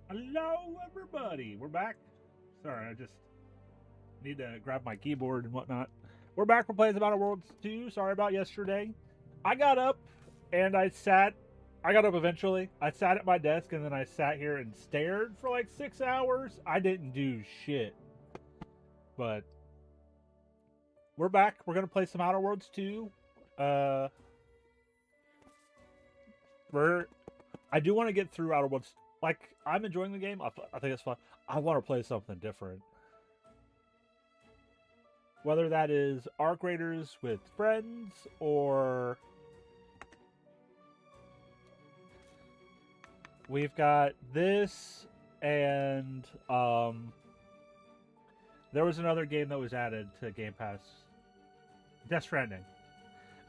Hello, everybody. We're back. Sorry, I just need to grab my keyboard and whatnot. We're back for Plays About a World 2. Sorry about yesterday. I got up and I got up eventually. I sat at my desk and then I sat here and stared for like 6 hours. I didn't do shit. But we're back. We're going to play some Outer Worlds 2. Uh, I do want to get through Outer Worlds. Like, I'm enjoying the game. I think it's fun. I want to play something different. Whether that is Arc Raiders with friends or we've got this and there was another game that was added to Game Pass, Death Stranding.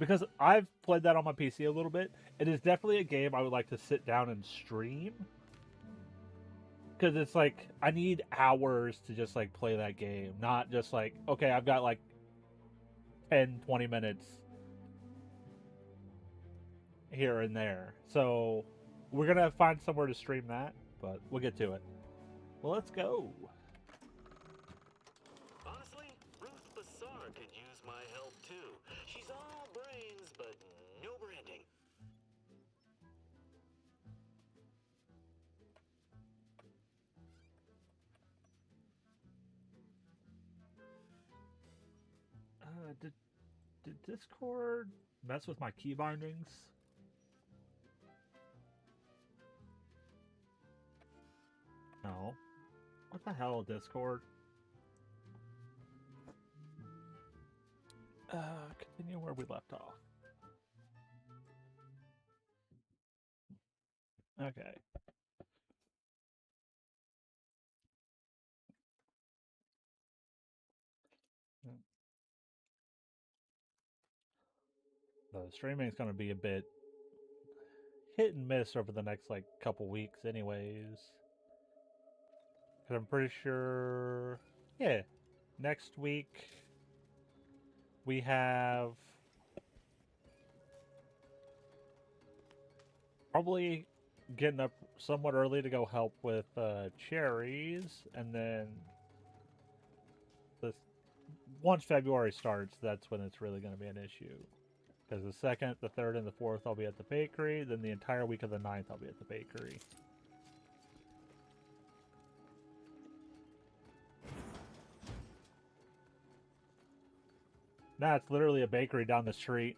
Because I've played that on my PC a little bit, it is definitely a game I would like to sit down and stream. Because it's like I need hours to just like play that game, not just like, okay, I've got like 10, 20 minutes here and there. So we're going to find somewhere to stream that, but we'll get to it. Well, let's go. Honestly, Ruth Bassar could use my help too. She's all brains, but no branding. Did Discord mess with my key bindings? No. What the hell, Discord? Continue where we left off. Okay. The streaming is going to be a bit hit and miss over the next like couple weeks, anyways. Cause I'm pretty sure, yeah, next week we have probably getting up somewhat early to go help with cherries, and then this once February starts, that's when it's really going to be an issue. Because the 2nd, the 3rd, and the 4th, I'll be at the bakery. Then the entire week of the 9th, I'll be at the bakery. Nah, it's literally a bakery down the street.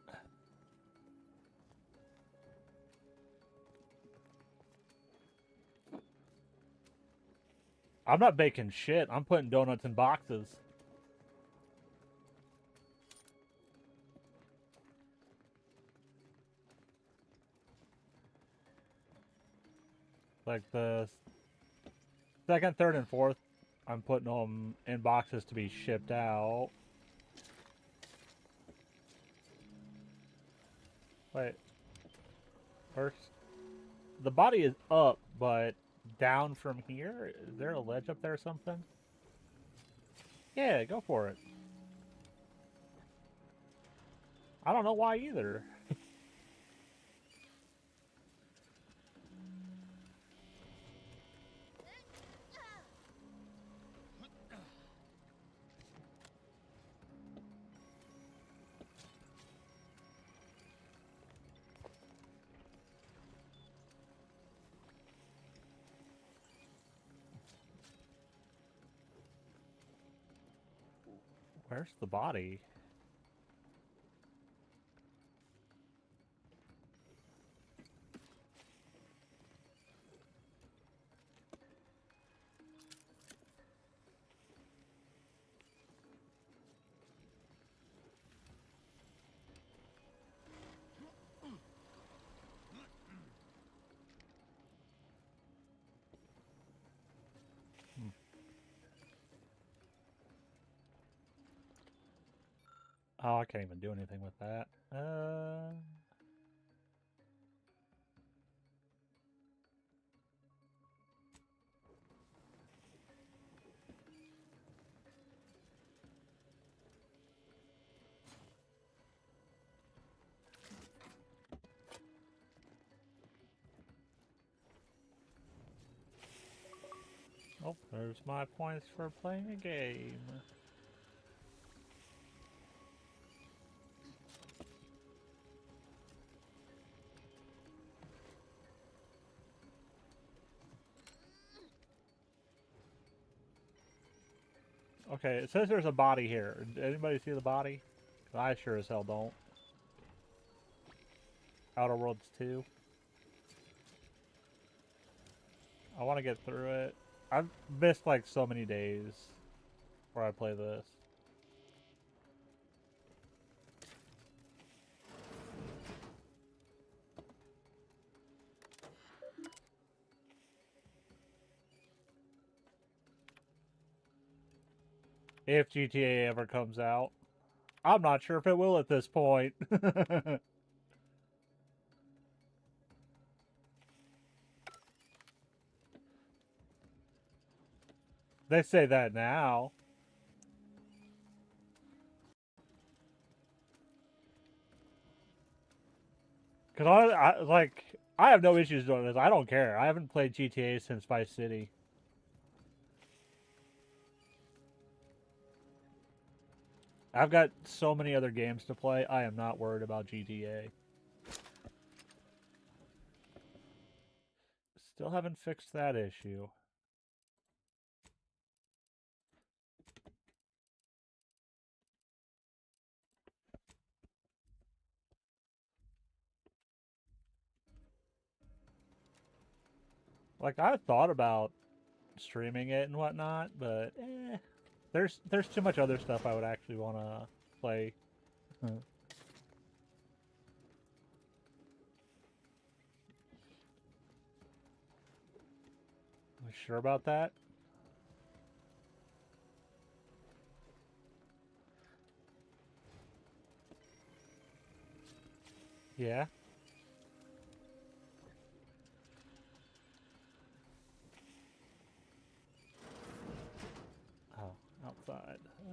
I'm not baking shit. I'm putting donuts in boxes. Like the 2nd, 3rd, and 4th, I'm putting them in boxes to be shipped out. Wait. First, the body is up, but down from here? Is there a ledge up there or something? Yeah, go for it. I don't know why either. Where's the body? Oh, I can't even do anything with that. Oh, there's my points for playing a game. Okay, it says there's a body here. Did anybody see the body? 'Cause I sure as hell don't. Outer Worlds 2. I want to get through it. I've missed like so many days where I play this. If GTA ever comes out. I'm not sure if it will at this point. They say that now. Because I have no issues doing this. I don't care. I haven't played GTA since Vice City. I've got so many other games to play. I am not worried about GTA. Still haven't fixed that issue. Like, I thought about streaming it and whatnot, but there's too much other stuff I would actually want to play. Are you sure about that? Yeah. Oh, outside. Oh.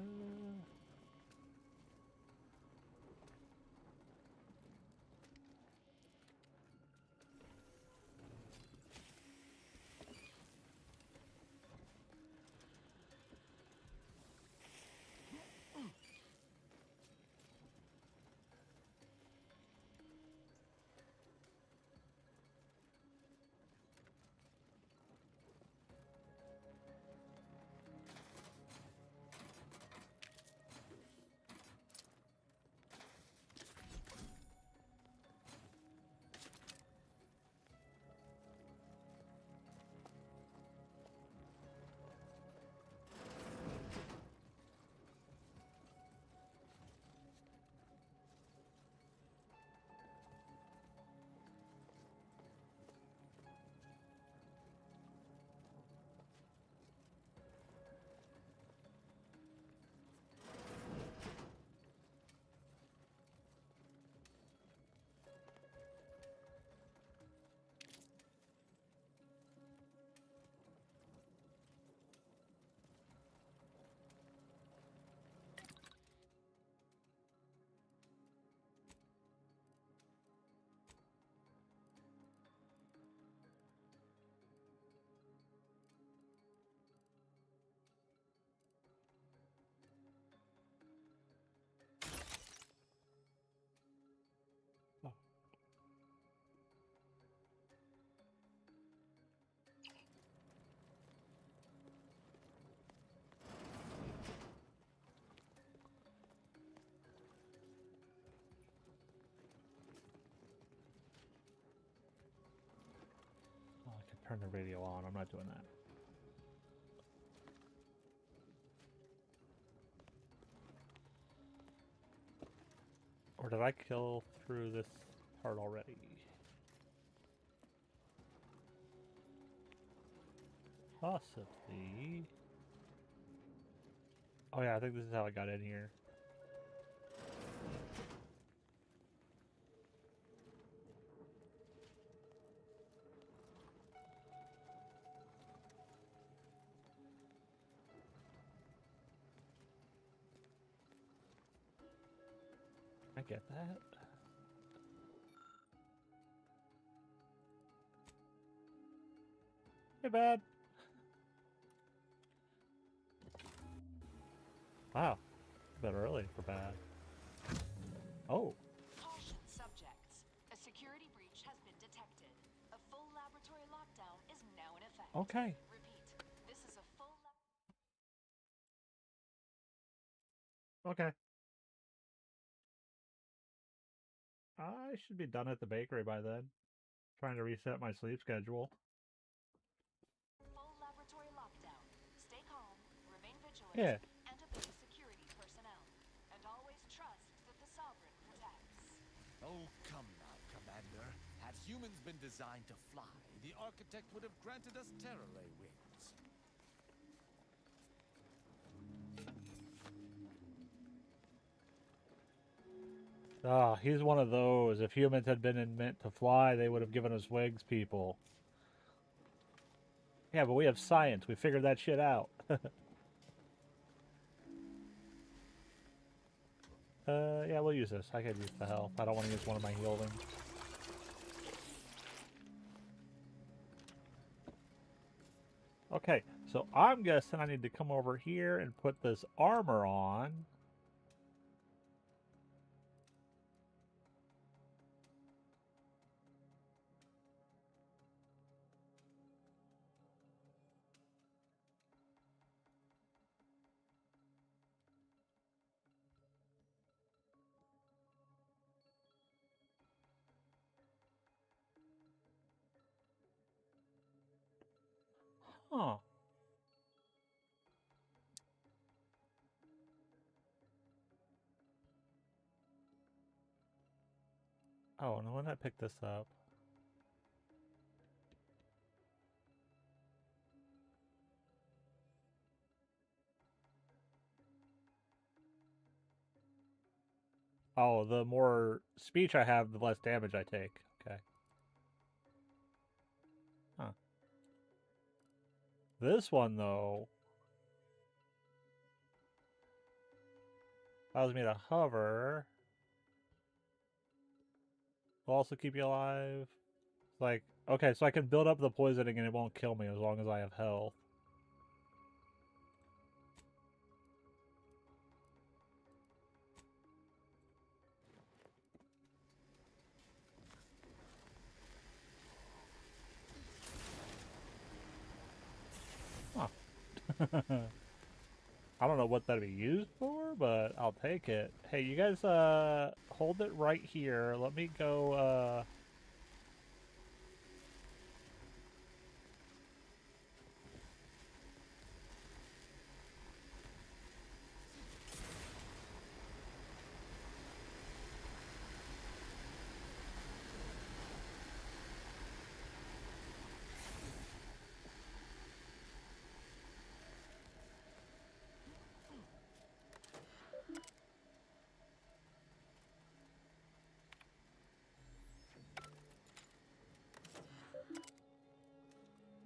Oh, I can turn the radio on. I'm not doing that. Or did I kill through this part already? Possibly. Oh yeah, I think this is how I got in here. I get that. Hey, bad. Wow. A bit early for bad. Oh. Caution subjects. A security breach has been detected. A full laboratory lockdown is now in effect. Okay. Repeat. This is a full Okay. I should be done at the bakery by then. Trying to reset my sleep schedule. laboratory lockdown. Stay calm, remain vigilant, Yeah. and obey security personnel. And always trust that the Sovereign protects. Oh, come now, Commander. Had humans been designed to fly, the Architect would have granted us Terra Ray wings. Ah, he's one of those. If humans had been meant to fly, they would have given us wings, people. Yeah, but we have science. We figured that shit out. Yeah, we'll use this. I could use the health. I don't want to use one of my healing. Okay, so I'm guessing I need to come over here and put this armor on. Huh. Oh, and when I pick this up. Oh, the more speech I have, the less damage I take. Okay. Huh. This one, though, allows me to hover. Will also keep you alive. Like, okay, so I can build up the poisoning and it won't kill me as long as I have health. Huh. I don't know what that'd be used for, but I'll take it. Hey, you guys, hold it right here. Let me go,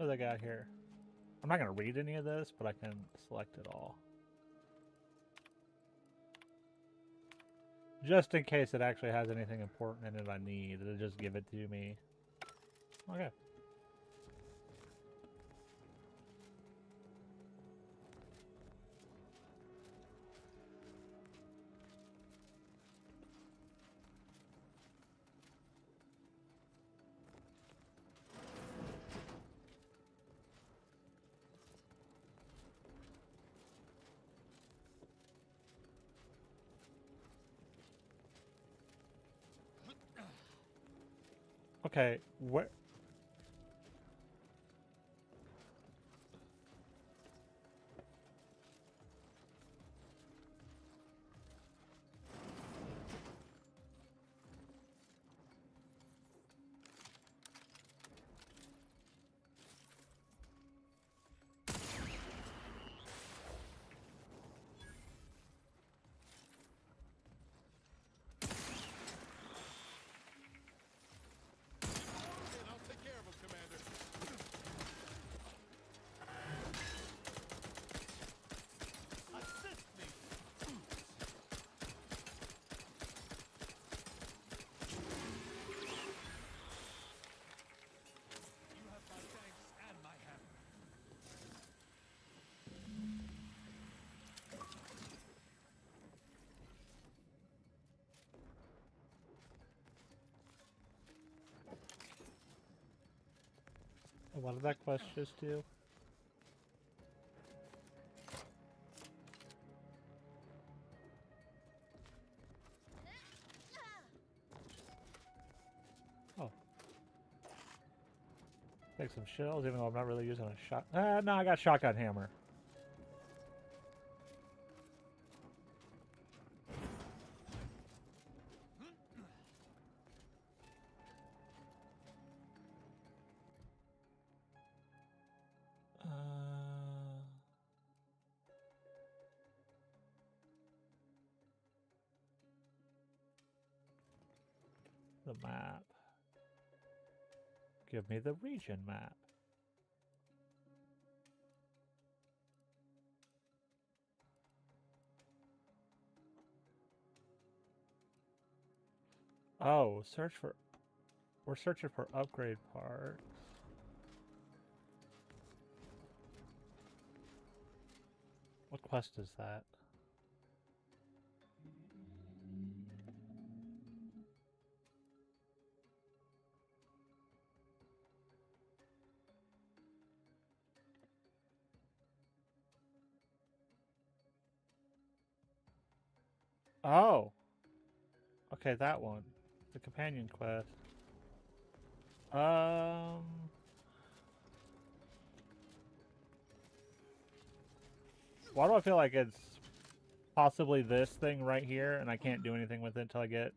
what do they got here? I'm not going to read any of this, but I can select it all. Just in case it actually has anything important in it I need, it'll just give it to me. Okay. Okay, where... What did that quest just do? Oh. Take some shells, even though I'm not really using a shot. No, I got shotgun hammer. The map. Give me the region map. Oh, search for... We're searching for upgrade parts. What quest is that? Oh! Okay, that one. The companion quest. Why do I feel like it's possibly this thing right here, and I can't do anything with it until I get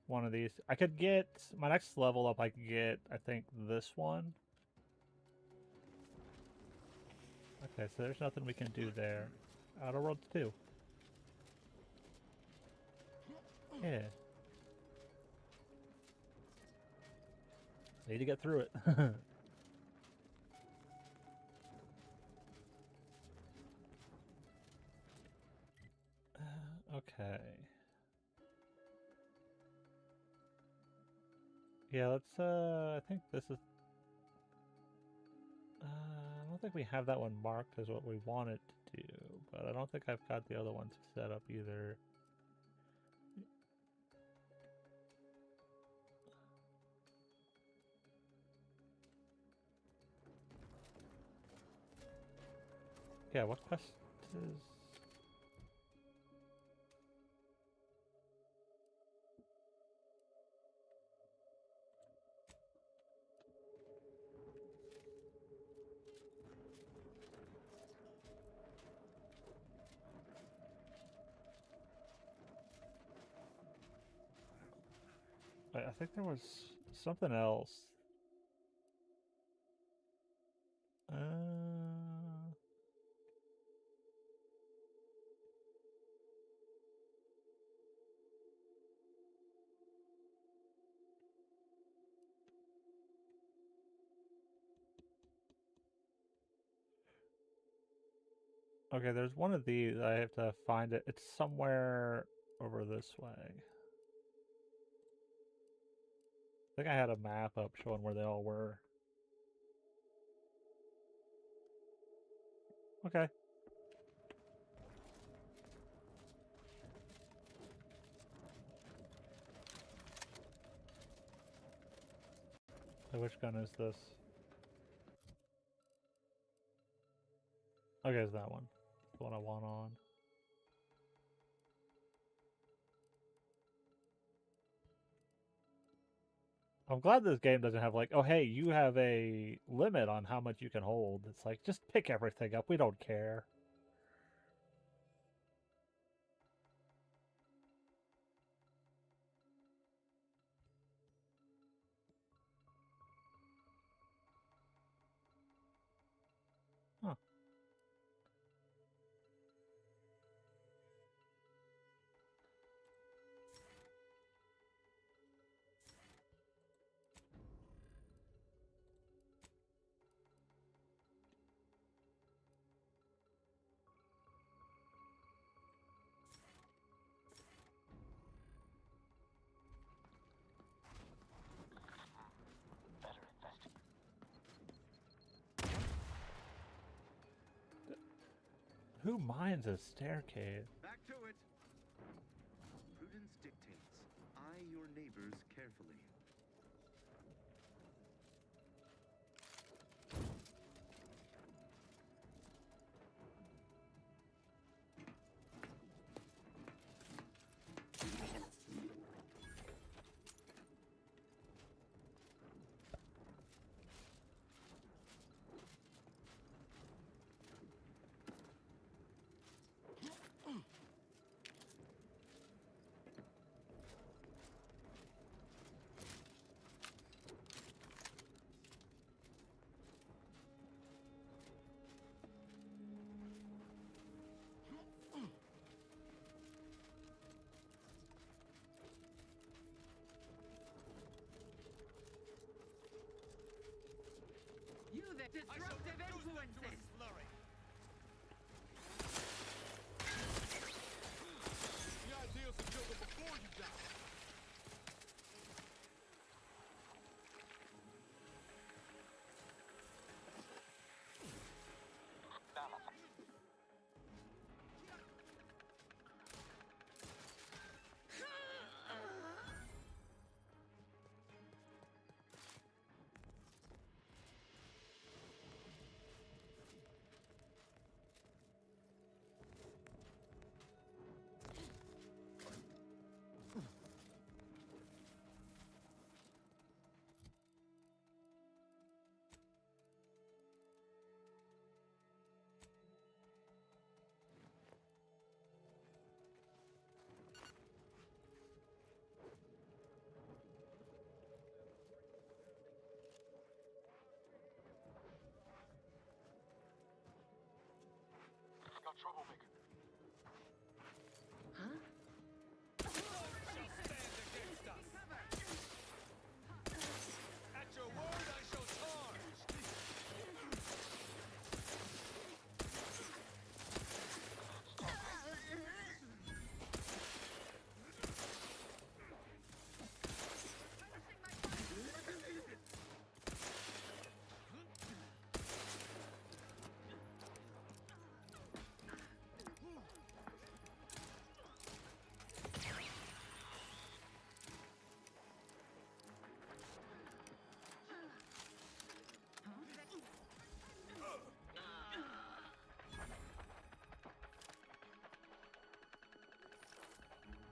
one of these? I could get... My next level up, I could get, I think, this one. Okay, so there's nothing we can do there. Outer Worlds 2. Yeah. Need to get through it. Okay. Yeah, let's, I think this is... I don't think we have that one marked as what we want it to do, but I don't think I've got the other ones set up either. Yeah, what quest is... I think there was something else. Okay, there's one of these. I have to find it. It's somewhere over this way. I think I had a map up showing where they all were. Okay. So which gun is this? Okay, it's that one. The one I want on. I'm glad this game doesn't have like, oh hey, you have a limit on how much you can hold. It's like, just pick everything up. We don't care. Huh. Who mines a staircase? Back to it. Prudence dictates. Eye your neighbors carefully. I shall reduce them to a slurry. The idea is to kill them before you die. Got troublemaker. Stand against us. At your word, I shall charge.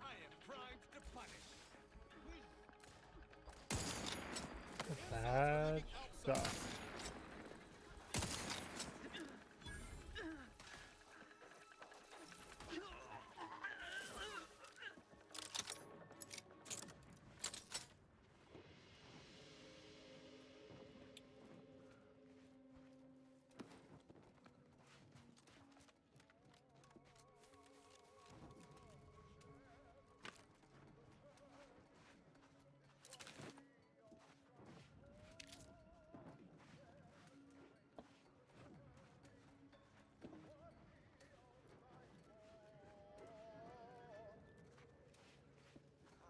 I am primed to punish. Bad stuff.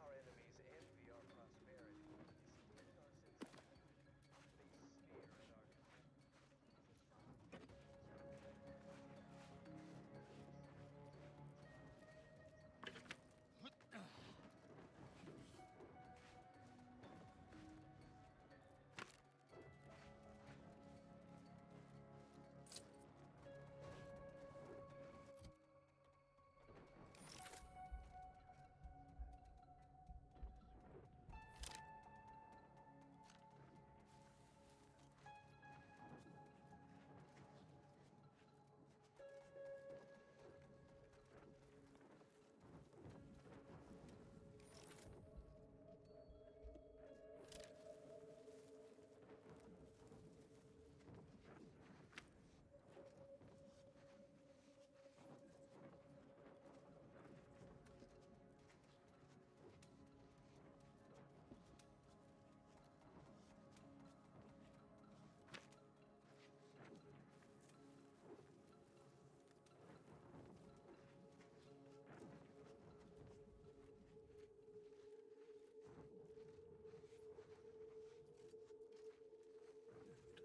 Our enemies envy our prosperity. Despite our sense of humor, they sneer at our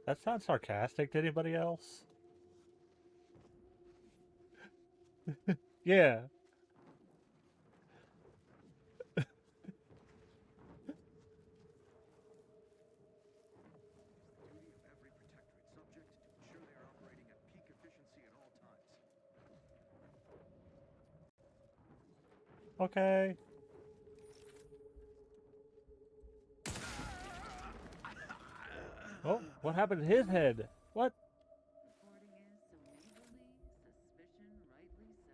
That sounds sarcastic to anybody else? Yeah. Duty of every protectorate subject to ensure they are operating at peak efficiency at all times. Okay. Oh, what happened to his head? What? Reporting is so neighborly, suspicion rightly so.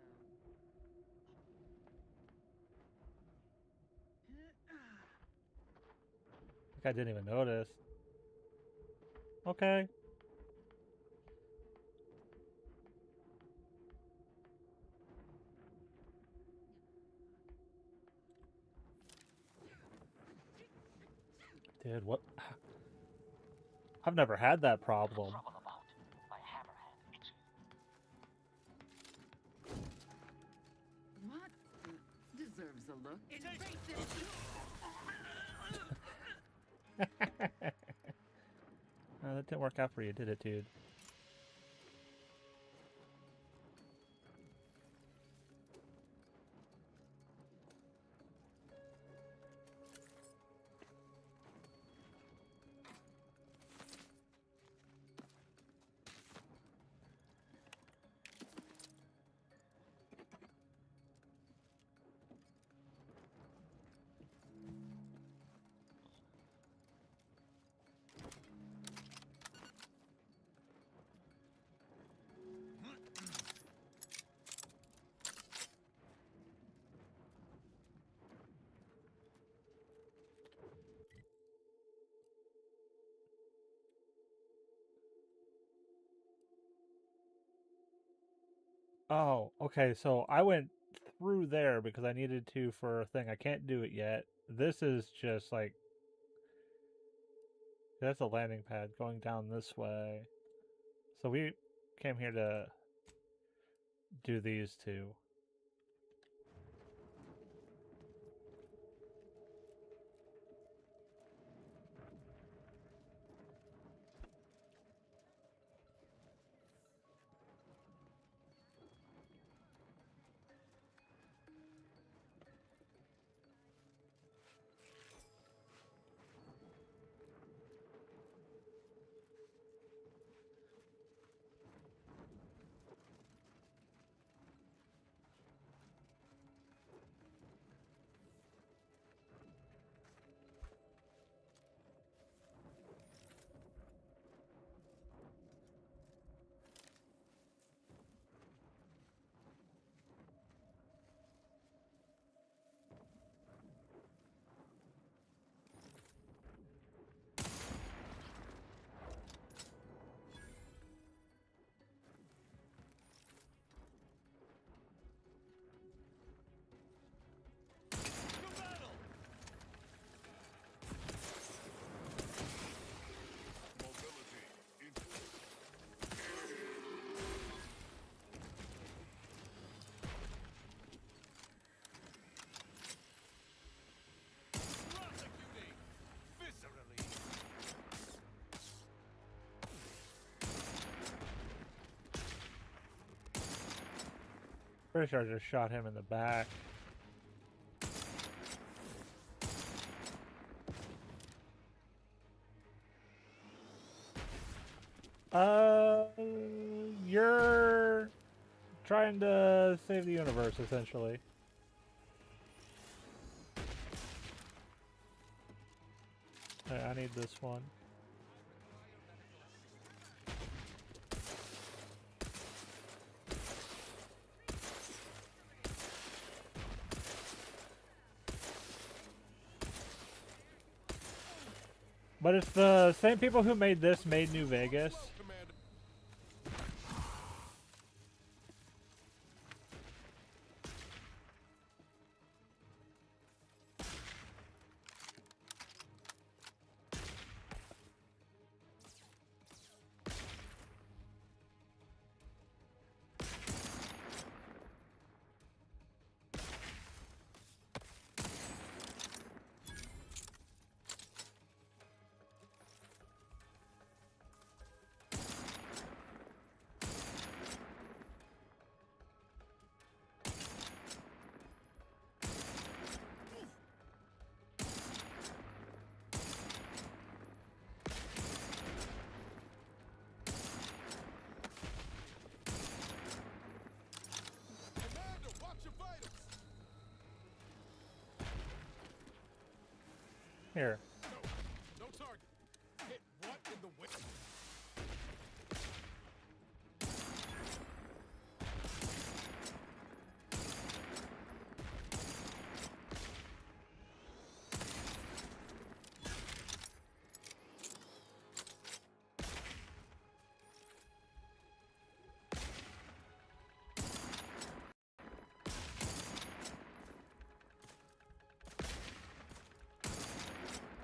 I didn't even notice. Okay. Dude, what? I've never had that problem. That didn't work out for you, did it, dude? Oh, okay. So I went through there because I needed to for a thing. I can't do it yet. This is just like that's a landing pad going down this way. So we came here to do these two. Pretty sure I just shot him in the back. You're trying to save the universe, essentially. Okay, I need this one. But it's the same people who made this made New Vegas. Here. No target. Hit what in the way?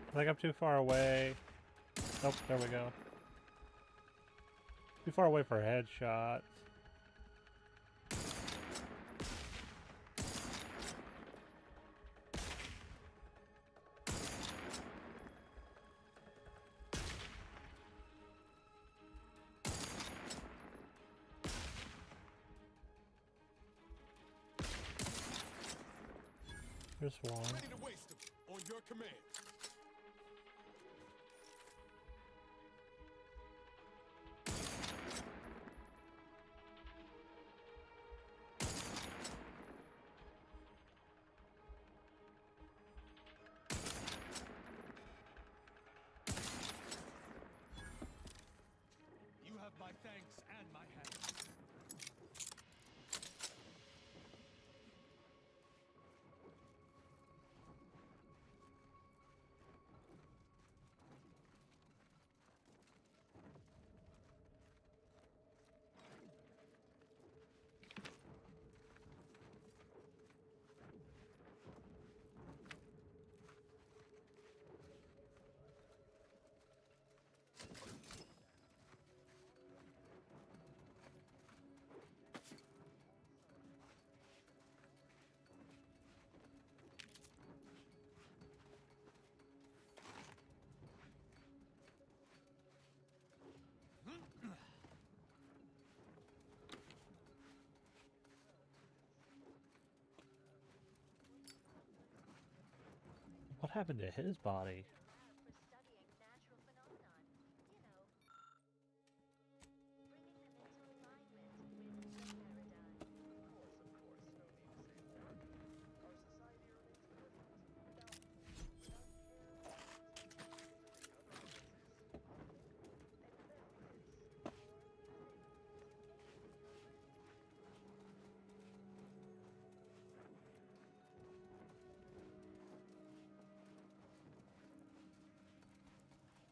I think I'm too far away. Nope, there we go. Too far away for headshots. Just one. Ready to waste them. On your command. You have my thanks and my hand. What happened to his body? For studying natural phenomenon, you know, bringing them into alignment with the paradigm. Of course, no need to say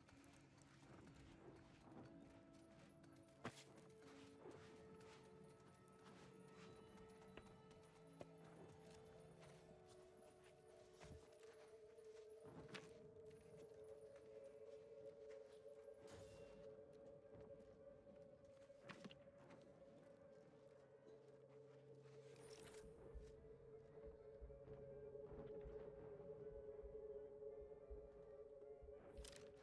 that. Our society remains perfect.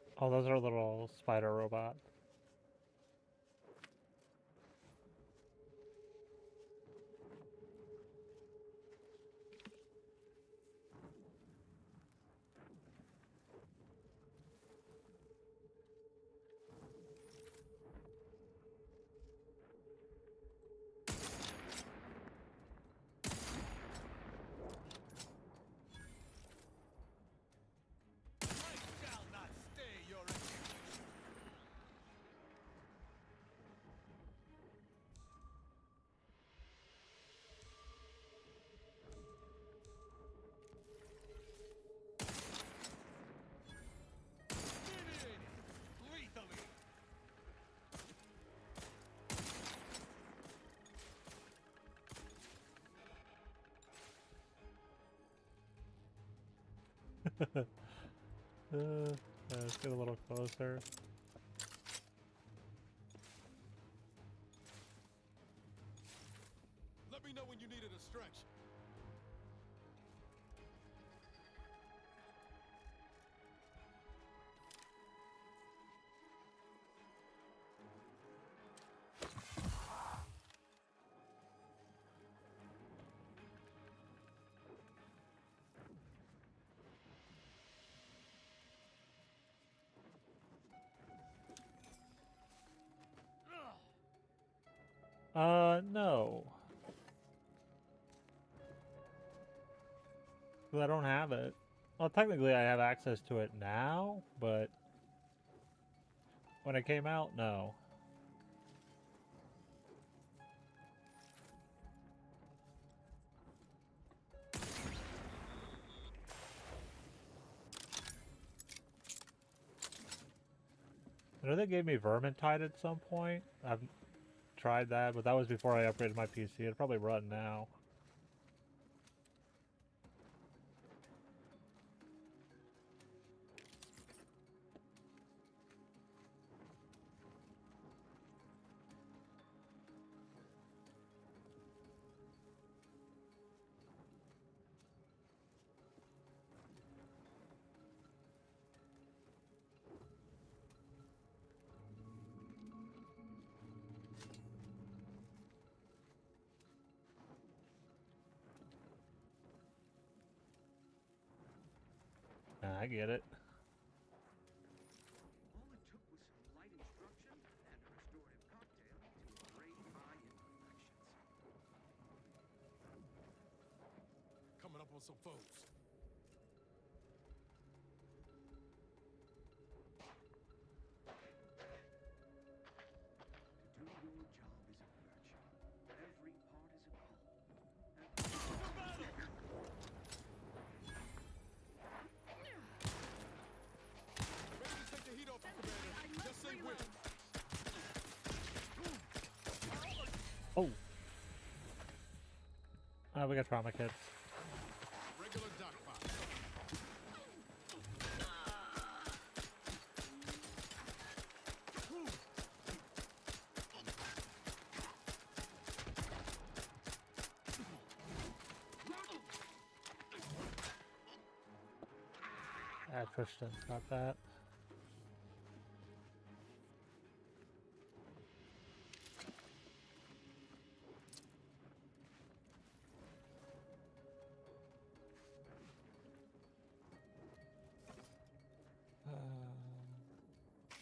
Without Oh, those are little spider robots. I shall not stay your execution. Mediating lethally. Let's get a little closer. Let me know when you needed a stretch. No. 'Cause I don't have it. Well, technically I have access to it now, but when it came out, no. I know they gave me Vermintide at some point. I've tried that, but that was before I upgraded my PC. It'd probably run now. I get it. All it took was some light instruction and a restorative cocktail to abrade eye imperfections. Coming up on some foes. To do your job is a virtue. Every part is a call. Ready to take the heat off you, Commander. Just say when. Oh. We got trauma kits. Regular dock fire. Tristan's got that.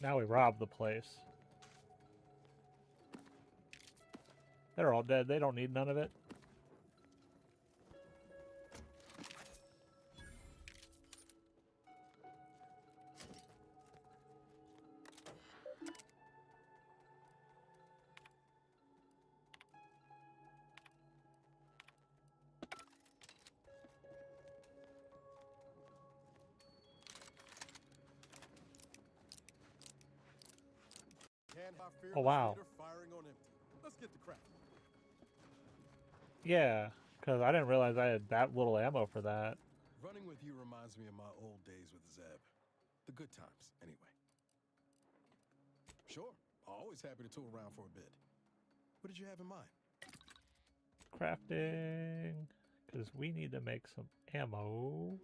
Now we rob the place. They're all dead. They don't need none of it. Oh, wow. Firing on empty. Let's get the crap. Yeah, because I didn't realize I had that little ammo for that. Running with you reminds me of my old days with Zeb. The good times, anyway. Sure, always happy to tool around for a bit. What did you have in mind? Crafting, because we need to make some ammo.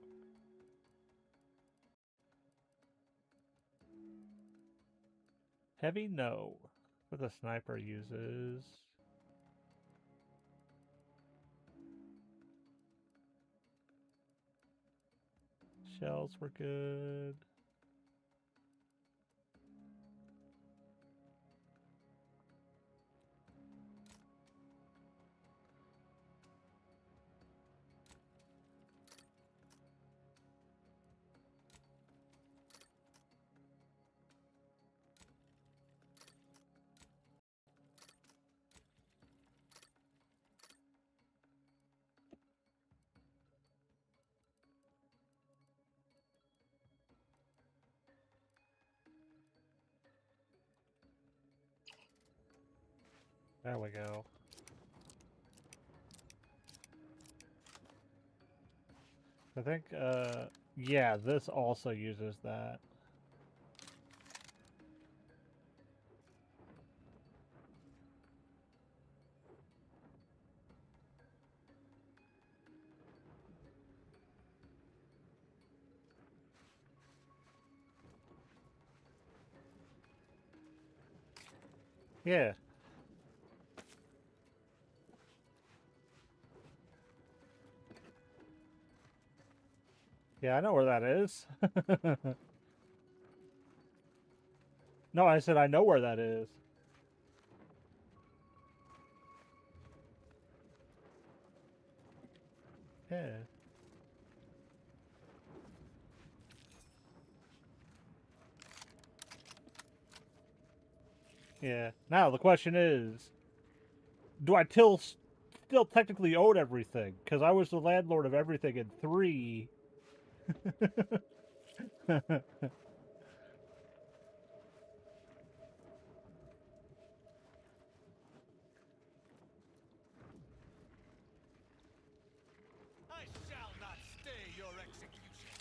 Heavy, no. What the sniper uses. Shells were good. There we go. I think, yeah, this also uses that. Yeah. Yeah, I know where that is. No, I said I know where that is. Yeah. Yeah. Now the question is, do I still technically own everything? Because I was the landlord of everything in 3. I shall not stay your execution.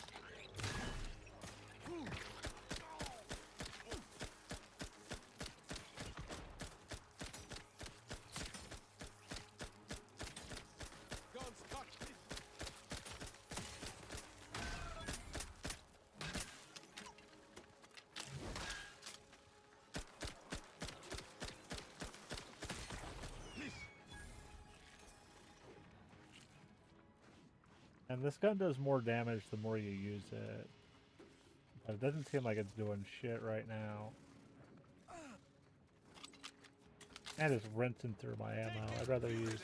Guns cocked. And this gun does more damage the more you use it. It doesn't seem like it's doing shit right now. And it's rinsing through my ammo. I'd rather use...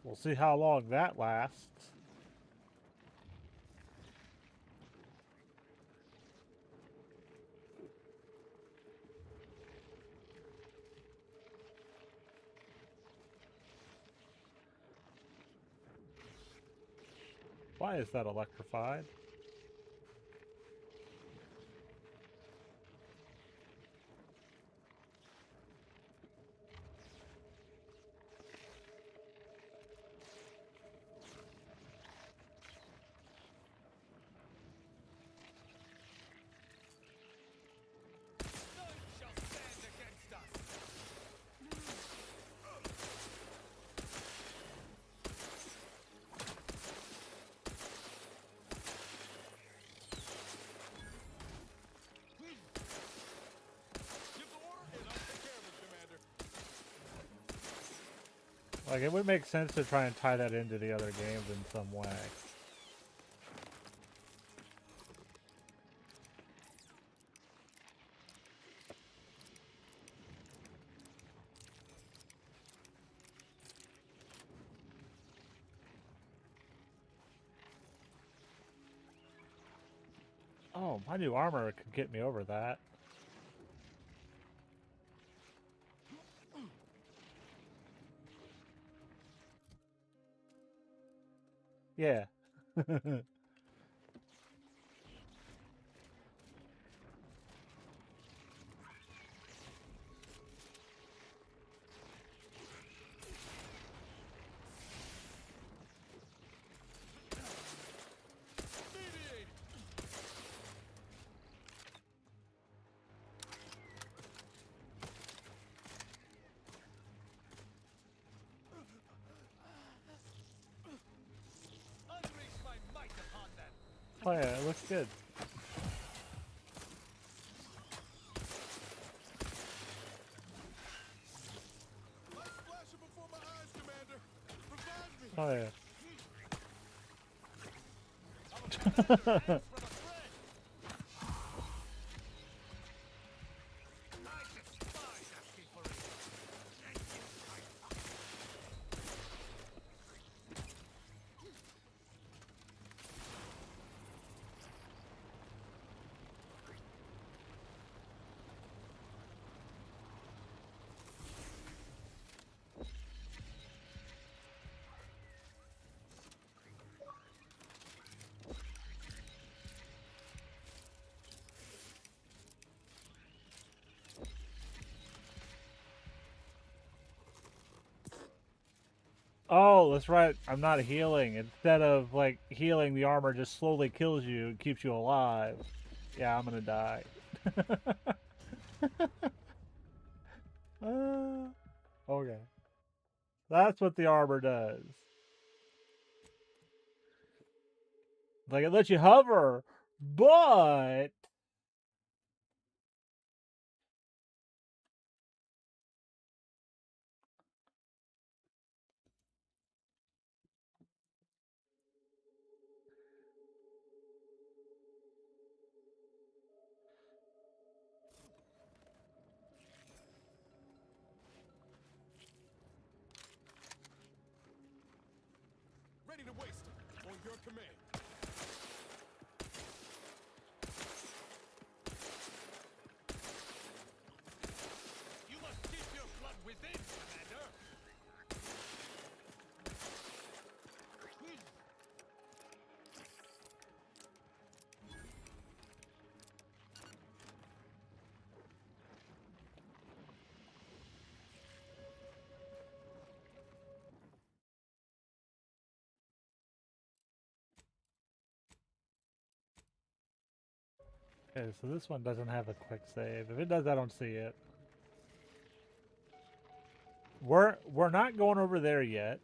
We'll see how long that lasts. Why is that electrified? Like, it would make sense to try and tie that into the other games in some way. Oh, my new armor could get me over that. Yeah. Oh yeah, it looks good. Oh yeah. Oh, that's right. I'm not healing. Instead of, like, healing, the armor just slowly kills you and keeps you alive. Yeah, I'm gonna die. Okay. That's what the armor does. Like, it lets you hover, but... Ready to waste it. On your command. You must keep your blood within, Commander. Okay, so this one doesn't have a quick save. If it does, I don't see it. We're not going over there yet.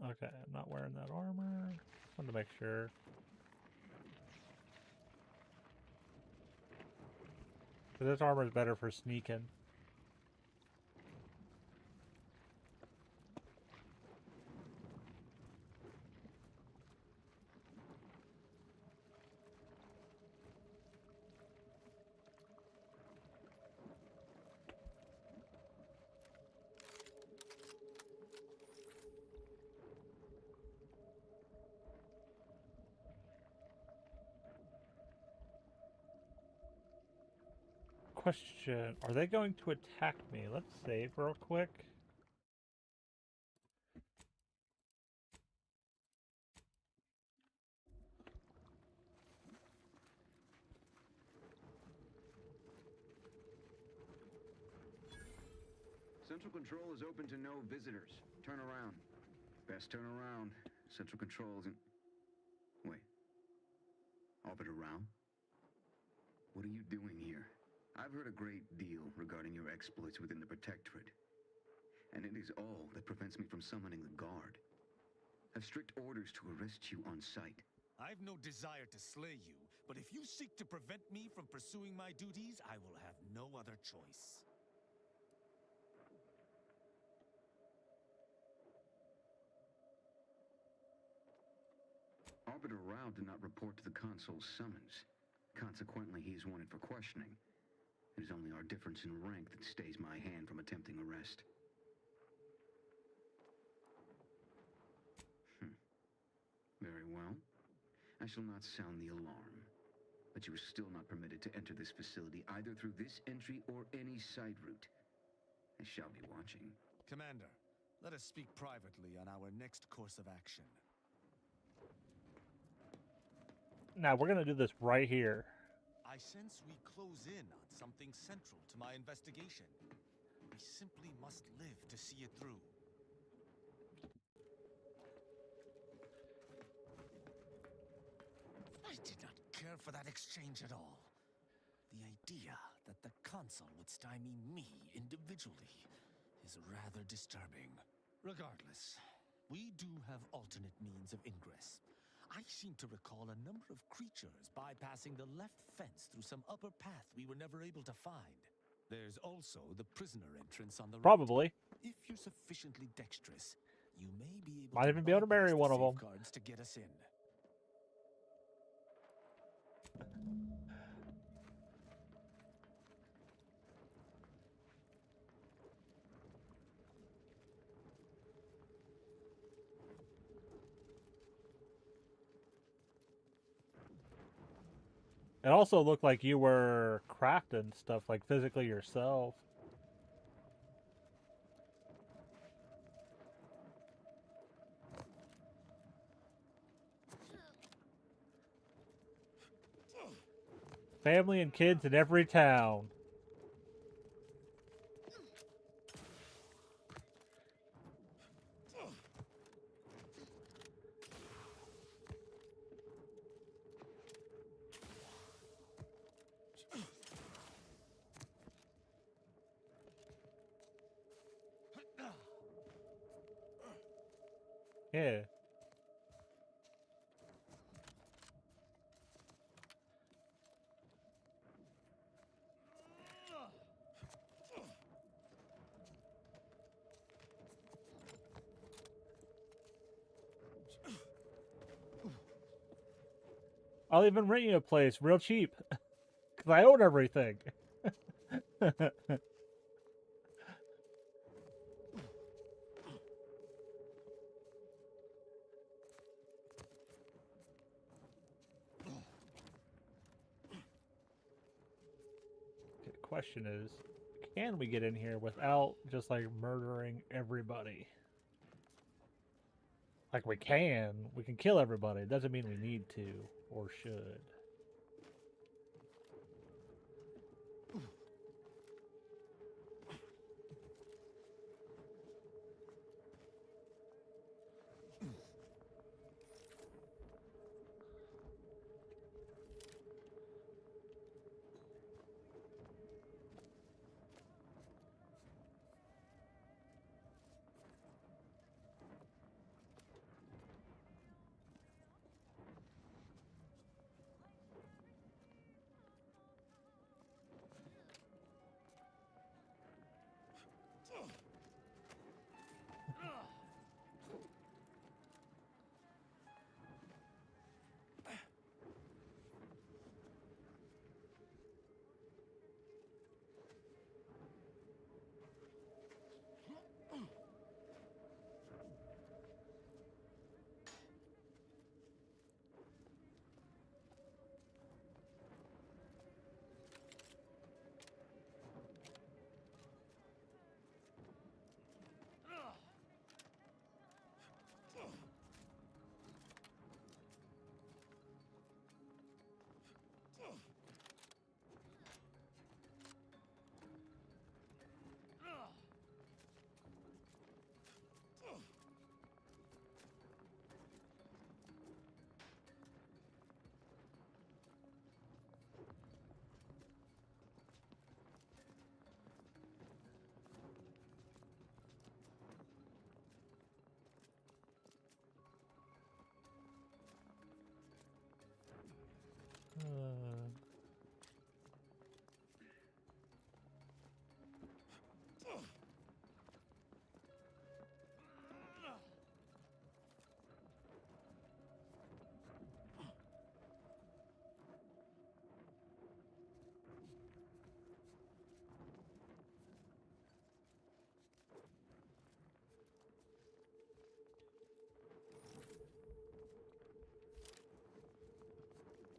Okay, I'm not wearing that armor. Wanted to make sure. This armor is better for sneaking. Question, are they going to attack me? Let's save real quick. Central Control is open to no visitors. Turn around. Best turn around. Central Control isn't... Wait. Orbiter Rao? What are you doing here? I've heard a great deal regarding your exploits within the Protectorate. And it is all that prevents me from summoning the Guard. I've strict orders to arrest you on sight. I've no desire to slay you, but if you seek to prevent me from pursuing my duties, I will have no other choice. Arbiter Rao did not report to the Consul's summons. Consequently, he is wanted for questioning. It is only our difference in rank that stays my hand from attempting arrest. Very well. I shall not sound the alarm. But you are still not permitted to enter this facility either through this entry or any side route. I shall be watching. Commander, let us speak privately on our next course of action. Now, we're going to do this right here. I sense we close in on something central to my investigation. We simply must live to see it through. I did not care for that exchange at all. The idea that the Consul would stymie me individually is rather disturbing. Regardless, we do have alternate means of ingress. I seem to recall a number of creatures bypassing the left fence through some upper path we were never able to find. There's also the prisoner entrance on the Probably. right. If you're sufficiently dexterous, you may be able Might even be able to marry one of them. to get us in. It also looked like you were crafting stuff, like physically yourself. Family and kids in every town. Yeah. I'll even rent you a place real cheap. Because I own everything. Question is, can we get in here without just like murdering everybody? Like we can kill everybody. It doesn't mean we need to or should.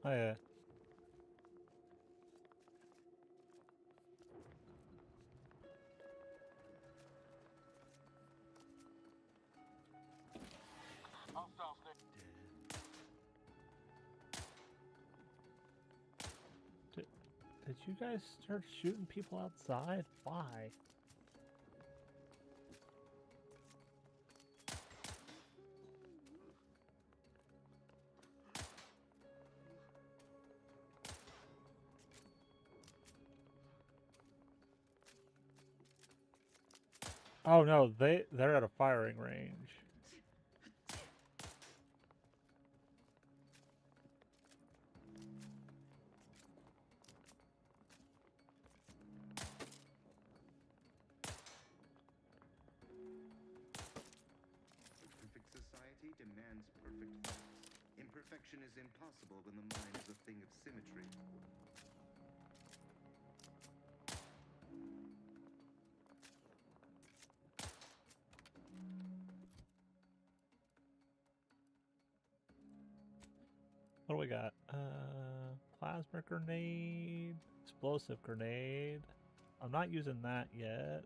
Oh yeah. Did you guys start shooting people outside? Why? Oh no, they're at a firing range. Perfect society demands perfect thought. Imperfection is impossible when the mind is a thing of symmetry. What do we got? Plasma grenade, explosive grenade. I'm not using that yet.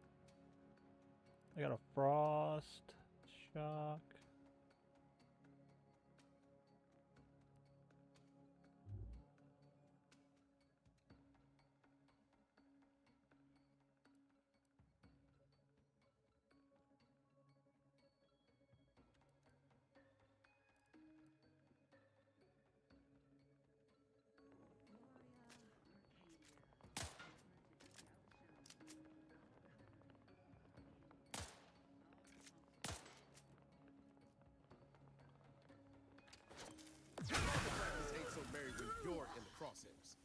I got a frost shock. Practice ain't so merry when you're in the crosshairs.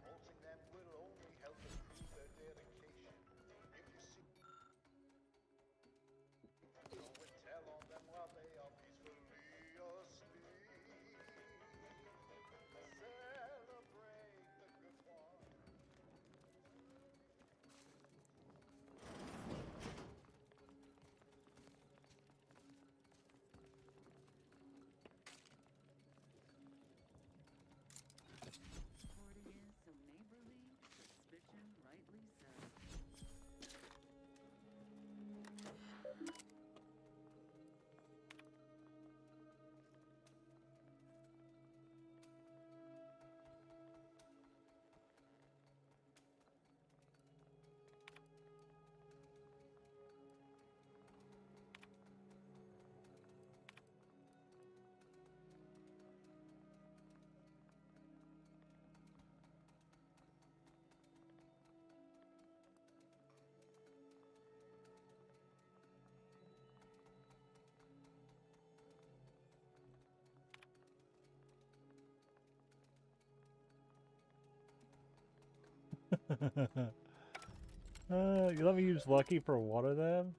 Repulsing them will only help improve their dedication. If you see, go and tell on them while they are peacefully asleep. Celebrate the good one. Reporting is so neighborly, suspicion rightly so. You let me use Lucky for one of them?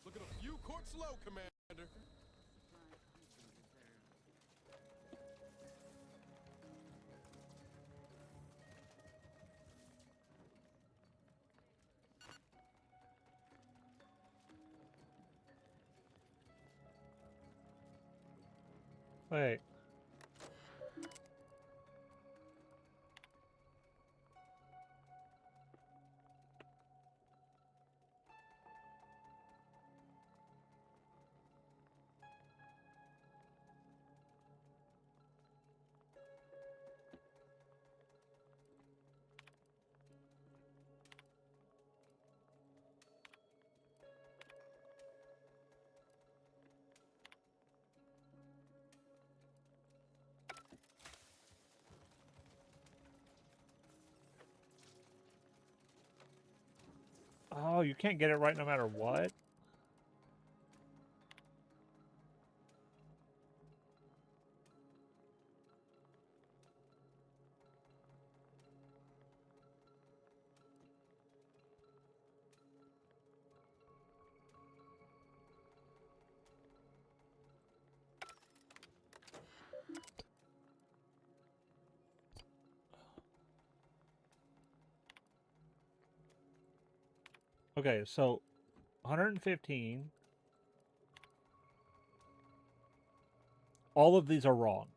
Looking a few courts slow, Commander. Supply punching reserve. Wait. Oh, you can't get it right no matter what? Okay, so 115. All of these are wrong.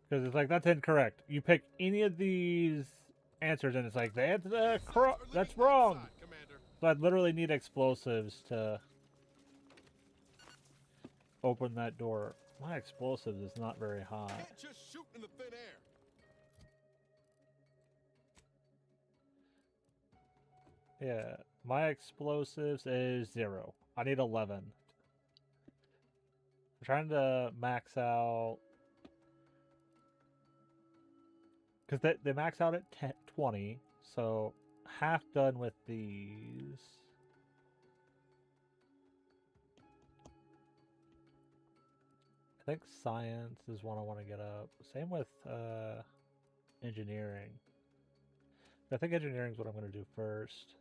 Because it's like, that's incorrect. You pick any of these answers and it's like, that's wrong. So I'd literally need explosives to open that door. My explosives is not very high. Can't just shoot in the thin air. Yeah, my explosives is 0. I need 11. I'm trying to max out... Because they max out at 20, so half done with these. I think science is one I want to get up. Same with engineering. I think engineering is what I'm going to do first.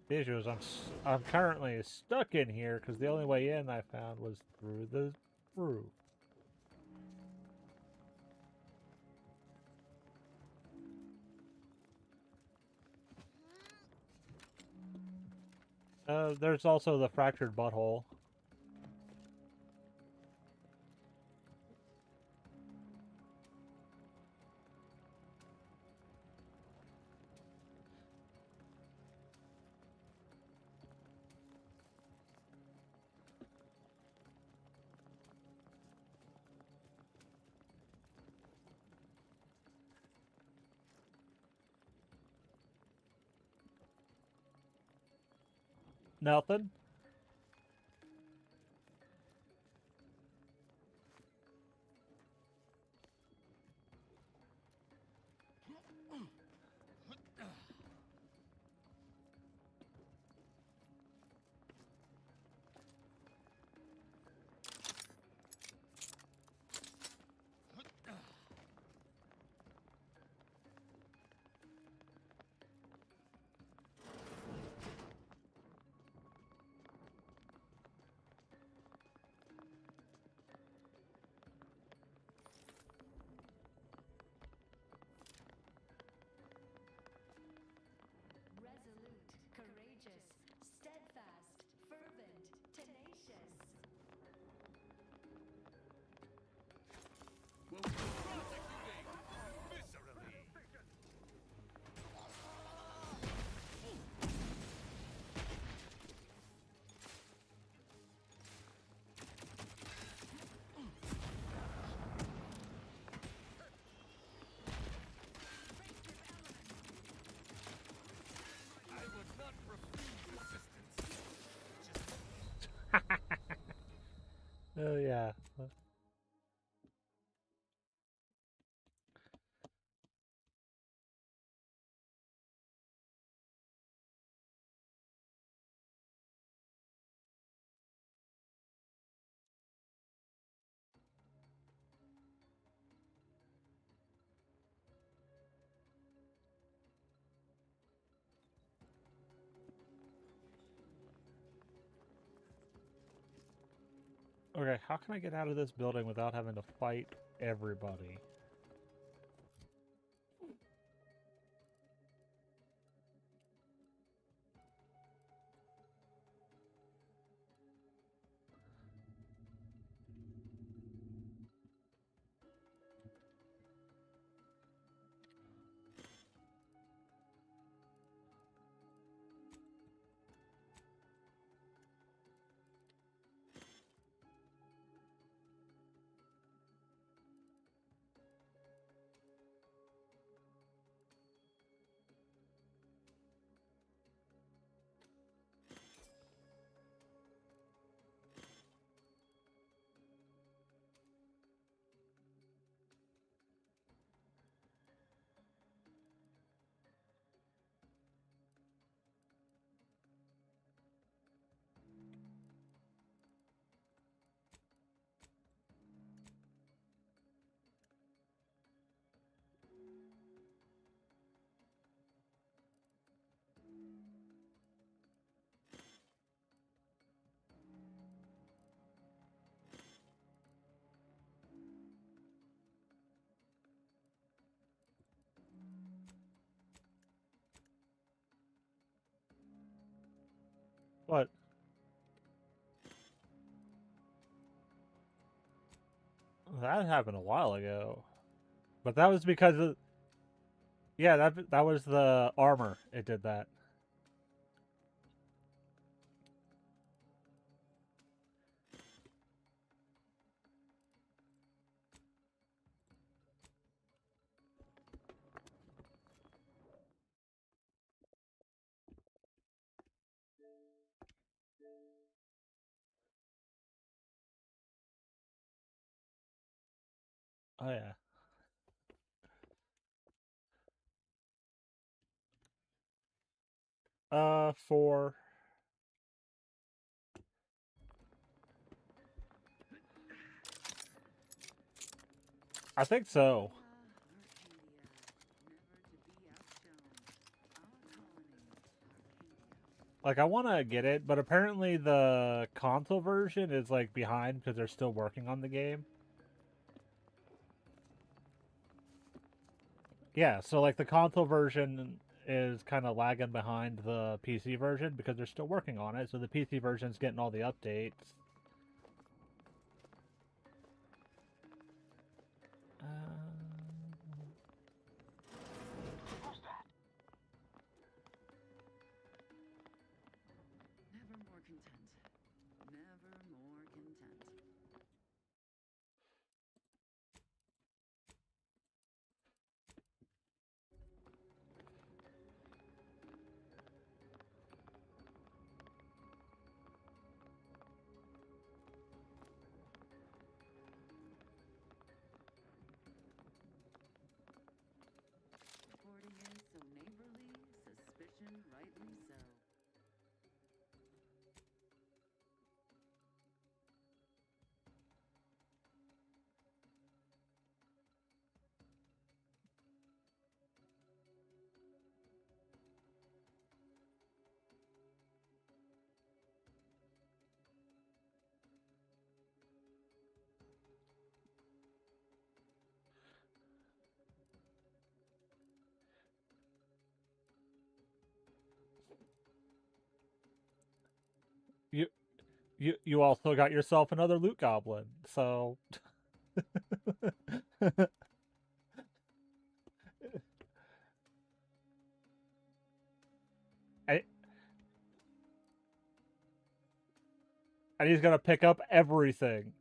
The issue is I'm currently stuck in here because the only way in I found was through the roof. There's also the fractured butthole. Nothing. Resolute, courageous, steadfast, fervent, tenacious. Oh yeah. Okay, how can I get out of this building without having to fight everybody? What? That happened a while ago. But that was because of... Yeah, that was the armor. It did that. Oh yeah. For... I think so. Like, I want to get it, but apparently the console version is, like, behind because they're still working on the game. Yeah, so, like, the console version is kind of lagging behind the PC version because they're still working on it, so the PC version's getting all the updates. Never more content. Never more content. Reporting is so neighborly, suspicion rightly so. You also got yourself another loot goblin, so... and he's gonna pick up everything.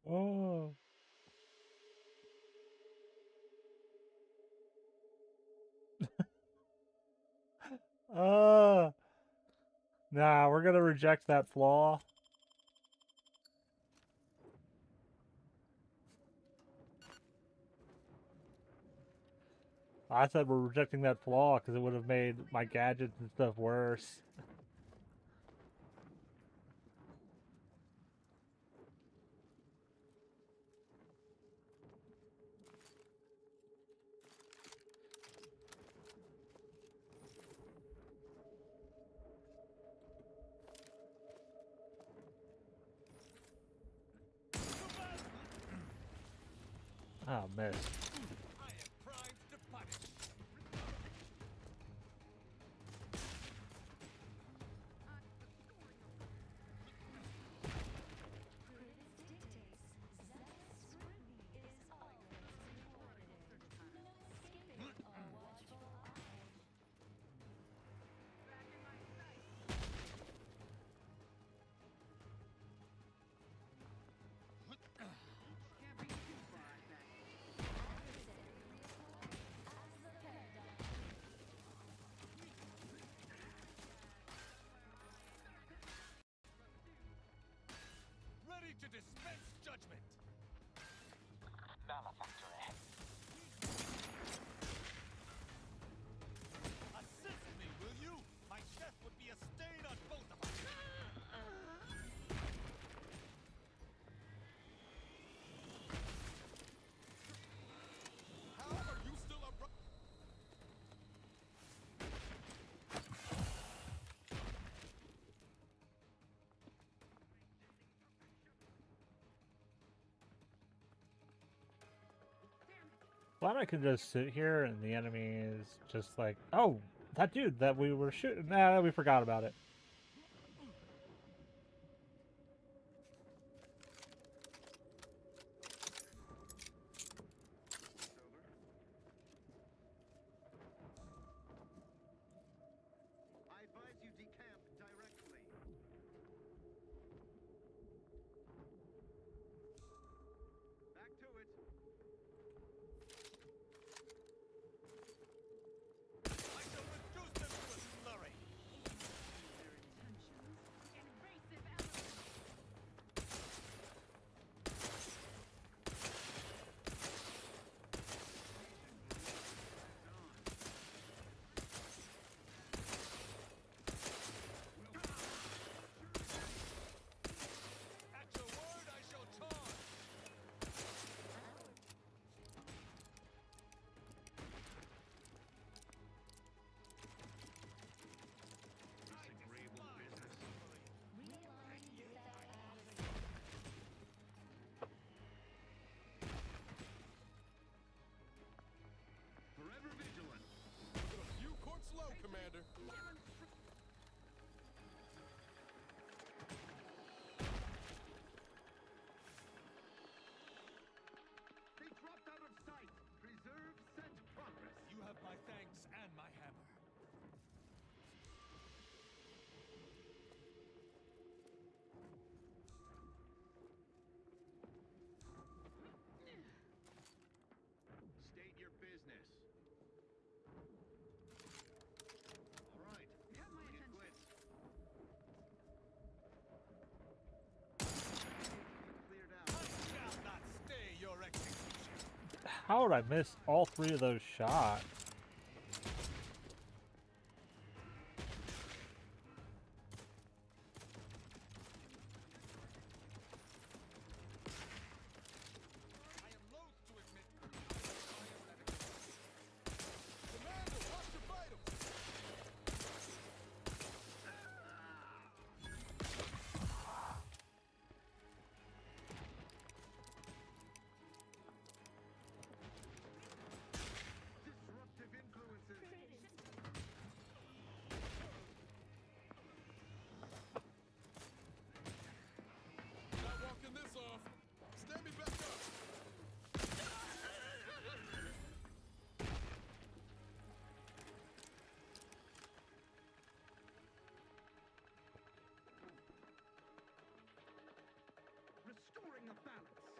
Oh. Uh, nah, we're gonna reject that flaw. I said we're rejecting that flaw because it would have made my gadgets and stuff worse. Oh, miss. I am primed to punish. Prudence dictates zealous scrutiny is always rewarded. No escaping a watchful eye. Can't be too far, I bet. Adversary reappointed as the paradigm. Ready to dispense judgment. Malefactor ahead. Assist me, will you? My death would be a stain on both of us. How are you still a Glad I can just sit here and the enemy is just like, oh, that dude that we were shooting. Nah, we forgot about it. I advise you decamp directly. Back to it. I shall reduce them to a slurry. Their intentions. Invasive elements. At your word, I shall charge. Realign with that adversary. Forever vigilant. Put a few courts low, Commander. They dropped out of sight. Preserve set progress. You have my thanks and my hammer. State your business. All right. Got my Bring it attention. quits. Cleared out. I shall not stay your execution. How would I miss all three of those shots? I am loath to admit. Commander, watch your vitals. Disruptive influences. Not walking this off. Stand me back up. Restoring a balance.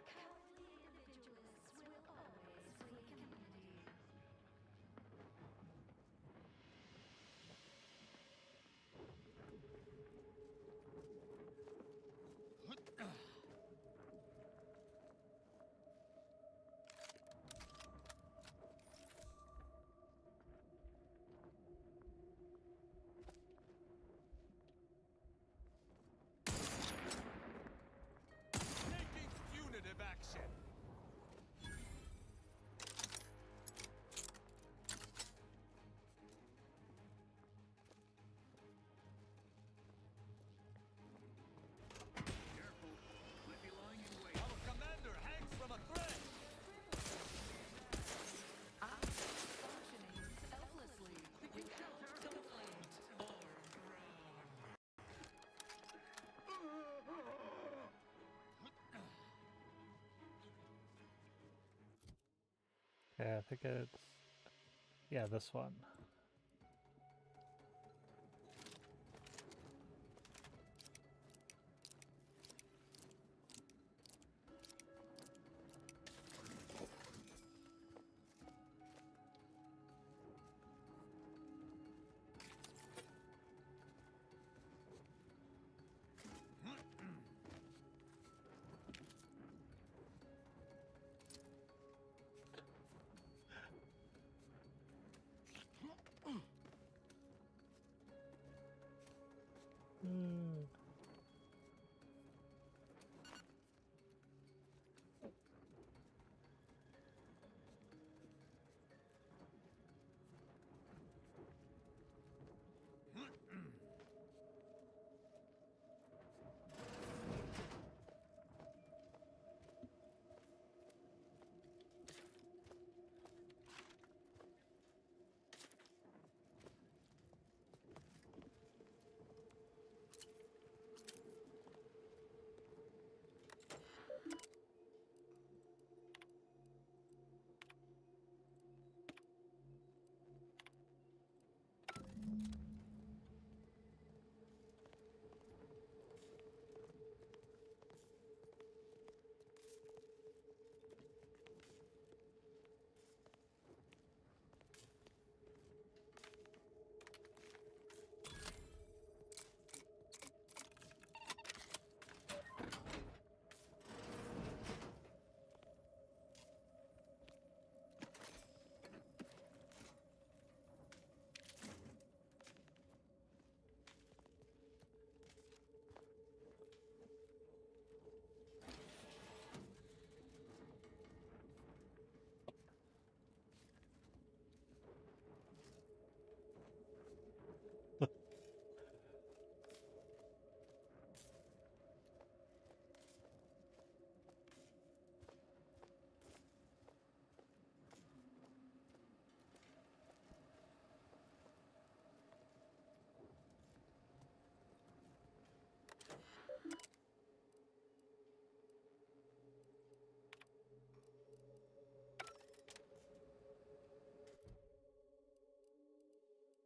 Okay, I think it's, yeah, this one. Hmm.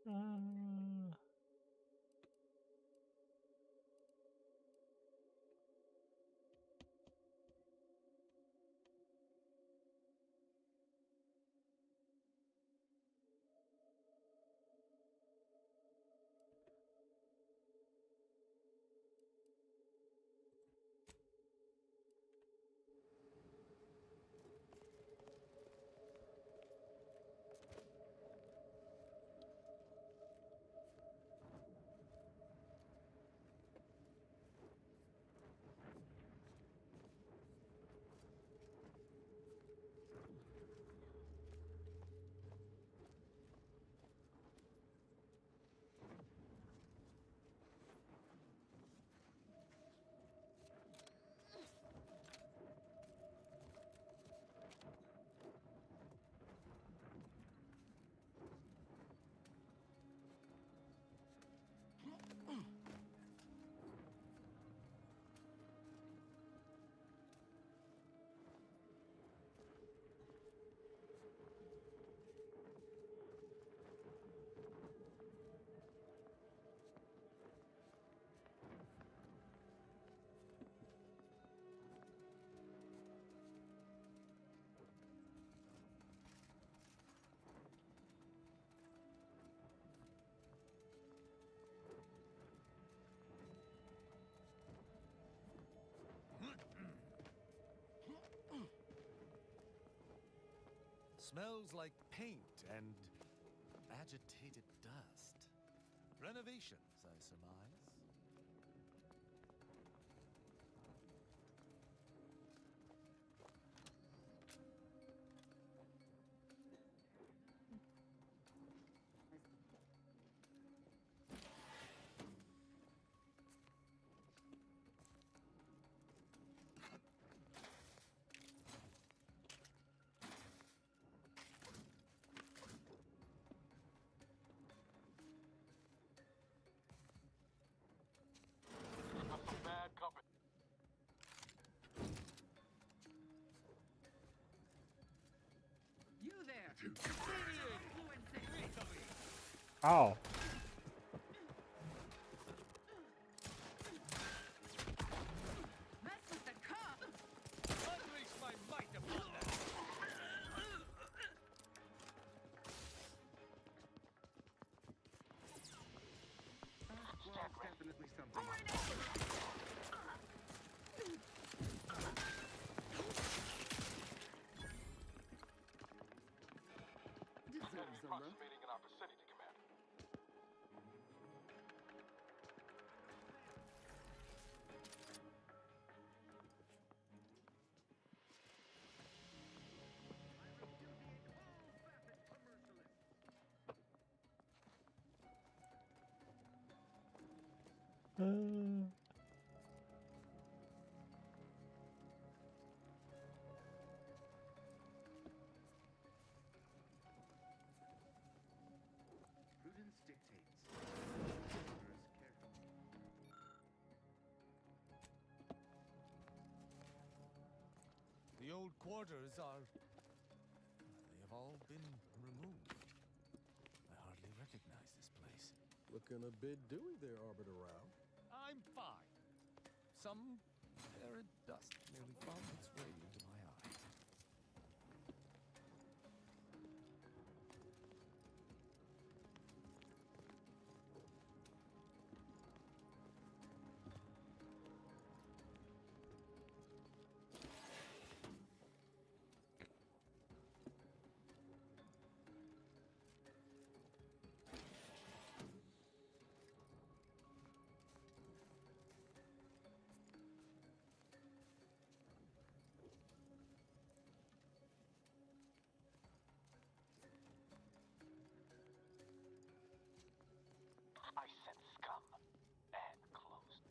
Uh, Smells like paint and agitated dust. Renovations, I surmise. Oh. Mess with the cub. Unleash my might upon them. Well, it's definitely something. Deserves a look. in our vicinity, Commander. Prudence dictates. Carefully. The old quarters are... they have all been removed. I hardly recognize this place. Looking a bit dewy there, Arbiter Rao. I'm fine. Some arid dust nearly found its way into my eye. I sense scum and close.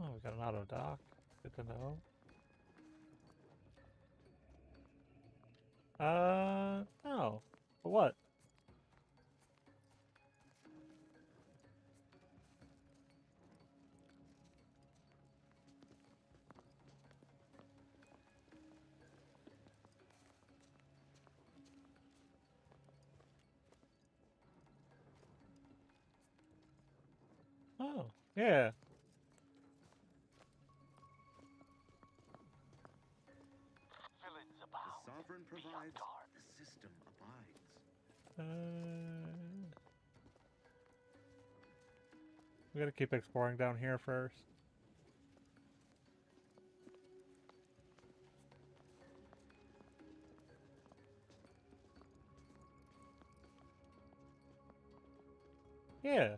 Oh, we got an auto dock. Good to know. No. For what? Oh, yeah. Villains The abound. sovereign Be on provides, guard. the system abides. We gotta keep exploring down here first. Yeah.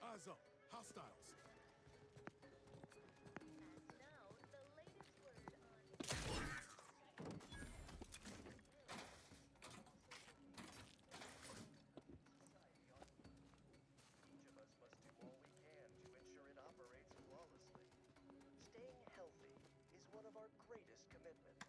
Eyes up. Hostiles. And now, the latest word on... Each of us must do all we can to ensure it operates flawlessly. Staying healthy is one of our greatest commitments.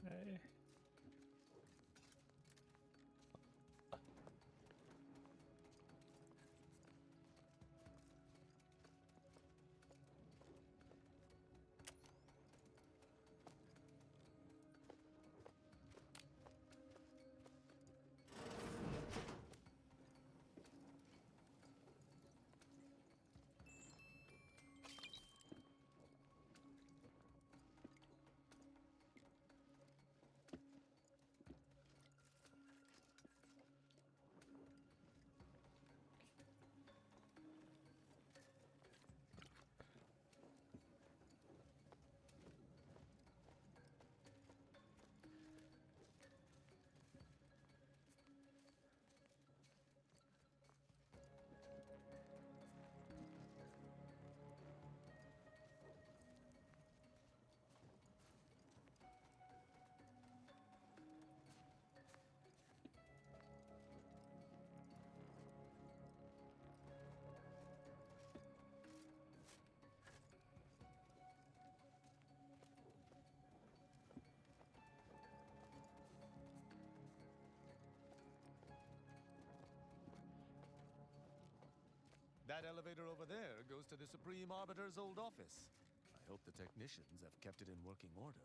Okay. That elevator over there goes to the Supreme Arbiter's old office. I hope the technicians have kept it in working order.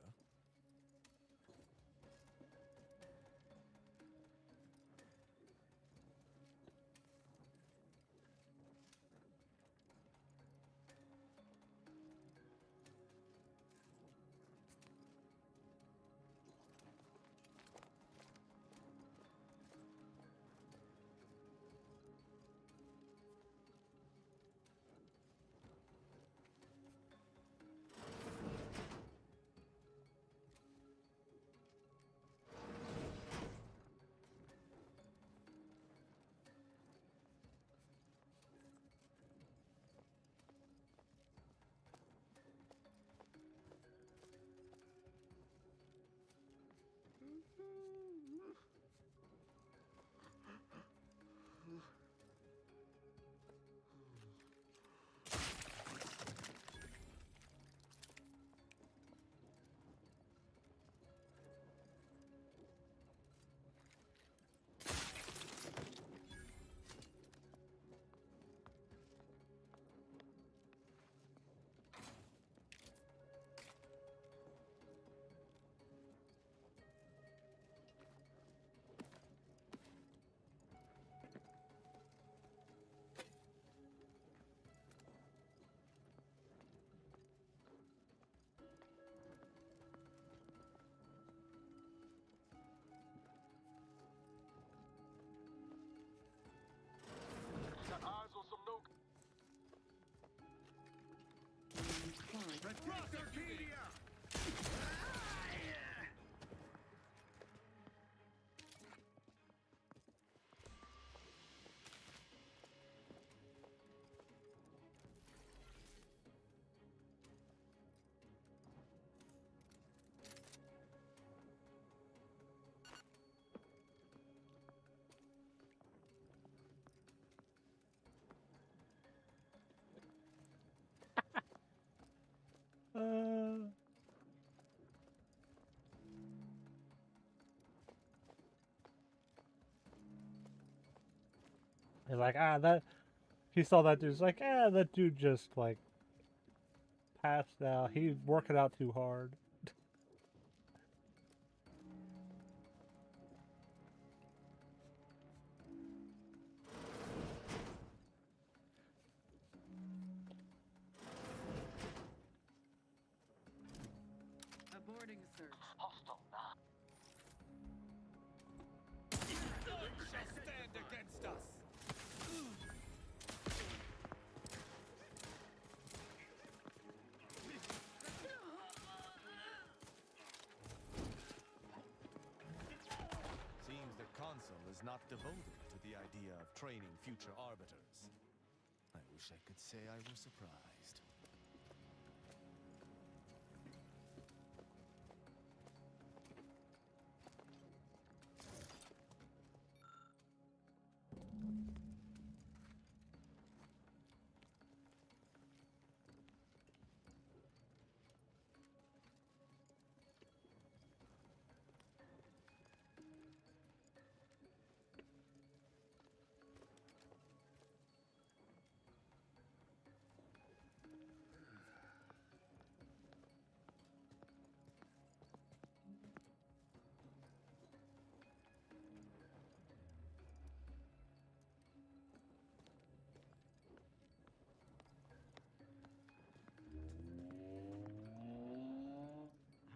Got eyes on some no. Red Cross Arcadia! He's like, that. He saw that dude. He's like, that dude just like passed out. He's working out too hard. Aborting search. Hostile now. None shall stand against us. Seems the Consul is not devoted to the idea of training future arbiters. I wish I could say I was surprised.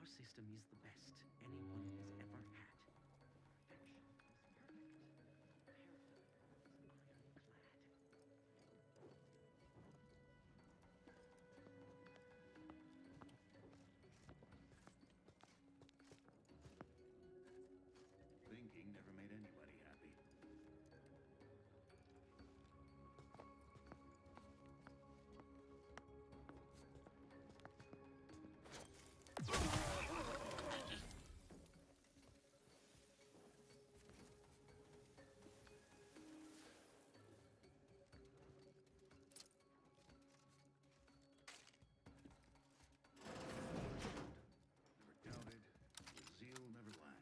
Our system is the best anyone has ever had. Perfection is perfect. Paradigm is ironclad. Thinking never made anybody happy. Never doubted, his zeal never lagged.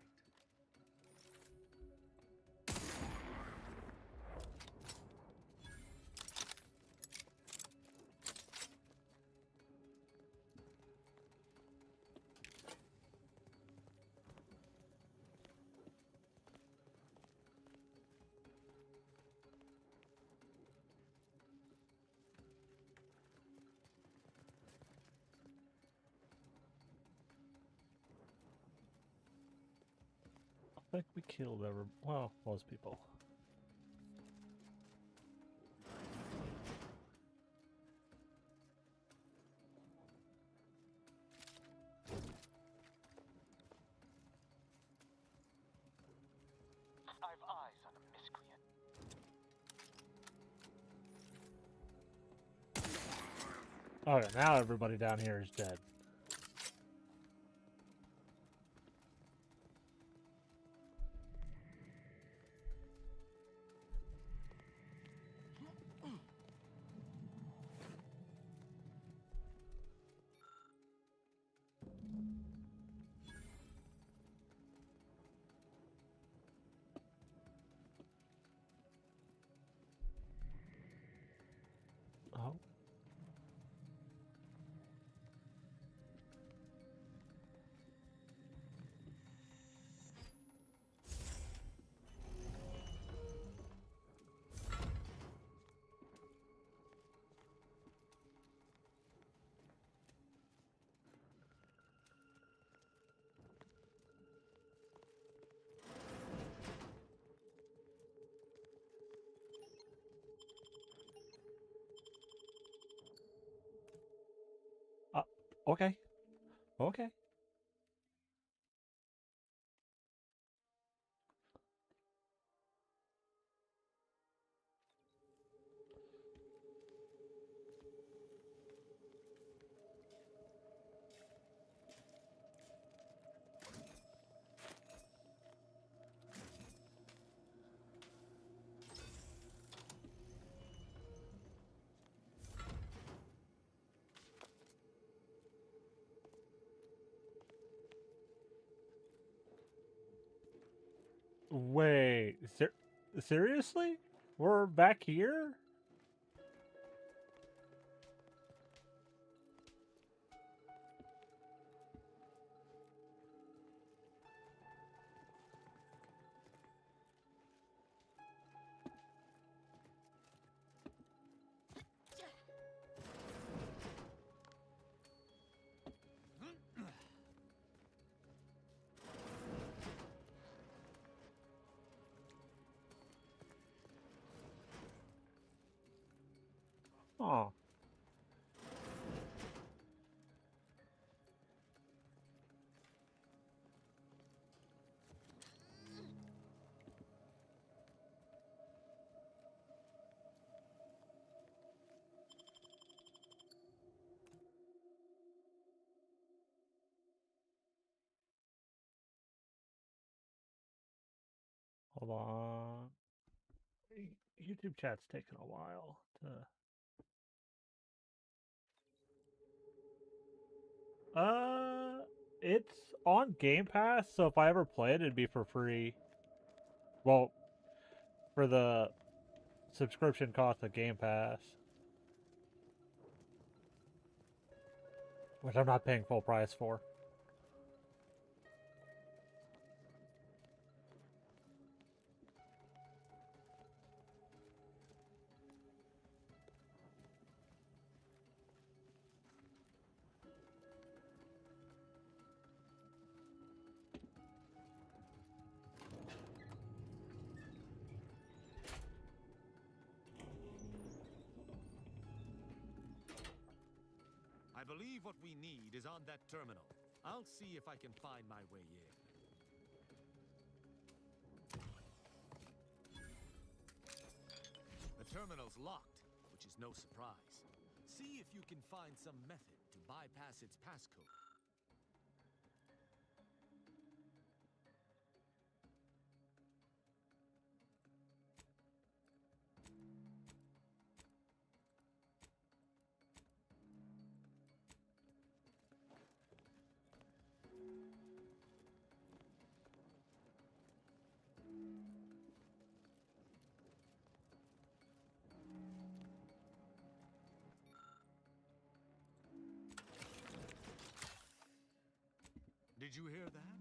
I think we killed most people. I've eyes on a miscreant. Okay, now everybody down here is dead. Oh. Okay. Okay. Wait, seriously? We're back here? Oh. Hold on. YouTube chat's taking a while to. It's on Game Pass, so if I ever play it, it'd be for free. Well, for the subscription cost of Game Pass, which I'm not paying full price for. I believe what we need is on that terminal. I'll see if I can find my way in. The terminal's locked, which is no surprise. See if you can find some method to bypass its passcode. Did you hear that?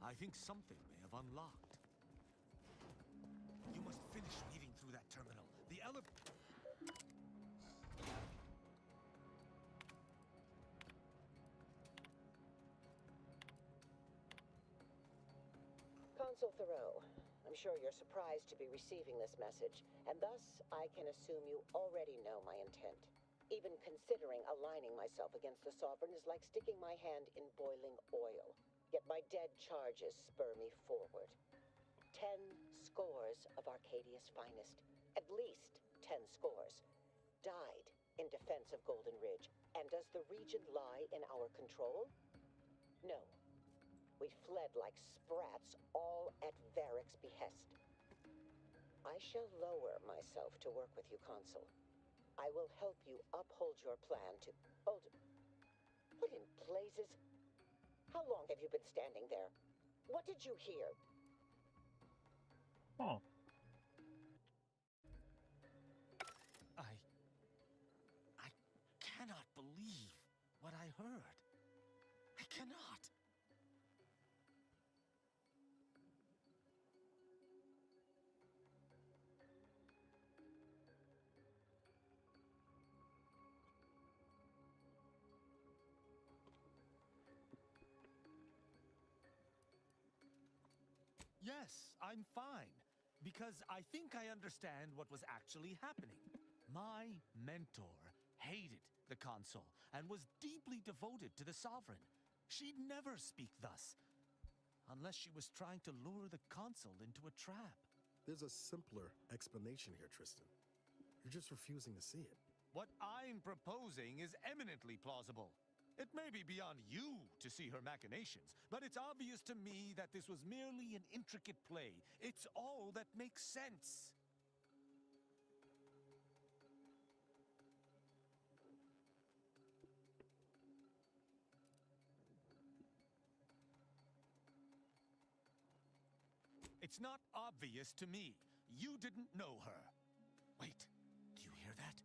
I think something may have unlocked. You must finish reading through that terminal. The elevator. Consul Thoreau, I'm sure you're surprised to be receiving this message, and thus I can assume you already know my intent. Even considering aligning myself against the Sovereign is like sticking my hand in boiling oil. Yet my dead charges spur me forward. 10 scores of Arcadia's finest, at least 10 scores, died in defense of Golden Ridge. And does the region lie in our control? No. We fled like sprats, all at Varric's behest. I shall lower myself to work with you, Consul. I will help you uphold your plan to... Hold... What in blazes? How long have you been standing there? What did you hear? Oh. I cannot believe what I heard. I cannot. Yes, I'm fine. Because I think I understand what was actually happening. My mentor hated the Consul and was deeply devoted to the Sovereign. She'd never speak thus. Unless she was trying to lure the Consul into a trap. There's a simpler explanation here, Tristan. You're just refusing to see it. What I'm proposing is eminently plausible. It may be beyond you to see her machinations, but it's obvious to me that this was merely an intricate play. It's all that makes sense. It's not obvious to me. You didn't know her. Wait, do you hear that?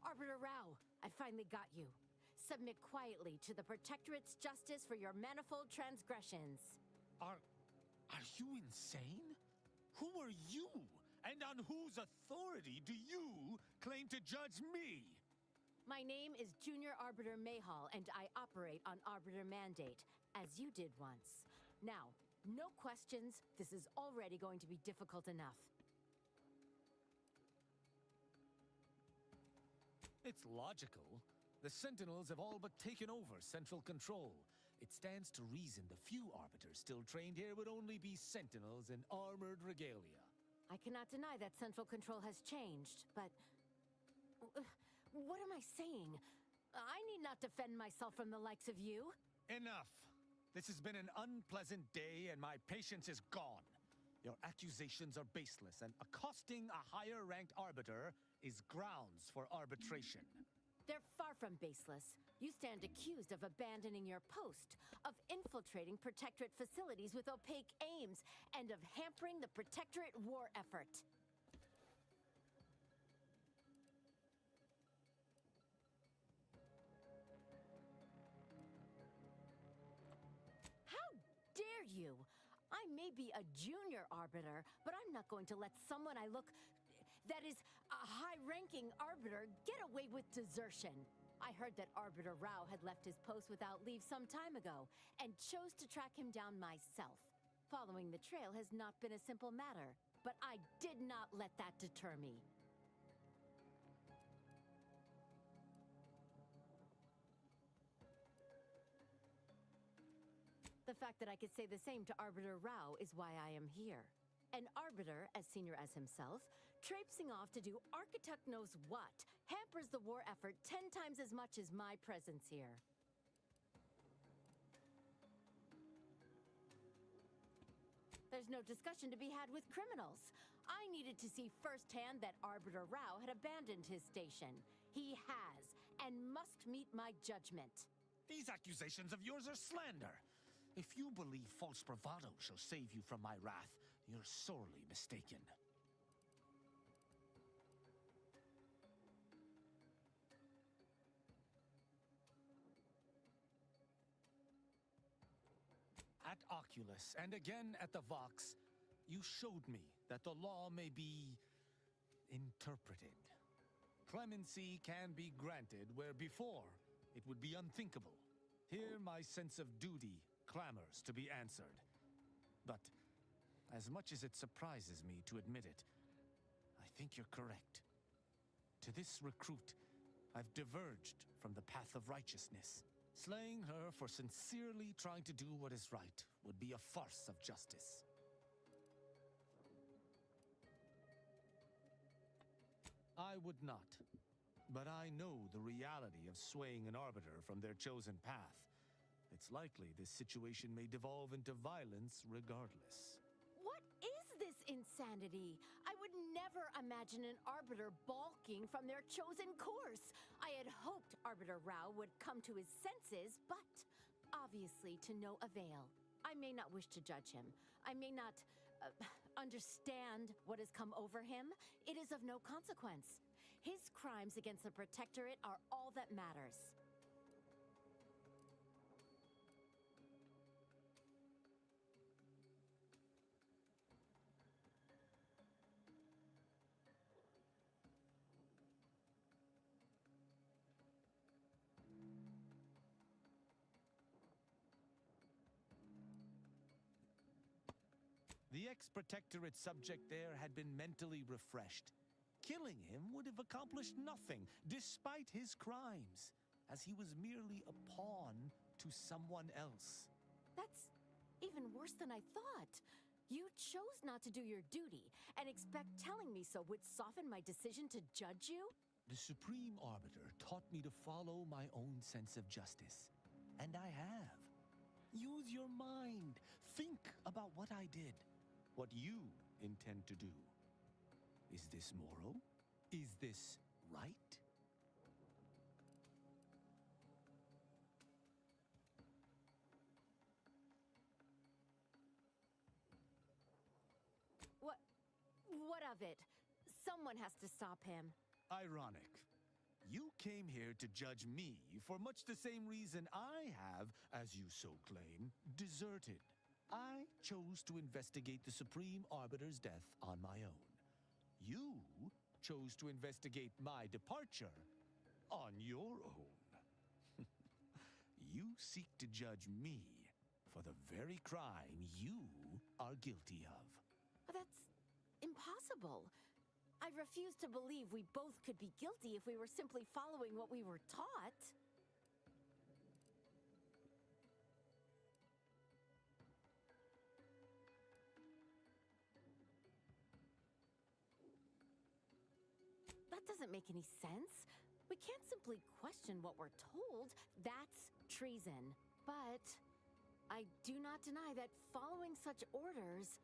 Arbiter Rao, I finally got you. Submit quietly to the Protectorate's justice for your manifold transgressions. Are you insane? Who are you? And on whose authority do you claim to judge me? My name is Junior Arbiter Mahal, and I operate on Arbiter Mandate, as you did once. Now, no questions. This is already going to be difficult enough. It's logical. The Sentinels have all but taken over central control. It stands to reason the few Arbiters still trained here would only be Sentinels in armored regalia. I cannot deny that central control has changed, but... what am I saying? I need not defend myself from the likes of you. Enough! This has been an unpleasant day, and my patience is gone. Your accusations are baseless, and accosting a higher-ranked Arbiter is grounds for arbitration. They're far from baseless. You stand accused of abandoning your post, of infiltrating Protectorate facilities with opaque aims, and of hampering the Protectorate war effort. How dare you? I may be a junior arbiter, but I'm not going to let someone that is a high-ranking arbiter get away with desertion. I heard that Arbiter Rao had left his post without leave some time ago, and chose to track him down myself. Following the trail has not been a simple matter, but I did not let that deter me. The fact that I could say the same to Arbiter Rao is why I am here. An Arbiter, as senior as himself, traipsing off to do architect knows what, hampers the war effort 10 times as much as my presence here. There's no discussion to be had with criminals. I needed to see firsthand that Arbiter Rao had abandoned his station. He has, and must meet my judgment. These accusations of yours are slander. If you believe false bravado shall save you from my wrath, you're sorely mistaken. At Oculus, and again at the Vox, you showed me that the law may be interpreted. Clemency can be granted where before it would be unthinkable. Here my sense of duty clamors to be answered. But as much as it surprises me to admit it, I think you're correct. To this recruit, I've diverged from the path of righteousness. Slaying her for sincerely trying to do what is right would be a farce of justice. I would not, but I know the reality of swaying an arbiter from their chosen path. It's likely this situation may devolve into violence regardless. What is this insanity? I would never imagine an arbiter balking from their chosen course. I had hoped Arbiter Rao would come to his senses, but obviously to no avail. I may not wish to judge him. I may not understand what has come over him. It is of no consequence. His crimes against the Protectorate are all that matters. The ex-Protectorate subject there had been mentally refreshed. Killing him would have accomplished nothing, despite his crimes, as he was merely a pawn to someone else. That's even worse than I thought. You chose not to do your duty, and expect telling me so would soften my decision to judge you? The Supreme Arbiter taught me to follow my own sense of justice. And I have. Use your mind. Think about what I did. What you intend to do. Is this moral? Is this right? What of it? Someone has to stop him. Ironic. You came here to judge me for much the same reason I have, as you so claim, deserted. I chose to investigate the Supreme Arbiter's death on my own. You chose to investigate my departure on your own. You seek to judge me for the very crime you are guilty of. That's impossible. I refuse to believe we both could be guilty if we were simply following what we were taught. That doesn't make any sense. We can't simply question what we're told. That's treason. But I do not deny that following such orders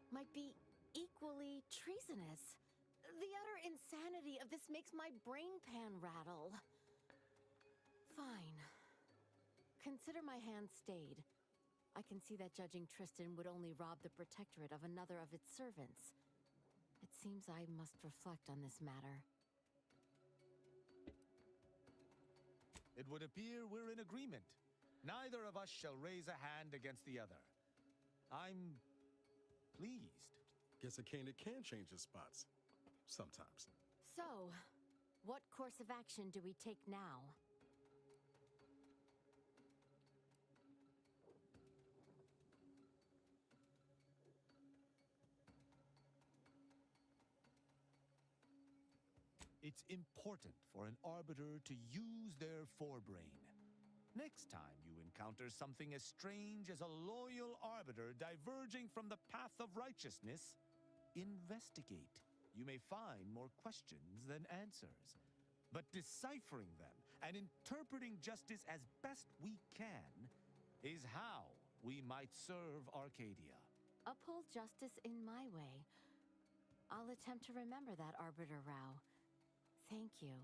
might be equally treasonous. The utter insanity of this makes my brain pan rattle. Fine. Consider my hand stayed. I can see that judging Tristan would only rob the Protectorate of another of its servants. It seems I must reflect on this matter. It would appear we're in agreement. Neither of us shall raise a hand against the other. I'm pleased. Guess a cane can change its spots. Sometimes. So, what course of action do we take now? It's important for an arbiter to use their forebrain. Next time you encounter something as strange as a loyal arbiter diverging from the path of righteousness, investigate. You may find more questions than answers. But deciphering them and interpreting justice as best we can is how we might serve Arcadia. Uphold justice in my way. I'll attempt to remember that, Arbiter Rao. Thank you.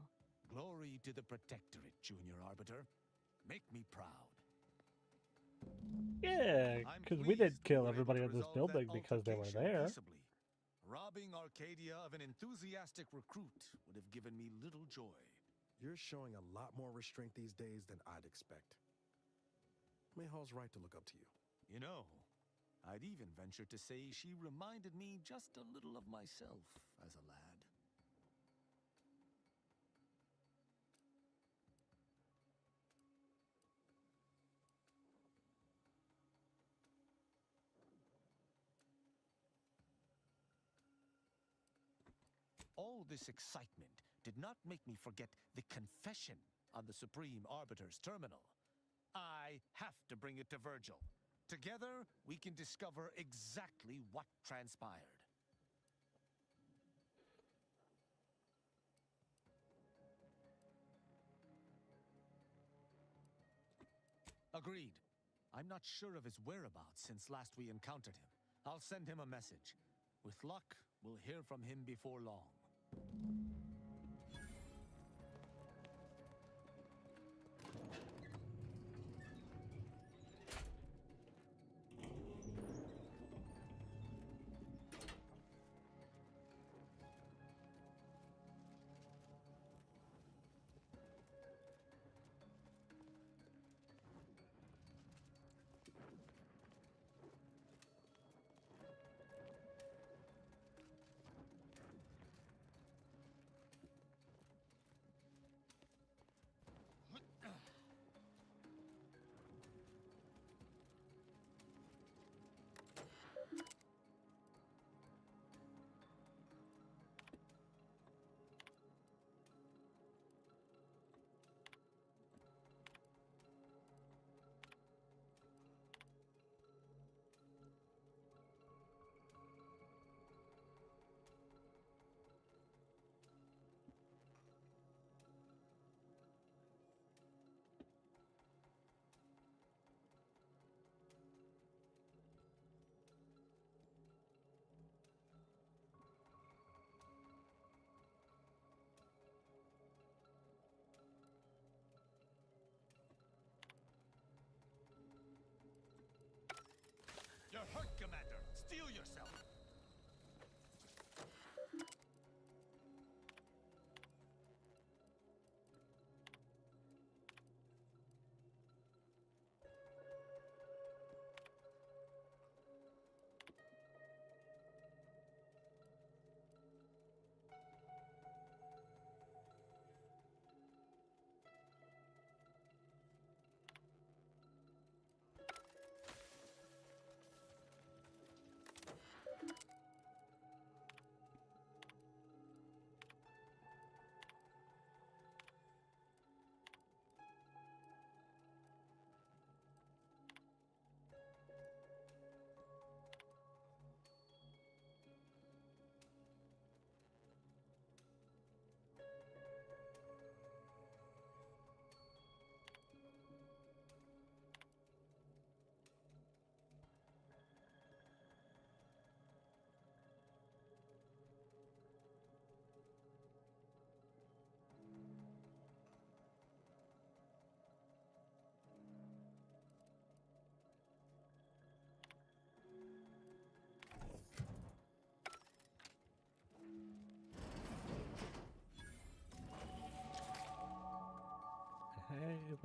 Glory to the Protectorate, Junior Arbiter. Make me proud. Yeah, because we did kill everybody in this building because they were there. Peaceably. Robbing Arcadia of an enthusiastic recruit would have given me little joy. You're showing a lot more restraint these days than I'd expect. Mayhall's right to look up to you. You know, I'd even venture to say she reminded me just a little of myself as a lad. All this excitement did not make me forget the confession on the Supreme Arbiter's terminal. I have to bring it to Virgil. Together, we can discover exactly what transpired. Agreed. I'm not sure of his whereabouts since last we encountered him. I'll send him a message. With luck, we'll hear from him before long. You're hurt, Commander! Steel yourself!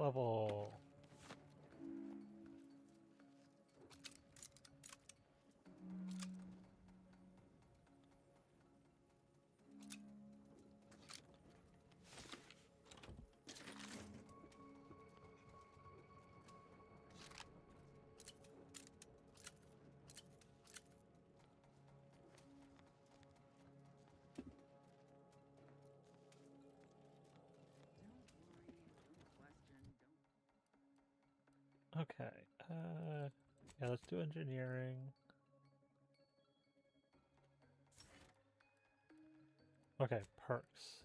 level. Okay. Yeah, let's do engineering. Okay, perks.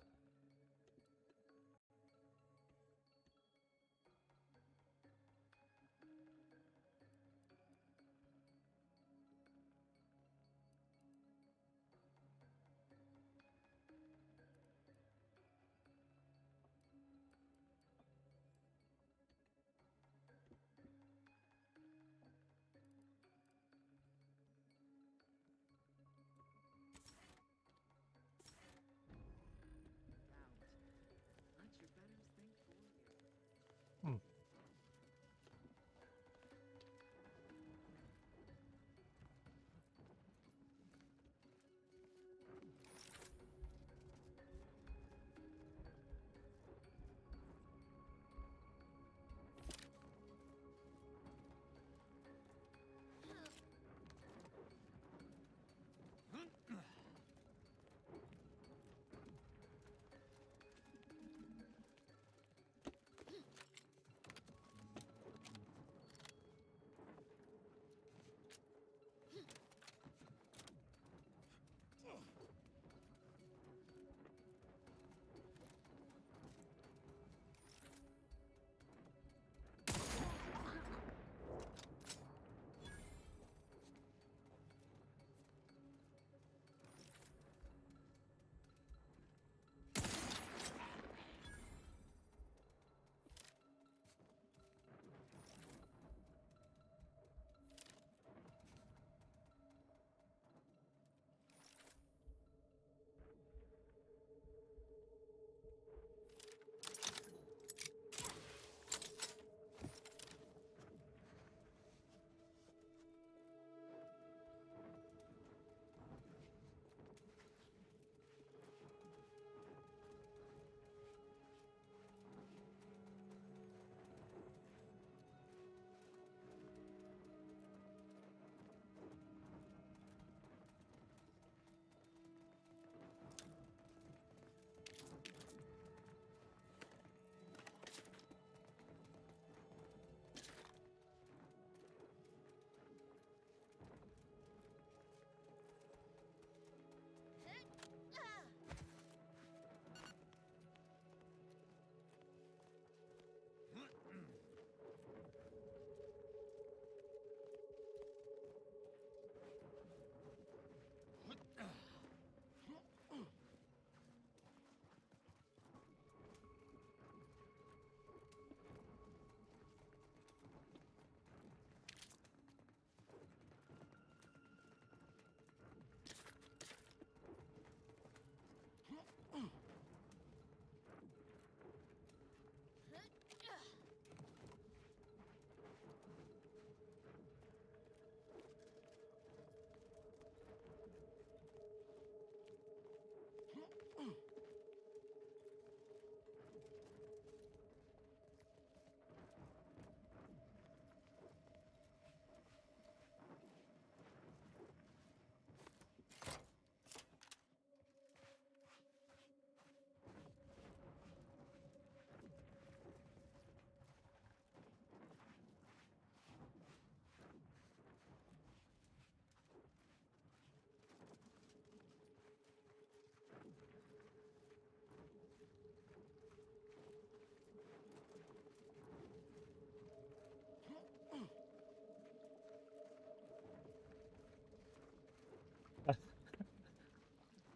Hmm.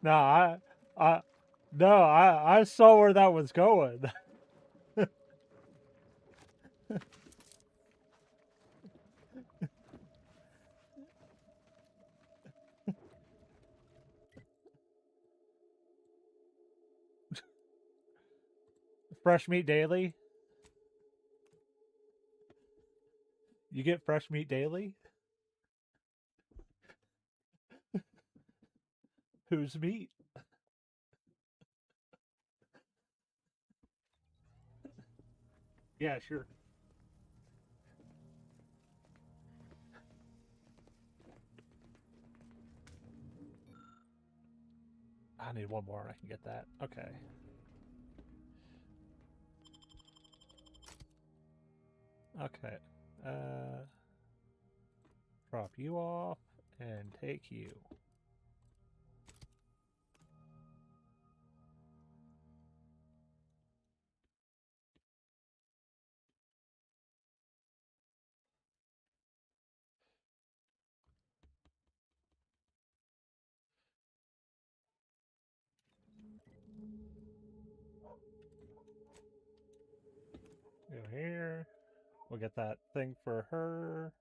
No, I saw where that was going. Fresh meat daily. You get fresh meat daily? Whose meat? Yeah, sure. I need one more and I can get that. Okay. Okay. Drop you off and take you. Go here. We'll get that thing for her.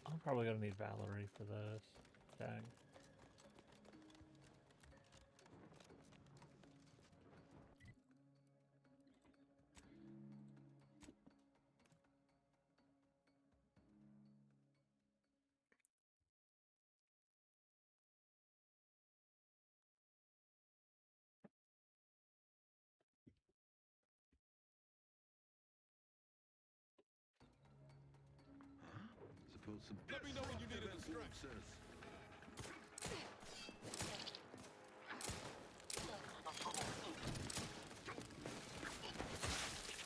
I'm probably gonna need Valerie for this. Dang. Supposed to. Let me know when you need a distraction.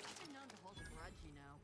I've been known to hold a grudge, you know.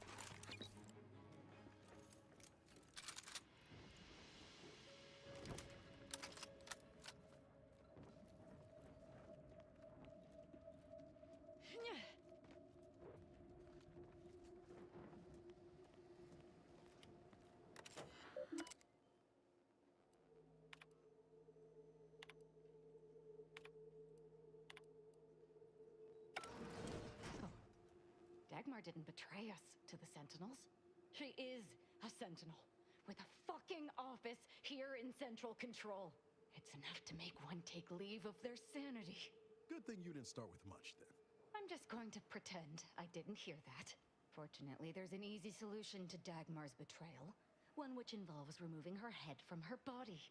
Dagmar didn't betray us to the Sentinels. She is a Sentinel with a fucking office here in Central Control. It's enough to make one take leave of their sanity. Good thing you didn't start with much then. I'm just going to pretend I didn't hear that. Fortunately, there's an easy solution to Dagmar's betrayal. One which involves removing her head from her body.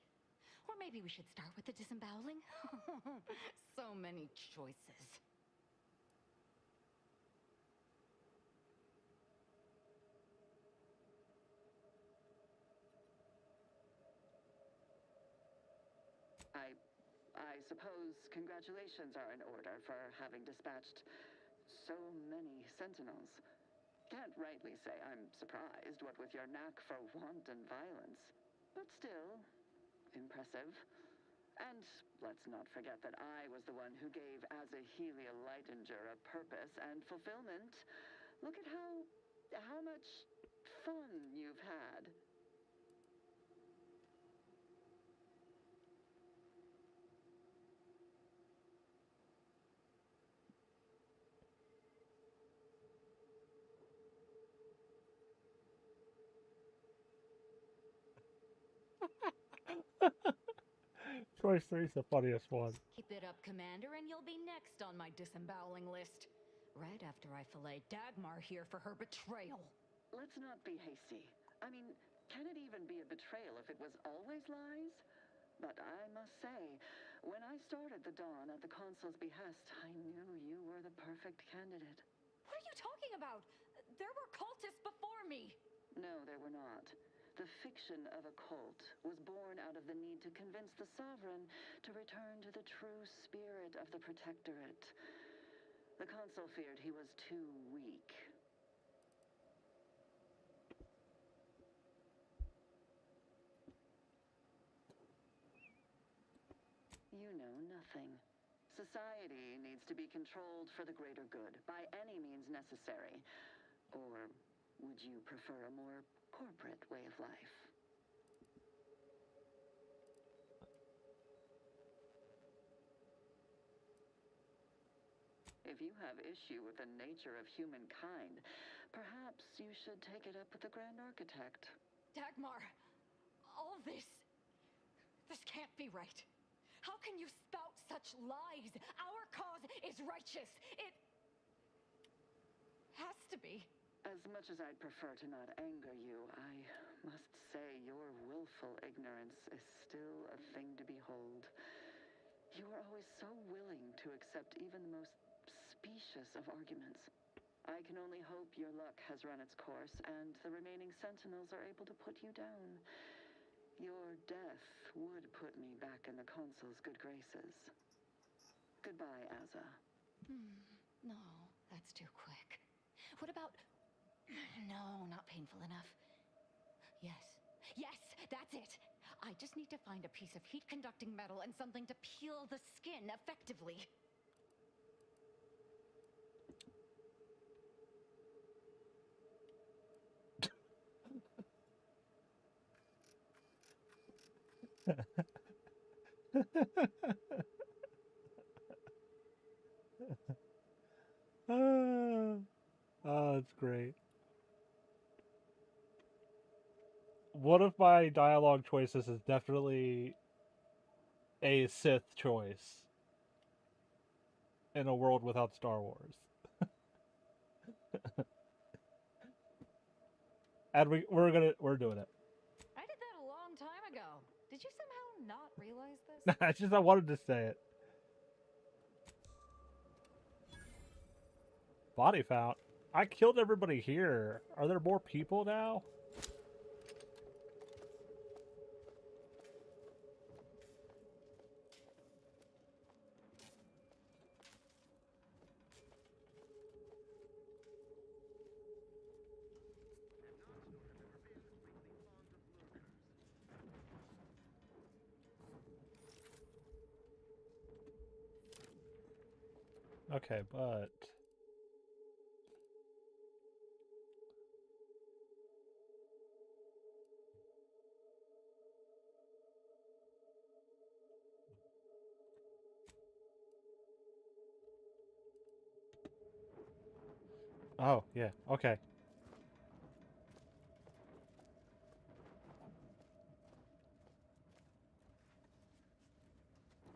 Or maybe we should start with the disemboweling? So many choices. I suppose congratulations are in order for having dispatched so many Sentinels. Can't rightly say I'm surprised, what with your knack for wanton violence. But still, impressive. And let's not forget that I was the one who gave Azahelia Lightinger a purpose and fulfillment. Look at how much fun you've had. Choice 3 is the funniest one. Keep it up, Commander, and you'll be next on my disemboweling list. Right after I fillet Dagmar here for her betrayal. Let's not be hasty. I mean, Can it even be a betrayal if it was always lies? But I must say, when I started the Dawn at the Consul's behest, I knew you were the perfect candidate. What are you talking about? There were cultists before me. No, there were not. The fiction of a cult was born out of the need to convince the Sovereign to return to the true spirit of the Protectorate. The Consul feared he was too weak. You know nothing. Society needs to be controlled for the greater good, by any means necessary. Or would you prefer a more corporate way of life? If you have issue with the nature of humankind, perhaps you should take it up with the Grand Architect. Dagmar, all this can't be right. How can you spout such lies? Our cause is righteous. It has to be. As much as I'd prefer to not anger you, I must say your willful ignorance is still a thing to behold. You are always so willing to accept even the most specious of arguments. I can only hope your luck has run its course, and the remaining Sentinels are able to put you down. Your death would put me back in the Consul's good graces. Goodbye, Azza. No, that's too quick. What about... No, not painful enough. Yes, that's it. I just need to find a piece of heat-conducting metal and something to peel the skin effectively. Oh, that's great. One of my dialogue choices is definitely a Sith choice in a world without Star Wars. And we're doing it. I did that a long time ago. Did you somehow not realize this? It's just I wanted to say it. Body fount. I killed everybody here. Are there more people now? Okay, but... Oh, yeah, okay.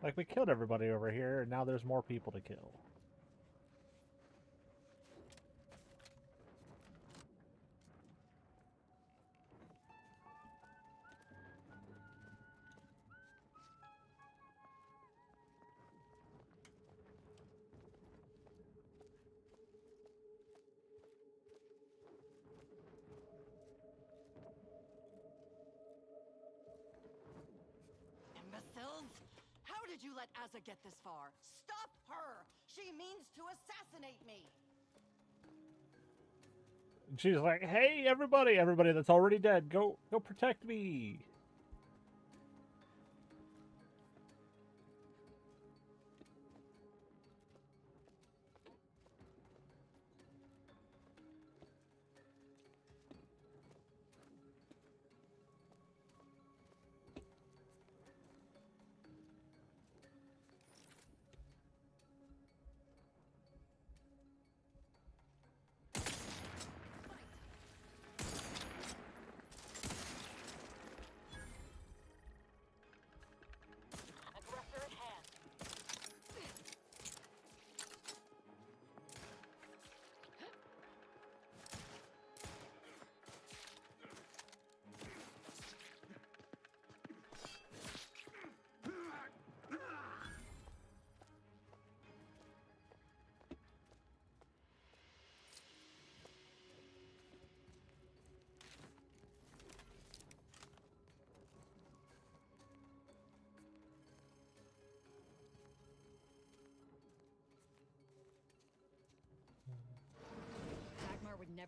Like, we killed everybody over here, and now there's more people to kill. Imbeciles! How did you let Azza get this far? Stop her! She means to assassinate me! She's like, hey, everybody that's already dead, go protect me.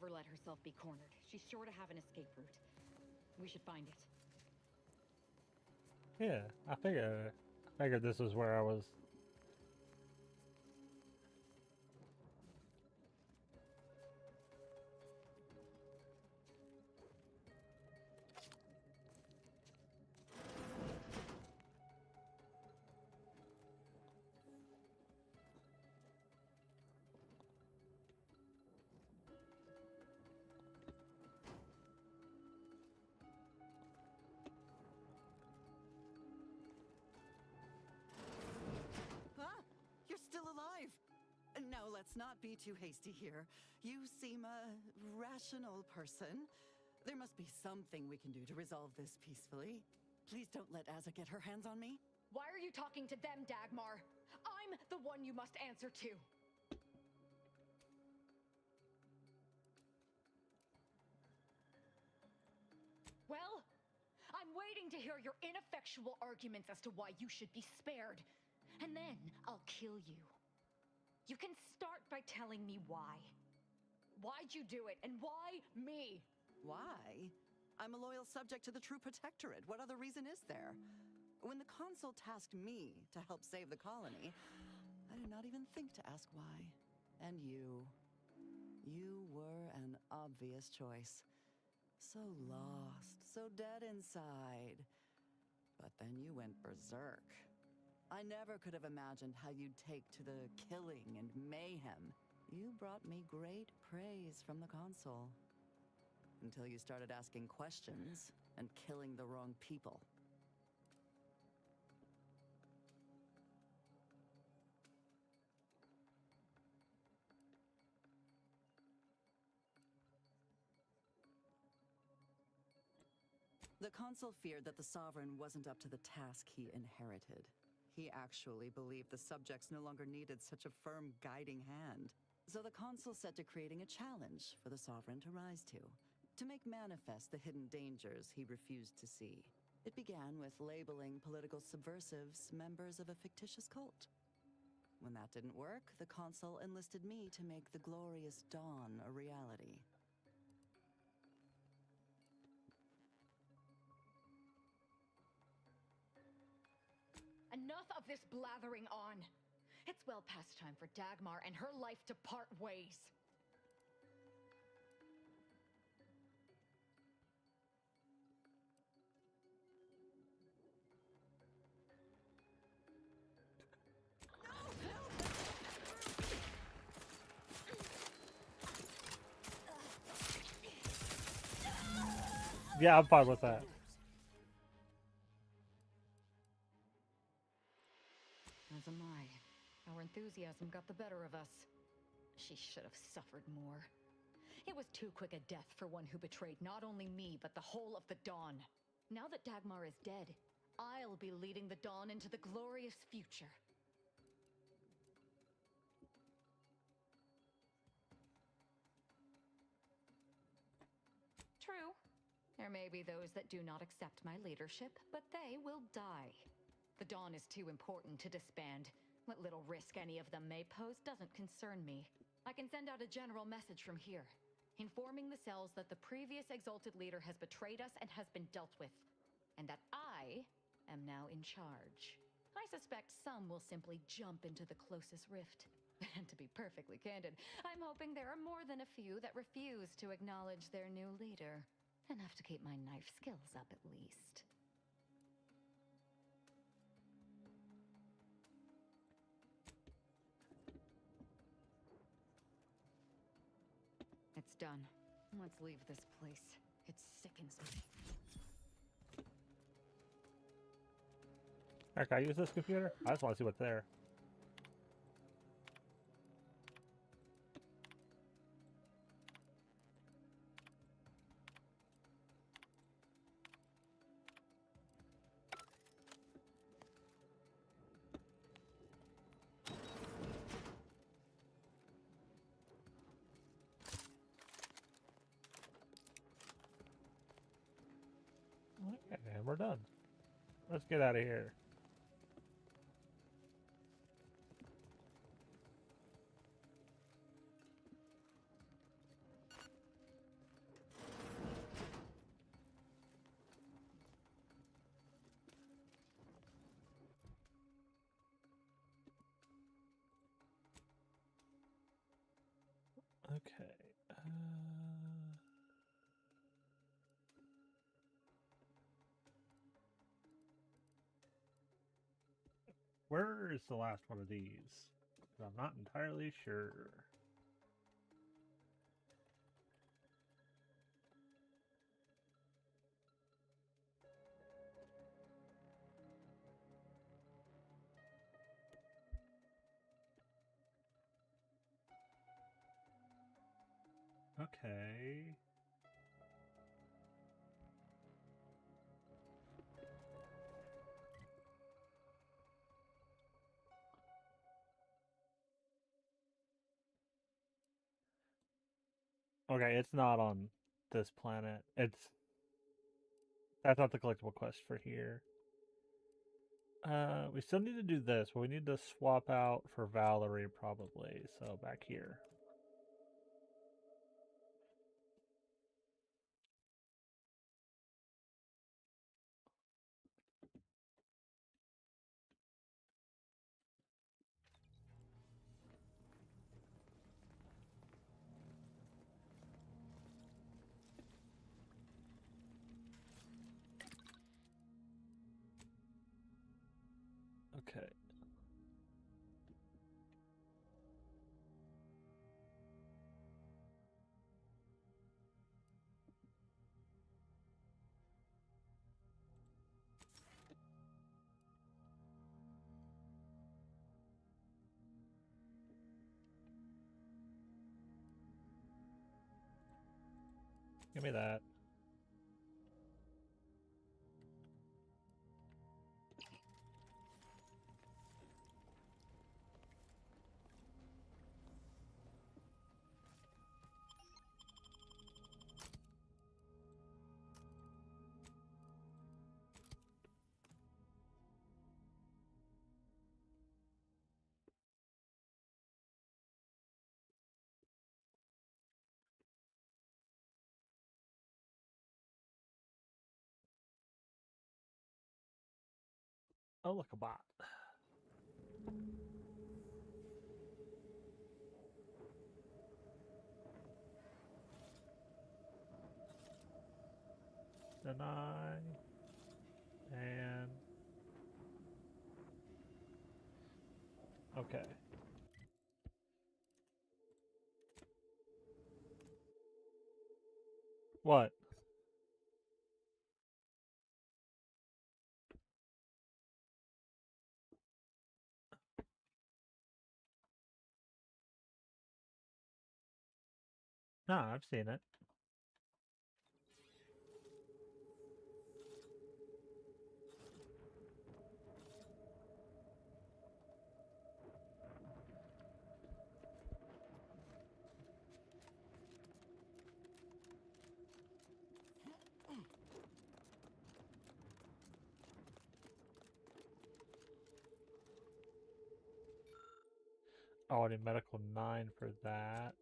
never let herself be cornered. She's sure to have an escape route. We should find it. Yeah, I figured this was where I was. You're still alive! No, let's not be too hasty here. You seem a rational person. There must be something we can do to resolve this peacefully. Please don't let Azza get her hands on me. Why are you talking to them, Dagmar? I'm the one you must answer to. Well, I'm waiting to hear your ineffectual arguments as to why you should be spared. And then I'll kill you. You can start by telling me why. Why'd you do it, and why me? Why? I'm a loyal subject to the True Protectorate. What other reason is there? When the Consul tasked me to help save the colony, I did not even think to ask why. And you were an obvious choice. So lost, so dead inside. But then you went berserk. I never could have imagined how you'd take to the killing and mayhem. You brought me great praise from the Consul. Until you started asking questions and killing the wrong people. The Consul feared that the Sovereign wasn't up to the task he inherited. He actually believed the subjects no longer needed such a firm guiding hand. So the Consul set to creating a challenge for the Sovereign to rise to make manifest the hidden dangers he refused to see. It began with labeling political subversives members of a fictitious cult. When that didn't work, the Consul enlisted me to make the glorious dawn a reality. Enough of this blathering on. It's well past time for Dagmar and her life to part ways. Yeah, I'm fine with that. As am I. Our enthusiasm got the better of us. She should have suffered more. It was too quick a death for one who betrayed not only me, but the whole of the Dawn. Now that Dagmar is dead, I'll be leading the Dawn into the glorious future. True. There may be those that do not accept my leadership, but they will die. The Dawn is too important to disband. What little risk any of them may pose doesn't concern me. I can send out a general message from here, informing the cells that the previous Exalted Leader has betrayed us and has been dealt with, and that I am now in charge. I suspect some will simply jump into the closest rift. And to be perfectly candid, I'm hoping there are more than a few that refuse to acknowledge their new leader. Enough to keep my knife skills up at least. It's done. Let's leave this place. It sickens me. Alright, can I use this computer? I just want to see what's there. And we're done. Let's get out of here. Okay. Where is the last one of these? 'Cause I'm not entirely sure. Okay. Okay, it's not on this planet. That's not the collectible quest for here. We still need to do this, but we need to swap out for Valerie probably. So back here. Okay. Give me that. Oh, look, a bot. Deny. And... Okay. What? No, I've seen it. Oh, I need medical 9 for that.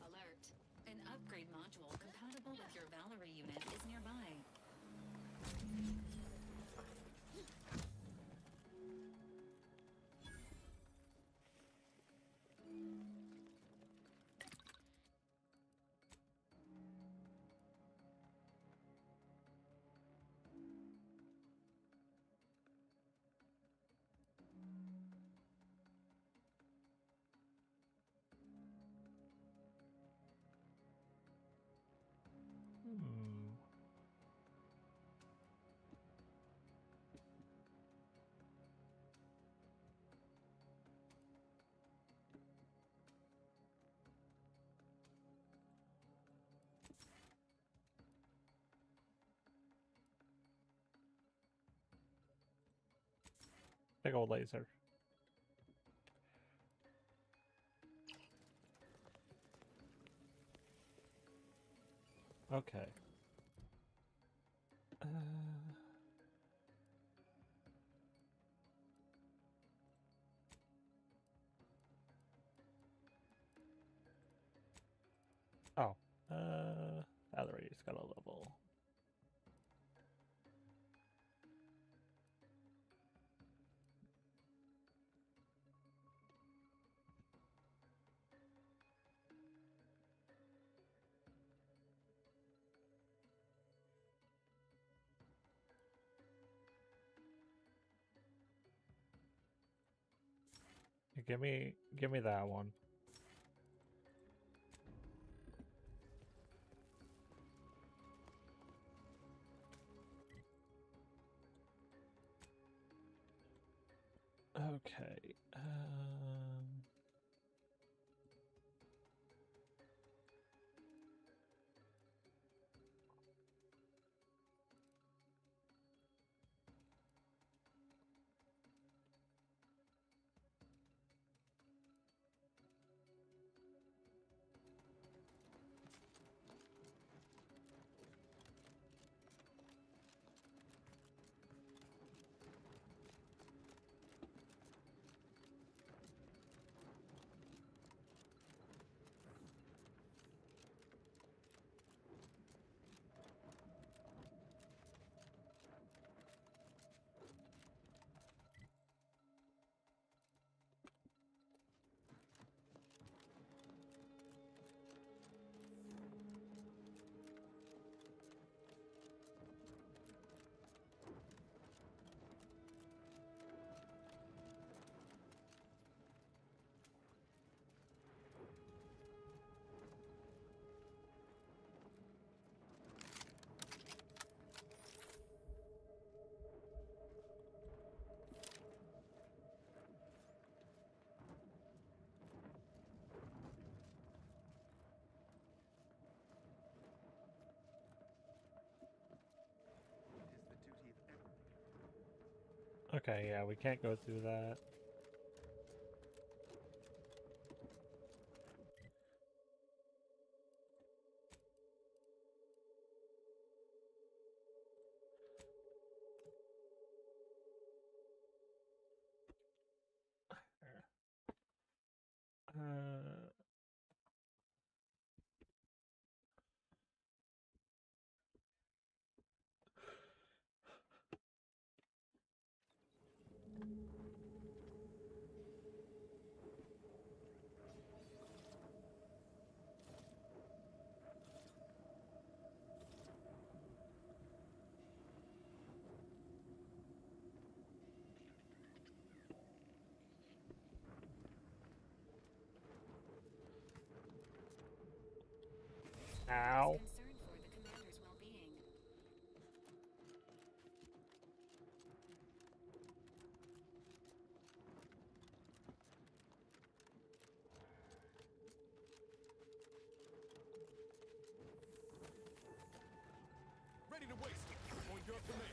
Alert. An upgrade module compatible with your Valerie unit is nearby. Big old laser. Okay. Oh. Valerie's got a level. Give me that one. Okay. Okay, yeah, we can't go through that. Ow. Ready to waste it on your command.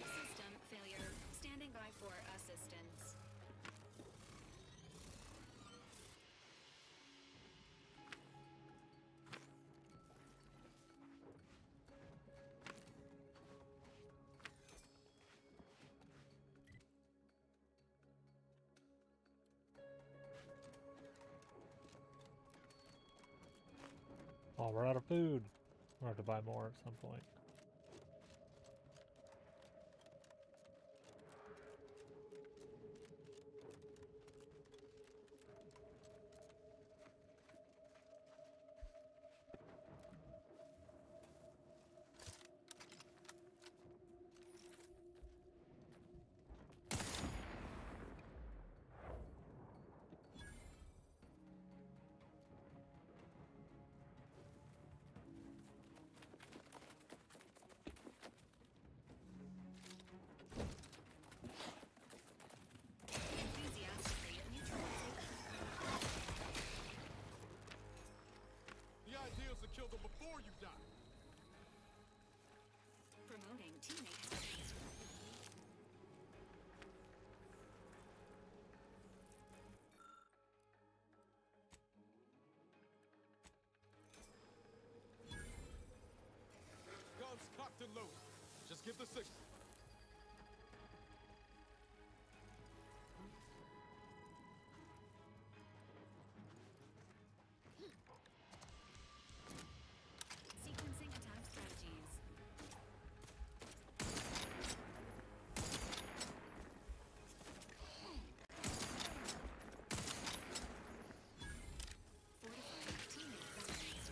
System failure. Standing by for assistance. Oh, we're out of food. We'll have to buy more at some point. and loaded. Just give the signal. Sequencing attack strategies. Fortifying teammate presence.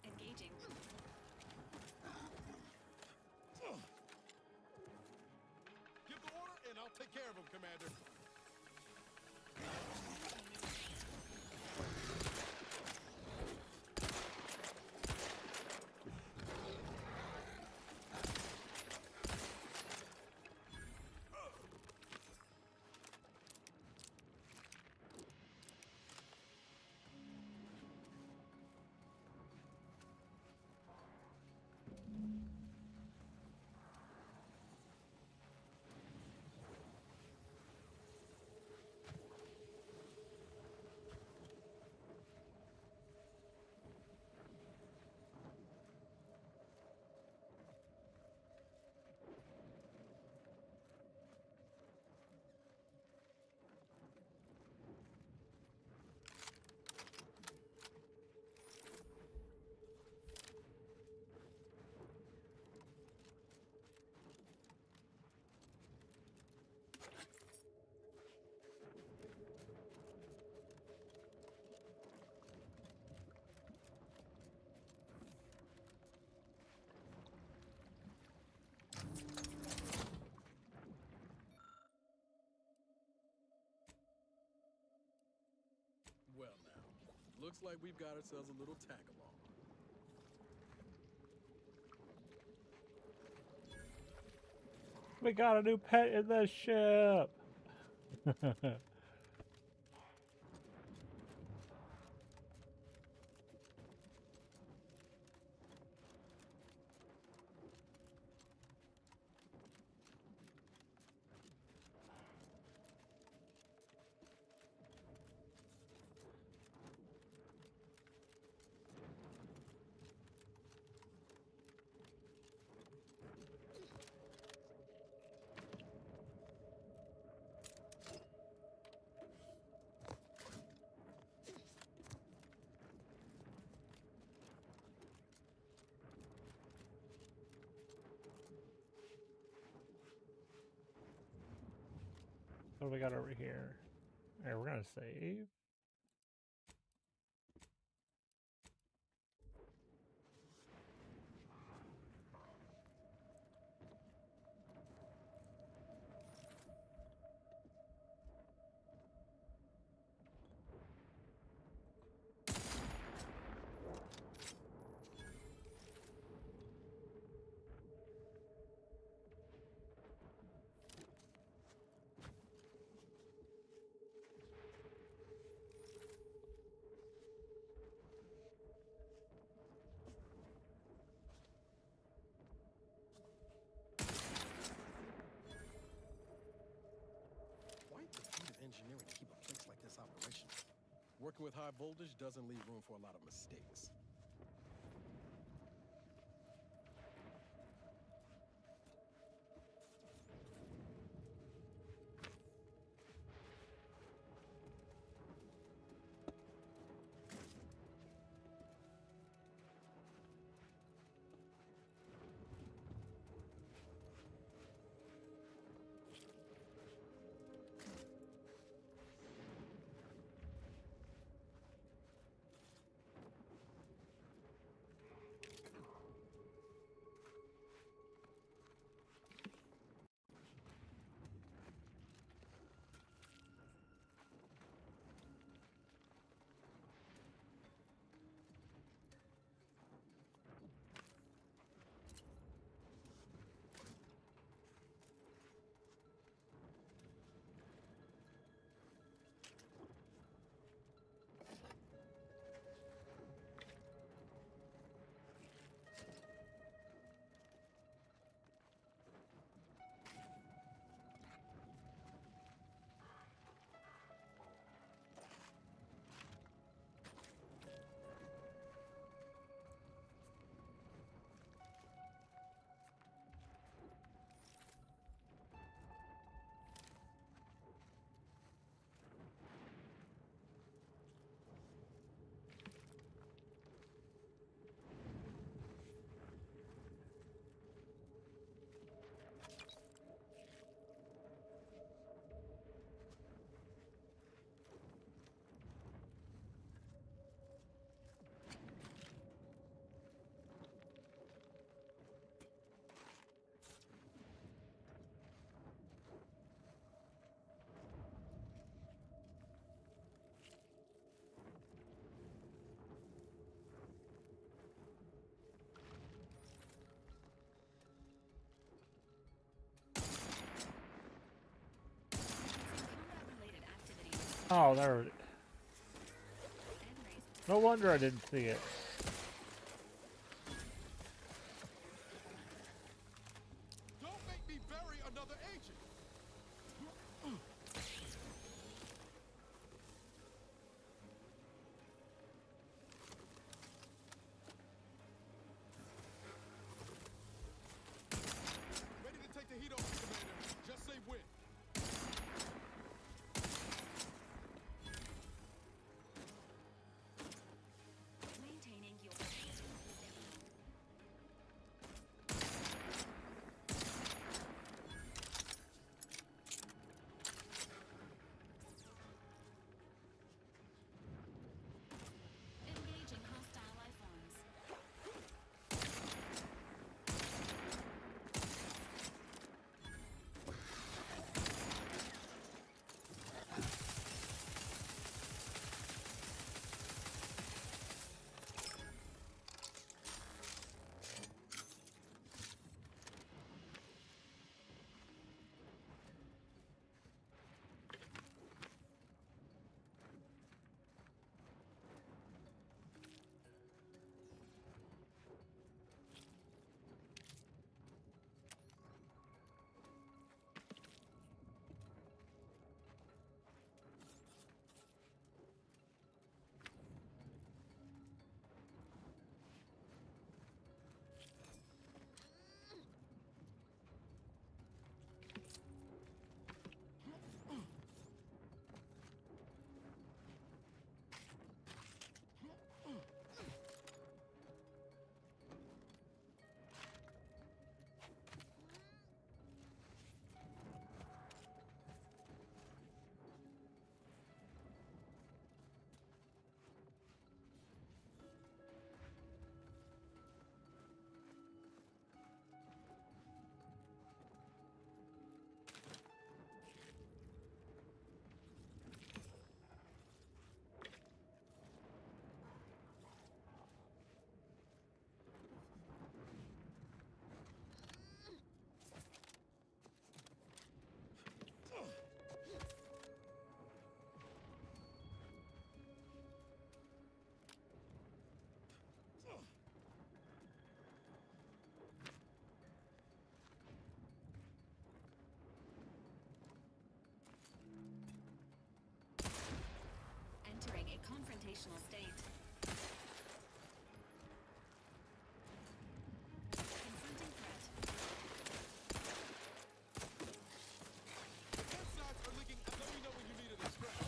Engaging. Give the order, and I'll take care of him, Commander. Well now, looks like we've got ourselves a little tag-along. We got a new pet in the ship. What do we got over here? All right, we're gonna save. Quite the feat of engineering to keep a place like this operational. Working with high voltage doesn't leave room for a lot of mistakes. Oh, there it is. No wonder I didn't see it. Don't make me bury another agent. Ready to take the heat off, Commander. Just say when. Maintaining your engaging hostile life forms. Entering a confrontational state. Confronting threat. Both sides are leaking. Let me know when you need a distract.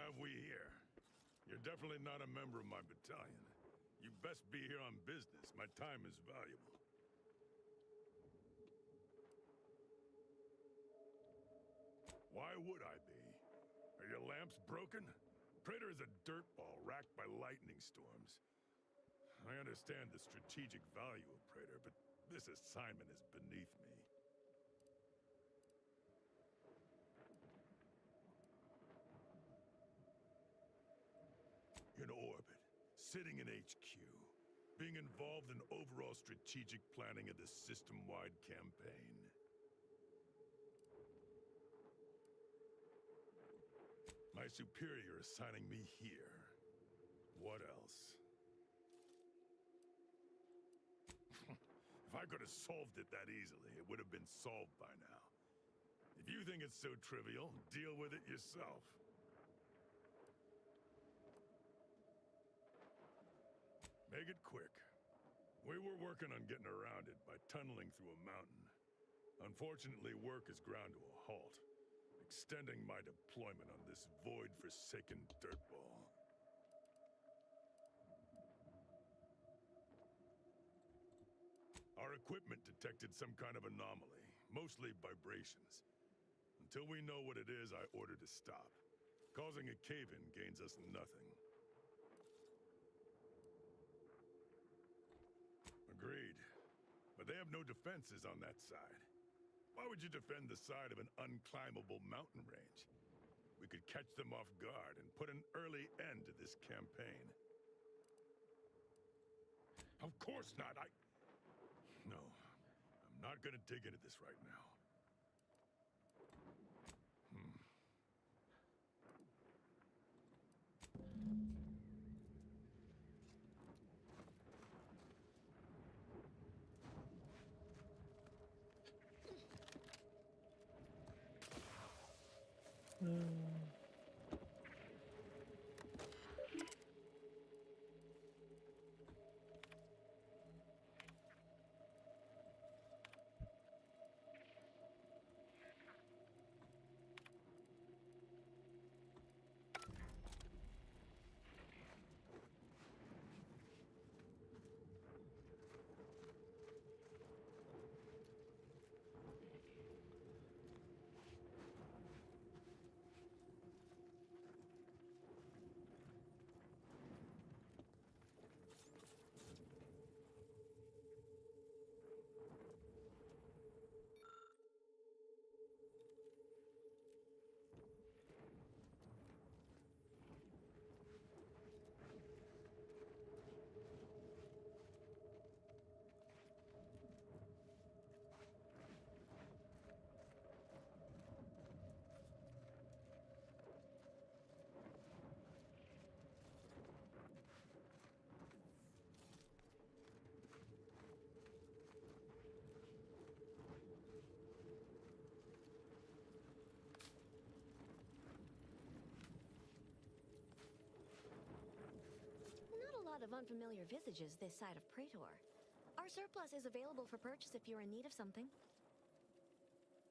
have we here? You're definitely not a member of my battalion. You best be here on business. My time is valuable. Why would I be? Are your lamps broken? Praetor is a dirtball racked by lightning storms. I understand the strategic value of Praetor, but this assignment is beneath me. In orbit, sitting in HQ, being involved in overall strategic planning of the system-wide campaign. My superior assigning me here. What else? If I could have solved it that easily, it would have been solved by now. If you think it's so trivial, deal with it yourself. Make it quick. We were working on getting around it by tunneling through a mountain. Unfortunately, work is ground to a halt, extending my deployment on this void-forsaken dirtball. Our equipment detected some kind of anomaly, mostly vibrations. Until we know what it is, I ordered to stop. Causing a cave-in gains us nothing. Agreed. But they have no defenses on that side. Why would you defend the side of an unclimbable mountain range? We could catch them off guard and put an early end to this campaign. Of course not. No, I'm not gonna dig into this right now. Of unfamiliar visages this side of Praetor. Our surplus is available for purchase if you're in need of something.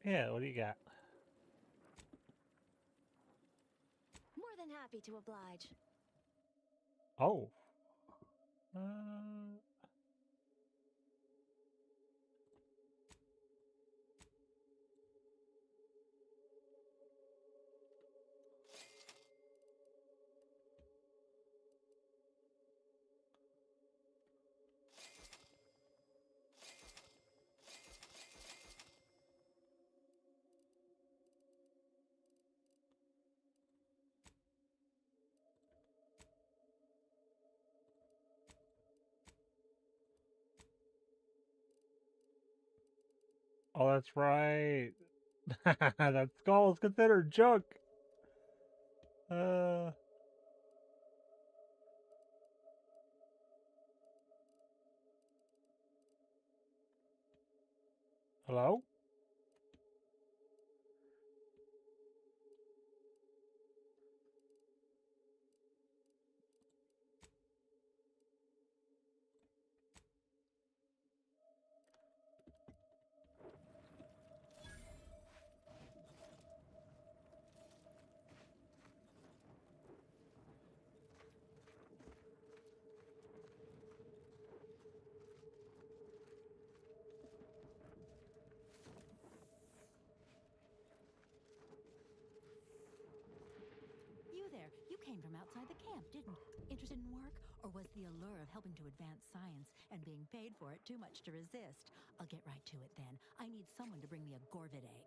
Yeah, what do you got? More than happy to oblige. Oh. Oh, that's right. That skull is considered junk. Hello? outside the camp, didn't? Interested in work? Or was the allure of helping to advance science and being paid for it too much to resist? I'll get right to it then. I need someone to bring me a Gorvid egg.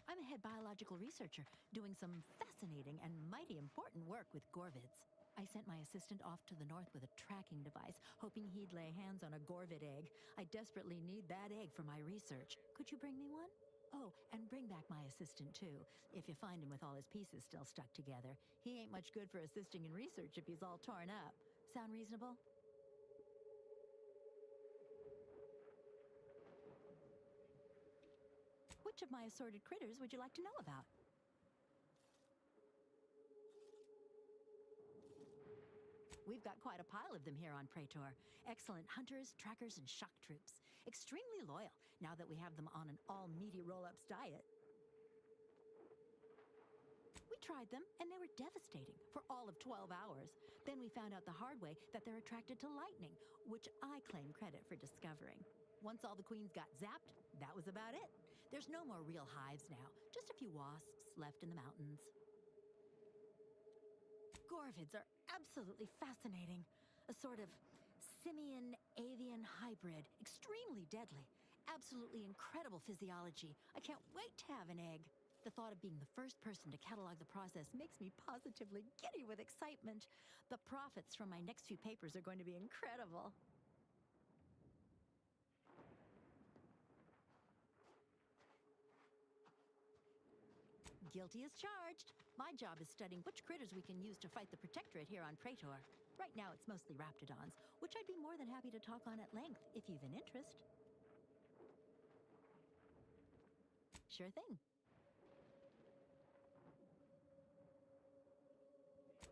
I'm a head biological researcher doing some fascinating and mighty important work with Gorvids. I sent my assistant off to the north with a tracking device, hoping he'd lay hands on a Gorvid egg. I desperately need that egg for my research. Could you bring me one? Oh, and bring back my assistant too, if you find him with all his pieces still stuck together. He ain't much good for assisting in research if he's all torn up. Sound reasonable? Which of my assorted critters would you like to know about? We've got quite a pile of them here on Praetor. Excellent hunters, trackers, and shock troops. Extremely loyal, now that we have them on an all-meaty roll-ups diet. We tried them, and they were devastating for all of 12 hours. Then we found out the hard way that they're attracted to lightning, which I claim credit for discovering. Once all the queens got zapped, that was about it. There's no more real hives now, just a few wasps left in the mountains. Gorvids are absolutely fascinating. A sort of simian-avian hybrid, extremely deadly. Absolutely incredible physiology. I can't wait to have an egg. The thought of being the first person to catalog the process makes me positively giddy with excitement. The profits from my next few papers are going to be incredible. Guilty as charged. My job is studying which critters we can use to fight the Protectorate here on Praetor. Right now it's mostly Raptidons, which I'd be more than happy to talk on at length if you've an interest. Sure thing.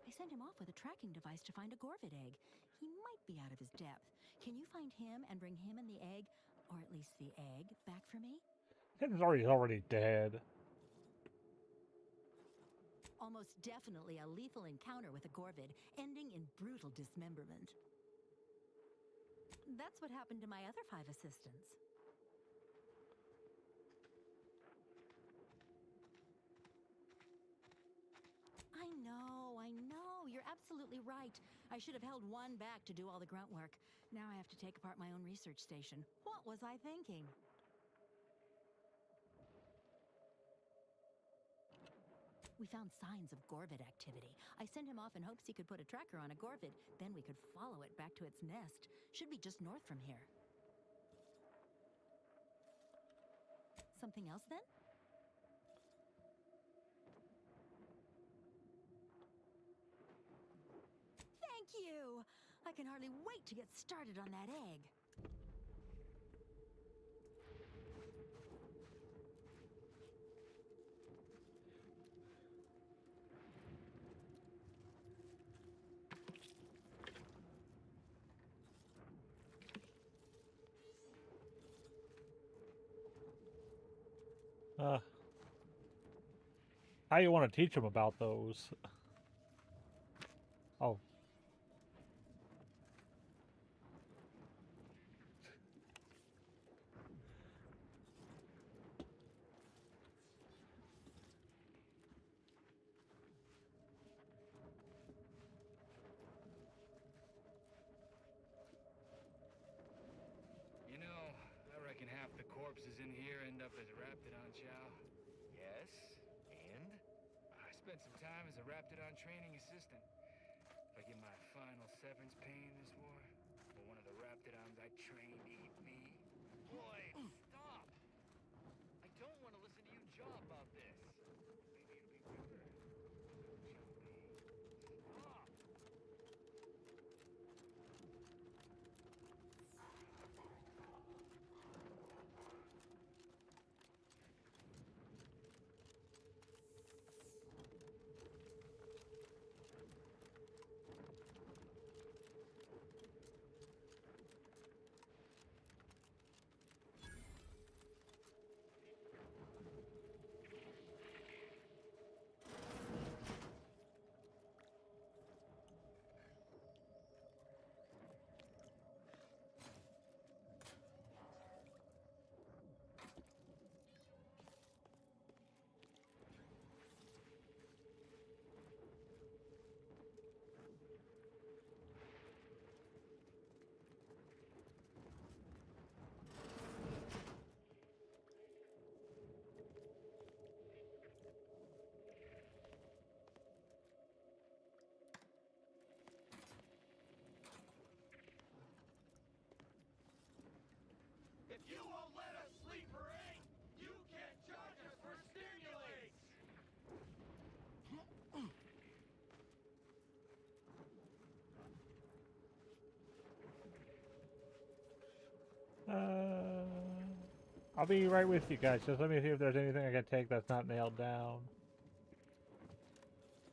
I sent him off with a tracking device to find a Gorvid egg. He might be out of his depth. Can you find him and bring him and the egg, or at least the egg, back for me? He's already dead. Almost definitely a lethal encounter with a Gorvid, ending in brutal dismemberment. That's what happened to my other 5 assistants. I know. You're absolutely right. I should have held one back to do all the grunt work. Now I have to take apart my own research station. What was I thinking? We found signs of Gorvid activity. I sent him off in hopes he could put a tracker on a Gorvid. Then we could follow it back to its nest. Should be just north from here. Something else then? Thank you! I can hardly wait to get started on that egg. How you want to teach them about those? Oh. You know, I reckon half the corpses in here end up as Raptidon chow. Yes, and? I spent some time as a Raptidon training assistant. If I get my final severance pay in this war, will one of the Raptidons I trained eat me? Boy, stop! I don't want to listen to you jaw about this. Maybe it'll be better. Stop! I'll be right with you guys. Just let me see if there's anything I can take that's not nailed down.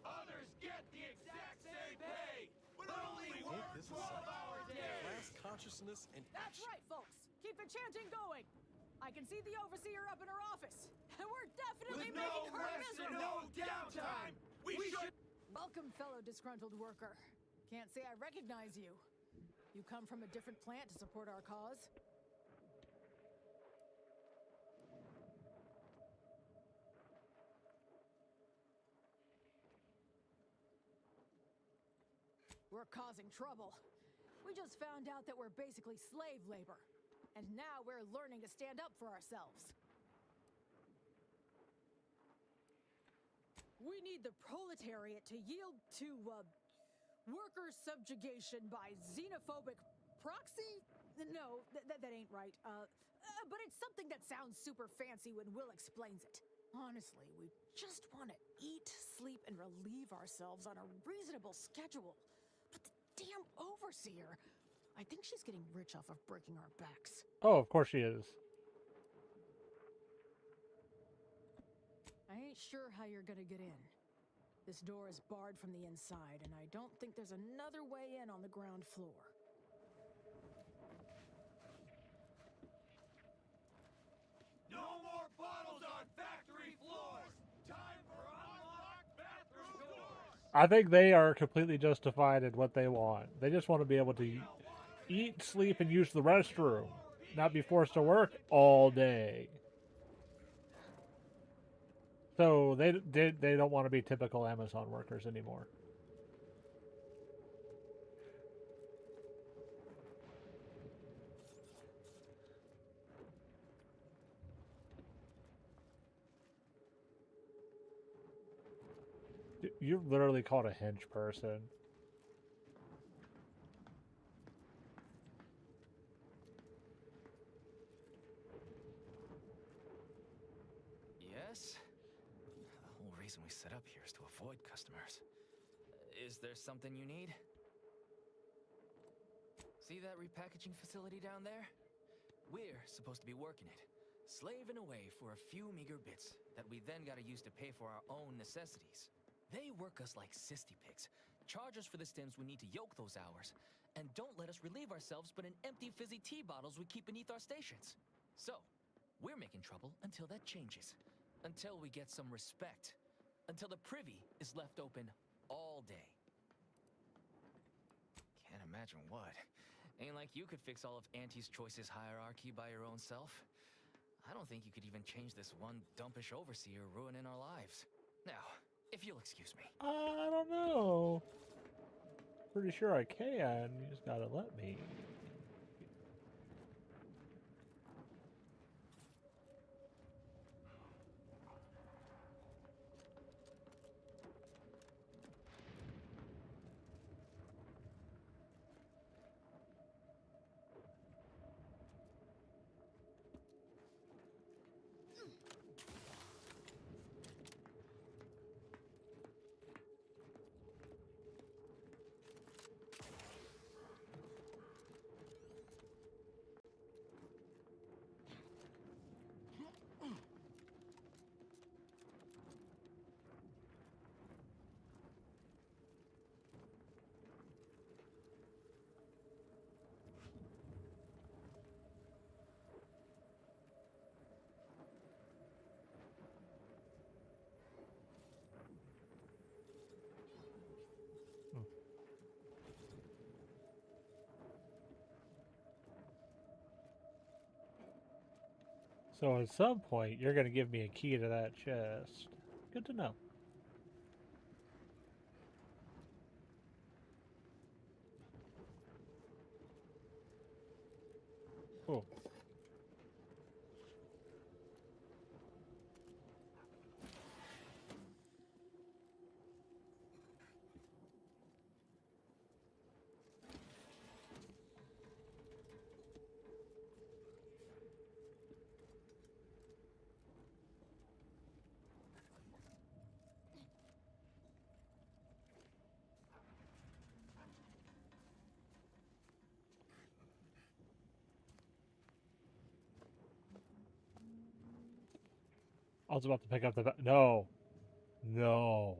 Others get the exact same pay, but only work This is 12-hour days. class consciousness and That's right, folks. Keep the chanting going. I can see the overseer up in her office, and we're definitely With making no her rest and miserable. no downtime, we should. Welcome, fellow disgruntled worker. Can't say I recognize you. You come from a different plant to support our cause? We're causing trouble. We just found out that we're basically slave labor. And now we're learning to stand up for ourselves. We need the proletariat to yield to, worker subjugation by xenophobic proxy? No, that ain't right. But it's something that sounds super fancy when Will explains it. Honestly, we just want to eat, sleep, and relieve ourselves on a reasonable schedule. But the damn overseer, I think she's getting rich off of breaking our backs. Oh, of course she is. I ain't sure how you're gonna get in. This door is barred from the inside, and I don't think there's another way in on the ground floor. No more bottles on factory floors. Time for unlocked bathroom doors. I think they are completely justified in what they want. They just want to be able to eat, sleep, and use the restroom, not be forced to work all day. So they don't want to be typical Amazon workers anymore. You're literally called a hench person. Yes? The whole reason we set up here is to avoid customers. Is there something you need? See that repackaging facility down there? We're supposed to be working it, slaving away for a few meager bits that we then gotta use to pay for our own necessities. They work us like cysty pigs, charge us for the stems we need to yoke those hours, and don't let us relieve ourselves but in empty fizzy tea bottles we keep beneath our stations. So, we're making trouble until that changes. Until we get some respect. Until the privy is left open all day. Can't imagine what. Ain't like you could fix all of Auntie's Choices hierarchy by your own self. I don't think you could even change this one dumpish overseer ruining our lives. Now, if you'll excuse me. I don't know. Pretty sure I can. You just gotta let me. So at some point, you're going to give me a key to that chest. Good to know. Cool. was about to pick up the... No. No.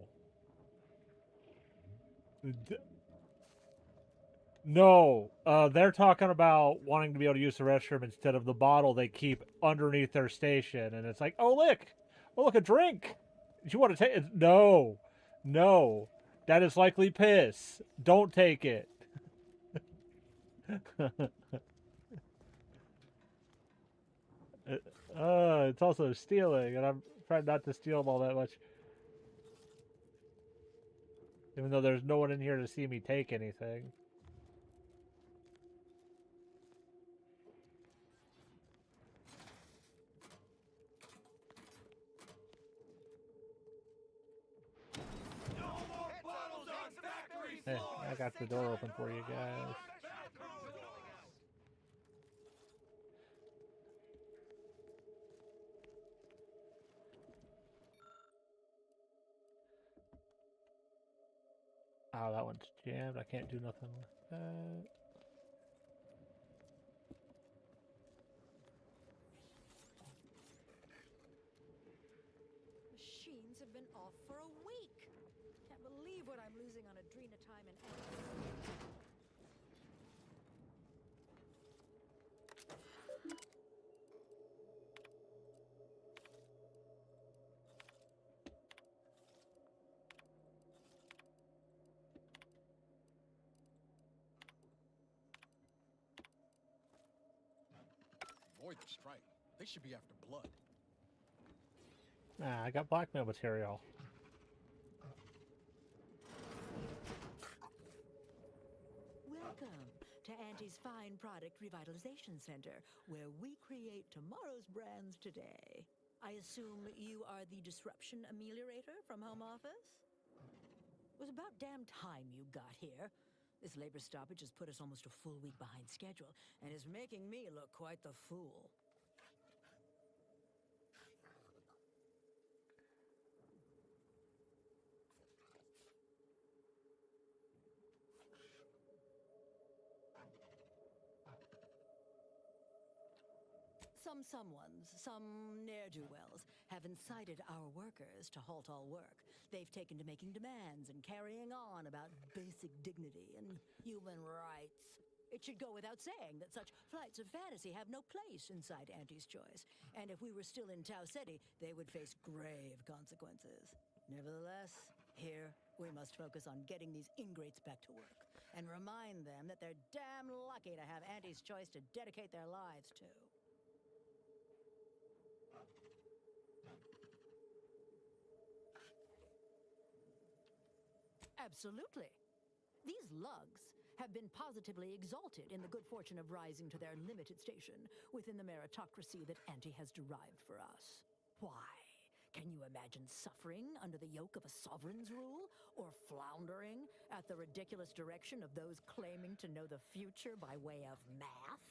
No. They're talking about wanting to be able to use the restroom instead of the bottle they keep underneath their station. And it's like, oh, look. Oh, look, a drink. Do you want to take it? No. No. That is likely piss. Don't take it. It's also stealing, and I'm trying not to steal all that much. Even though there's no one in here to see me take anything. Hey, I got the door open for you guys. Oh, that one's jammed. I can't do nothing with that. Machines have been off for a week. Can't believe what I'm losing on adrenatime and Avoid the strike. They should be after blood. Nah, I got blackmail material. Welcome to Auntie's Fine Product Revitalization Center, where we create tomorrow's brands today. I assume you are the disruption ameliorator from home office? It was about damn time you got here. This labor stoppage has put us almost a full week behind schedule and is making me look quite the fool. Some ne'er-do-wells have incited our workers to halt all work. They've taken to making demands and carrying on about basic dignity and human rights. It should go without saying that such flights of fantasy have no place inside Auntie's Choice. And if we were still in Tau Ceti, they would face grave consequences. Nevertheless, here we must focus on getting these ingrates back to work and remind them that they're damn lucky to have Auntie's Choice to dedicate their lives to. Absolutely. These lugs have been positively exalted in the good fortune of rising to their limited station within the meritocracy that Auntie has derived for us. Why? Can you imagine suffering under the yoke of a sovereign's rule? Or floundering at the ridiculous direction of those claiming to know the future by way of math?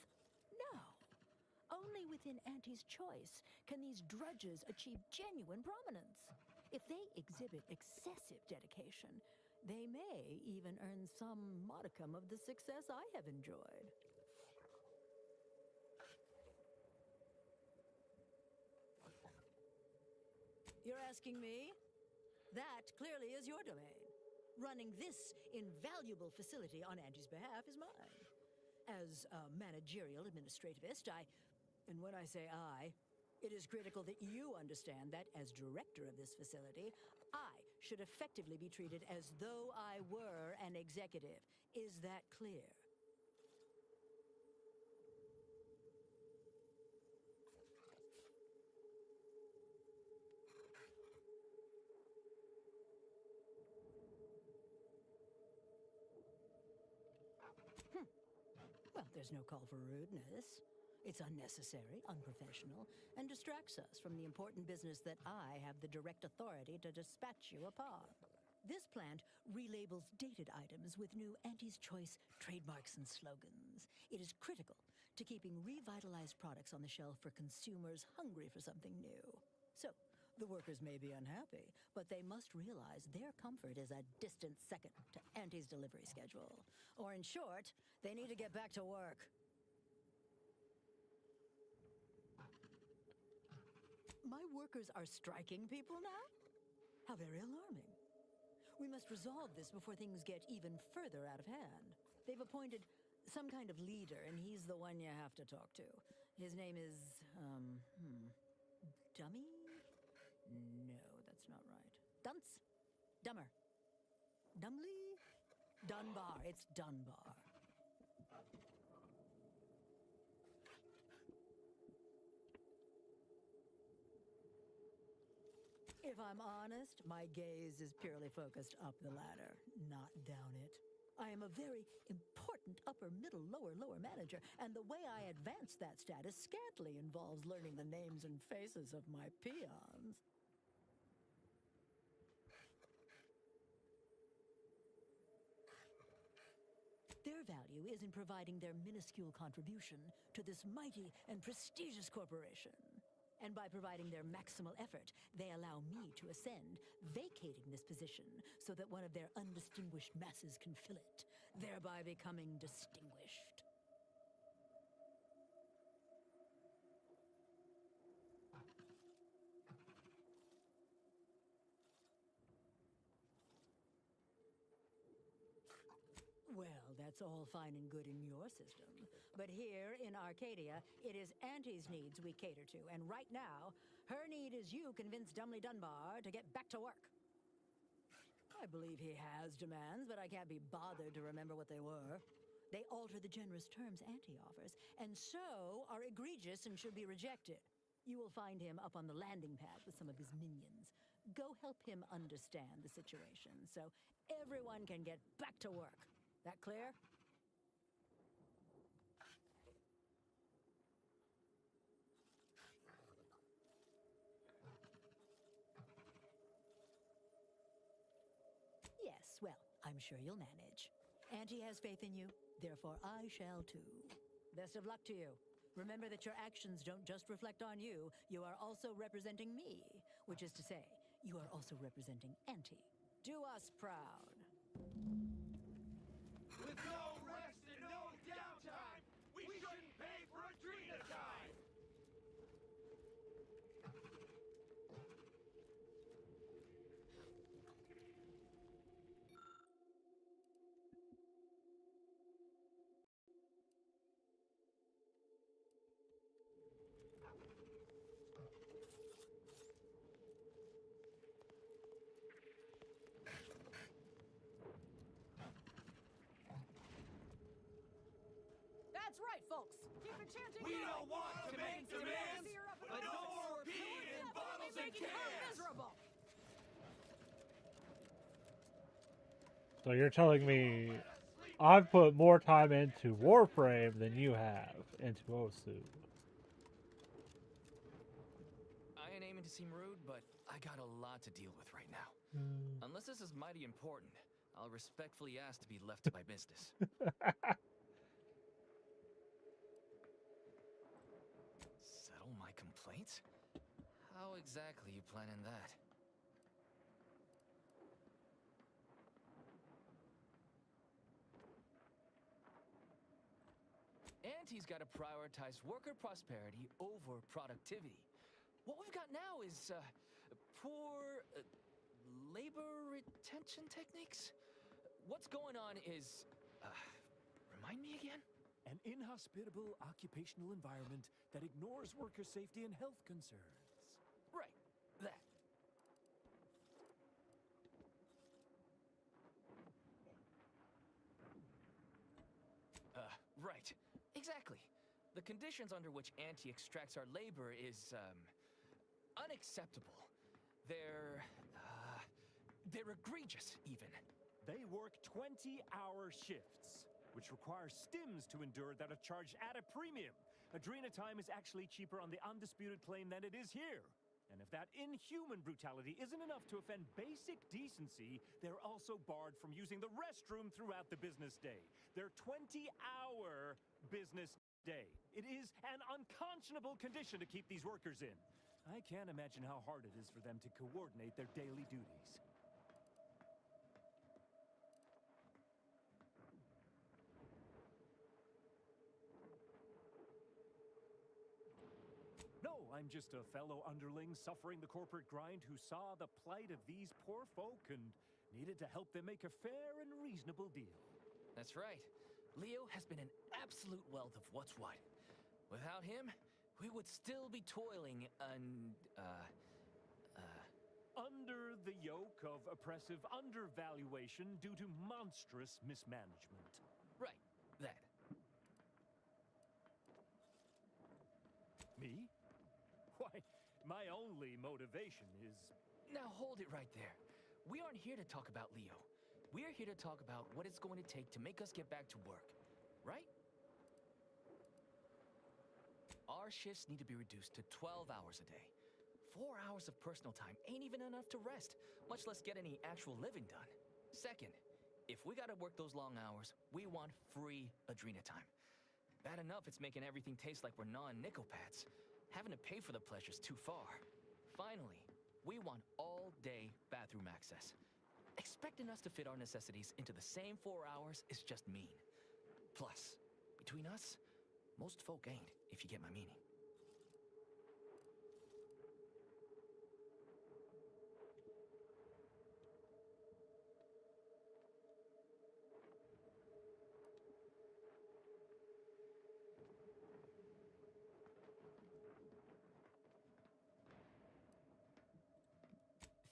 No. Only within Auntie's Choice can these drudges achieve genuine prominence. If they exhibit excessive dedication, they may even earn some modicum of the success I have enjoyed. You're asking me? That clearly is your domain. Running this invaluable facility on Auntie's behalf is mine. As a managerial administrativist, and when I say I, it is critical that you understand that as director of this facility, I should effectively be treated as though I were an executive. Is that clear? Well, there's no call for rudeness. It's unnecessary, unprofessional, and distracts us from the important business that I have the direct authority to dispatch you upon. This plant relabels dated items with new Auntie's Choice trademarks and slogans. It is critical to keeping revitalized products on the shelf for consumers hungry for something new. So, the workers may be unhappy, but they must realize their comfort is a distant second to Auntie's delivery schedule. Or in short, they need to get back to work. My workers are striking people now? How very alarming. We must resolve this before things get even further out of hand. They've appointed some kind of leader, and he's the one you have to talk to. His name is, Dummy? No, that's not right. Dunce? Dummer. Dumley? Dunbar. It's Dunbar. If I'm honest, my gaze is purely focused up the ladder, not down it. I am a very important upper, middle, lower manager, and the way I advance that status scantily involves learning the names and faces of my peons. Their value is in providing their minuscule contribution to this mighty and prestigious corporation. And by providing their maximal effort, they allow me to ascend, vacating this position so that one of their undistinguished masses can fill it, thereby becoming distinguished. Well, that's all fine and good in your system. But here in Arcadia, it is Auntie's needs we cater to, and right now, her need is you convince Dumley Dunbar to get back to work. I believe he has demands, but I can't be bothered to remember what they were. They alter the generous terms Auntie offers, and so are egregious and should be rejected. You will find him up on the landing pad with some of his minions. Go help him understand the situation so everyone can get back to work. That clear? Yes, well, I'm sure you'll manage. Auntie has faith in you, therefore I shall too. Best of luck to you. Remember that your actions don't just reflect on you, you are also representing me, which is to say, you are also representing Auntie. Do us proud. With no rest and no downtime, we shouldn't pay for Adrena time! That's right, folks. Keep it chanting. We don't want to make demands, but no more peeing in bottles and cans! Miserable. So you're telling me I've put more time into Warframe than you have into Osu. I ain't aiming to seem rude, but I got a lot to deal with right now. Unless this is mighty important, I'll respectfully ask to be left to my business. Settle my complaints? How exactly you planning that? Auntie's got to prioritize worker prosperity over productivity. What we've got now is poor labor retention techniques. What's going on is, remind me again? An inhospitable occupational environment that ignores worker safety and health concerns. Right, that. Right. Exactly. The conditions under which Auntie extracts our labor is, unacceptable. They're egregious, even. They work 20-hour shifts, which require stims to endure that are charged at a premium. Adrena time is actually cheaper on the undisputed claim than it is here. And if that inhuman brutality isn't enough to offend basic decency, they're also barred from using the restroom throughout the business day. Their 20-hour business day. It is an unconscionable condition to keep these workers in. I can't imagine how hard it is for them to coordinate their daily duties. No, I'm just a fellow underling suffering the corporate grind who saw the plight of these poor folk and needed to help them make a fair and reasonable deal. That's right. Leo has been an absolute wealth of what's what. Without him, we would still be toiling under the yoke of oppressive undervaluation due to monstrous mismanagement. Right, that. Me? Why, my only motivation is... Now hold it right there. We aren't here to talk about Leo. We're here to talk about what it's going to take to make us get back to work, right? Our shifts need to be reduced to 12 hours a day. 4 hours of personal time ain't even enough to rest, much less get any actual living done. Second, if we gotta work those long hours, we want free Adrena time. Bad enough it's making everything taste like we're gnawing nickel pads. Having to pay for the pleasure's too far. Finally, we want all-day bathroom access. Expecting us to fit our necessities into the same 4 hours is just mean. Plus, between us, most folk ain't, if you get my meaning.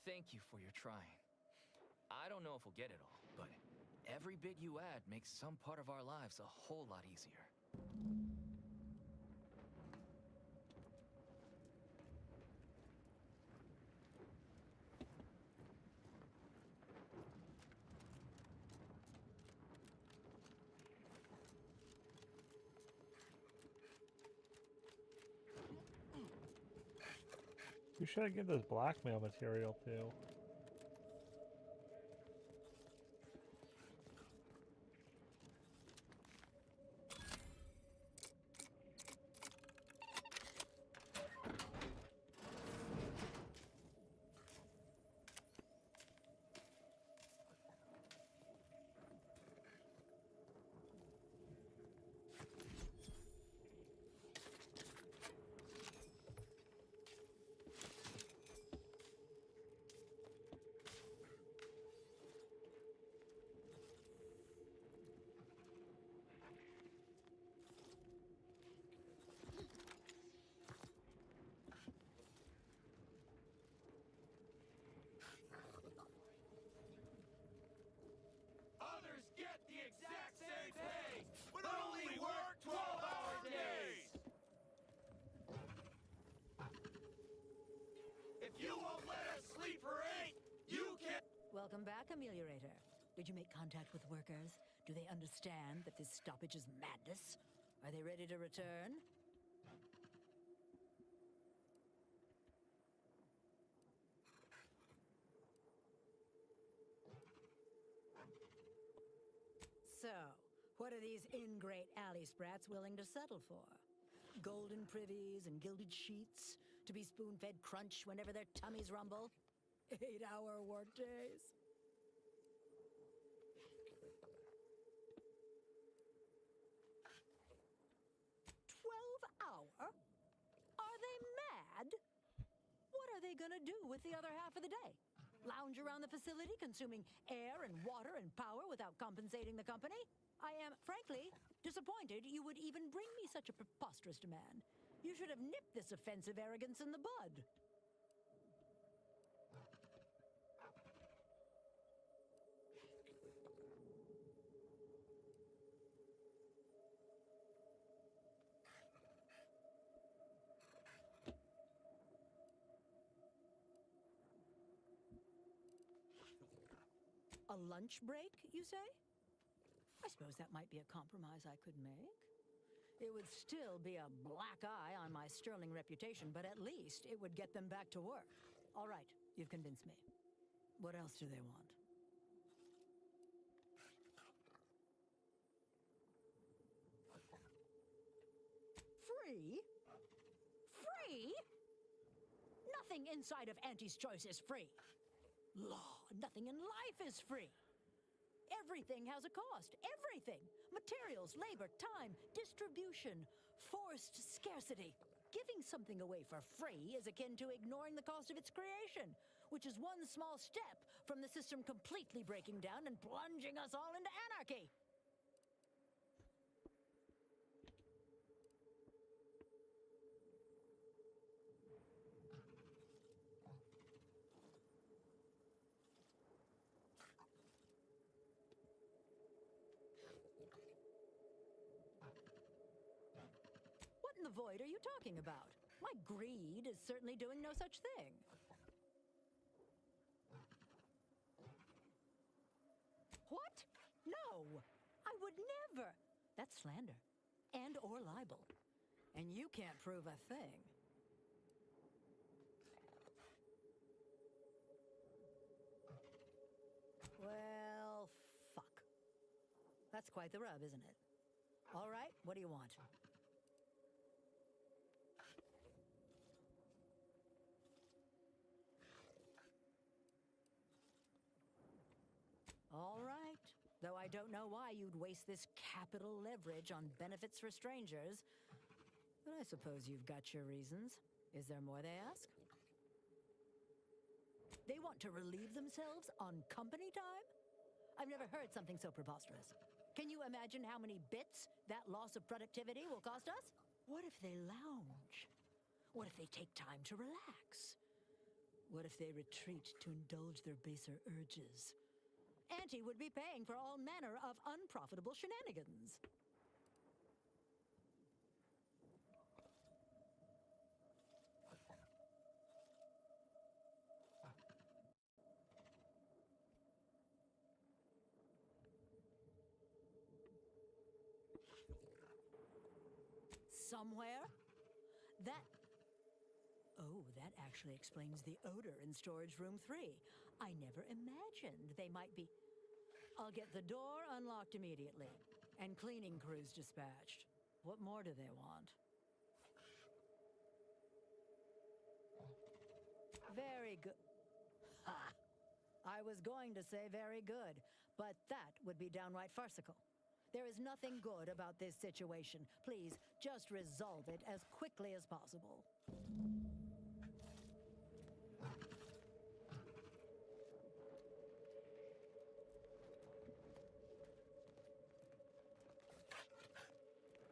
Thank you for your trying. I don't know if we'll get it all, but every bit you add makes some part of our lives a whole lot easier. Who should I give this blackmail material to? Others get the exact same pay, but only work 12-hour days! If you won't let us sleep for 8, you can... Welcome back, Ameliorator. Did you make contact with workers? Do they understand that this stoppage is madness? Are they ready to return? So, what are these ingrate alley sprats willing to settle for? Golden privies and gilded sheets? To be spoon-fed crunch whenever their tummies rumble? 8-hour workdays? 12-hour? Are they mad? What are they gonna do with the other half of the day? Lounge around the facility consuming air and water and power without compensating the company? I am, frankly, disappointed you would even bring me such a preposterous demand. You should have nipped this offensive arrogance in the bud. A lunch break, you say? I suppose that might be a compromise I could make. It would still be a black eye on my sterling reputation, but at least it would get them back to work. All right, you've convinced me. What else do they want? Free? Free? Nothing inside of Auntie's Choice is free. Law, nothing in life is free. Everything has a cost. Everything. Materials, labor, time, distribution, forced scarcity. Giving something away for free is akin to ignoring the cost of its creation, which is one small step from the system completely breaking down and plunging us all into anarchy. What in the void are you talking about? My greed is certainly doing no such thing. What? No! I would never! That's slander. And or libel. And you can't prove a thing. Well, fuck. That's quite the rub, isn't it? All right, what do you want? All right. Though I don't know why you'd waste this capital leverage on benefits for strangers. But I suppose you've got your reasons. Is there more they ask? They want to relieve themselves on company time? I've never heard something so preposterous. Can you imagine how many bits that loss of productivity will cost us? What if they lounge? What if they take time to relax? What if they retreat to indulge their baser urges? Auntie would be paying for all manner of unprofitable shenanigans. Somewhere? That actually explains the odor in storage room 3. I never imagined they might be... I'll get the door unlocked immediately, and cleaning crews dispatched. What more do they want? Very good. Ha! I was going to say very good, but that would be downright farcical. There is nothing good about this situation. Please, just resolve it as quickly as possible.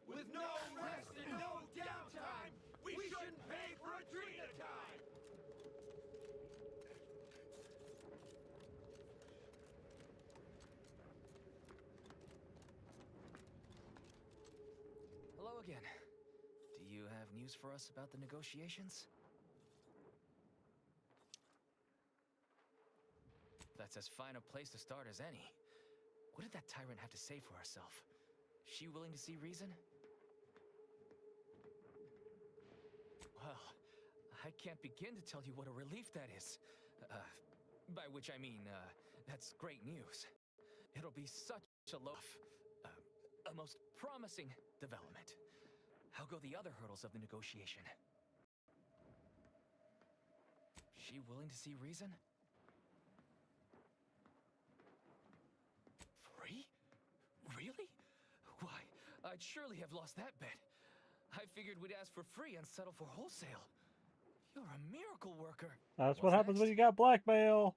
With no rest and no downtime, we shouldn't pay for Adrena time! Hello again. Do you have news for us about the negotiations? That's as fine a place to start as any. What did that tyrant have to say for herself? She willing to see reason? Well, I can't begin to tell you what a relief that is. By which I mean, that's great news. It'll be such a a most promising development. How go the other hurdles of the negotiation? She willing to see reason? Free? Really? Why, I'd surely have lost that bet. I figured we'd ask for free and settle for wholesale. You're a miracle worker. That's what happens when you got blackmail.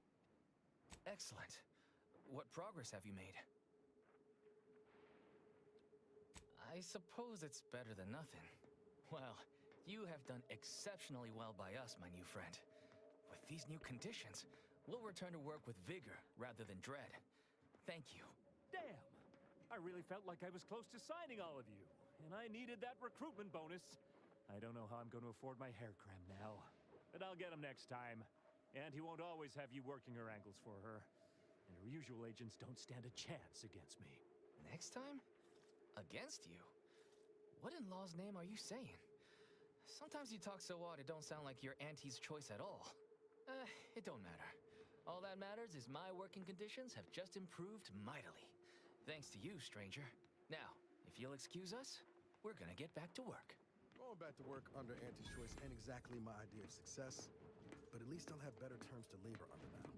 Excellent. What progress have you made? I suppose it's better than nothing. Well, you have done exceptionally well by us, my new friend. With these new conditions, we'll return to work with vigor rather than dread. Thank you. Damn! I really felt like I was close to signing all of you, and I needed that recruitment bonus. I don't know how I'm going to afford my hair cram now, but I'll get him next time. And he won't always have you working her ankles for her. And her usual agents don't stand a chance against me. Next time? Against you? What in law's name are you saying? Sometimes you talk so odd it don't sound like your auntie's choice at all. It don't matter. All that matters is my working conditions have just improved mightily. Thanks to you, stranger. Now, if you'll excuse us, we're gonna get back to work. Going back to work under Auntie's choice ain't exactly my idea of success, but at least I'll have better terms to labor under now.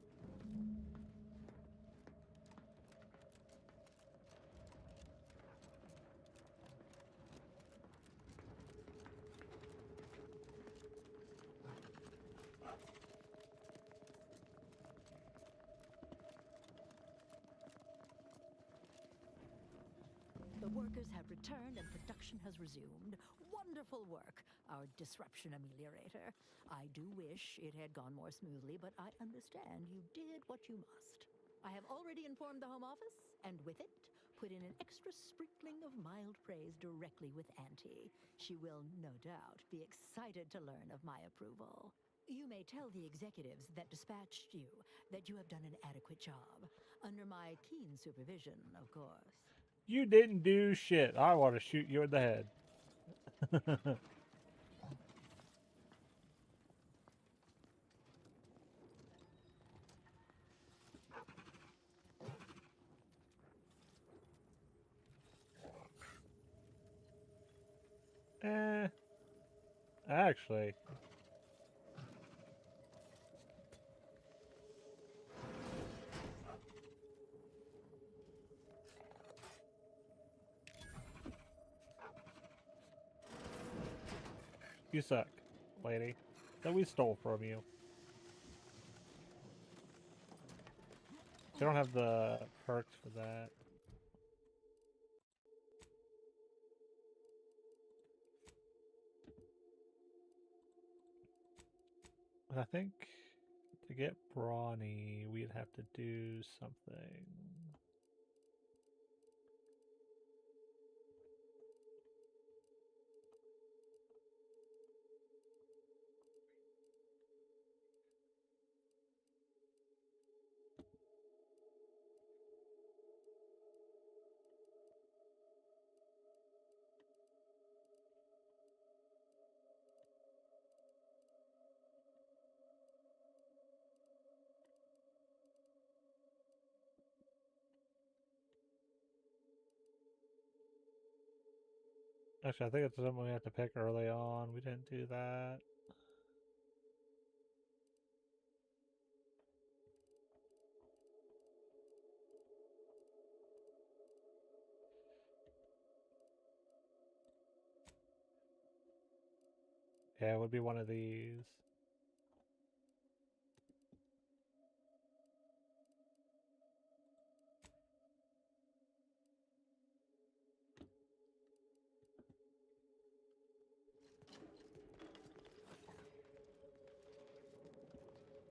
The workers have returned and production has resumed. Wonderful work, our disruption ameliorator. I do wish it had gone more smoothly, but I understand you did what you must. I have already informed the Home Office, and with it, put in an extra sprinkling of mild praise directly with Auntie. She will, no doubt, be excited to learn of my approval. You may tell the executives that dispatched you that you have done an adequate job. Under my keen supervision, of course. You didn't do shit. I want to shoot you in the head. Actually. You suck, lady. That we stole from you. You don't have the perks for that. I think to get brawny, we'd have to do something. Actually, I think it's something we have to pick early on. We didn't do that. Yeah, it would be one of these.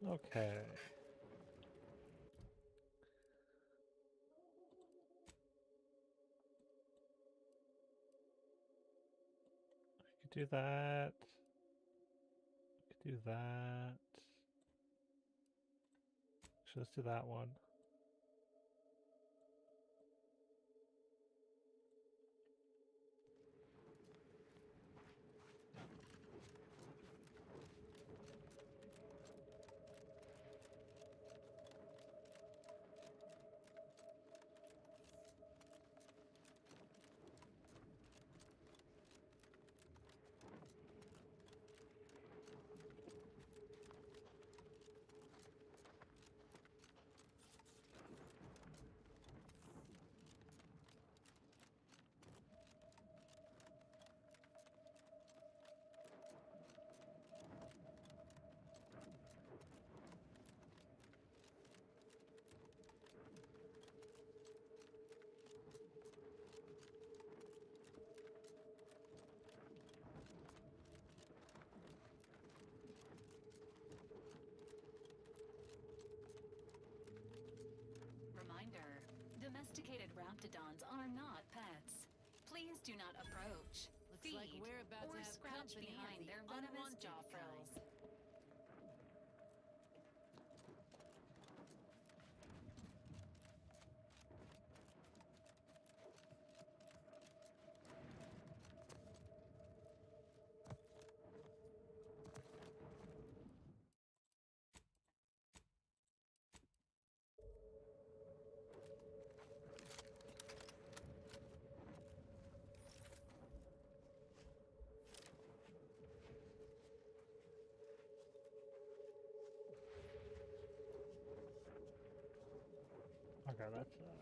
Okay. I could do that. I could do that. Actually, let's do that one. Reminder, domesticated raptidons are not pets. Please do not approach, Looks like feed, we're about or to have scratch company of behind the their venomous unwanted jaw kind. frills. Okay, that's bend.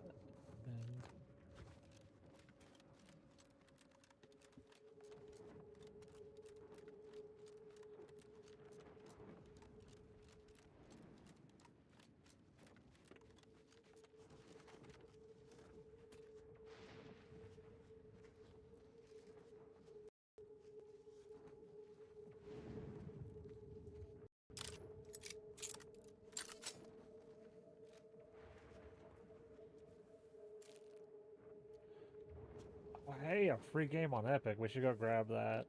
Well, hey, a free game on Epic. We should go grab that.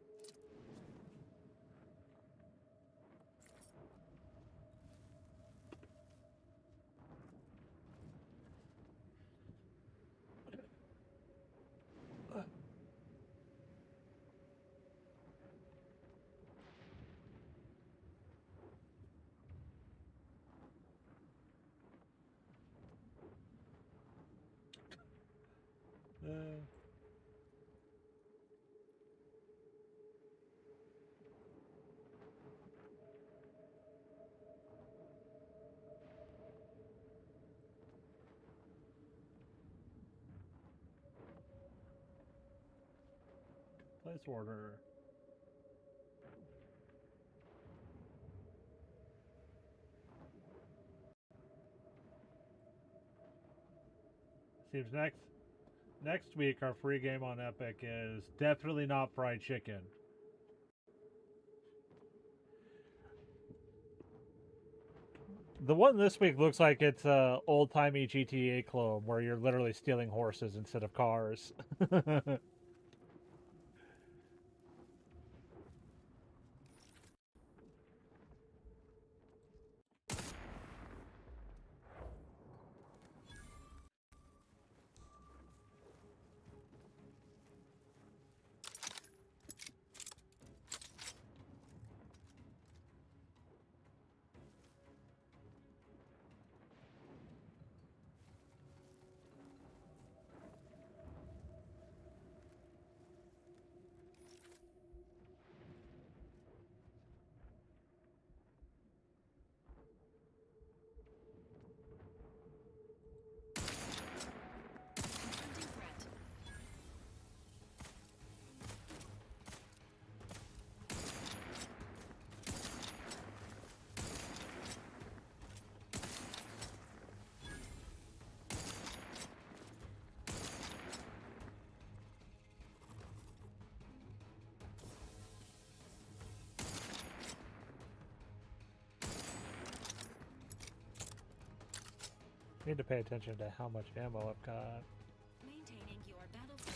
Place order. Seems next week our free game on Epic is definitely not fried chicken. The one this week looks like it's a old-timey GTA clone where you're literally stealing horses instead of cars. Need to pay attention to how much ammo I've got. Maintaining your battlefield.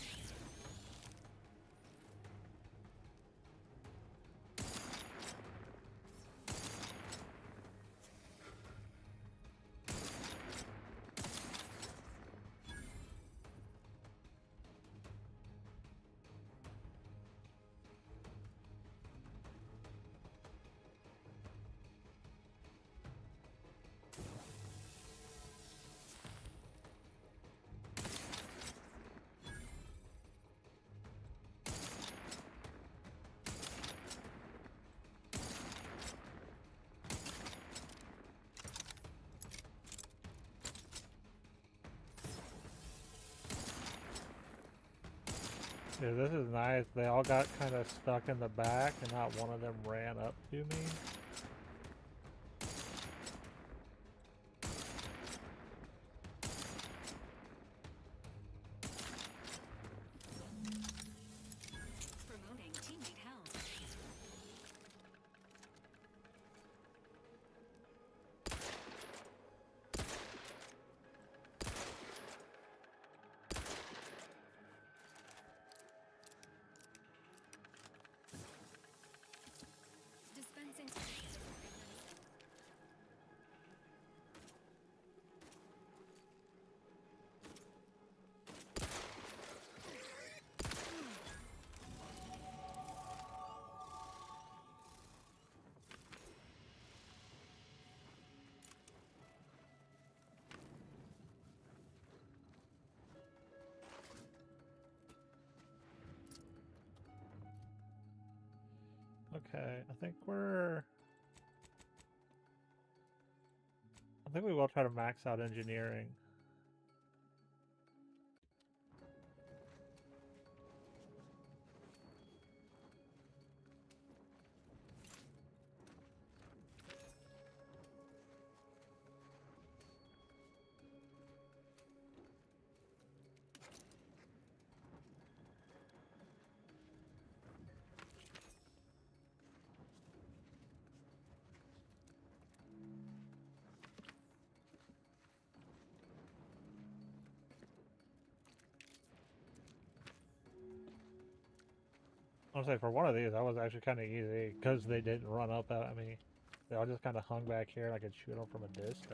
Yeah, this is nice. They all got kind of stuck in the back and not one of them ran up to me. Promoting teammate health. Dispensing. Okay, I think we will try to max out engineering. I'll say for one of these, that was actually kind of easy because they didn't run up at me. They all just kind of hung back here and I could shoot them from a distance.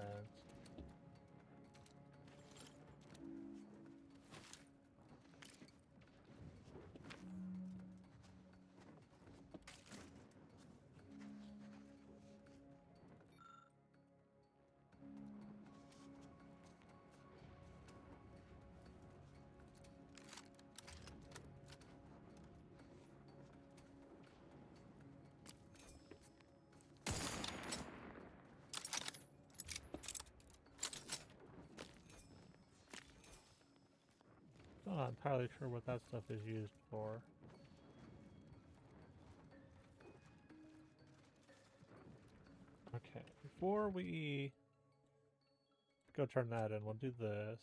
I'm not entirely sure what that stuff is used for. Okay, before we go turn that in, we'll do this.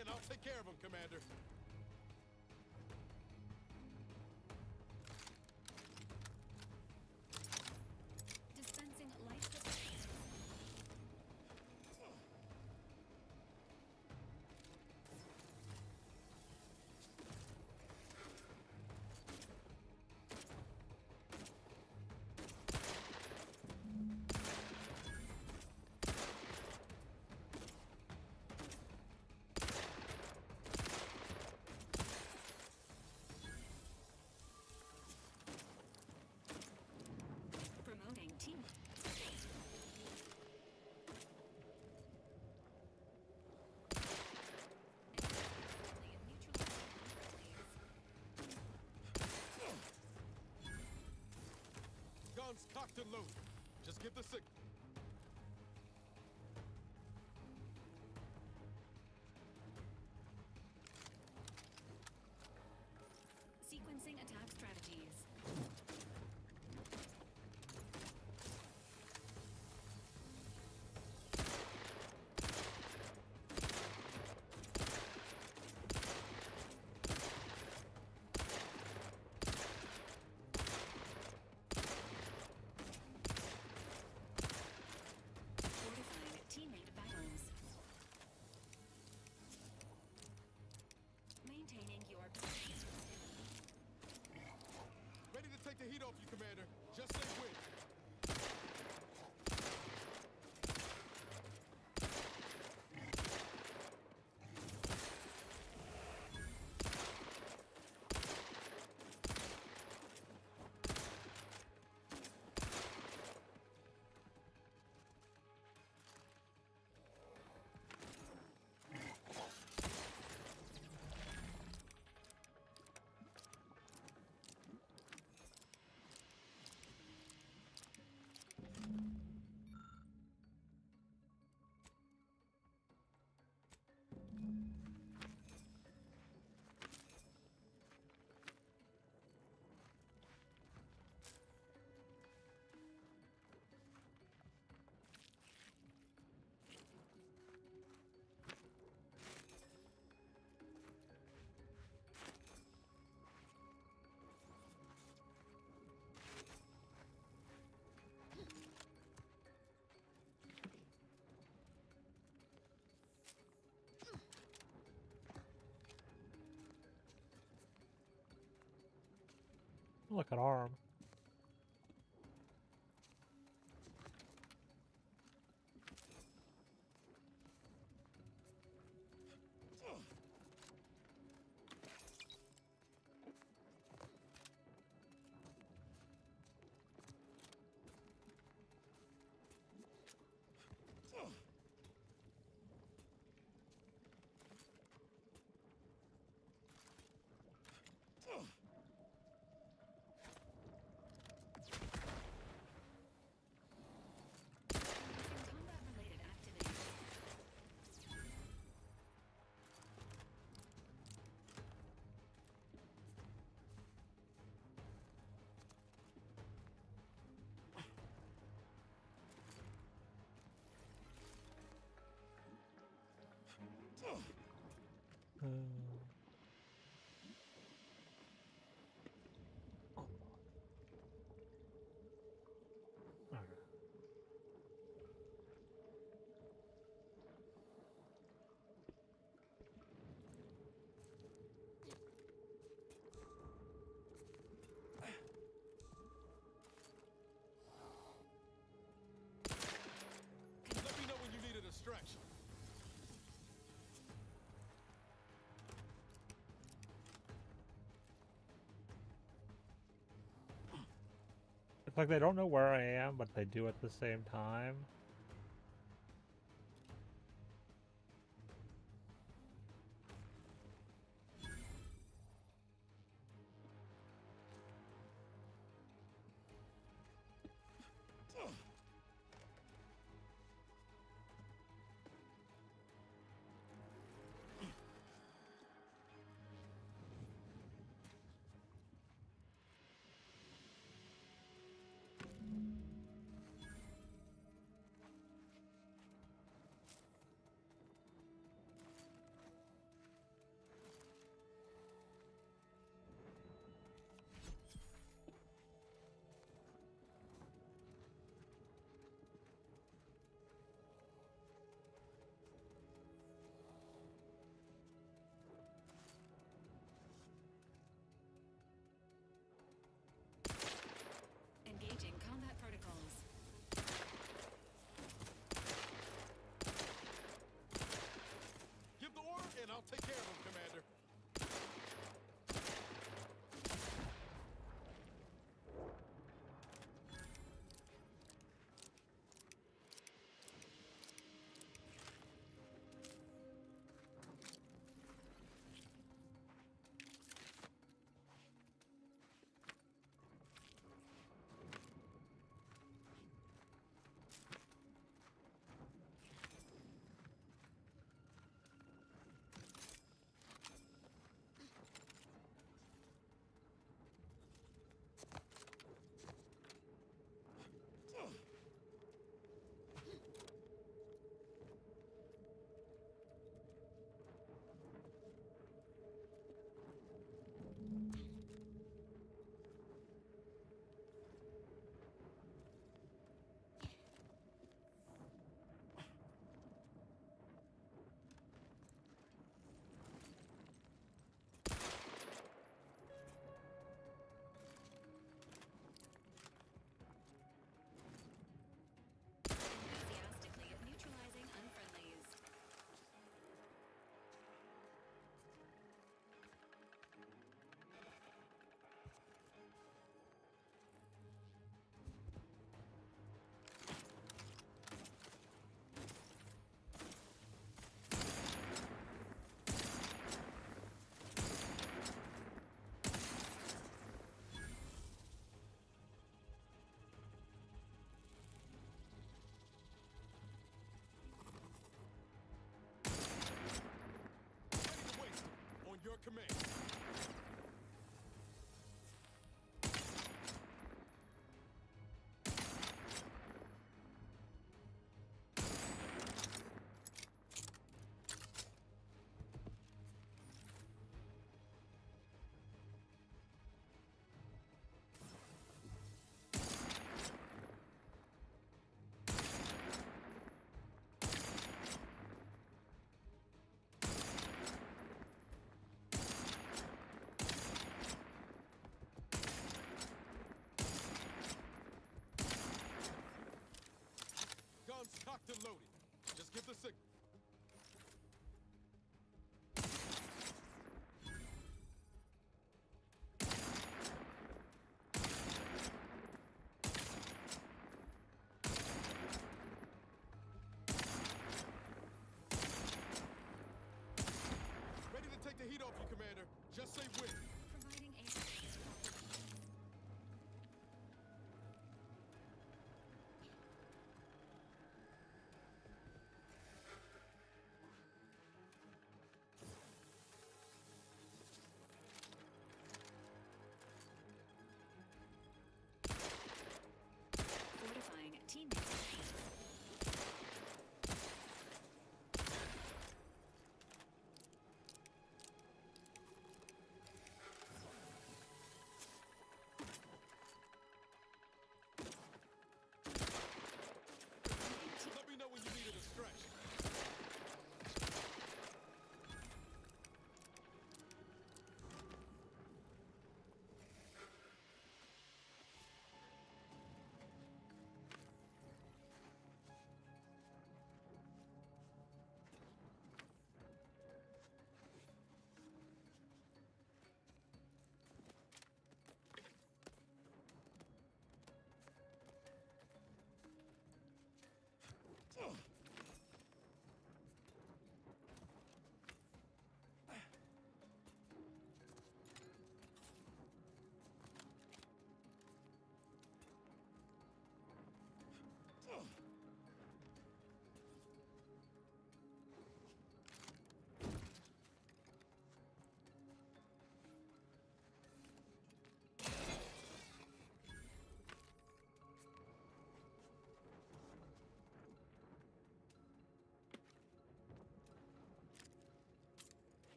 And I'll take care of him, Commander. Dispensing life support. Rounds cocked and loaded. Just give the signal. Sequencing attack strategies. Fortifying teammate vitals. Maintaining your position. Ready to take the heat off you, Commander. Just say when. Look at arm. Combat-related activities. Let me know when you need a distraction. It's like they don't know where I am, but they do at the same time.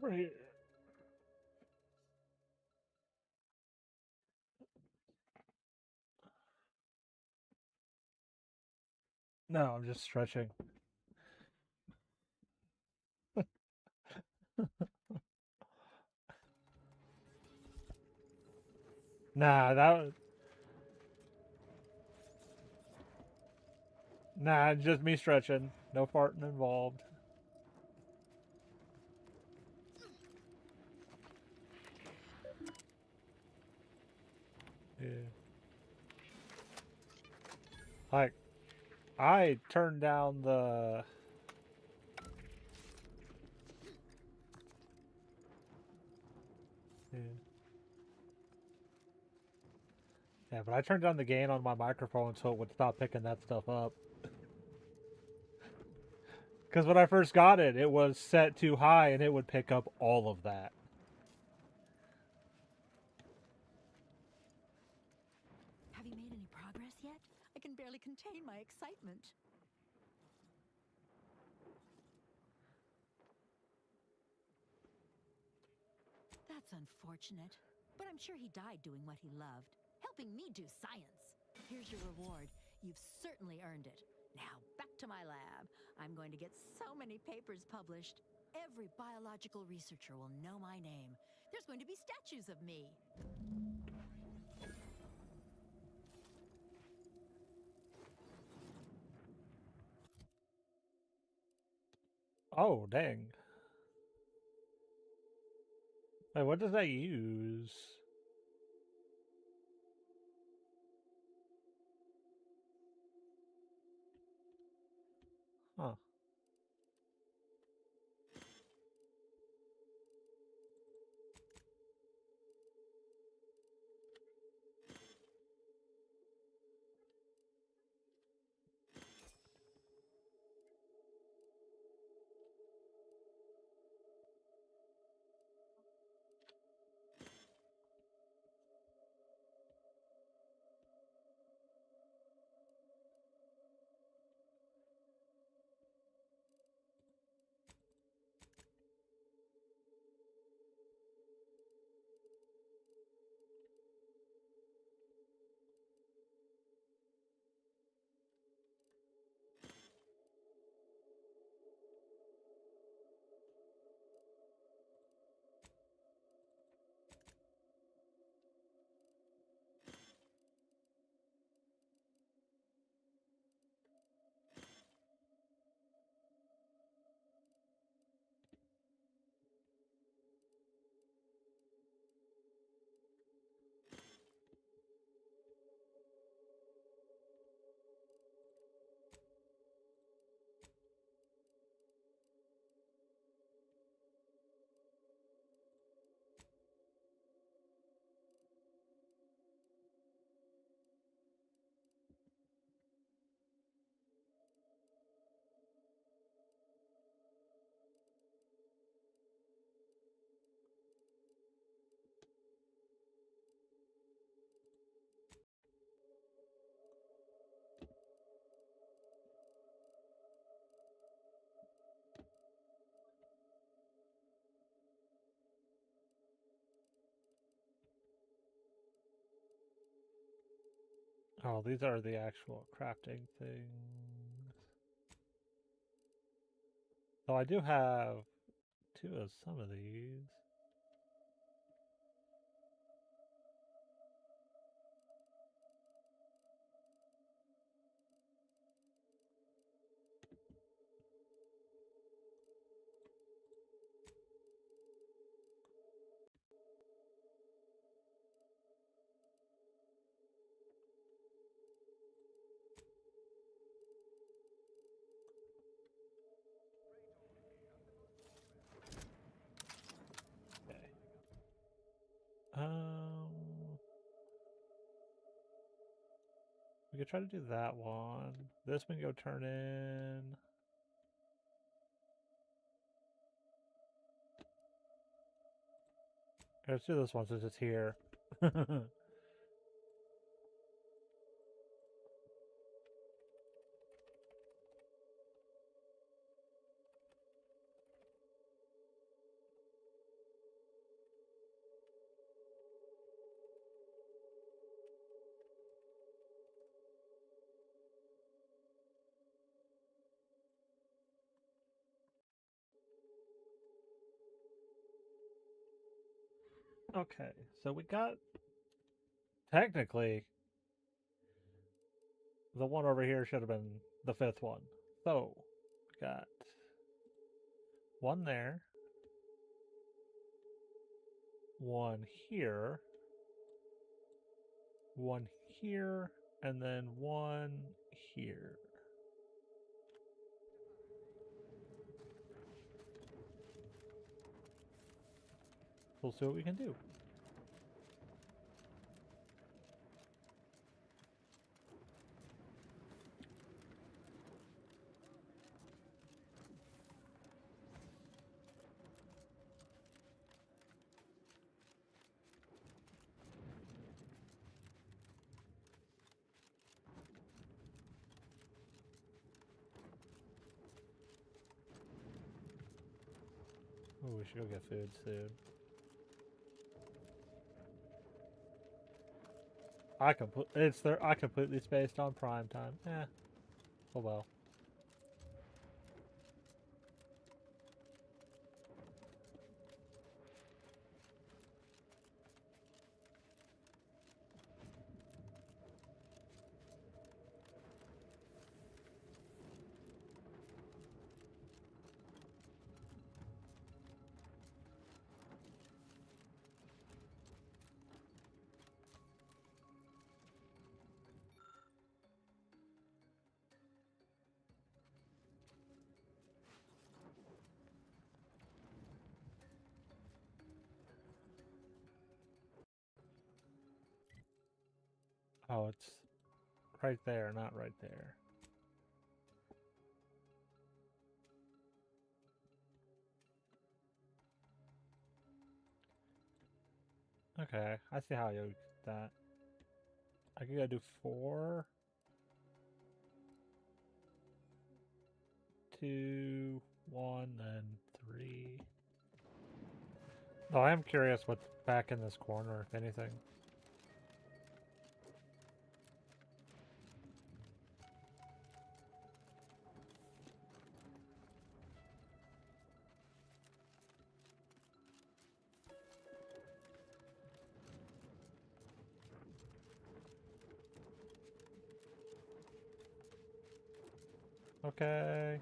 over here. No, I'm just stretching. Nah, nah, just me stretching. No farting involved. Yeah. Like, I turned down the... Yeah. Yeah, but I turned down the gain on my microphone so it would stop picking that stuff up. Because when I first got it, it was set too high and it would pick up all of that. Have you made any progress yet? I can barely contain my excitement. That's unfortunate, but I'm sure he died doing what he loved, helping me do science. Here's your reward. You've certainly earned it. Now, back to my lab. I'm going to get so many papers published. Every biological researcher will know my name. There's going to be statues of me. Oh, dang. Wait, what does that use? Huh. Oh, these are the actual crafting things. So I do have two of some of these. We could try to do that one. This one go turn in. Let's do this one since it's here. Okay, so we got technically the one over here should have been the fifth one. So we got one there, one here, one here, and then one here. We'll see what we can do. Oh, we should go get food soon. I completely spaced on prime time. Oh well. Oh, it's right there, not right there. Okay, I see how you do that. I could go do 4, 2, 1, then 3. Oh, I am curious what's back in this corner, if anything. Okay.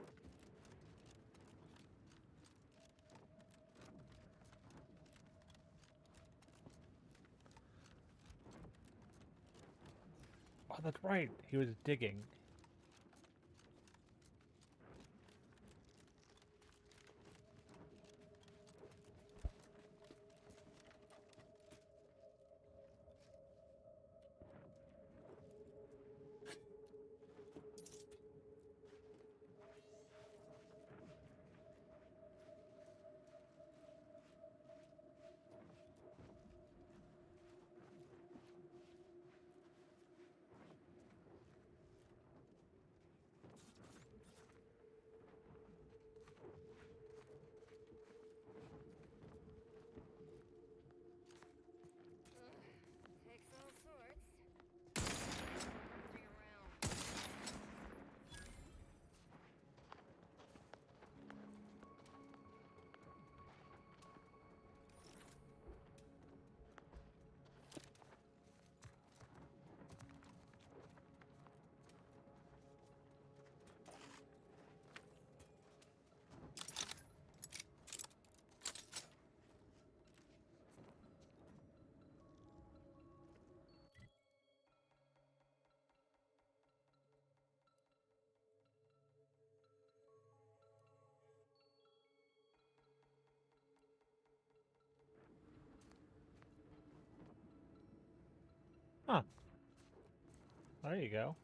Oh, that's right. He was digging. Takes all sorts. Dig around. Huh. There you go.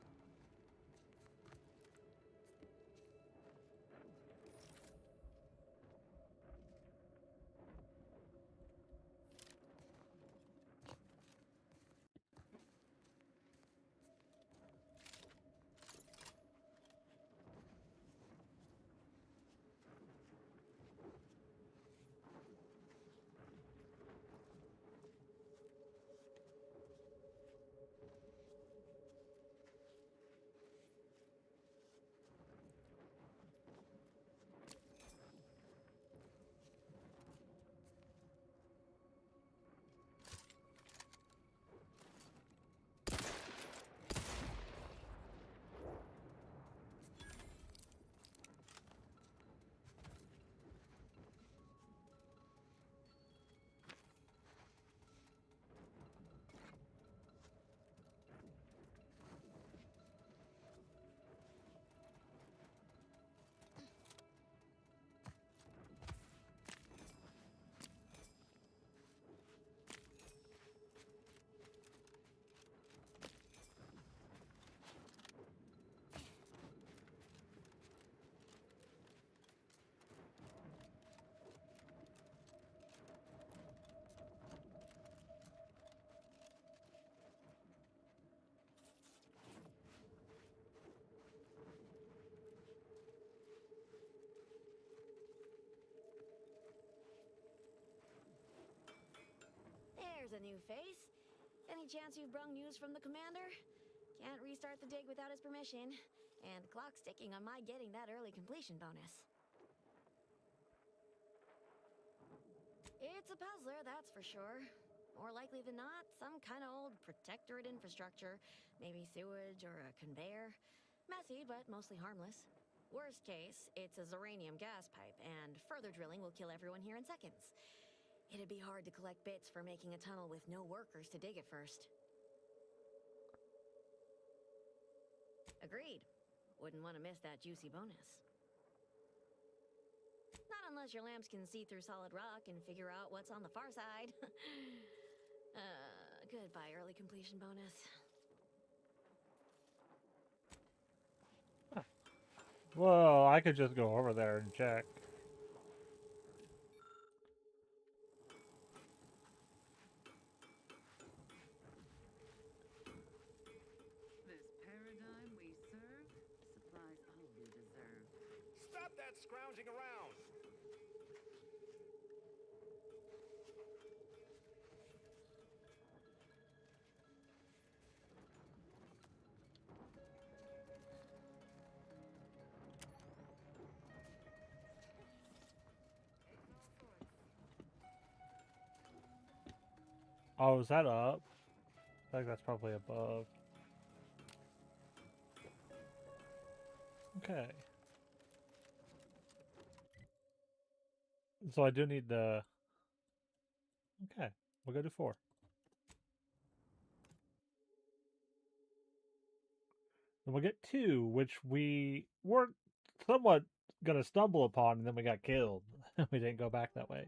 there's a new face. Any chance you've brung news from the commander? Can't restart the dig without his permission. And the clock's ticking on my getting that early completion bonus. It's a puzzler, that's for sure. More likely than not, some kind of old protectorate infrastructure. Maybe sewage or a conveyor. Messy, but mostly harmless. Worst case, it's a Zeranium gas pipe, and further drilling will kill everyone here in seconds. It'd be hard to collect bits for making a tunnel with no workers to dig it first. Agreed. Wouldn't want to miss that juicy bonus. Not unless your lamps can see through solid rock and figure out what's on the far side. Goodbye, early completion bonus. Well, I could just go over there and check. This paradigm we serve supplies all we deserve. Stop that scrounging around! Oh, is that up? I think that's probably above. Okay. So I do need the... Okay, we'll go to 4. Then we'll get 2, which we were somewhat gonna stumble upon, and then we got killed. We didn't go back that way.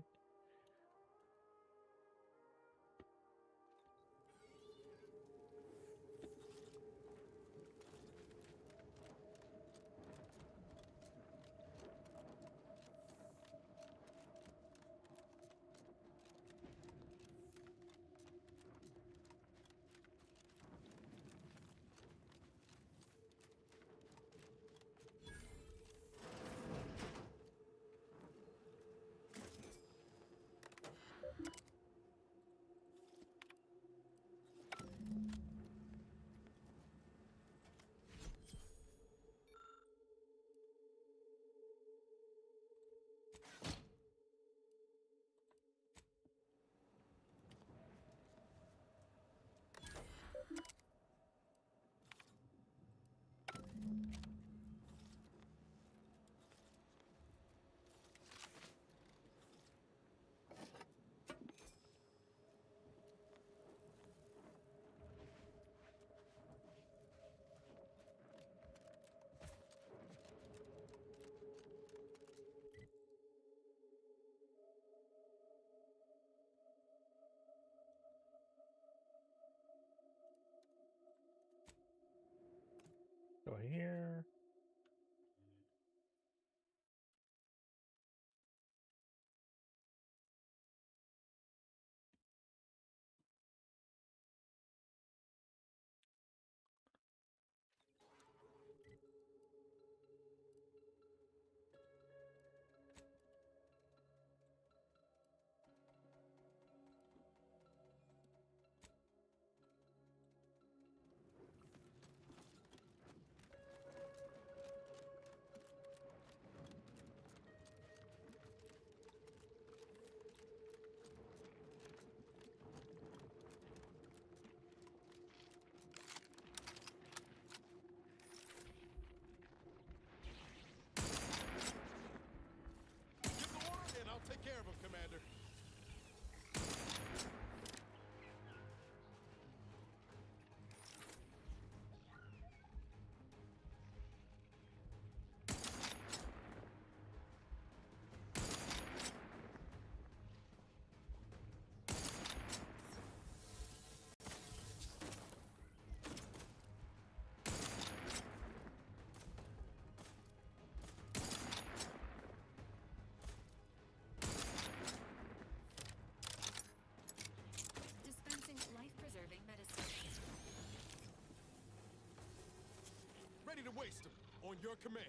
Go here. Take care of him, Commander. Ready to waste them on your command.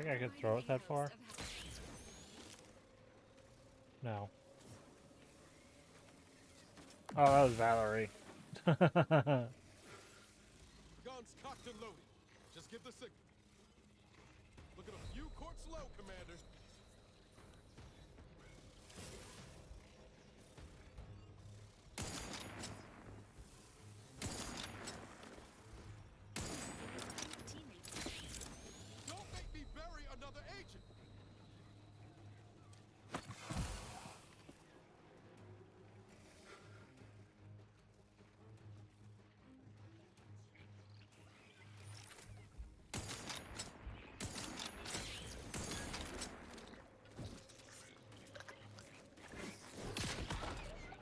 think I could throw it that far? No. Oh, that was Valerie. Guns cocked and loaded. Just give the signal. Look at a few courts low, Commander. Don't make me bury another agent.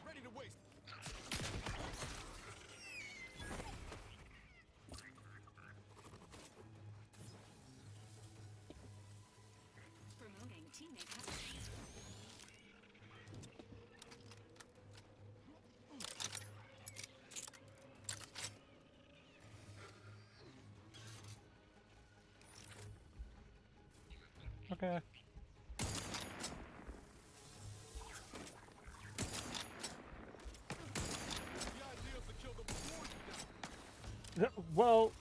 Ready to waste. Promoting teammate has Okay. The idea is to kill them before you die. Well,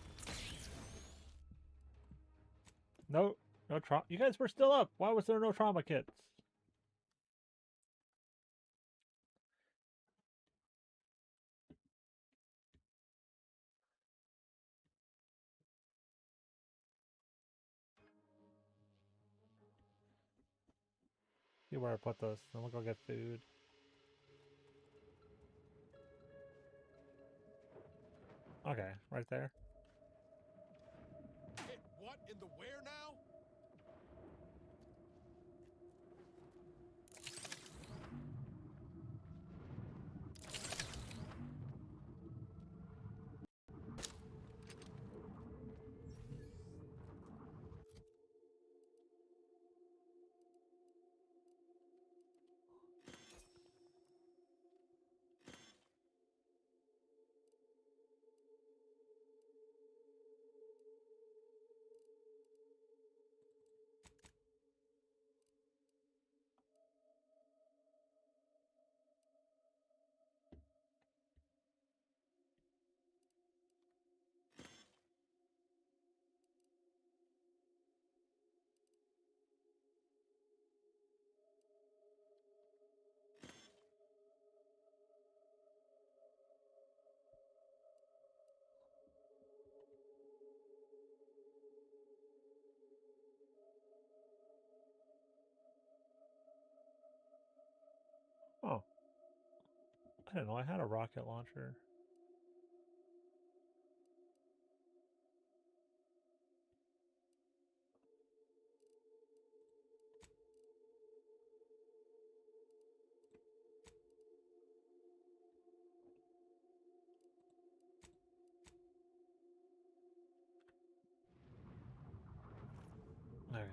no trauma. You guys were still up. Why was there no trauma kits? See where I put those. Then we'll go get food. Okay, right there. Hit what in the where now? Oh. I didn't know I had a rocket launcher. Okay.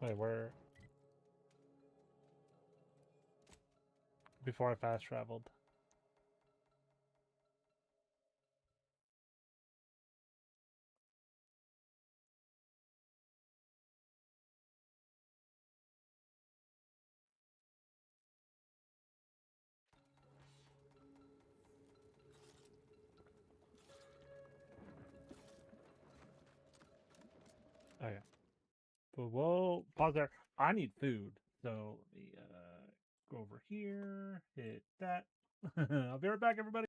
Wait, where? Before I fast traveled. Okay. But we'll pause there. I need food. So let me go over here, hit that. I'll be right back, everybody.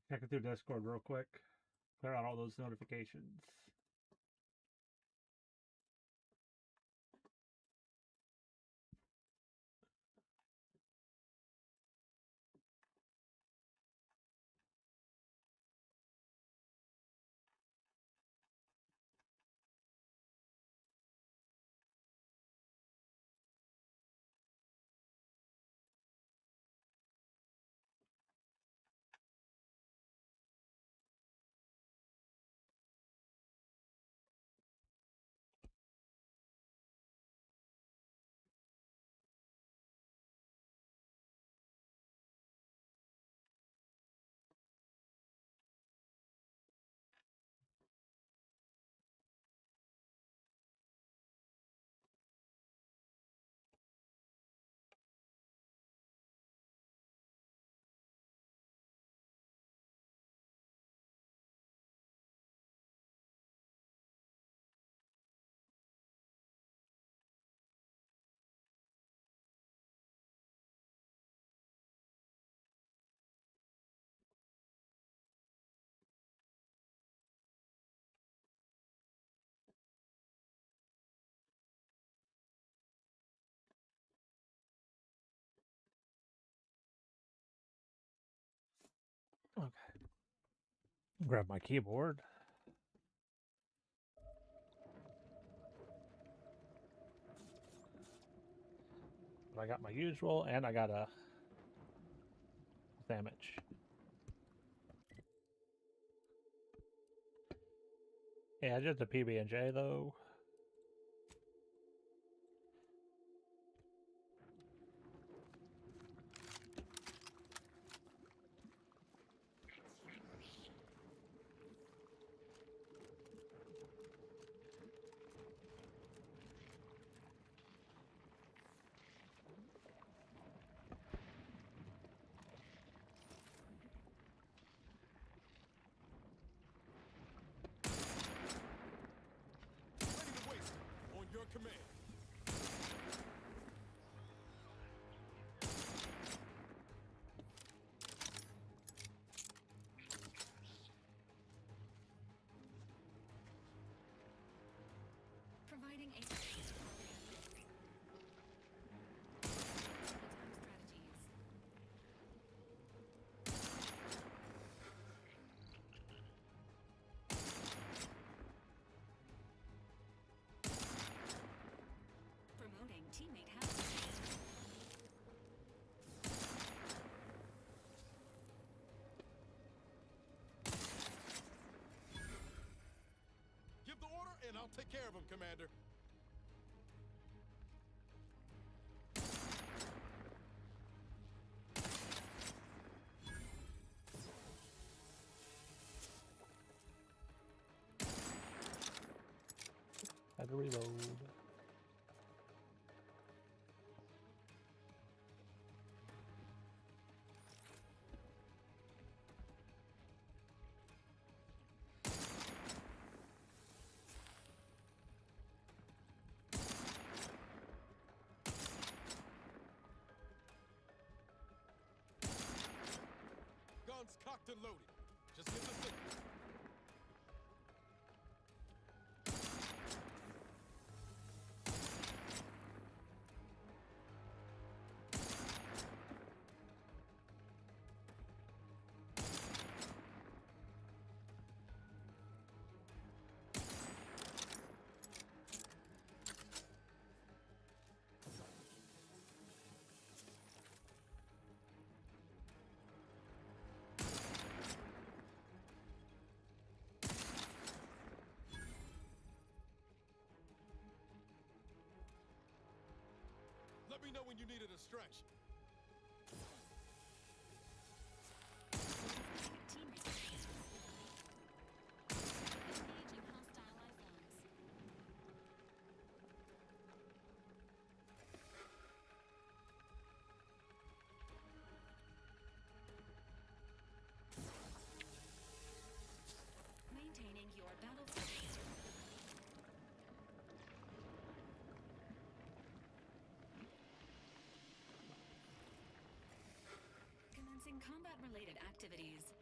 Checking through Discord real quick. Clear out all those notifications. Okay. Grab my keyboard. But I got my usual, and I got a damage. Yeah, just a PB&J though. On your command. Providing a promoting teammate house. Give the order and I'll take care of him, Commander. Had to reload. Guns cocked and loaded. Just get the signal. Let me know when you need a distraction. Maintaining your battle phase. Commencing combat-related activities.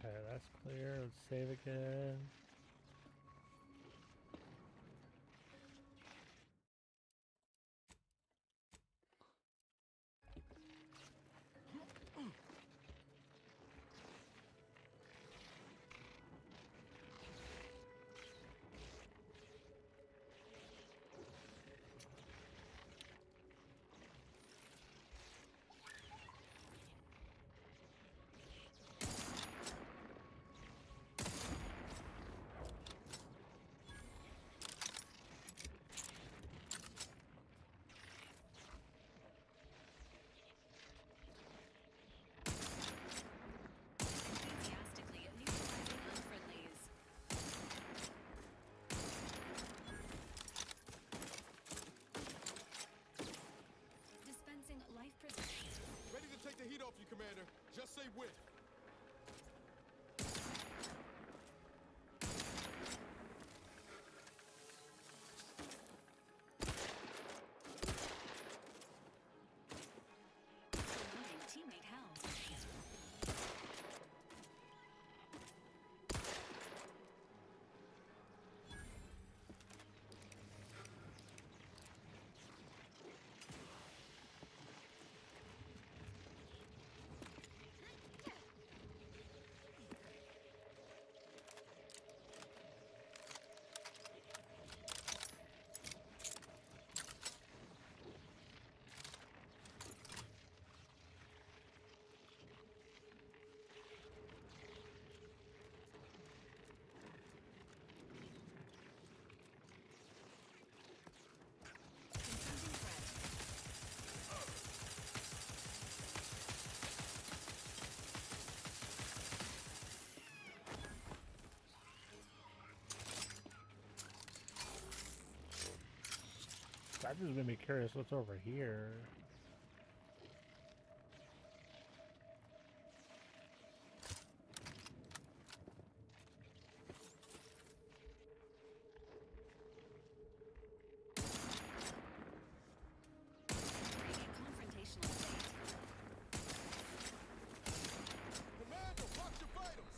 Okay, that's clear. Let's save again. Enthusiastically neutralizing unfriendlies. Dispensing life preserving. Ready to take the heat off you, Commander. Just say when. Promoting teammate health. Confronting threat. That just made me curious what's over here. Entering a confrontational state. Commander, watch your vitals.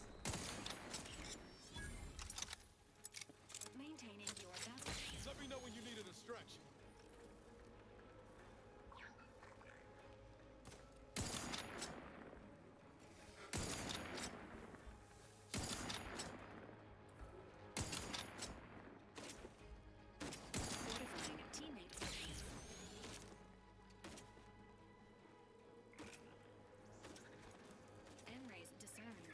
Maintaining your battle. Let me know when you need a distraction. Fortifying a teammate base. Enrays discerned.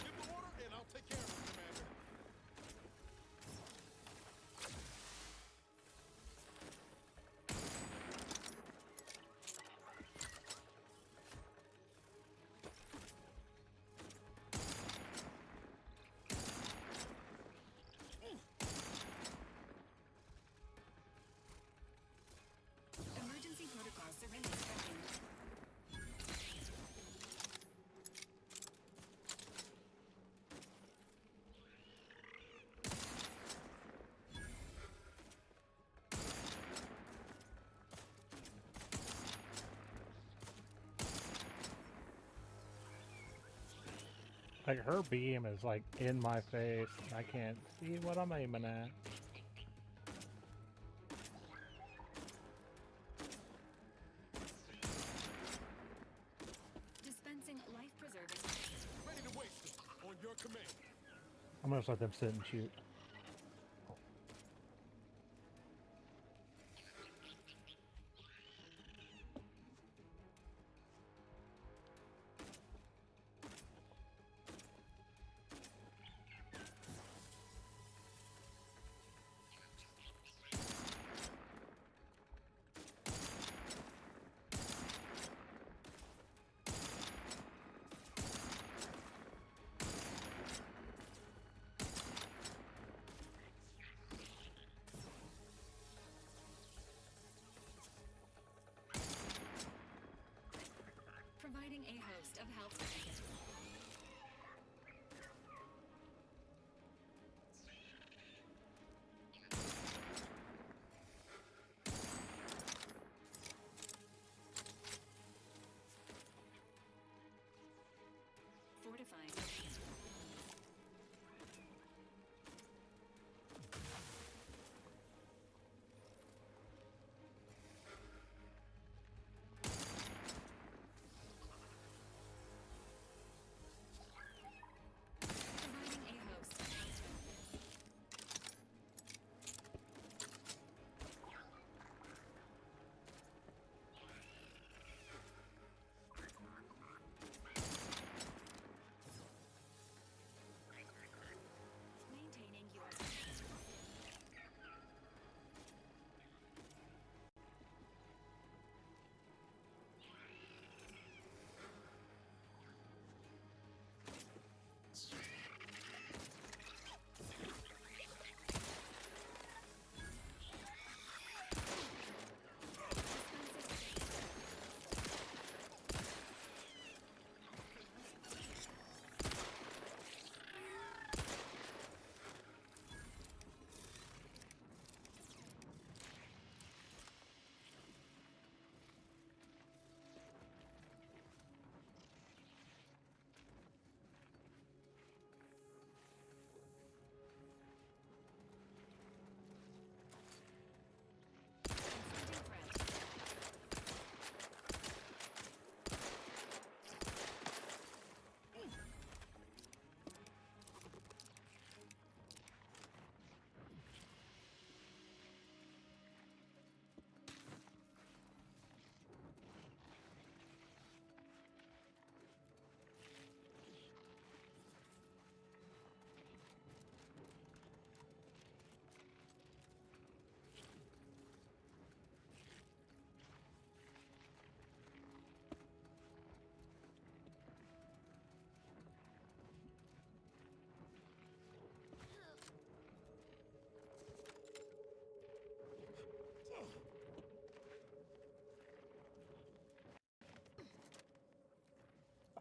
Give the order and I'll take care of it, Commander. Emergency protocol surrender starting. Like her beam is like in my face. I can't see what I'm aiming at. Dispensing life preserving. Ready to waste it. On your command. I'm gonna just let them sit and shoot. Providing a host of health.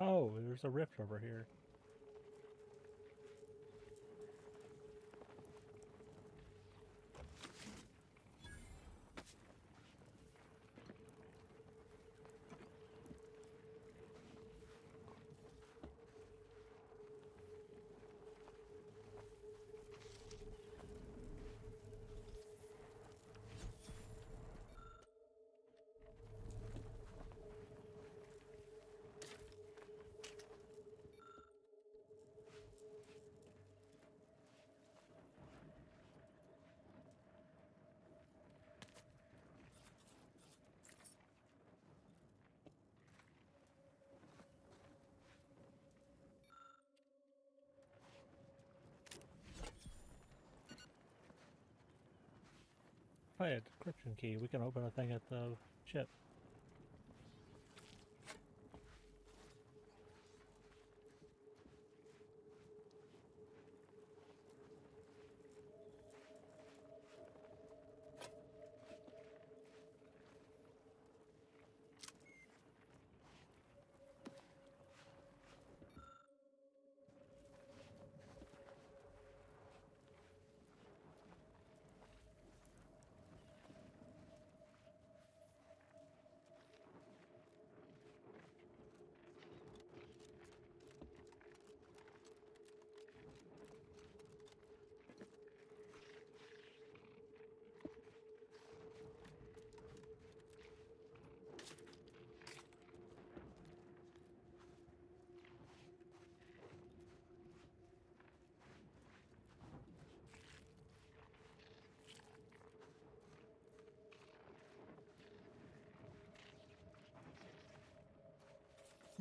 Oh, there's a rift over here. Oh yeah, decryption key. We can open a thing at the ship.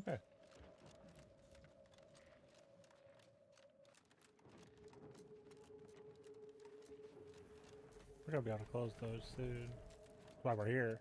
Okay. We're gonna be able to close those soon. While we're here.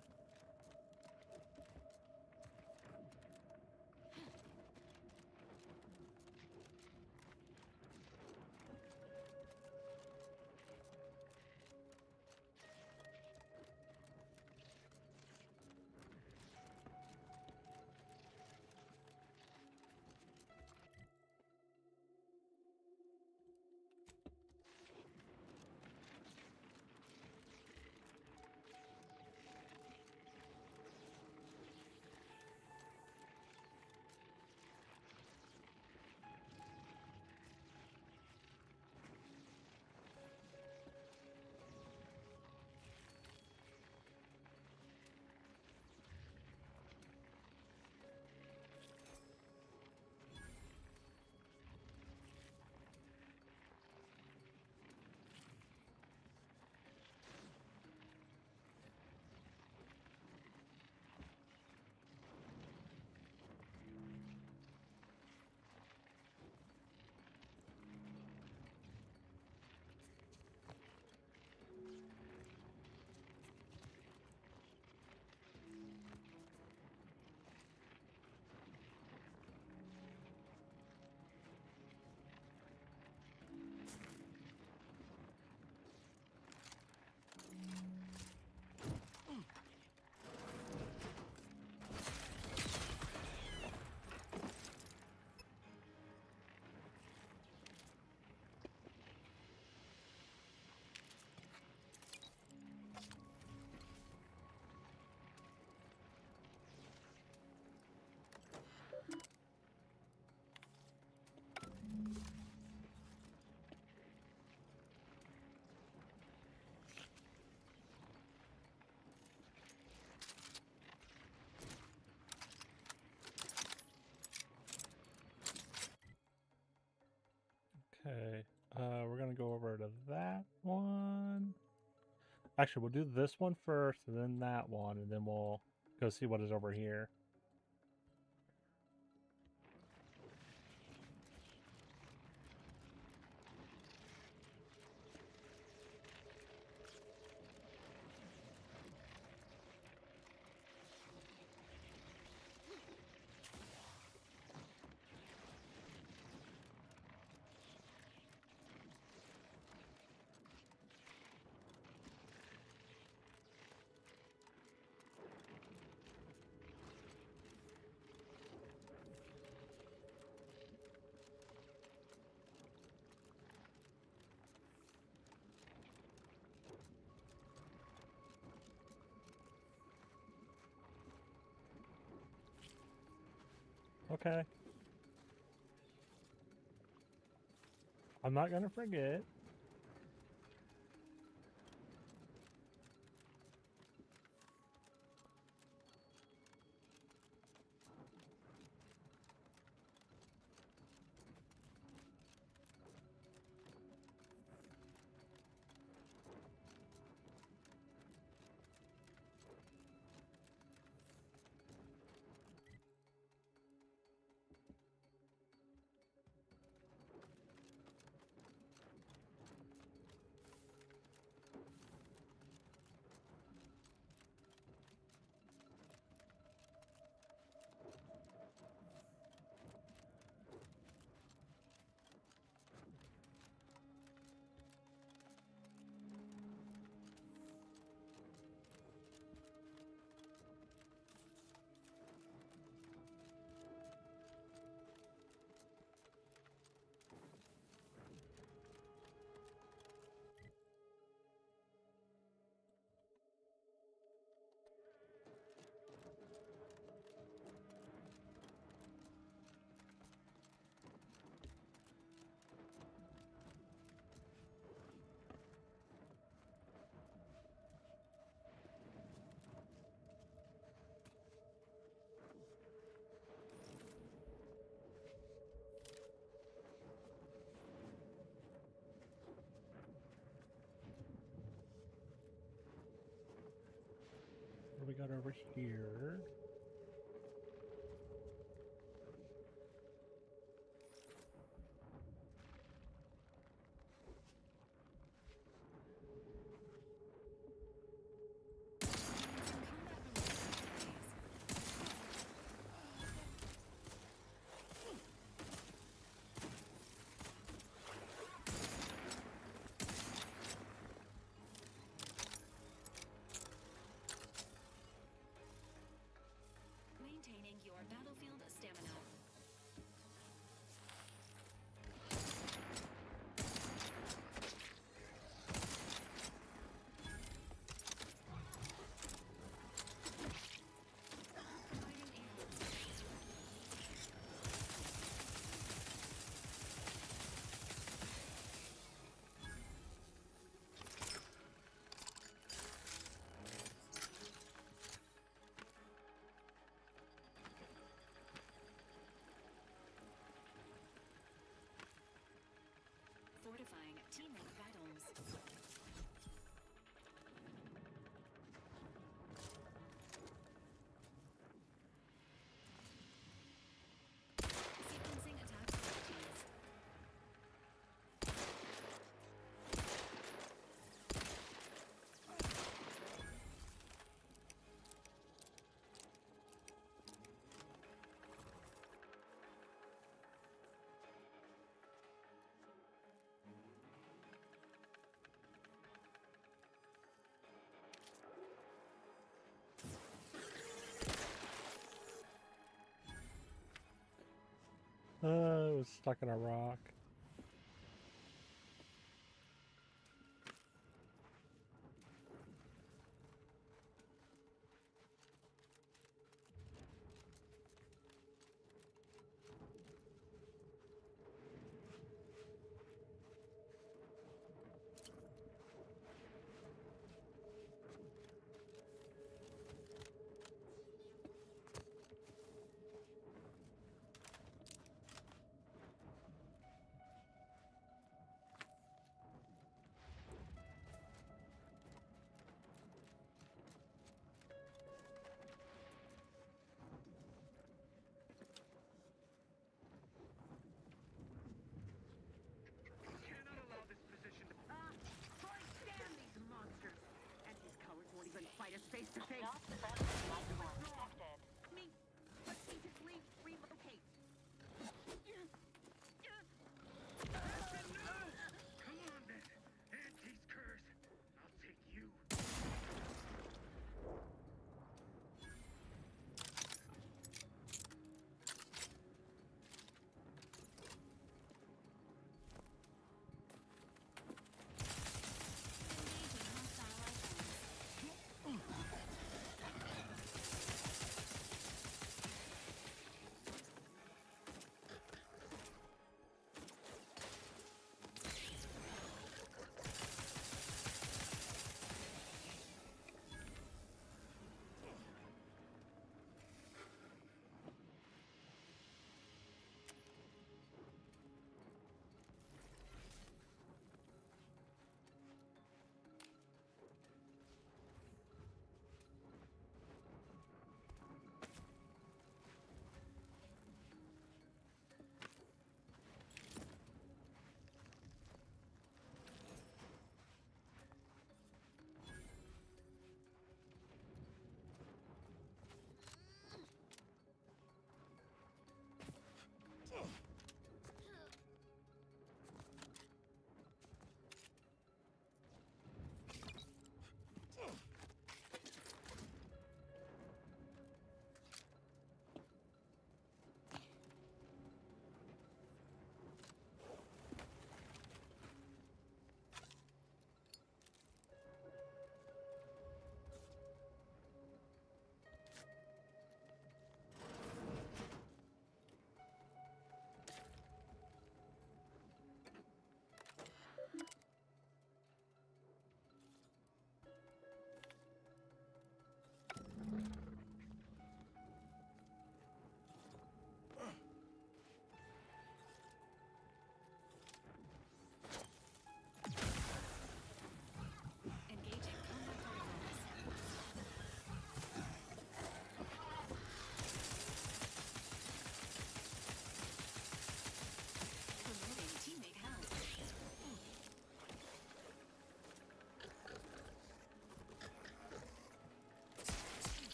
Okay, we're gonna go over to that one. Actually, we'll do this one first, and then that one, and then we'll go see what is over here. Okay. I'm not gonna forget. What do we got over here? Maintaining your battlefield stamina. Fortifying teammate vitals. Sequencing attack strategies. It was stuck in a rock.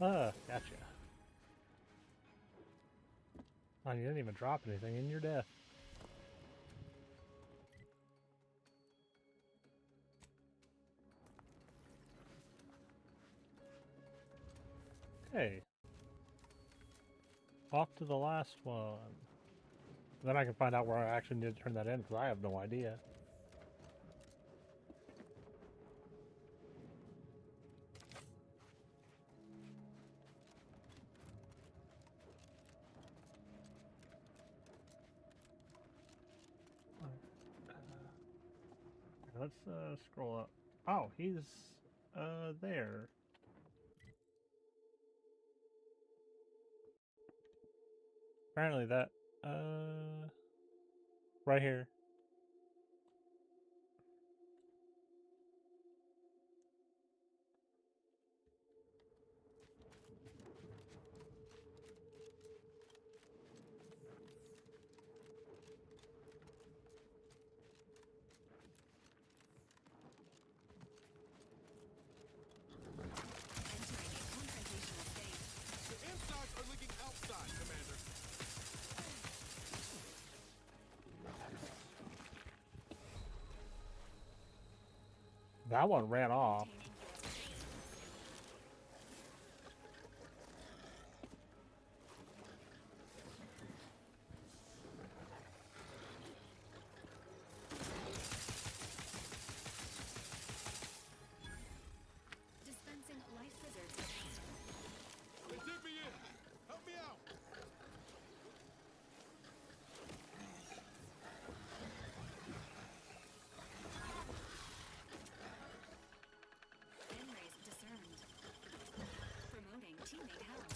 Gotcha. Oh, you didn't even drop anything in your death. Okay. Off to the last one. Then I can find out where I actually need to turn that in, because I have no idea. Let's scroll up. Oh, he's there. Apparently that right here. The insides are leaking outside, Commander. That one ran off. Dispensing life preserves. They did me in. Help me out. Enrays discerned. Promoting teammate health.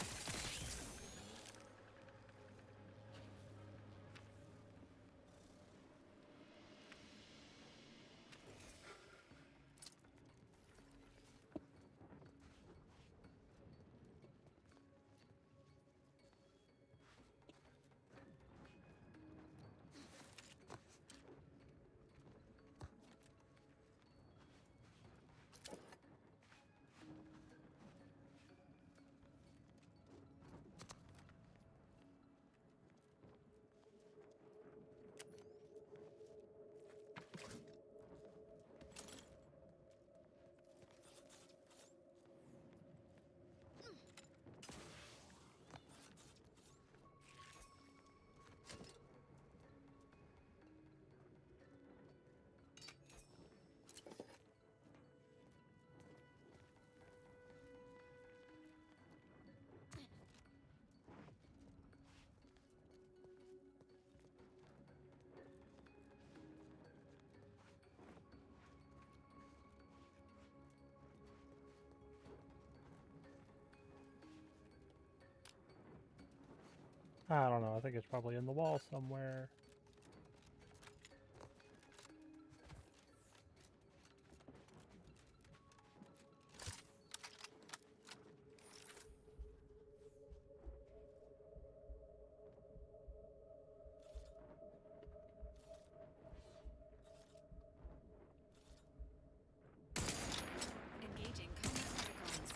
I don't know. I think it's probably in the wall somewhere. Engaging combat protocols.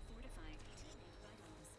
Fortifying teammate vitals.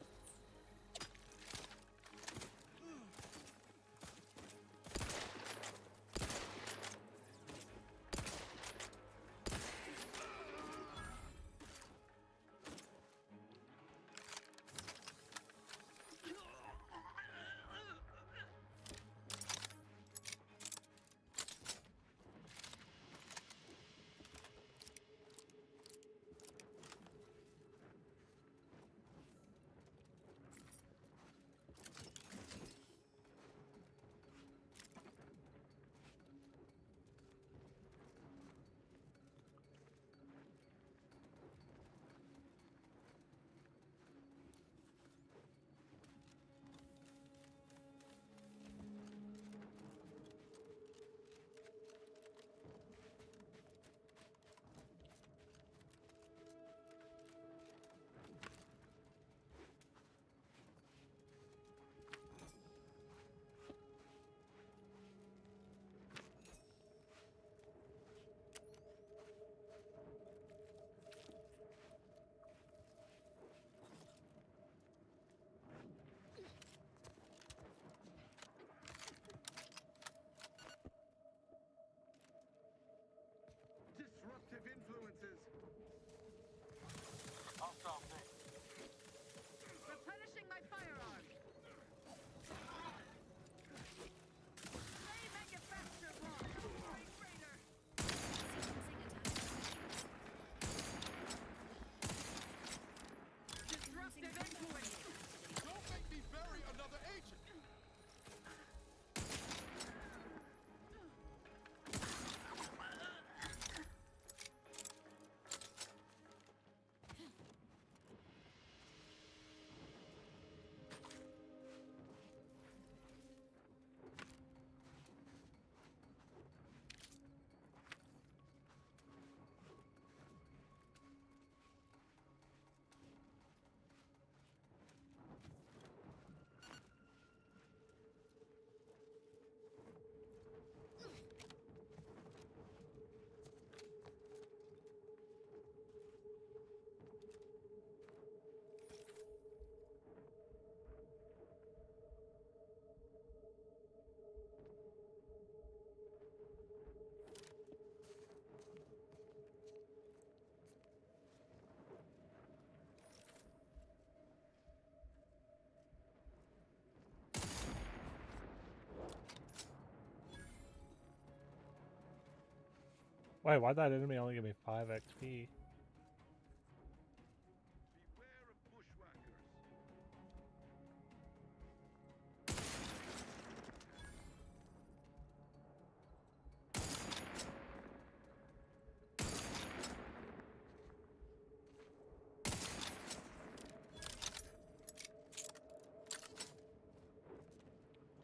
Wait, why'd that enemy only give me 5 XP?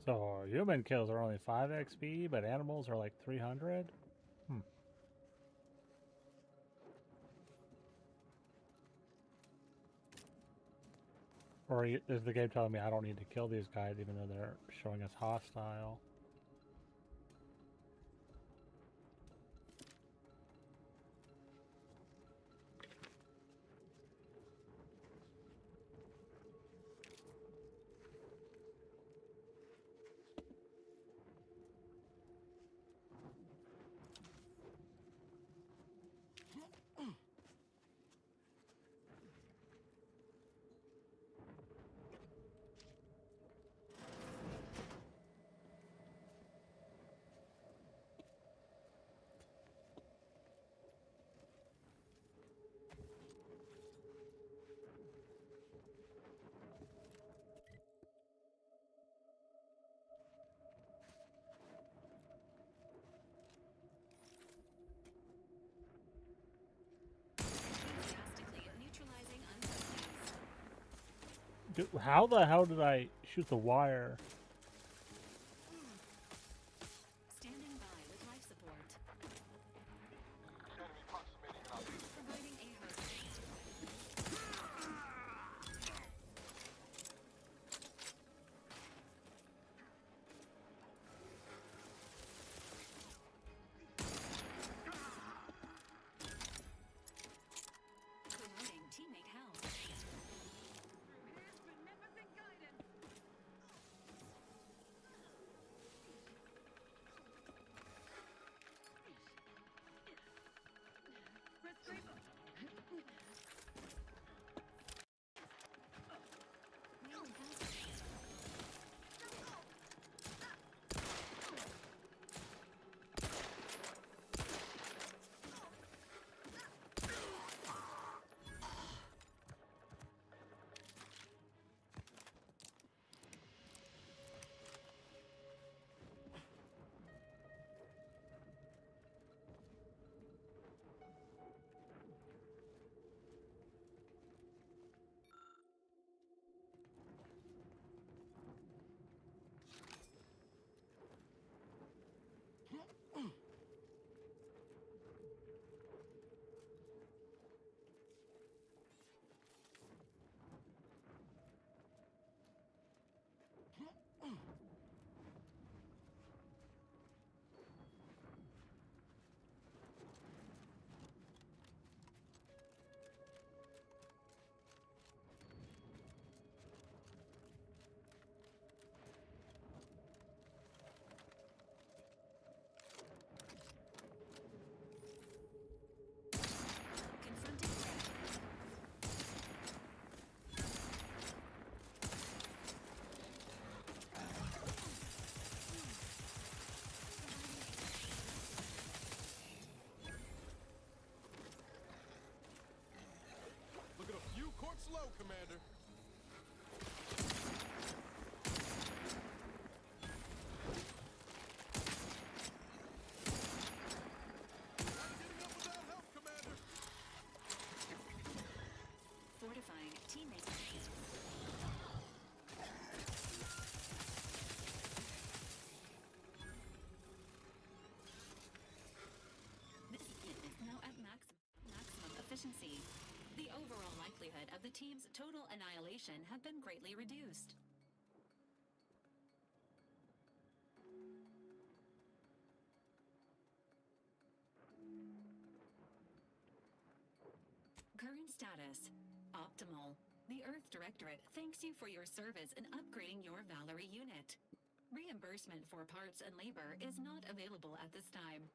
So human kills are only 5 XP, but animals are like 300? Hmm. Or is the game telling me I don't need to kill these guys even though they're showing us hostile? Dude, how the hell did I shoot the wire? Standing by with life support. Providing a host. Promoting teammate health. Look at a few courts low, Commander. Fortifying teammate. This unit is now at maximum efficiency. The overall likelihood of the team's total annihilation have been greatly reduced. Current status: optimal. The Earth Directorate thanks you for your service in upgrading your Valerie unit. Reimbursement for parts and labor is not available at this time.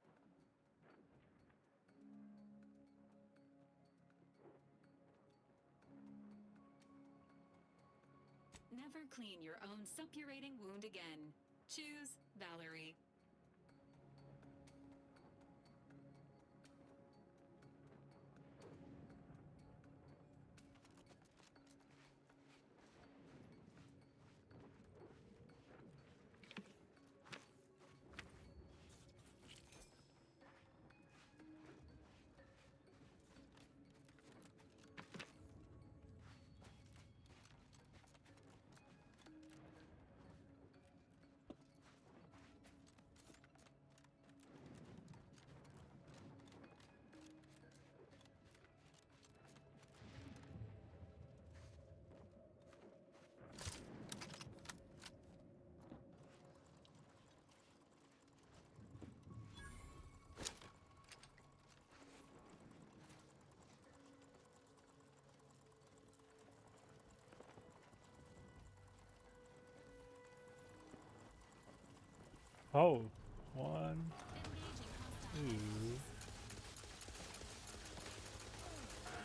Never clean your own suppurating wound again. Choose Valerie. Oh, one, two. The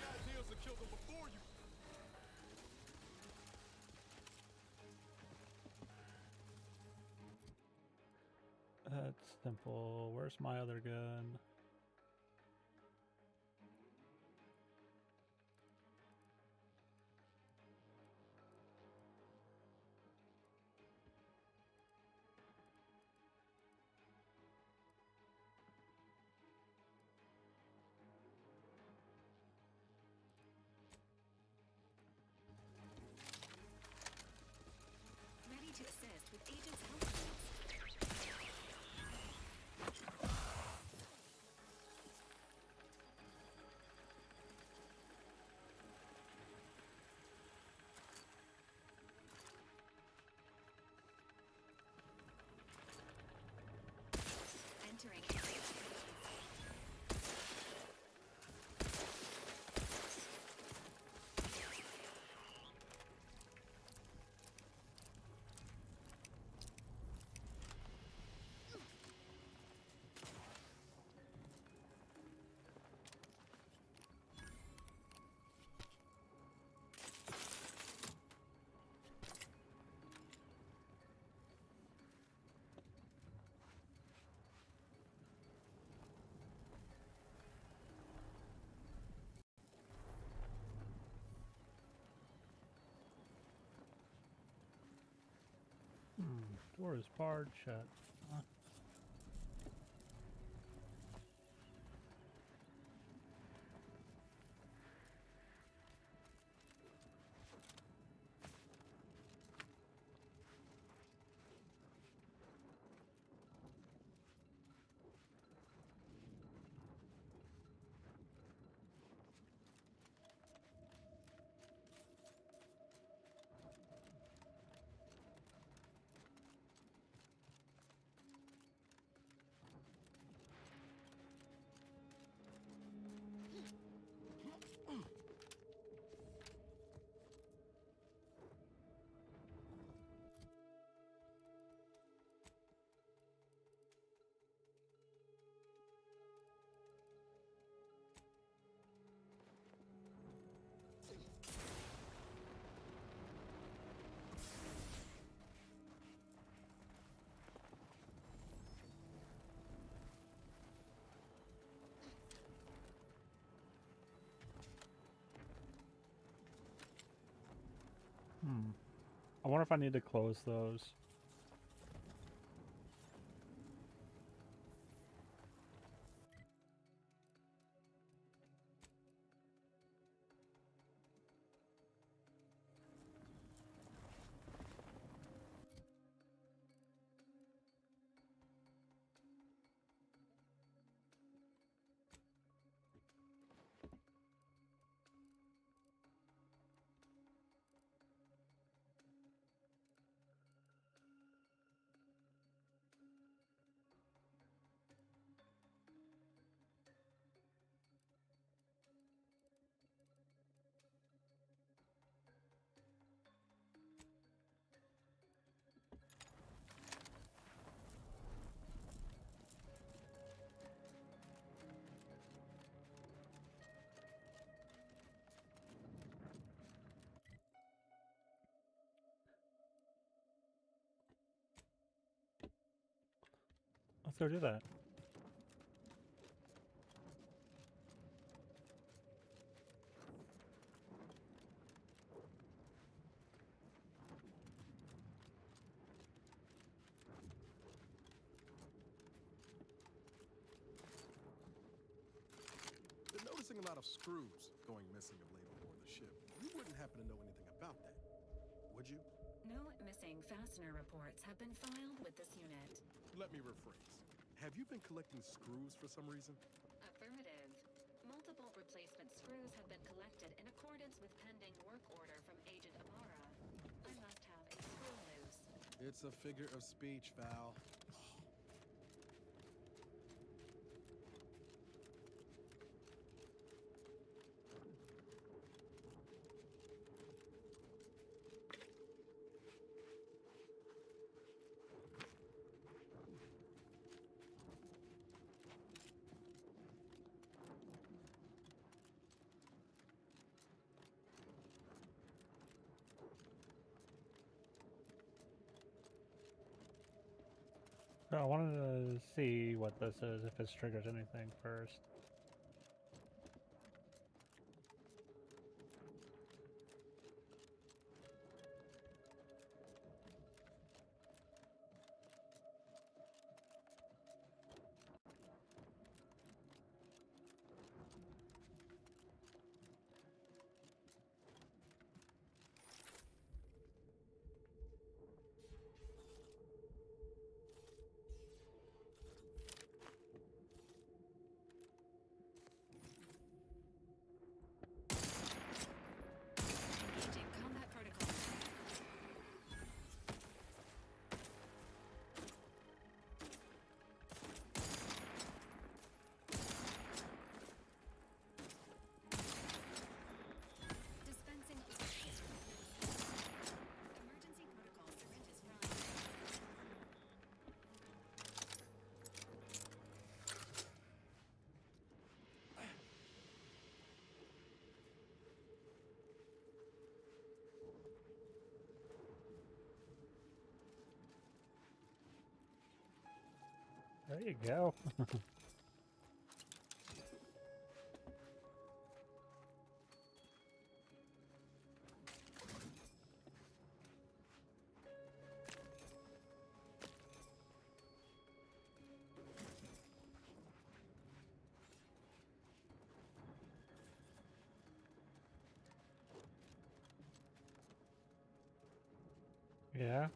idea is to kill them before you. That's simple. Where's my other gun? Ready to assist with agent's health needs. Entering area. Door is barred shut. Huh? I wonder if I need to close those. Let's go do that. Been noticing a lot of screws going missing of late aboard the ship. You wouldn't happen to know anything about that, would you? No missing fastener reports have been filed with this unit. Let me rephrase. Have you been collecting screws for some reason? Affirmative. Multiple replacement screws have been collected in accordance with pending work order from Agent Amara. I must have a screw loose. It's a figure of speech, Val. So I wanted to see what this is, if this triggers anything first. Engaging combat protocol. Dispensing emergency protocol syringes run. There you go. Yeah.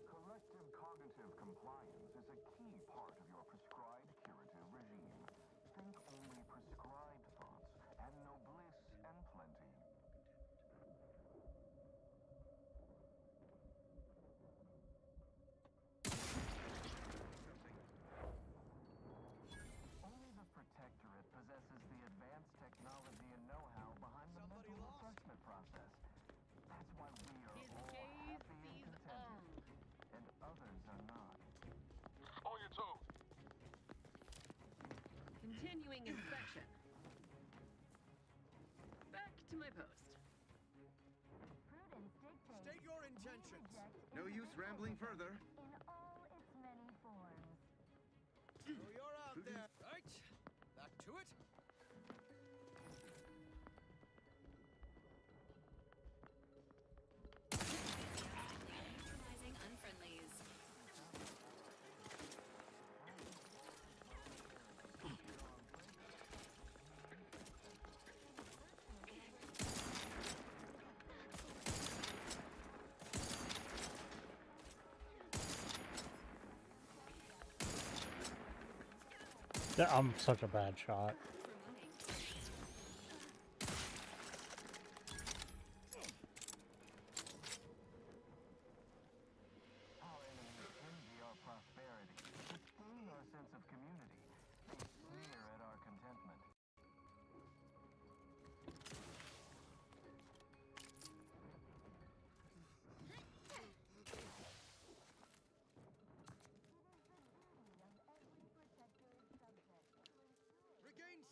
Corrective cognitive compliance is a key part of your prescribed curative regime. Think only prescribed thoughts, and no bliss and plenty. Only the Protectorate possesses the advanced technology and know-how behind the mental refreshment process. That's why we are all happy and contented, and others are not. On your toes. Continuing inspection. Back to my post. Prudence dictates State your intentions. we No reject use rambling further. in all its many forms. So you're out there. Right. Back to it. Neutralizing unfriendlies. I'm such a bad shot. Our enemies envy our prosperity, disdain our sense of community. They sneer at our contentment. Regain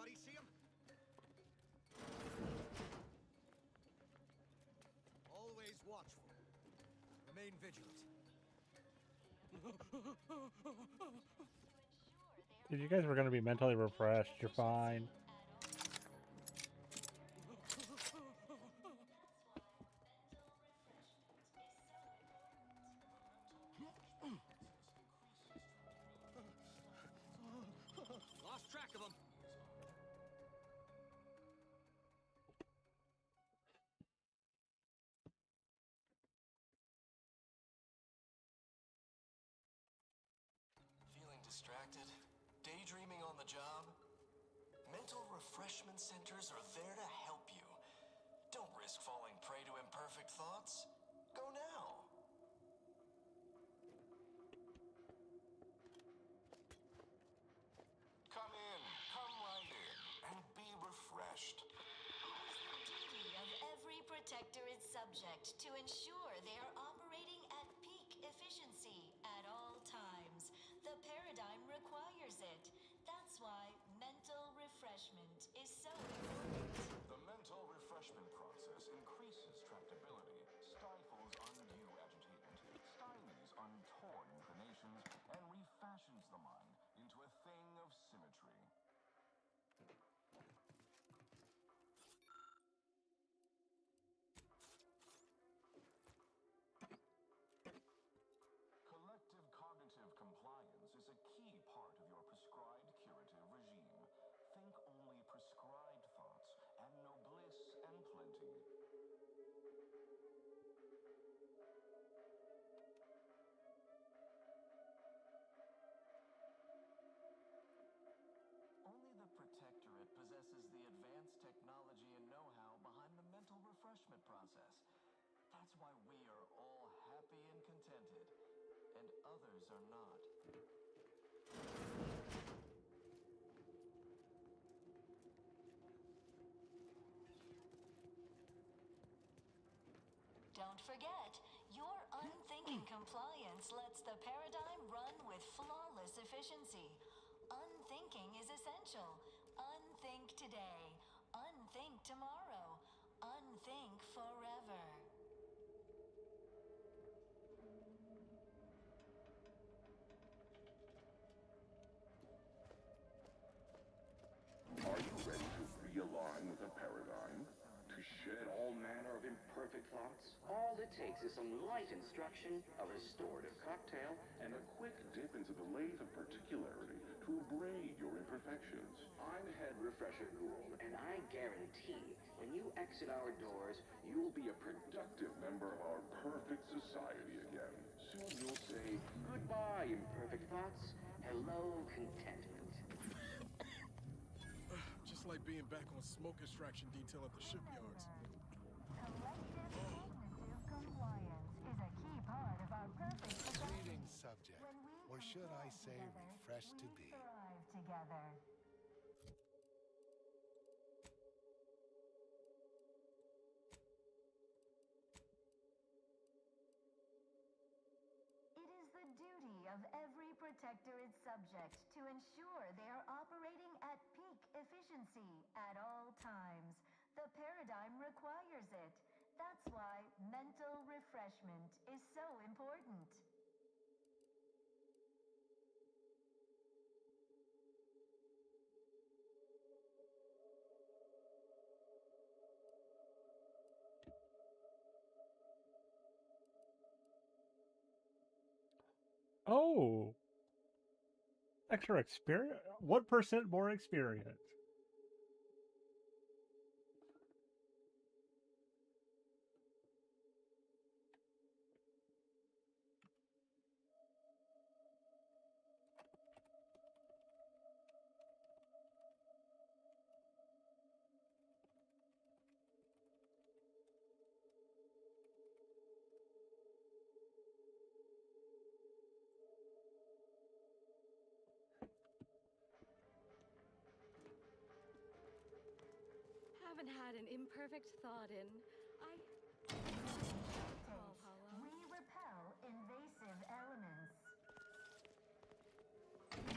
Anybody see him? Always watchful. Remain vigilant. Dude, you guys were gonna be mentally refreshed. You're fine. Lost track of him. Feeling distracted? Daydreaming on the job? Mental refreshment centers are there to help you. Don't risk falling prey to imperfect thoughts. Go now. Come in, come right in, and be refreshed. It is the duty of every protectorate subject to ensure they are operating at peak efficiency at all times. The paradigm requires it. That's why mental refreshment is so important. The mental refreshment process increases tractability, stifles undue agitation, stymies untorn inclinations, and refashions the mind into a thing of symmetry. Collective cognitive compliance is a key part of your prescribed curative regime. Think only prescribed thoughts, and no bliss and plenty. Only the Protectorate possesses the advanced technology and know-how behind the mental refreshment process. That's why we are all happy and contented, and others are not. Don't forget, your unthinking compliance lets the paradigm run with flawless efficiency. Unthinking is essential. Unthink today. Unthink tomorrow. Unthink forever. Are you ready to realign with the paradigm? To shed all manner of imperfect thoughts? All it takes is some light instruction, a restorative cocktail, And a quick dip into the lathe of particularity to abrade your imperfections. I'm Head Refresher Gould, and I guarantee when you exit our doors, You'll be a productive member of our perfect society again. soon you'll say, goodbye, imperfect thoughts, hello, contentment. Just like being back on smoke extraction detail at the shipyards. Collective cognitive compliance is a key part of our perfect society. Greetings, subject. Or should I say, refreshed to be. Thrive together. It is the duty of every protectorate subject to ensure they are operating at peak efficiency at all times. The paradigm requires it. That's why mental refreshment is so important. Oh, extra experience. What % more experience? Haven't had an imperfect thought in. We repel invasive elements.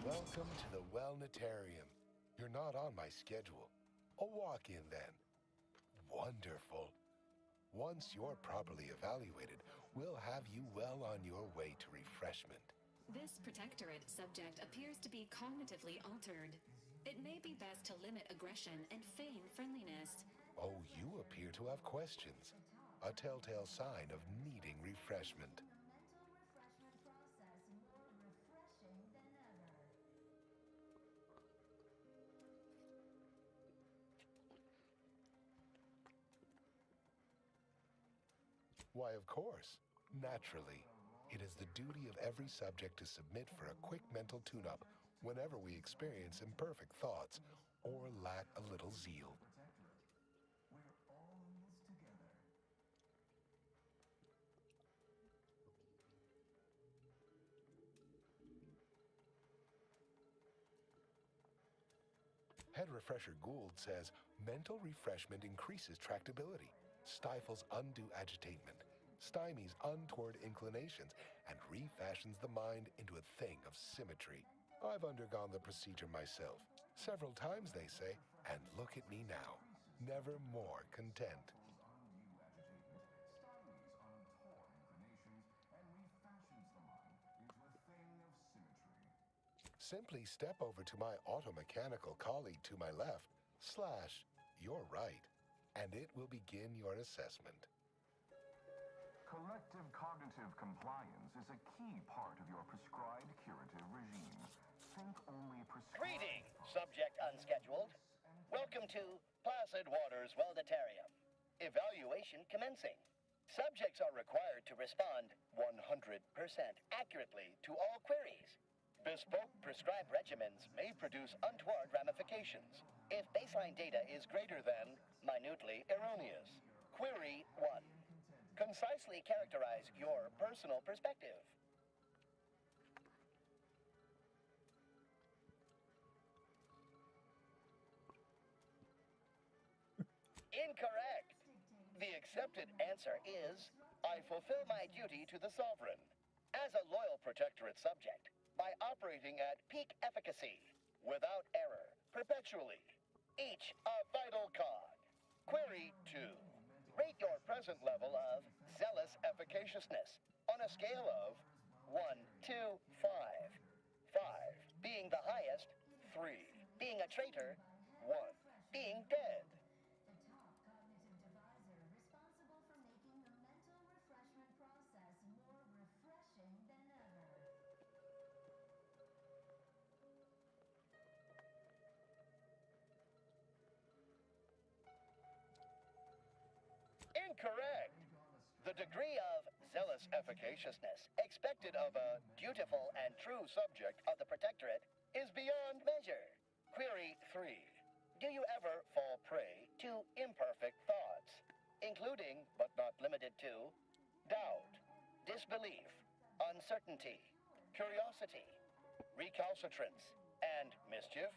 Welcome to the Wellnetarium. You're not on my schedule. A walk-in then. Wonderful. Once you're properly evaluated, we'll have you well on your way to refreshment. This protectorate subject appears to be cognitively altered. It may be best to limit aggression and feign friendliness. Oh, you appear to have questions. A telltale sign of needing refreshment. Why, of course. Naturally. It is the duty of every subject to submit for a quick mental tune-up whenever we experience imperfect thoughts or lack a little zeal. Head Refresher Gould says mental refreshment increases tractability, stifles undue agitatement, stymies untoward inclinations, and refashions the mind into a thing of symmetry. I've undergone the procedure myself, several times they say, and look at me now, never more content. Simply step over to my automechanical colleague to my left, / your right, and it will begin your assessment. Collective cognitive compliance is a key part of your prescribed curative regime. Think only prescribed... Greeting, subject unscheduled. Welcome to Placid Waters Welditarium. Evaluation commencing. Subjects are required to respond 100% accurately to all queries. Bespoke prescribed regimens may produce untoward ramifications if baseline data is greater than minutely erroneous. Query 1. Concisely characterize your personal perspective. Incorrect. The accepted answer is, I fulfill my duty to the Sovereign. As a loyal protectorate subject, by operating at peak efficacy, without error, perpetually, each a vital cog. Query 2. Rate your present level of zealous efficaciousness on a scale of 1 to 5. 5 being the highest, 3 being a traitor, 1 being dead. Incorrect. The degree of zealous efficaciousness expected of a dutiful and true subject of the Protectorate is beyond measure. Query 3. Do you ever fall prey to imperfect thoughts, including, but not limited to, doubt, disbelief, uncertainty, curiosity, recalcitrance, and mischief?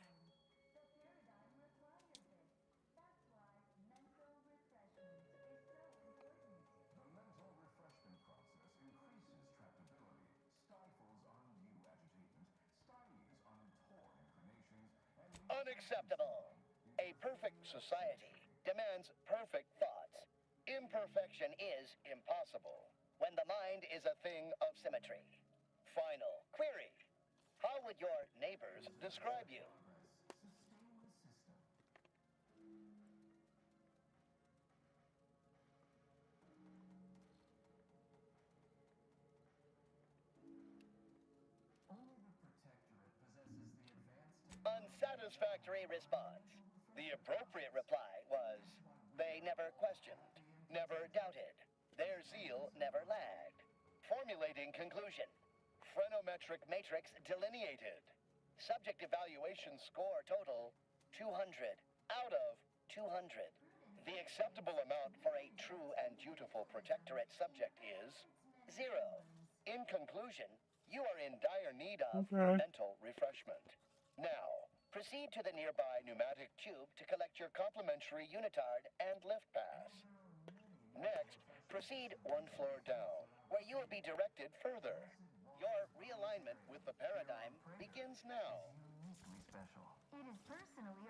Unacceptable. A perfect society demands perfect thoughts. Imperfection is impossible when the mind is a thing of symmetry. Final query. How would your neighbors describe you? Unsatisfactory response. The appropriate reply was, they never questioned, never doubted. Their zeal never lagged. Formulating conclusion. Phrenometric matrix delineated. Subject evaluation score total, 200 out of 200. The acceptable amount for a true and dutiful protectorate subject is 0. In conclusion, you are in dire need of mental refreshment. Now, proceed to the nearby pneumatic tube to collect your complimentary unitard and lift pass. Next, proceed 1 floor down, where you will be directed further. Your realignment with the paradigm begins now. It is personally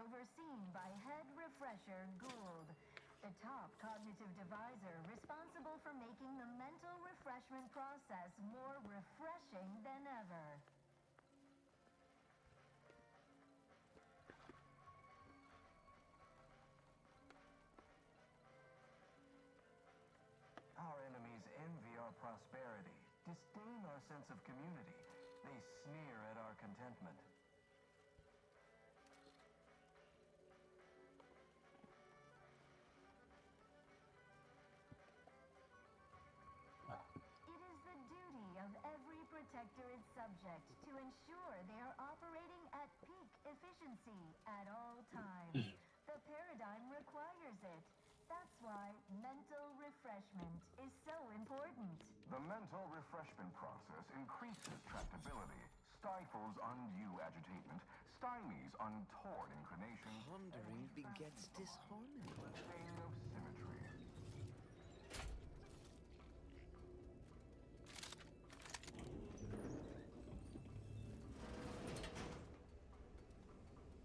Refresher Gould, the top cognitive divisor responsible for making the mental refreshment process more refreshing than ever. Our enemies envy our prosperity, disdain our sense of community. They sneer at our contentment. It is the duty of every protectorate subject to ensure they are operating at peak efficiency at all times. The paradigm requires it. That's why mental refreshment is so important. The mental refreshment process increases tractability, stifles undue agitation, stymies untoward inclinations. Pondering begets disharmony. Thing of symmetry.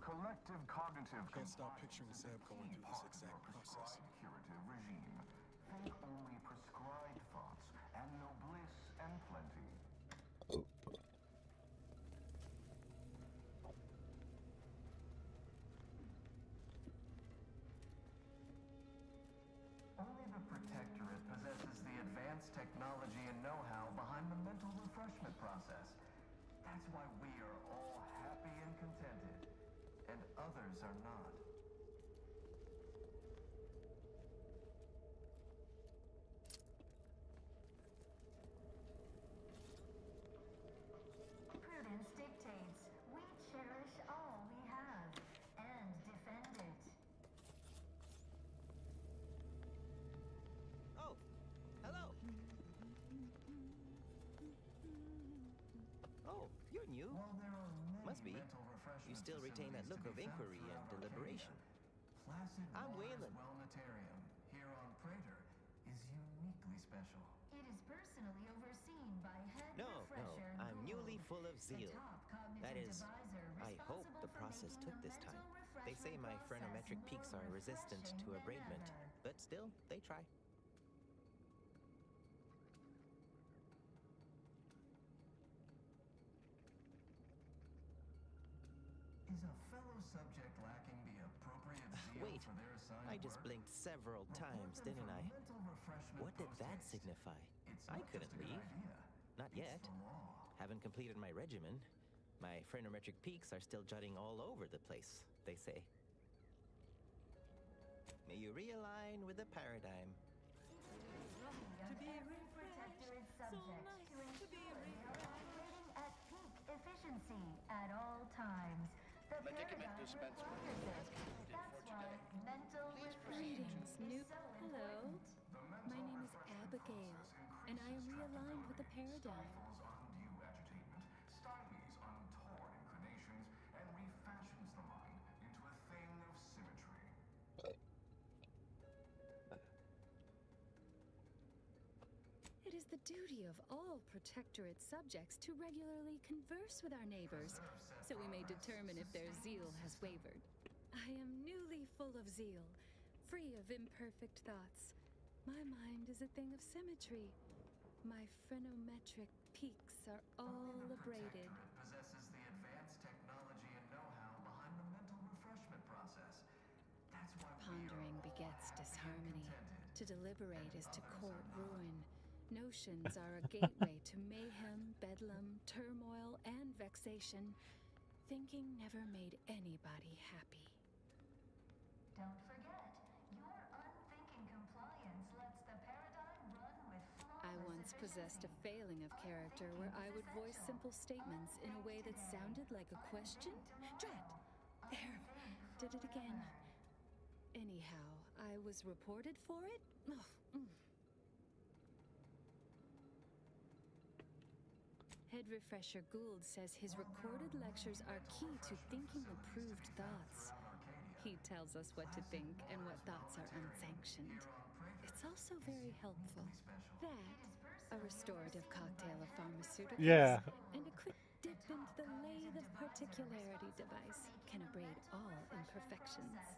Collective cognitive Can't stop picturing Sam going through this exact process. curative regime. Think only prescribed thoughts, and no bliss and plenty. Only the Protectorate possesses the advanced technology and know-how behind the mental refreshment process. That's why we are all happy and contented, and others are not. Prudence dictates we cherish all we have and defend it. Oh, hello. Oh, you're new. While there are many Must be. mental refreshment You still retain that look of facilities to be inquiry found and throughout deliberation. Arcadia, Placid I'm Waters Waylon. Wellnetarium here on Praetor is uniquely special. It is personally overseen by Head No, Refresher I'm Gould, newly full of the zeal. top cognitive That is, divisor I hope responsible the for process making took the this time. mental They say my refreshment phrenometric process peaks more are resistant refreshing to than abradement, ever. but still, they try. Is a fellow subject lacking the appropriate zeal Wait, for their assigned I just work? blinked several times, Report them didn't for I? mental refreshment What did that post-haste. signify? It's I not couldn't just a good leave. idea. Not It's yet. the law. Haven't completed my regimen. My phrenometric peaks are still jutting all over the place, they say. May you realign with the paradigm. To be every protectorate subject to ensure they are operating at peak efficiency at all times. The Medicament paradigm dispensary requires it. has concluded That's for why today. mental Please refreshment Greetings, is new. so Hello. important. My name is Abigail, and I am realigned with the paradigm. Stifles undue agitation, stymies untoward inclinations, and refashions the mind into a thing of symmetry. It is the duty of all Protectorate subjects to regularly converse with our neighbors, so we may determine if their zeal has wavered. I am newly full of zeal, free of imperfect thoughts. My mind is a thing of symmetry. My phrenometric peaks are all Only the abraded. Protectorate possesses the advanced technology and know-how behind the mental refreshment process. That's why Pondering we are all begets happy and disharmony. contented. To deliberate is to others court are not. ruin. Notions are a gateway to mayhem, bedlam, turmoil, and vexation. Thinking never made anybody happy. Don't forget, your unthinking compliance lets the paradigm run with I flawless once possessed a efficiency. failing of character where I would voice simple statements in a way that sounded like a question. Drat! There, did it again. Anyhow, I was reported for it? Ugh, Head Refresher Gould says his recorded lectures are key to thinking approved thoughts. He tells us what to think and what thoughts are unsanctioned. It's also very helpful. That, a restorative cocktail of pharmaceuticals, Yeah. and a quick dip into the lathe of particularity device can abrade all imperfections.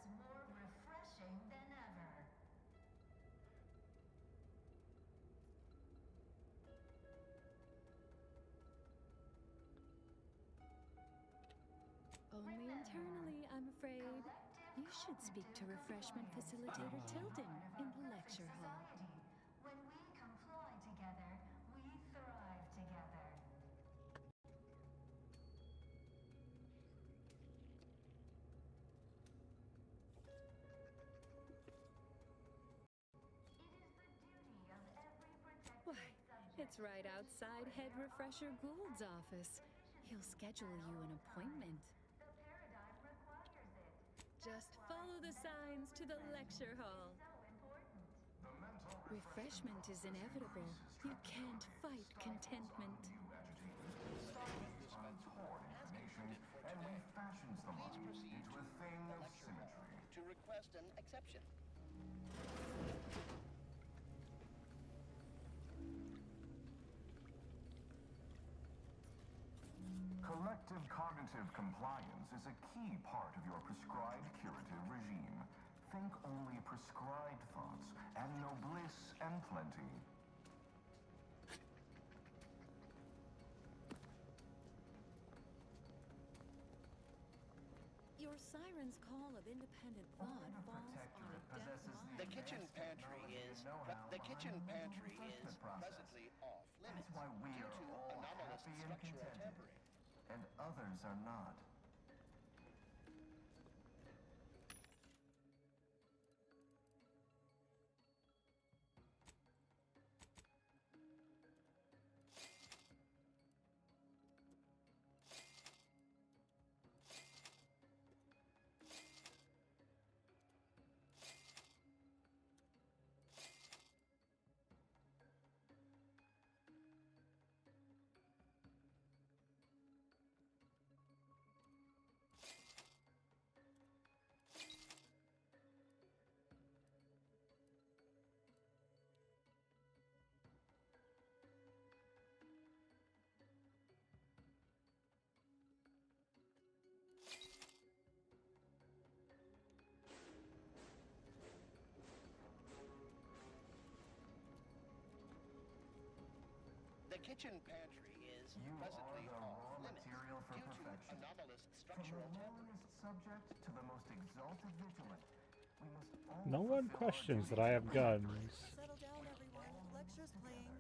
Internally, I'm afraid you should speak to Refreshment Facilitator Tilden in the lecture hall. When we comply together, we thrive together. Why, it's right outside Head Refresher Gould's office. He'll schedule you an appointment. Just follow the signs to the lecture hall. Refreshment is inevitable. You can't fight contentment. And refashions the mind into a thing of symmetry. To request an exception. Collective cognitive compliance is a key part of your prescribed curative regime. Think only prescribed thoughts, and no bliss and plenty. Your siren's call of independent thought falls on a deaf mind. The kitchen pantry is presently off limits That's why we due are to all anomalous happy and structural contented. tampering. And others are not. The kitchen pantry is You presently are the off raw limits material for due to perfection. anomalous From the structural tampering. lowliest subject to the most exalted vigilant, we must all No one fulfill our questions duty that I to have guns. Settle down, everyone. Lecture's playing.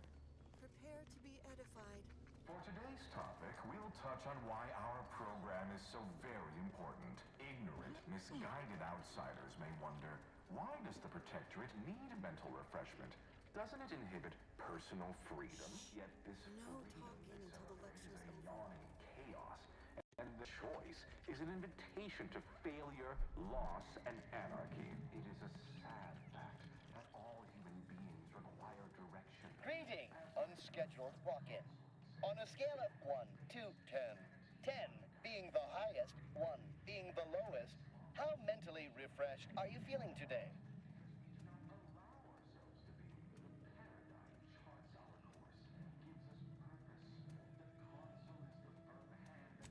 Prepare to be edified. For today's topic, we'll touch on why our program is so very important. Ignorant, misguided outsiders may wonder, why does the Protectorate need mental refreshment? Doesn't it inhibit personal freedom? Yet this freedom itself is a yawning chaos, and the choice is an invitation to failure, loss, and anarchy. It is a sad fact that all human beings require direction. Greeting, unscheduled walk-in. On a scale of 1 to 10, 10 being the highest, 1 being the lowest, how mentally refreshed are you feeling today?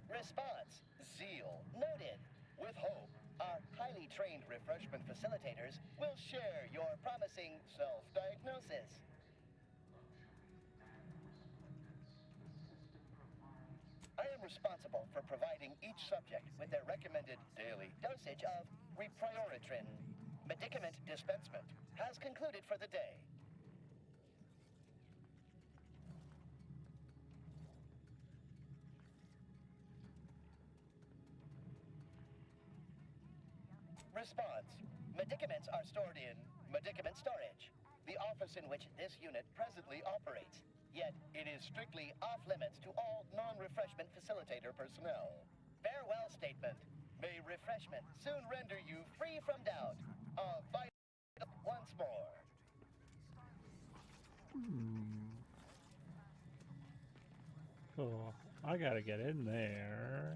Response, zeal, noted. With hope, our highly trained refreshment facilitators will share your promising self-diagnosis. I am responsible for providing each subject with their recommended daily dosage of Reprioritrin. Medicament dispensement has concluded for the day. Response. Medicaments are stored in medicament storage, the office in which this unit presently operates. Yet, it is strictly off-limits to all non-refreshment facilitator personnel. Farewell statement. May refreshment soon render you free from doubt. Once more. Cool. I gotta get in there.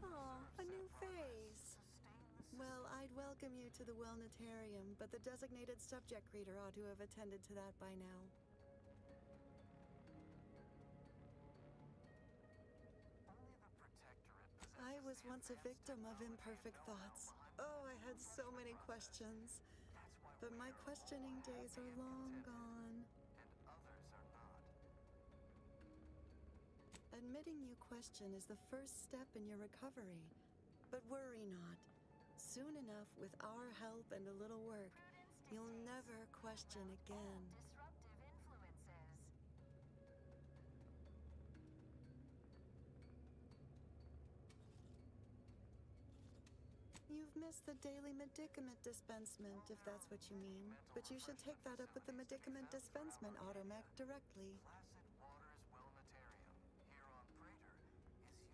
Aw, a new face. Well, I'd welcome you to the Wellnetarium, but the designated subject reader ought to have attended to that by now. I was once a victim of imperfect thoughts. Oh, I had so many questions. But my questioning days are long gone. Admitting you question is the first step in your recovery. But worry not. Soon enough, with our help and a little work, you'll never question again. You've missed the daily medicament dispensement, if that's what you mean. But you should take that up with the medicament dispensement automech directly. Placid Waters Wellnatarium here on Praetor is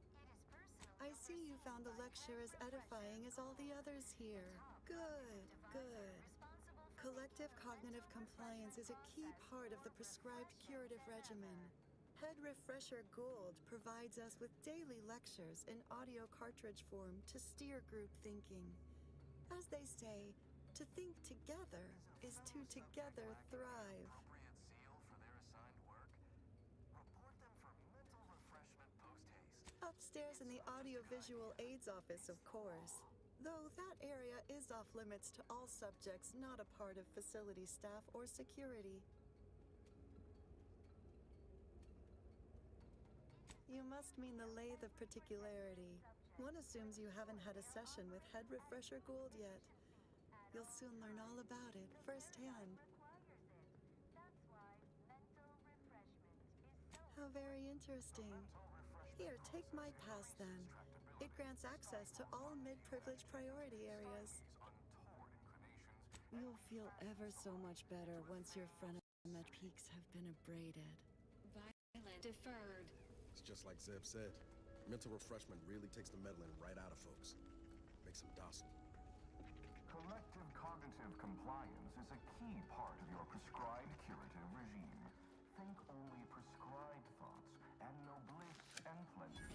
uniquely special. I see you found the lecture as edifying as all the others here. Good, good. Collective cognitive compliance is a key part of the prescribed curative regimen. Head Refresher Gould provides us with daily lectures in audio cartridge form to steer group thinking. As they say, to think together is to together thrive. Appropriate seal for their assigned work. Report them for mental refreshment post-haste. Upstairs in the audiovisual aids office, of course. Though that area is off limits to all subjects not a part of facility staff or security. You must mean the lathe of particularity. One assumes you haven't had a session with Head Refresher Gould yet. You'll soon learn all about it firsthand. How very interesting. Here, take my pass then. It grants access to all mid-privileged priority areas. You'll feel ever so much better once your Frenomet peaks have been abraded. Violent deferred. It's just like Zeb said. Mental refreshment really takes the meddling right out of folks. Makes them docile. Collective cognitive compliance is a key part of your prescribed curative regime. Think only prescribed thoughts, and no bliss and plenty.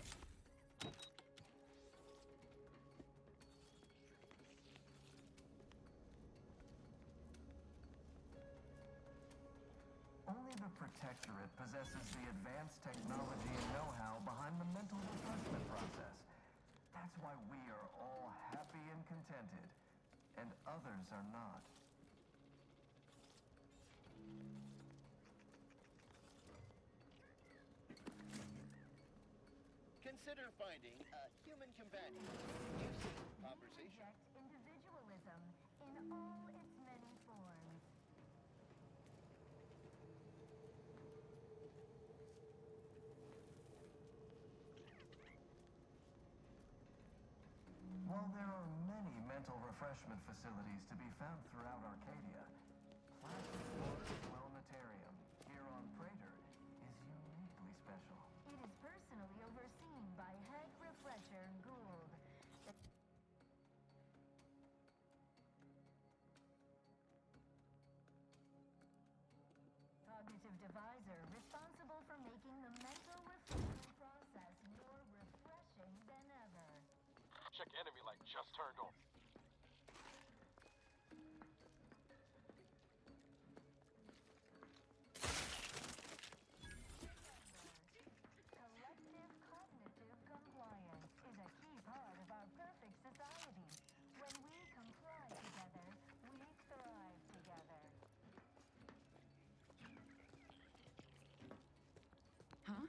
Only the Protectorate possesses the advanced technology and know-how behind the mental refreshment process. That's why we are all happy and contented, and others are not. Consider finding a human companion using conversation. Individualism in all its many forms. While there are many mental refreshment facilities to be found throughout Arcadia, Placid Waters Wellnatarium here on Praetor is uniquely special. It is personally overseen by Head Refresher Gould. Cognitive devisor responsible for making the mental refreshment process more refreshing than ever. Check enemy light just turned on. Collective cognitive compliance is a key part of our perfect society. When we comply together, we thrive together. Huh?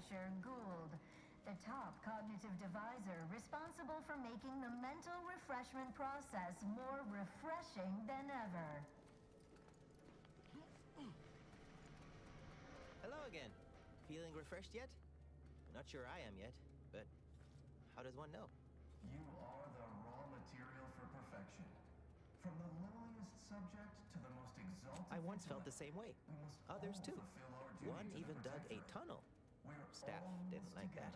Refresher Gould, the top cognitive devisor responsible for making the mental refreshment process more refreshing than ever. Hello again. Feeling refreshed yet? Not sure I am yet, but how does one know? You are the raw material for perfection. From the lowliest subject to the most exalted. I once felt the same way. Others too. One even dug a tunnel. Staff didn't like that.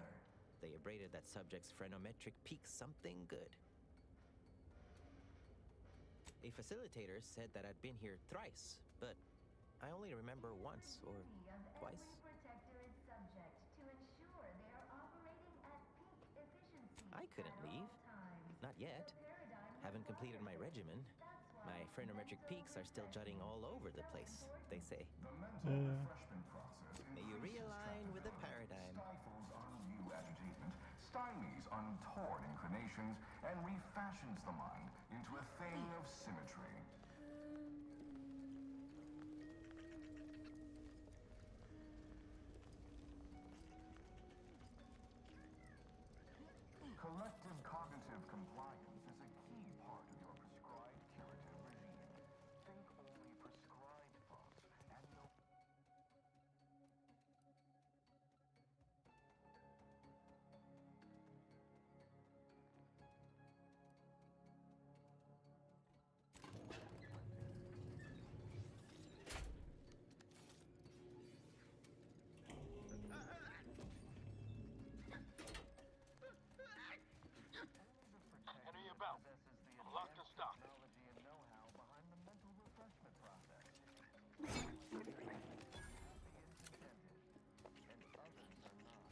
They abraded that subject's phrenometric peak something good. A facilitator said that I'd been here thrice, but I only remember once or twice. I couldn't leave. Not yet. Haven't completed my regimen. My phrenometric peaks are still jutting all over the place, they say. The mental refreshment process May you realign with the paradigm. stifles undue agitation, stymies untoward inclinations, and refashions the mind into a thing of symmetry. Collective cognitive compliance is a key part of your prescribed curative regime. Think only prescribed thoughts and no... Enemy about. Lock to stock. Technology and know-how behind the mental refreshment process. Happy and contented, and others are not.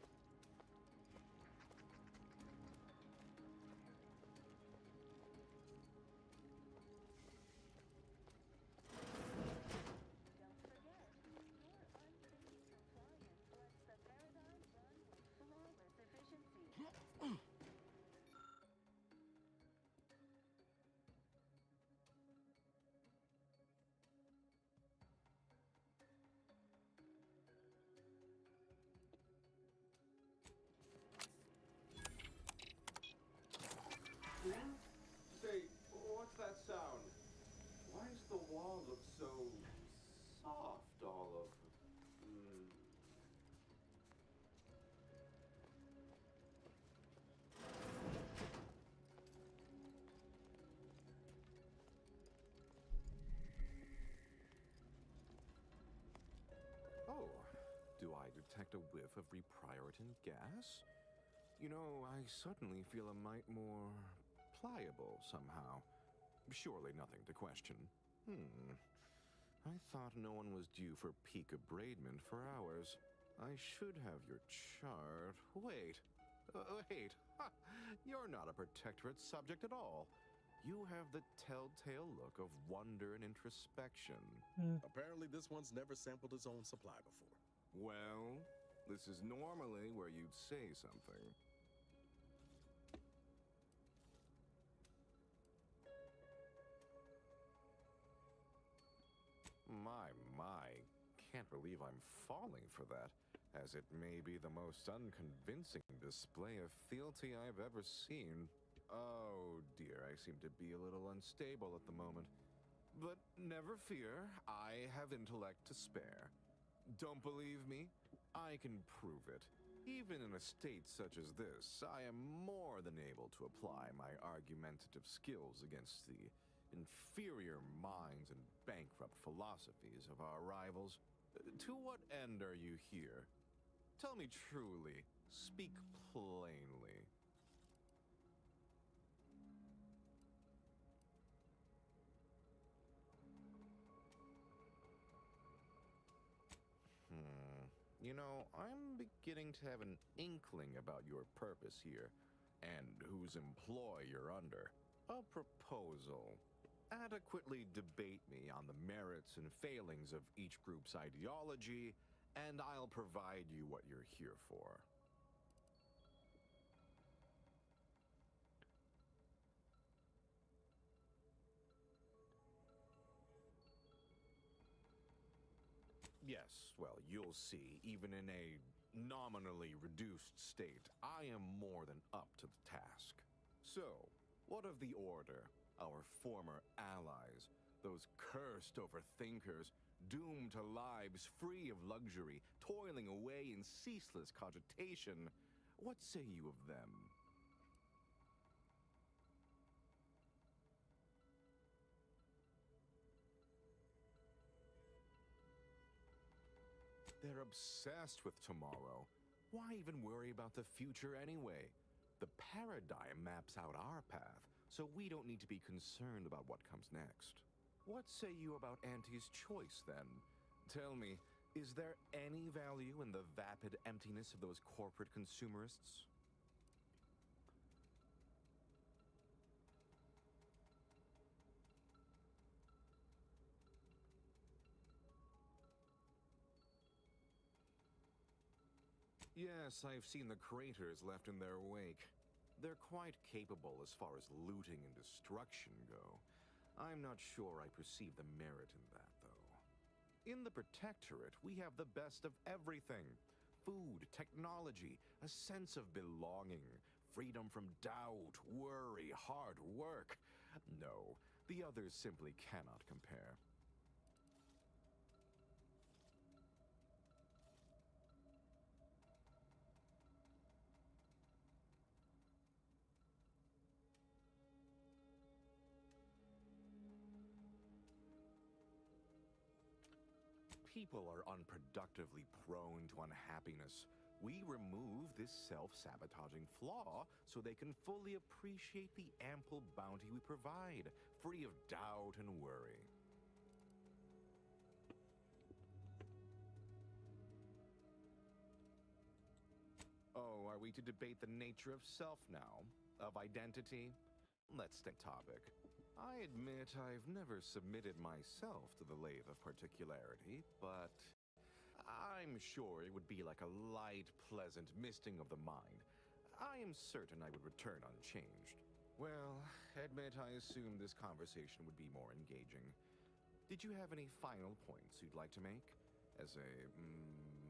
Say, what's that sound? Why does the wall look so soft all over? Oh, do I detect a whiff of reprioritin gas? You know, I suddenly feel a mite more pliable somehow. Surely nothing to question. I thought no one was due for peak abradement for hours. I should have your chart. Wait. Wait. Ha! You're not a protectorate subject at all. You have the telltale look of wonder and introspection. Apparently, this one's never sampled its own supply before. Well, this is normally where you'd say something. My, can't believe I'm falling for that, as it may be the most unconvincing display of fealty I've ever seen. Oh dear, I seem to be a little unstable at the moment. But never fear, I have intellect to spare. Don't believe me? I can prove it. Even in a state such as this, I am more than able to apply my argumentative skills against the inferior minds and bankrupt philosophies of our rivals. To what end are you here? Tell me truly. Speak plainly. You know, I'm beginning to have an inkling about your purpose here, and whose employ you're under. A proposal. Adequately debate me on the merits and failings of each group's ideology, and I'll provide you what you're here for. Yes, well, you'll see, even in a nominally reduced state, I am more than up to the task. So, what of the Order, our former allies, those cursed overthinkers, doomed to lives free of luxury, toiling away in ceaseless cogitation? What say you of them? They're obsessed with tomorrow. Why even worry about the future anyway? The paradigm maps out our path, so we don't need to be concerned about what comes next. What say you about Auntie's choice, then? Tell me, is there any value in the vapid emptiness of those corporate consumerists? Yes, I've seen the craters left in their wake. They're quite capable as far as looting and destruction go. I'm not sure I perceive the merit in that, though. In the Protectorate, we have the best of everything. Food, technology, a sense of belonging, freedom from doubt, worry, hard work. No, the others simply cannot compare. People are unproductively prone to unhappiness. We remove this self-sabotaging flaw so they can fully appreciate the ample bounty we provide, free of doubt and worry. Oh, are we to debate the nature of self now? Of identity? Let's stay topic. I admit I've never submitted myself to the lathe of particularity, but I'm sure it would be like a light, pleasant misting of the mind. I am certain I would return unchanged. Well, admit I assumed this conversation would be more engaging. Did you have any final points you'd like to make? As a,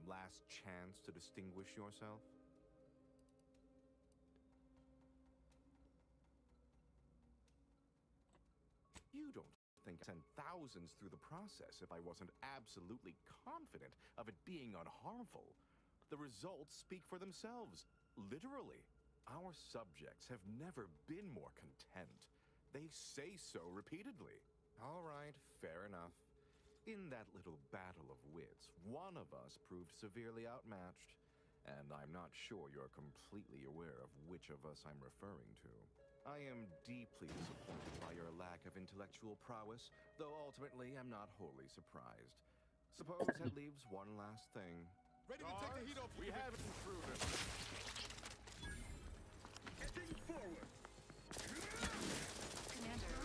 last chance to distinguish yourself? You don't think I'd send thousands through the process if I wasn't absolutely confident of it being unharmful. The results speak for themselves, literally. Our subjects have never been more content. They say so repeatedly. All right, fair enough. In that little battle of wits, one of us proved severely outmatched, and I'm not sure you're completely aware of which of us I'm referring to. I am deeply disappointed by your lack of intellectual prowess, though ultimately I'm not wholly surprised. Suppose that leaves one last thing. Ready to take the heat off. We have intruded. Heading forward. Commander.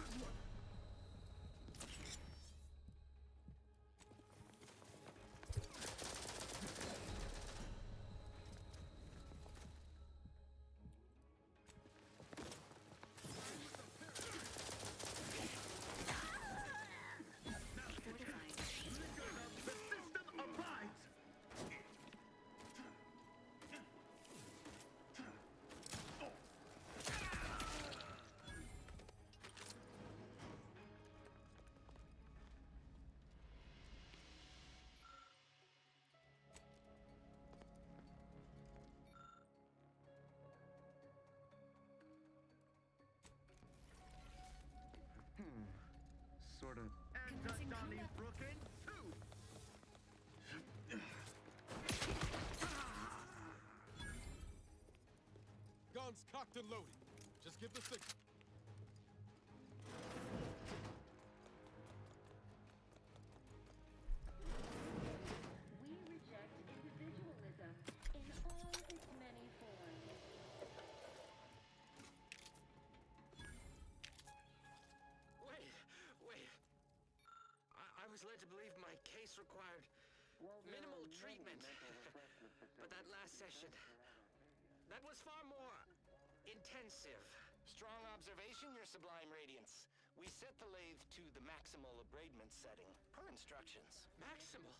Sort of. And the Donnybrook in two. Guns cocked and loaded. Just give the signal. We reject individualism in all its many forms. Wait. I was led to believe my case required minimal treatment. But that last session, that was far more intensive. Strong observation, Your Sublime Radiance. We set the lathe to the maximal abradement setting, per instructions. Maximal?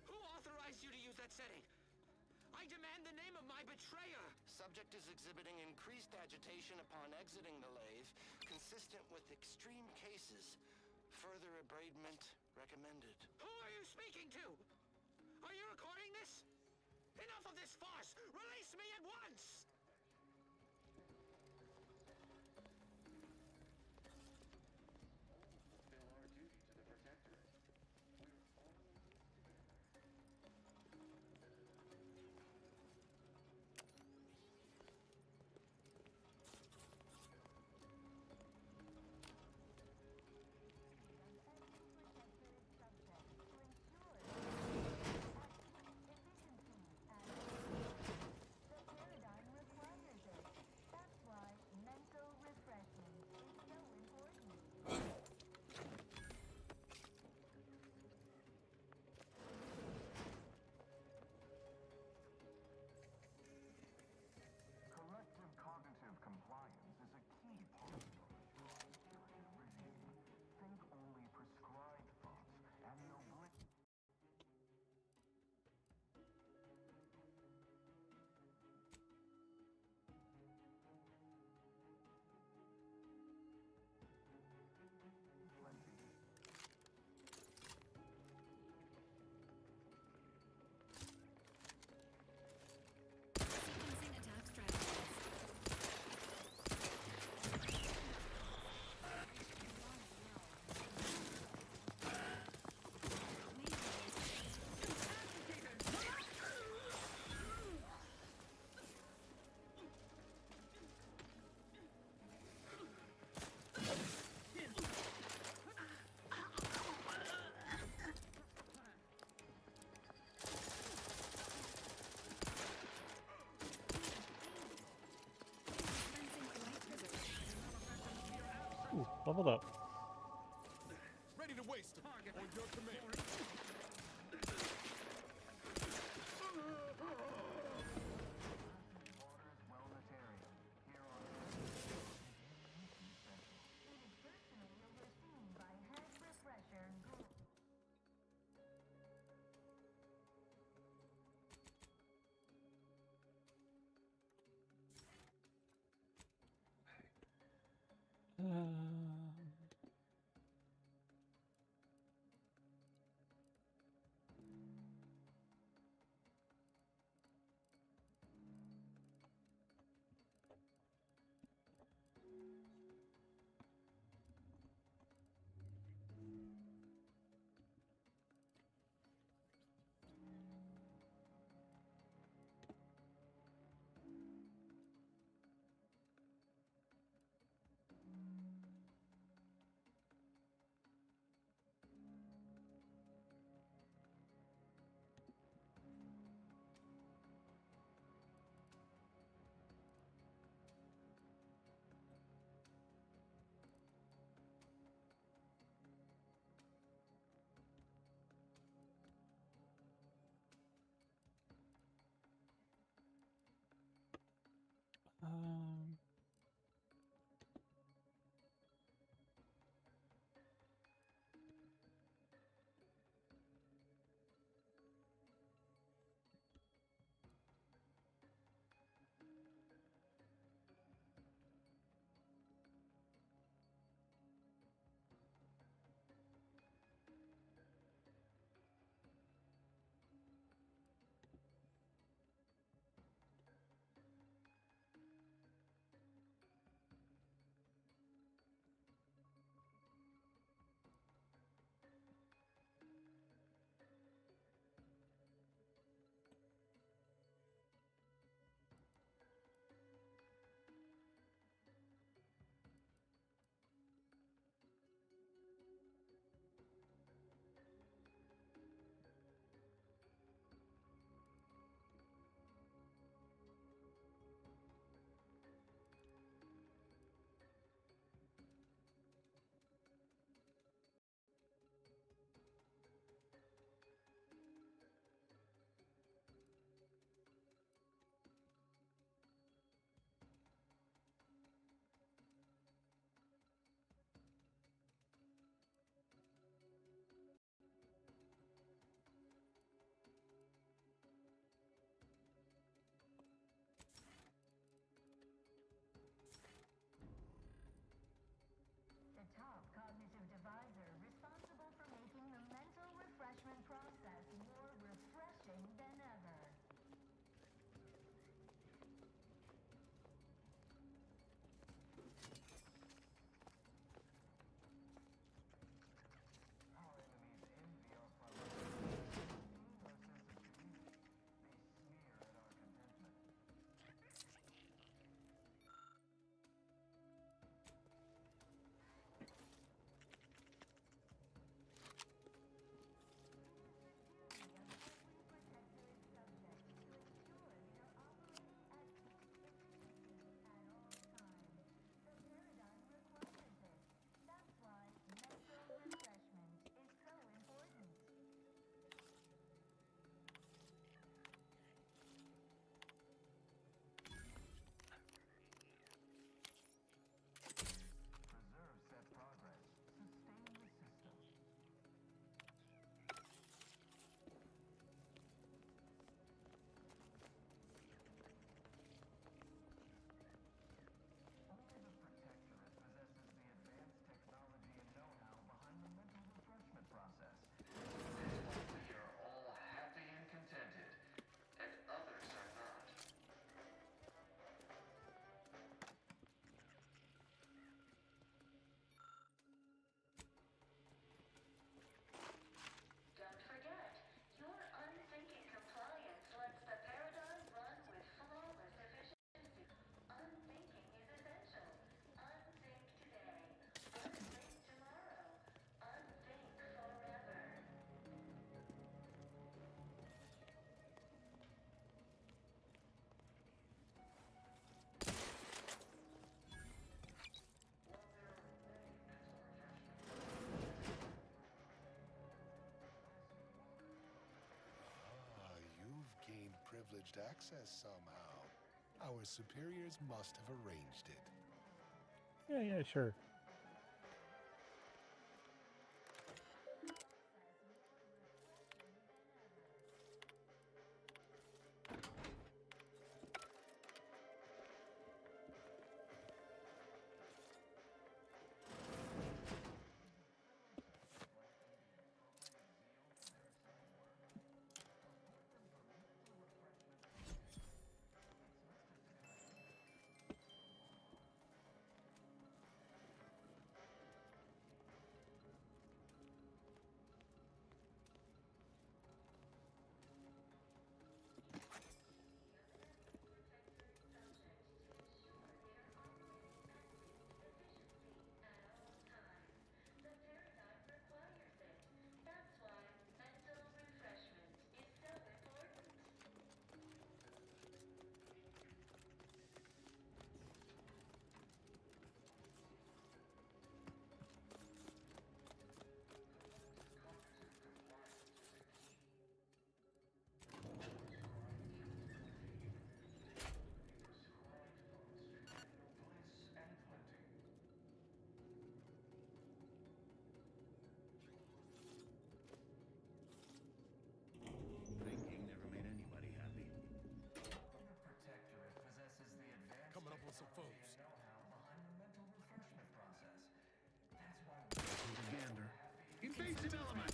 Who authorized authorized you to use that setting? I demand the name of my betrayer! Subject is exhibiting increased agitation upon exiting the lathe, consistent with extreme cases. Further abradement recommended. Who are you speaking to? Are you recording this? Enough of this farce! Release me at once! Collective cognitive compliance is a key part of the security regime. Think only prescribed thoughts and the Sequencing attack strategies. Ooh, leveled up. Ready to waste him. On your command. privileged access somehow. Our superiors must have arranged it. Yeah, sure. Thinking never made anybody happy. The Protectorate possesses the advanced Coming up with some folks. know-how behind the mental refreshment process. That's why Gander. Invasive element!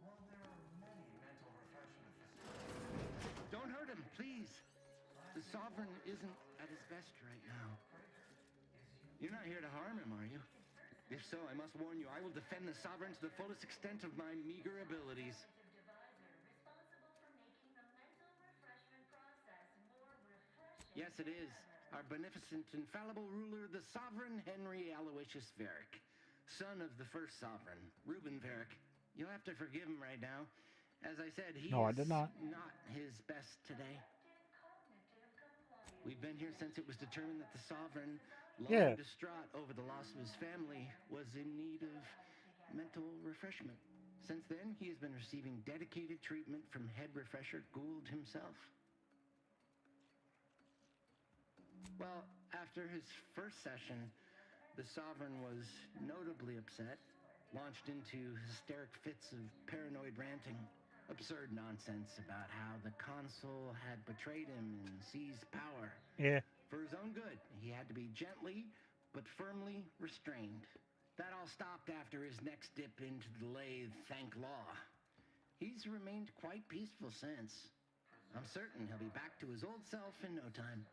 while there are many mental refreshment facilities, Don't hurt him, please. The Sovereign isn't at his best right now. You're not here to harm him, are you? If so, I must warn you, I will defend the Sovereign to the fullest extent of my meager abilities. Yes, it is. Our beneficent, infallible ruler, the Sovereign Henry Aloysius Varick, son of the first Sovereign, Reuben Varick. You'll have to forgive him right now. As I said, he No, I is did not. not his best today. We've been here since it was determined that the Sovereign, long Yeah. distraught over the loss of his family, was in need of mental refreshment. Since then, he has been receiving dedicated treatment from head refresher Gould himself. Well, after his first session, the Sovereign was notably upset, launched into hysteric fits of paranoid ranting, absurd nonsense about how the consul had betrayed him and seized power. Yeah. For his own good, he had to be gently but firmly restrained. That all stopped after his next dip into the lathe, thank law. He's remained quite peaceful since. I'm certain he'll be back to his old self in no time.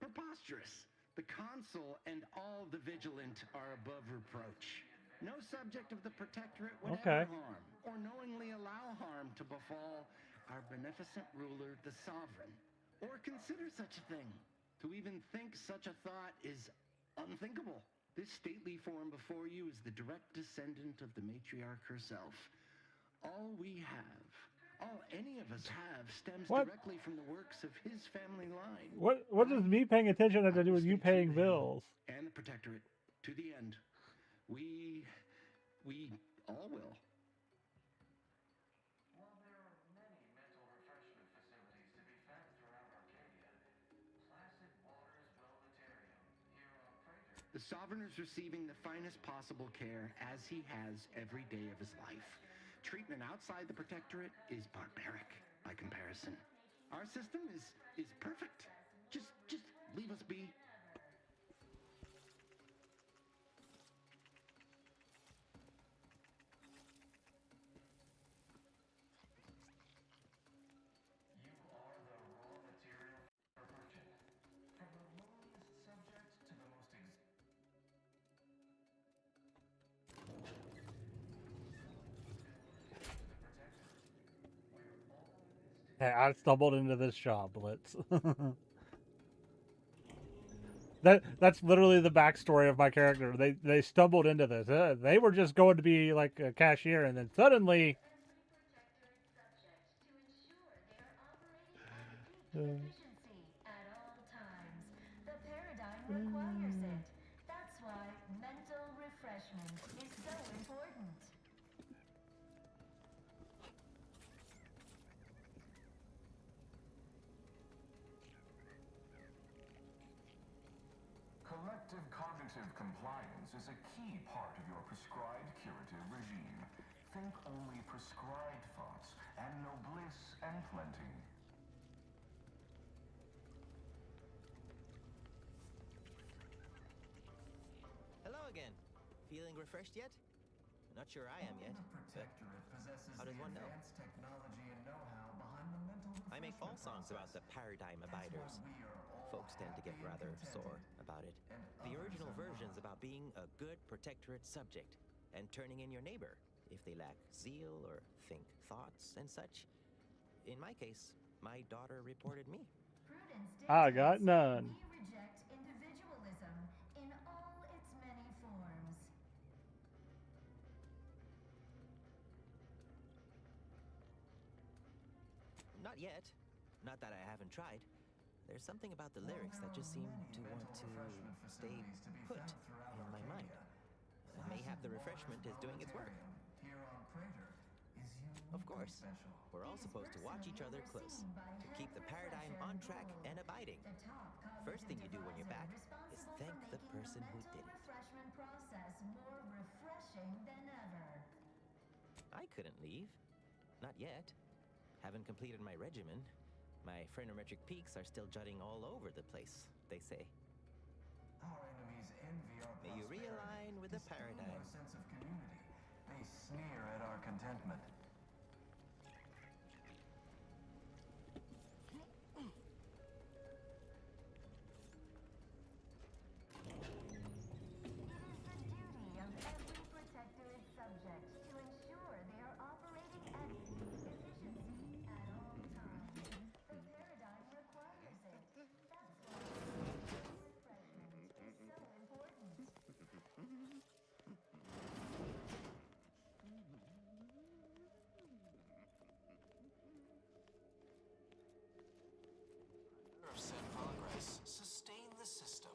Preposterous. The consul and all the vigilant are above reproach. No subject of the Protectorate would Okay. ever harm or knowingly allow harm to befall our beneficent ruler, the Sovereign, or consider such a thing. To even think such a thought is unthinkable. This stately form before you is the direct descendant of the matriarch herself. All we have, all any of us have, stems What? directly from the works of his family line. What does me paying attention have to do with you paying bills? And the Protectorate, to the end. We all will. while there are many mental refreshment facilities to be found throughout Arcadia, Placid Waters Velvetarium here on Praetor The Sovereign is receiving the finest possible care, as he has every day of his life. Treatment outside the Protectorate is barbaric by comparison. Our system is perfect. Just leave us be. You are the raw material for purchase. From the lowliest subject to the most Hey, I stumbled into this shop, Blitz. That's literally the backstory of my character. They stumbled into this. They were just going to be like a cashier, and then suddenly. Efficiency at all times. The paradigm requires it. That's why mental refreshment is so important. Collective cognitive compliance is a key part of your prescribed curative regime. Think only prescribed thoughts, and no bliss and plenty. Hello again. Feeling refreshed yet? Not sure I am yet. The Protectorate possesses how does the one know? advanced technology and know-how behind the mental I make all songs about the paradigm abiders. Folks tend to get rather sore about it. The original version's about being a good Protectorate subject and turning in your neighbor if they lack zeal or think thoughts and such. In my case, my daughter reported me. I got none. We reject individualism in all its many forms. Not yet. Not that I haven't tried. There's something about the lyrics that just seem to want to stay put in my mind. Mayhap the refreshment is doing its work. Of course, we're all supposed to watch each other close to keep the paradigm on track and abiding. First thing you do when you're back is thank the person who did it. Refreshment process more refreshing than ever. I couldn't leave. Not yet. Haven't completed my regimen. My phrenometric peaks are still jutting all over the place, they say. Our enemies envy our May you prosperity, realign with the disdain paradigm. our sense of community. They sneer at our contentment. Duty of every Protectorate subject to ensure they are operating at peak efficiency at all times. The paradigm requires it. That's why mental refreshment is so important. Said progress. Sustain the system.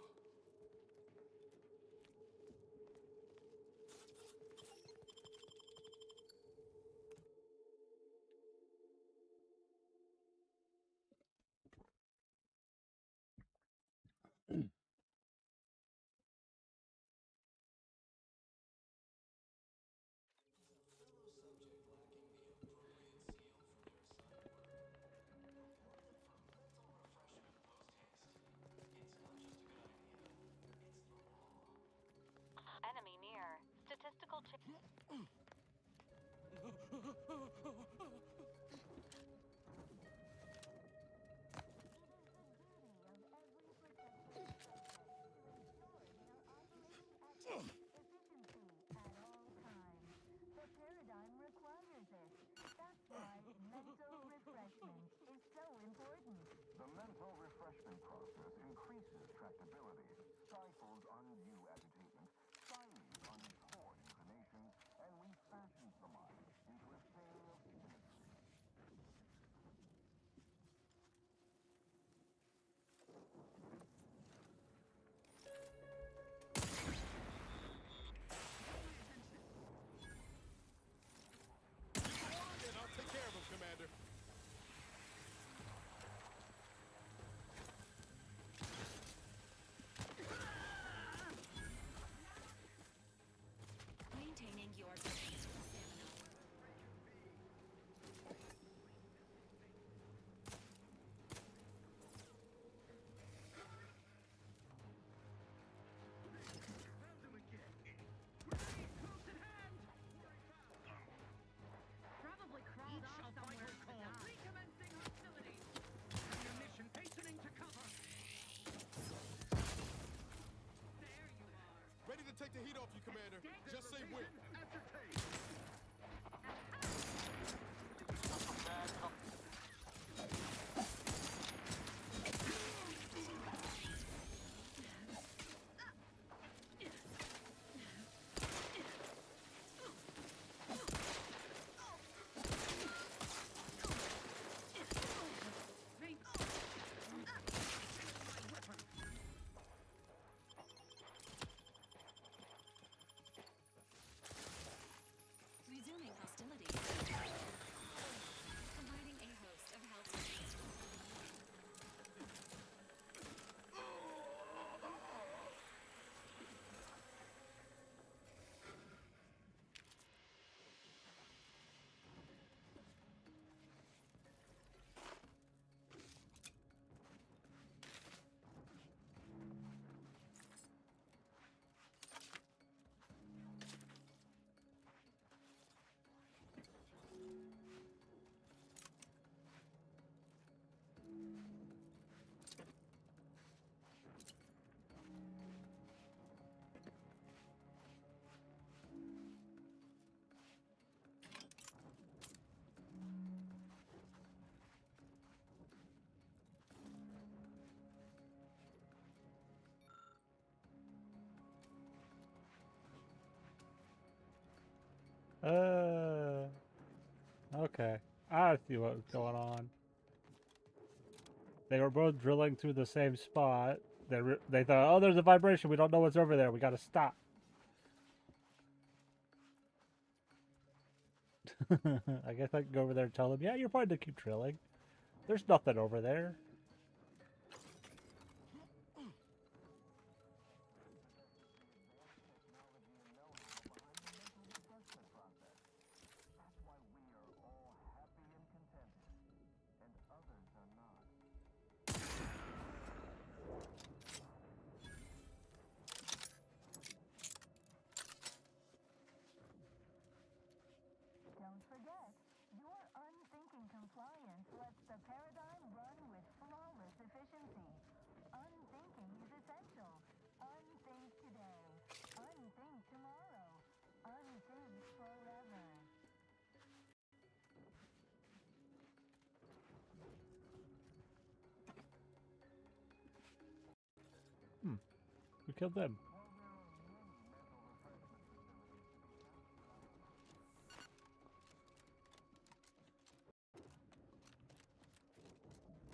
Enemy near. Statistical Efficiency at all times. The paradigm requires it. That's why mental refreshment is so important. The mental refreshment process increases tractability, stifles undue agitation, stymies untoward inclinations, and refashions the mind into a thing of symmetry. And I'll take care of him, Commander. Maintaining your distance from stamina. Probably crawled off somewhere to die. Recommencing hostilities. Ammunition hastening to cover. There you are. Ready to take the heat off you, Commander. Just say when. Okay. I see what was going on. They were both drilling through the same spot. They thought, oh, there's a vibration. We don't know what's over there. We got to stop. I guess I can go over there and tell them, yeah, you're fine to keep drilling. There's nothing over there. Don't forget, your unthinking compliance lets the paradigm run with flawless efficiency. Unthinking is essential. Unthink today. Unthink tomorrow. Unthink forever. Who killed them?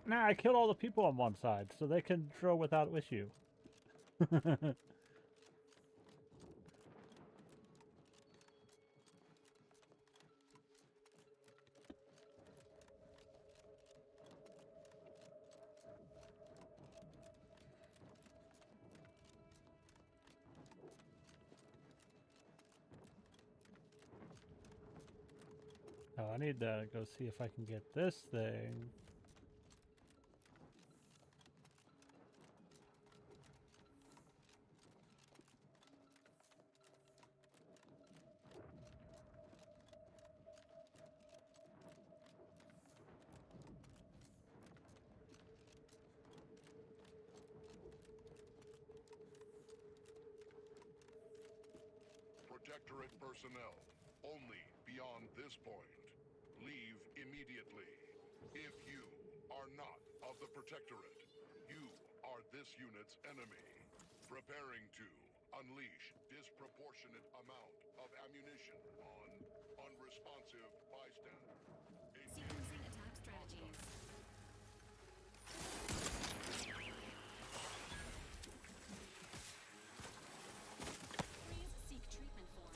Nah, I killed all the people on one side, so they can drill without issue. Oh, I need to go see if I can get this thing. Protectorate personnel, only beyond this point. Leave immediately. If you are not of the Protectorate, you are this unit's enemy. Preparing to unleash disproportionate amount of ammunition on unresponsive bystander. Sequencing attack strategies. Please seek treatment for.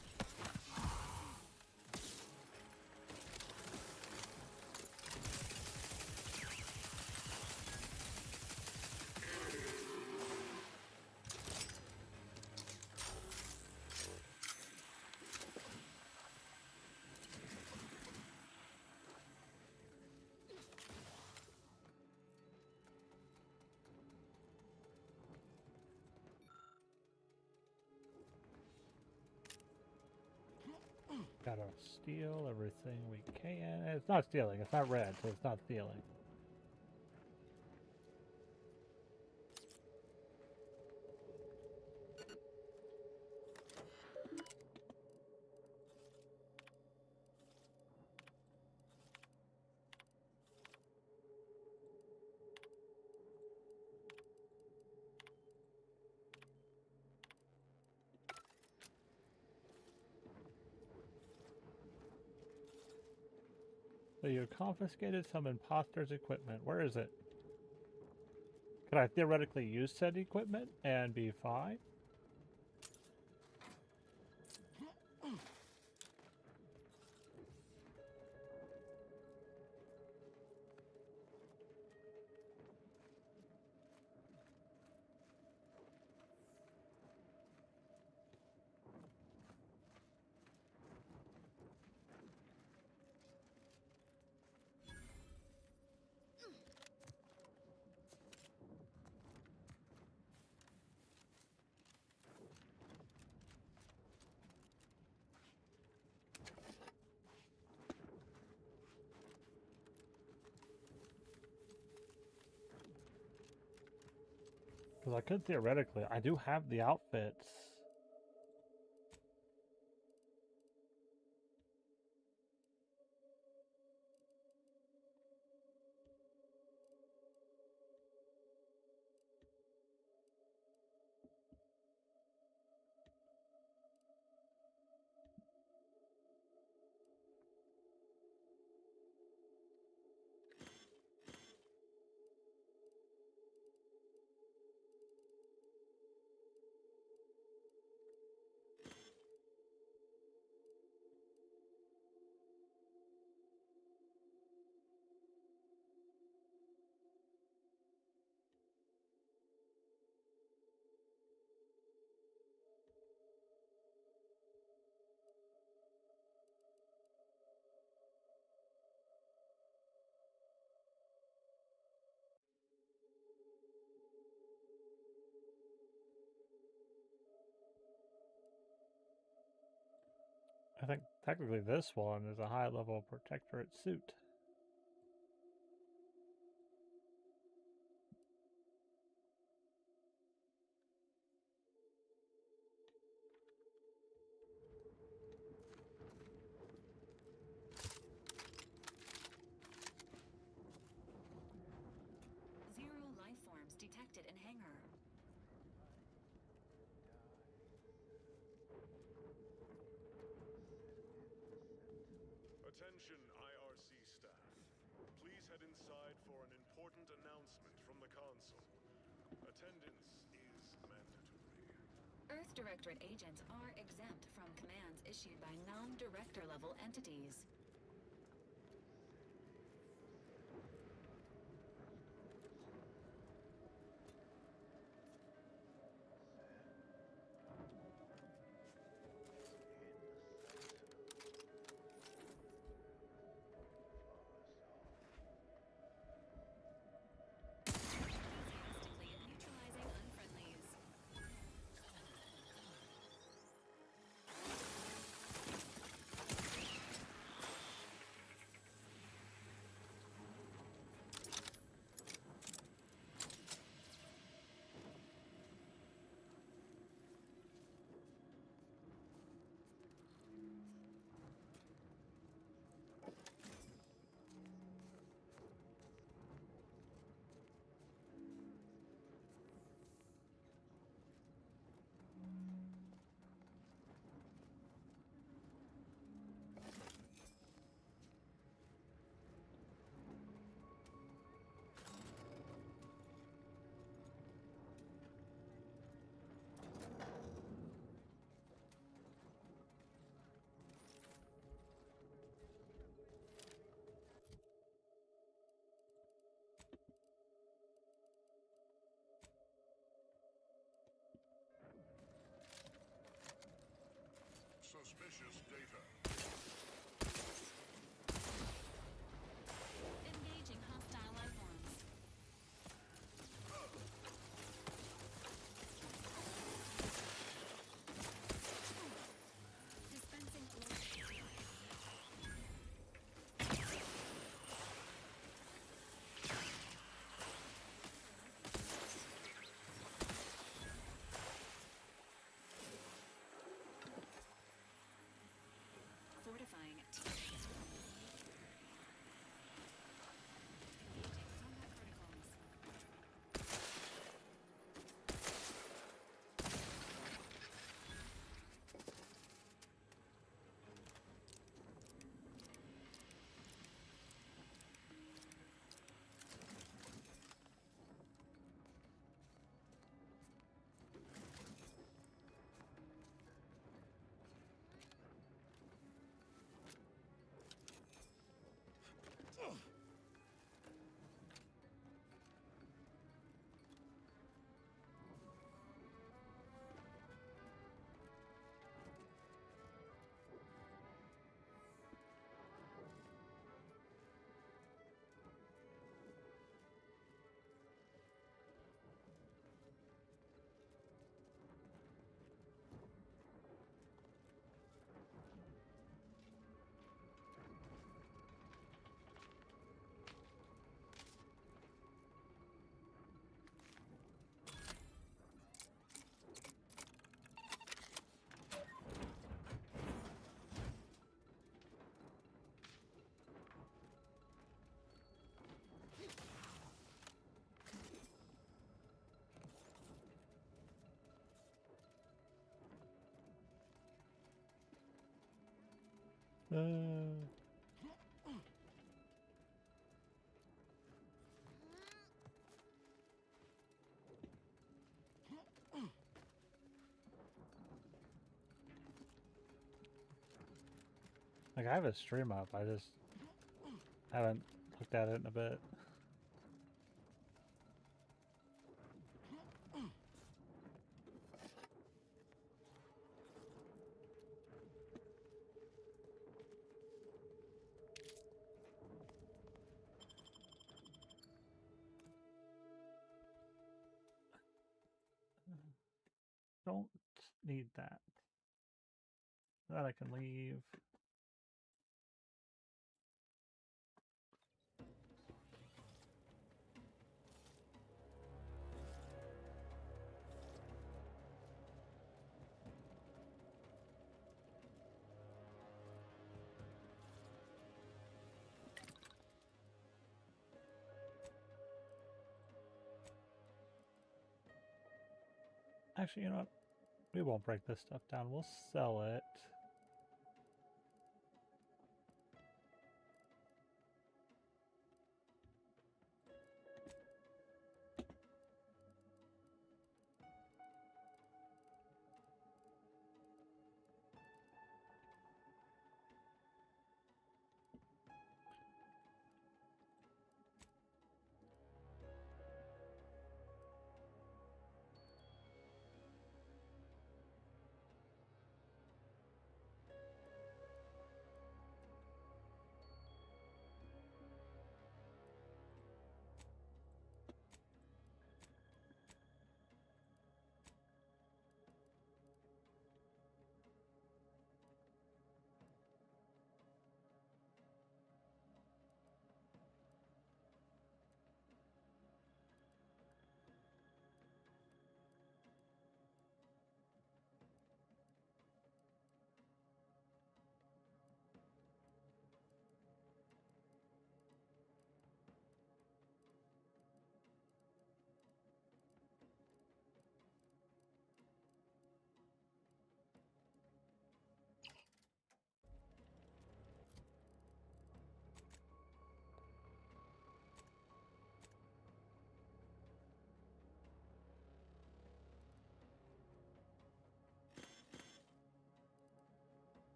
Gotta steal everything we can. It's not stealing. It's not red, so it's not stealing. So you confiscated some imposter's equipment. Where is it? Could I theoretically use said equipment and be fine? Because I could theoretically, I do have the outfits. I think technically this one is a high-level protectorate suit. Zero life forms detected in hangar. Attention IRC staff. Please head inside for an important announcement from the console. Attendance is mandatory. Earth Directorate agents are exempt from commands issued by non-director level entities. Enthusiastically neutralizing unfriendlies. Suspicious data. Engaging hostile life forms. Dispensing fortifying teammates. Engaging combat protocols. Like, I have a stream up, I just haven't looked at it in a bit. Don't need that. That I can leave. Actually, you know what? We won't break this stuff down. We'll sell it.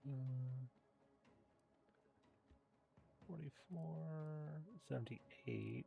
Mm, 44, 78.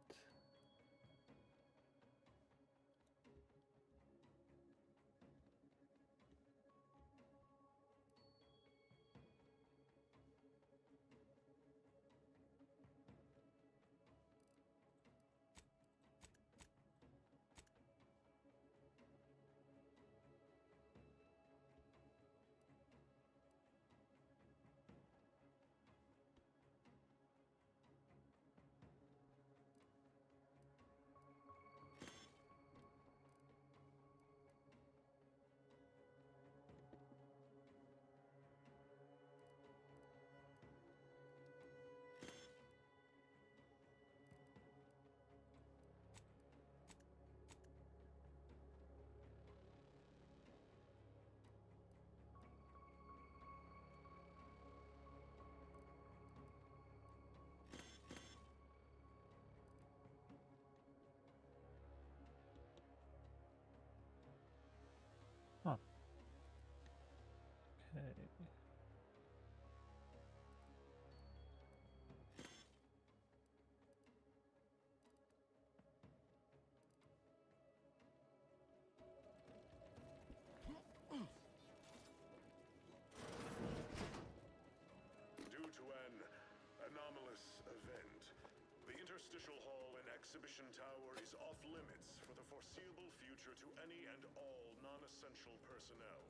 Huh. Okay. Due to an anomalous event, the Interstitial Hall and Exhibition Tower is off limits for the foreseeable future to any and all non-essential personnel.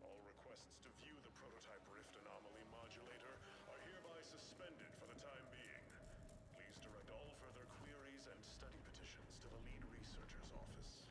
All requests to view the prototype Rift Anomaly Modulator are hereby suspended for the time being. Please direct all further queries and study petitions to the lead researcher's office.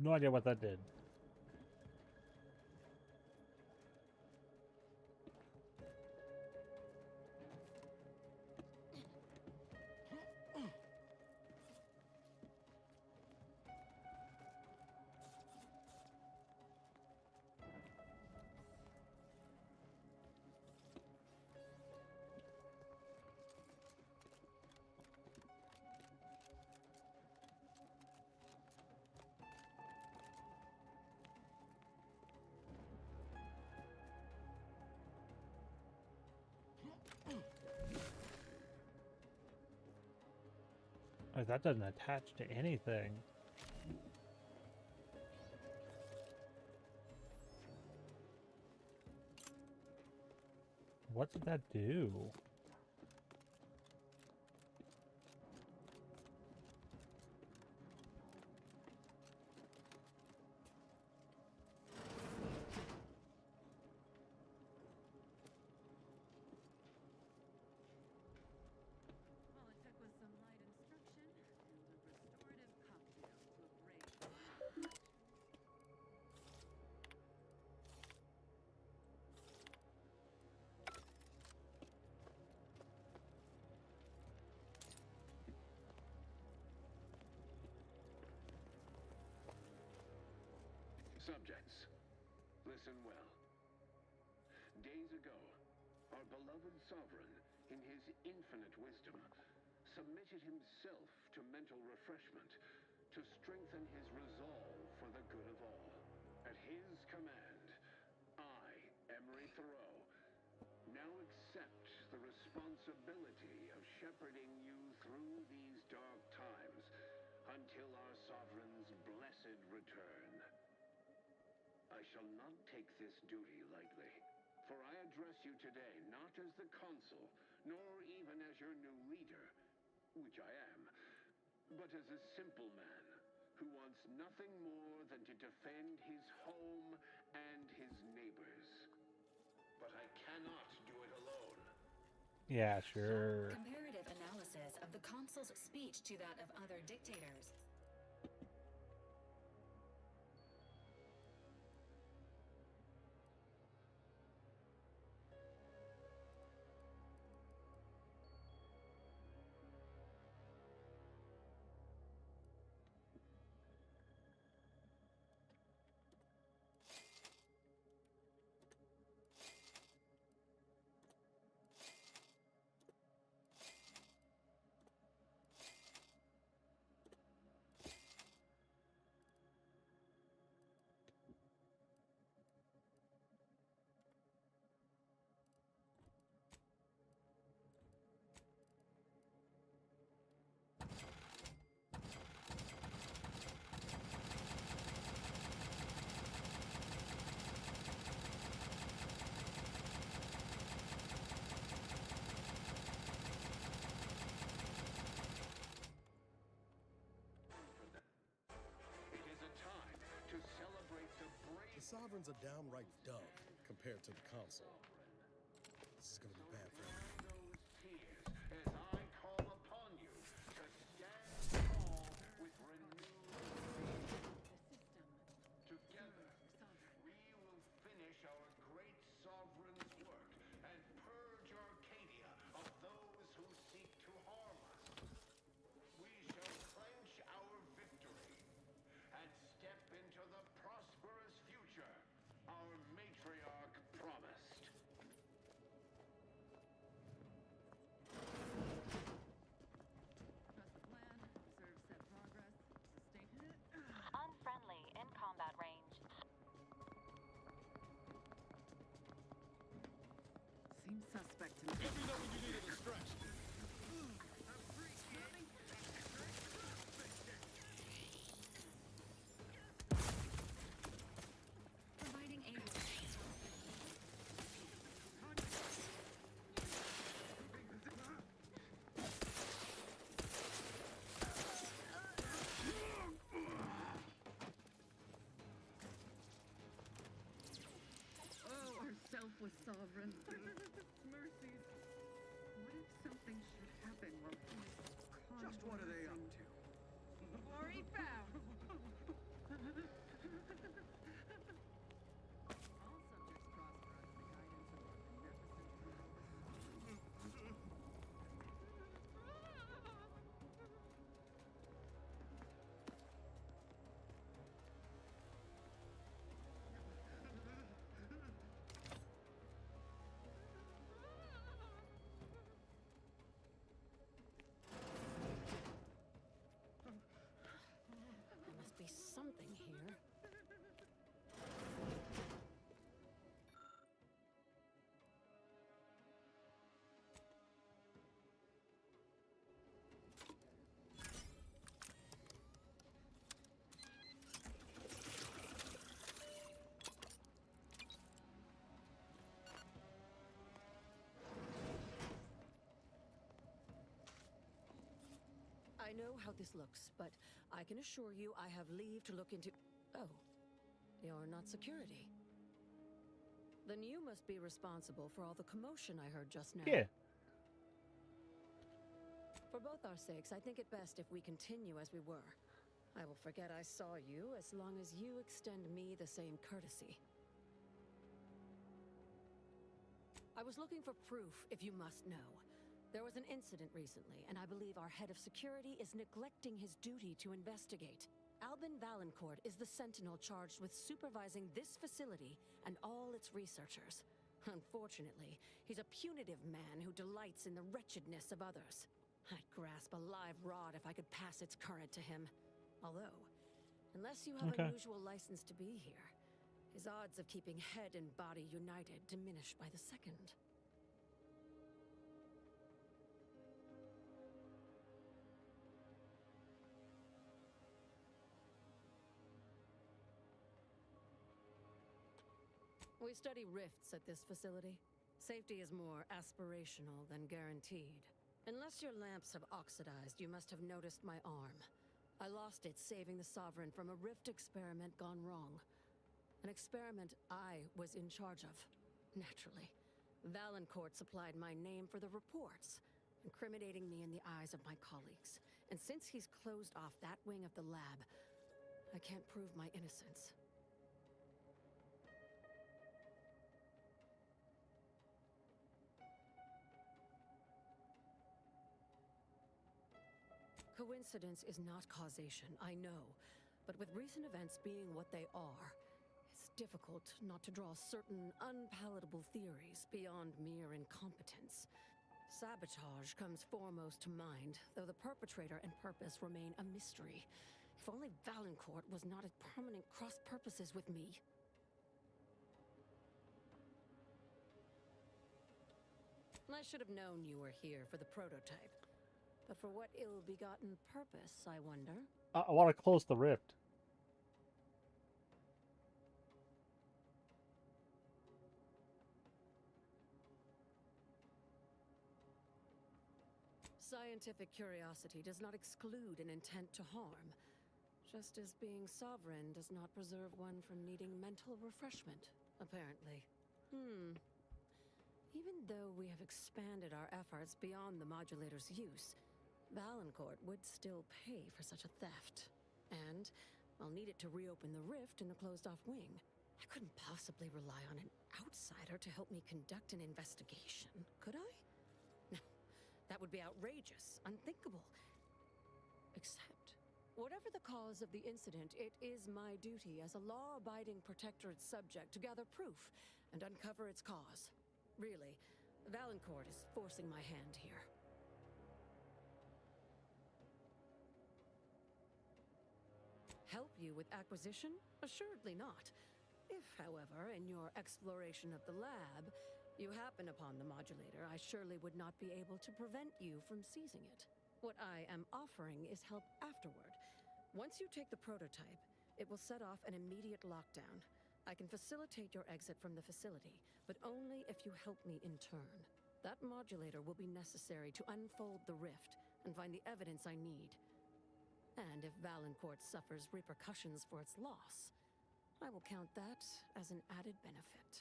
No idea what that did. Oh, that doesn't attach to anything. What did that do? All it took was some light instruction and a restorative cocktail to abrade the Subjects, listen well. Days ago, our beloved sovereign, in his infinite wisdom, submitted himself to mental refreshment to strengthen his resolve for the good of all. At his command, I, Emery Thoreau, now accept the responsibility of shepherding you through these dark times until our sovereign's blessed return. I shall not take this duty lightly, for I address you today not as the consul, nor even as your new leader, which I am, but as a simple man who wants nothing more than to defend his home and his neighbors. But I cannot do it alone. Yeah, sure. Comparative analysis of the consul's speech to that of other dictators. The Sovereign's a downright dove compared to the Consul. This is gonna be bad for him. As I call upon you to stand tall with renewed zeal. Together, we will finish our great sovereign's work and purge Arcadia of those who seek to harm us. We shall clench our victory and step into the prosperous future our matriarch promised. Trust the plan, observe set progress, sustain it. Unfriendly in combat range. Seems suspect to me. Let me know when you need a distraction. Providing aid. Oh, ourself was sovereign. Mercies. What if something should happen while he's Just what are they up to? Glory found. know how this looks, but I can assure you I have leave to look into... Oh, you're not security. Then you must be responsible for all the commotion I heard just now. Yeah. For both our sakes, I think it best if we continue as we were. I will forget I saw you as long as you extend me the same courtesy. I was looking for proof, if you must know. There was an incident recently, and I believe our head of security is neglecting his duty to investigate. Albin Valancourt is the sentinel charged with supervising this facility and all its researchers. Unfortunately, he's a punitive man who delights in the wretchedness of others. I'd grasp a live rod if I could pass its current to him. Although, unless you have unusual license to be here, his odds of keeping head and body united diminish by the second. We study rifts at this facility. Safety is more aspirational than guaranteed. Unless your lamps have oxidized, you must have noticed my arm. I lost it saving the Sovereign from a rift experiment gone wrong. An experiment I was in charge of, naturally. Valancourt supplied my name for the reports, incriminating me in the eyes of my colleagues. And since he's closed off that wing of the lab, I can't prove my innocence. Coincidence is not causation, I know. But with recent events being what they are, it's difficult not to draw certain unpalatable theories beyond mere incompetence. Sabotage comes foremost to mind, though the perpetrator and purpose remain a mystery. If only Valancourt was not at prominent cross-purposes with me. I should have known you were here for the prototype. But for what ill-begotten purpose, I wonder? I want to close the rift. Scientific curiosity does not exclude an intent to harm, just as being sovereign does not preserve one from needing mental refreshment, apparently. Even though we have expanded our efforts beyond the modulator's use, Valancourt would still pay for such a theft. And I'll need it to reopen the rift in the closed-off wing. I couldn't possibly rely on an outsider to help me conduct an investigation, could I? No, that would be outrageous, unthinkable. Except, whatever the cause of the incident, it is my duty as a law-abiding protectorate subject to gather proof and uncover its cause. Really, Valancourt is forcing my hand here. Help you with acquisition? Assuredly not. If, however, in your exploration of the lab, you happen upon the modulator, I surely would not be able to prevent you from seizing it. What I am offering is help afterward. Once you take the prototype, it will set off an immediate lockdown. I can facilitate your exit from the facility, but only if you help me in turn. That modulator will be necessary to unfold the rift and find the evidence I need. And if Valancourt suffers repercussions for its loss, I will count that as an added benefit.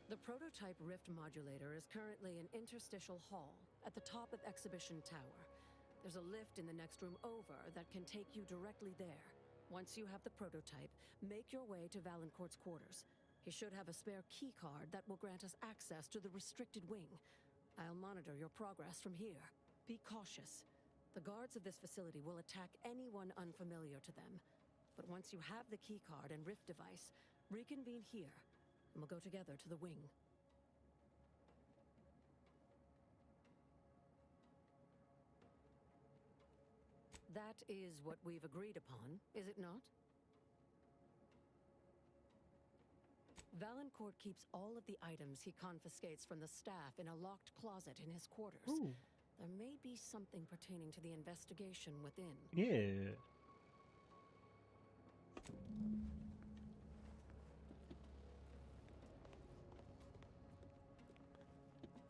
The prototype rift modulator is currently in Interstitial Hall at the top of Exhibition Tower. There's a lift in the next room over that can take you directly there. Once you have the prototype, make your way to Valancourt's quarters. He should have a spare key card that will grant us access to the restricted wing. I'll monitor your progress from here. Be cautious. The guards of this facility will attack anyone unfamiliar to them. But once you have the key card and rift device, reconvene here, and we'll go together to the wing. That is what we've agreed upon, is it not? Valancourt keeps all of the items he confiscates from the staff in a locked closet in his quarters. Ooh. There may be something pertaining to the investigation within. Yeah.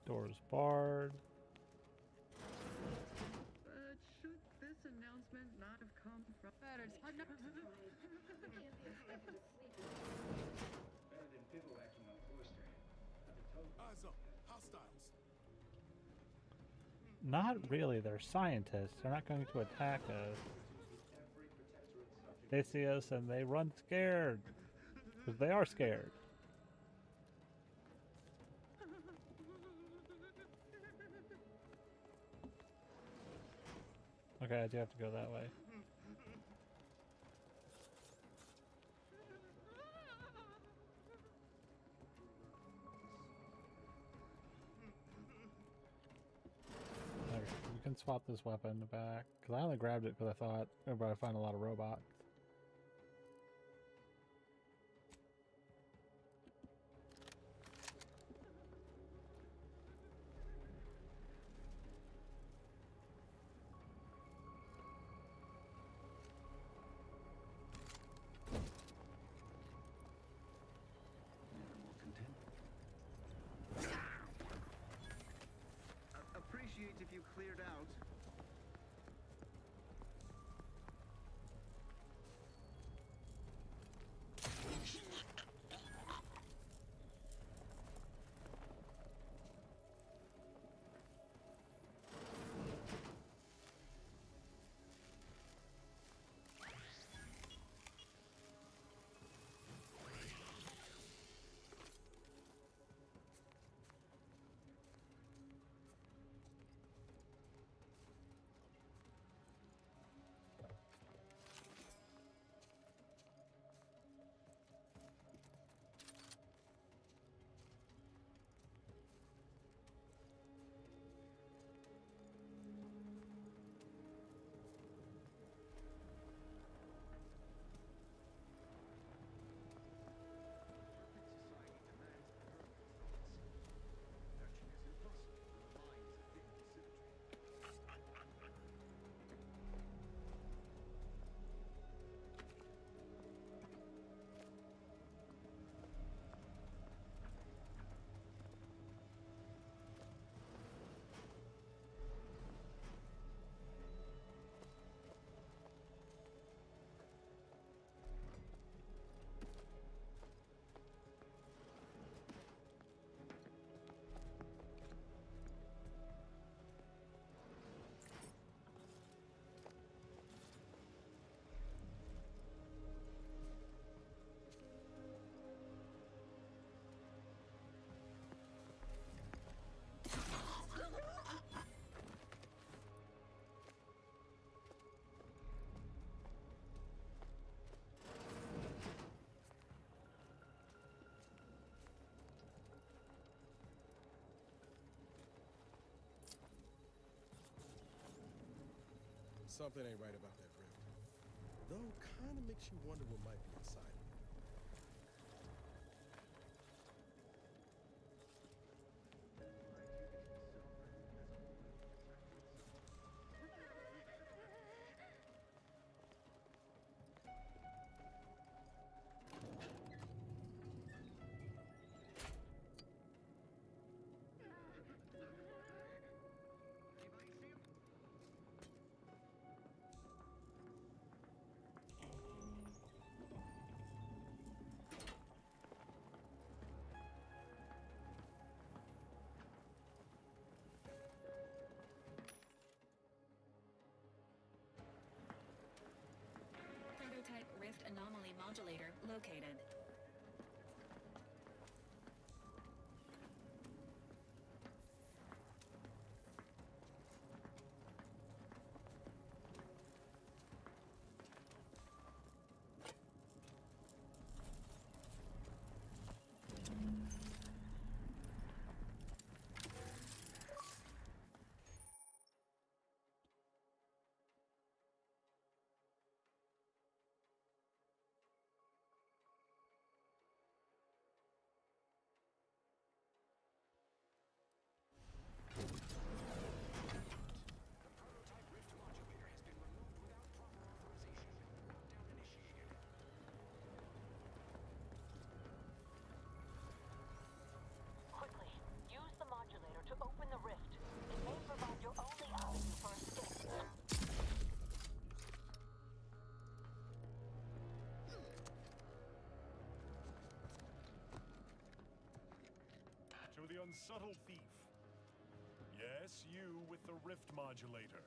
Doors barred. But should this announcement not have come from better? Better than bivouacking on Forster. Eyes up. Hostiles. Not really. They're scientists. They're not going to attack us. They see us and they run scared. Because they are scared. Okay, I do have to go that way. Okay, you can swap this weapon back. Because I only grabbed it because I thought everybody would find a lot of robots. Appreciate if you cleared out. Something ain't right about that rift. Though, kinda makes you wonder what might be inside it. Prototype Rift Anomaly Modulator located. the unsubtle thief. Yes, you with the rift modulator.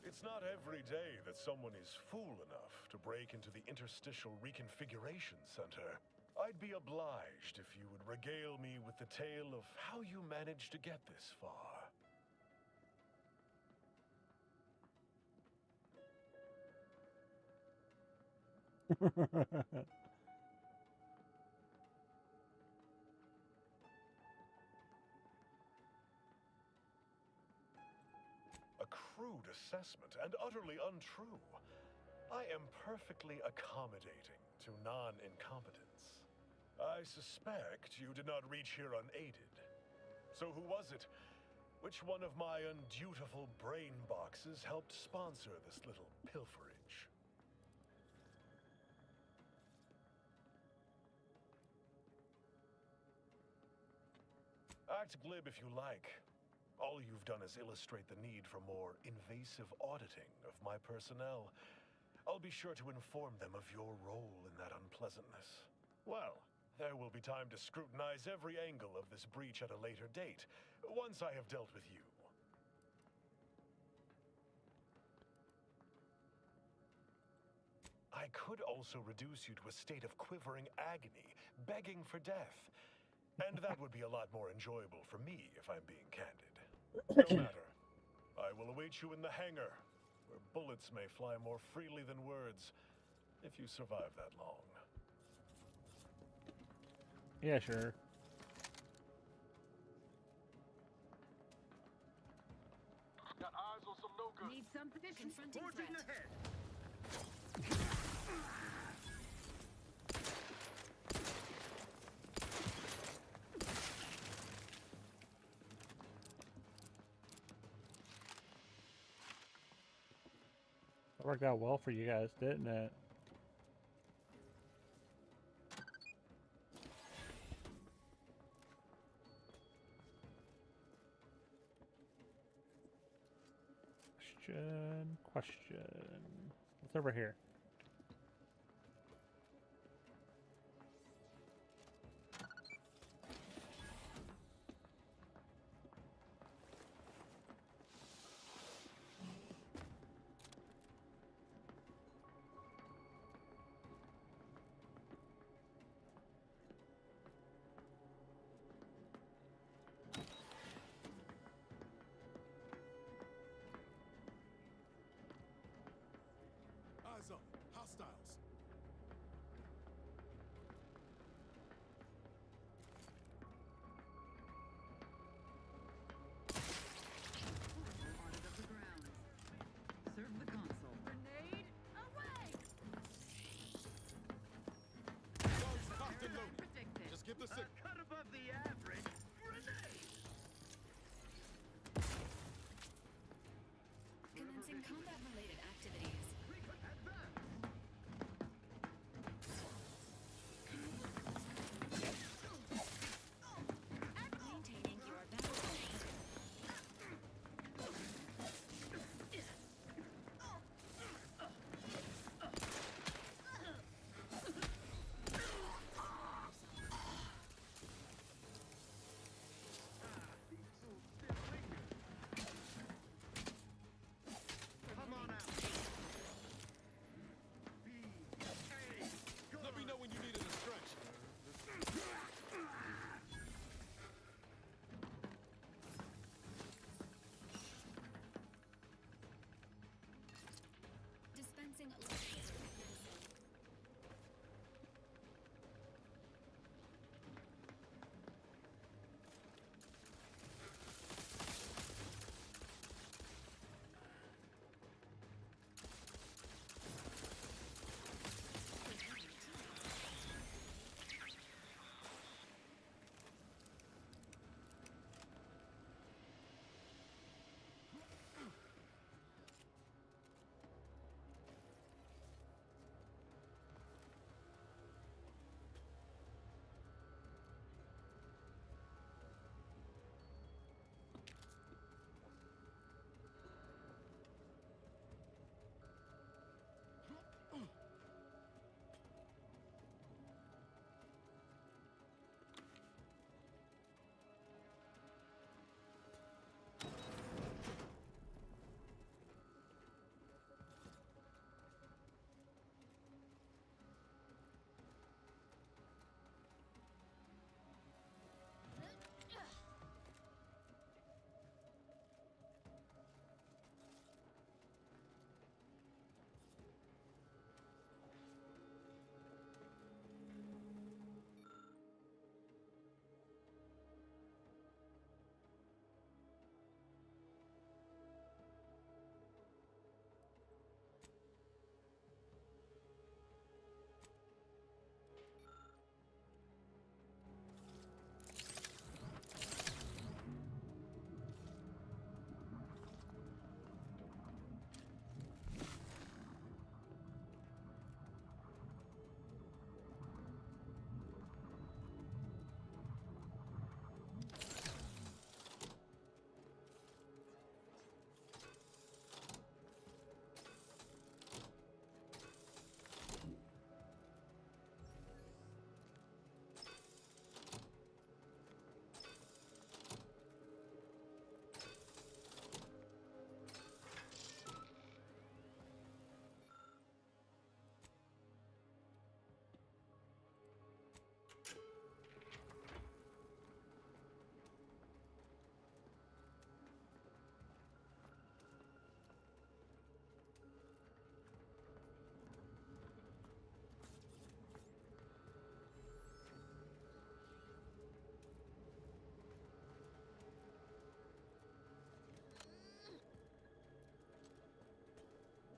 It's not every day that someone is fool enough to break into the Interstitial Reconfiguration Center. I'd be obliged if you would regale me with the tale of how you managed to get this far. A crude assessment and utterly untrue. I am perfectly accommodating to non-incompetence. I suspect you did not reach here unaided. So who was it? Which one of my undutiful brain boxes helped sponsor this little pilferage? Act glib if you like. All you've done is illustrate the need for more invasive auditing of my personnel. I'll be sure to inform them of your role in that unpleasantness. Well, there will be time to scrutinize every angle of this breach at a later date, once I have dealt with you. I could also reduce you to a state of quivering agony, begging for death. And that would be a lot more enjoyable for me, if I'm being candid. No matter. I will await you in the hangar, where bullets may fly more freely than words, if you survive that long. Yeah, sure. Got eyes on some no-good. Need some position. Confronting Forging threat. ahead. That worked out well for you guys, didn't it? Question. What's over here? Eyes up. Hostiles. Ordered up the ground. Serve the console. Grenade away! Guns cocked and loaded. Predicted. Just give the signal. Cut above the average. Grenade! Commencing combat-related activities. We could have that. Maintaining your battle post.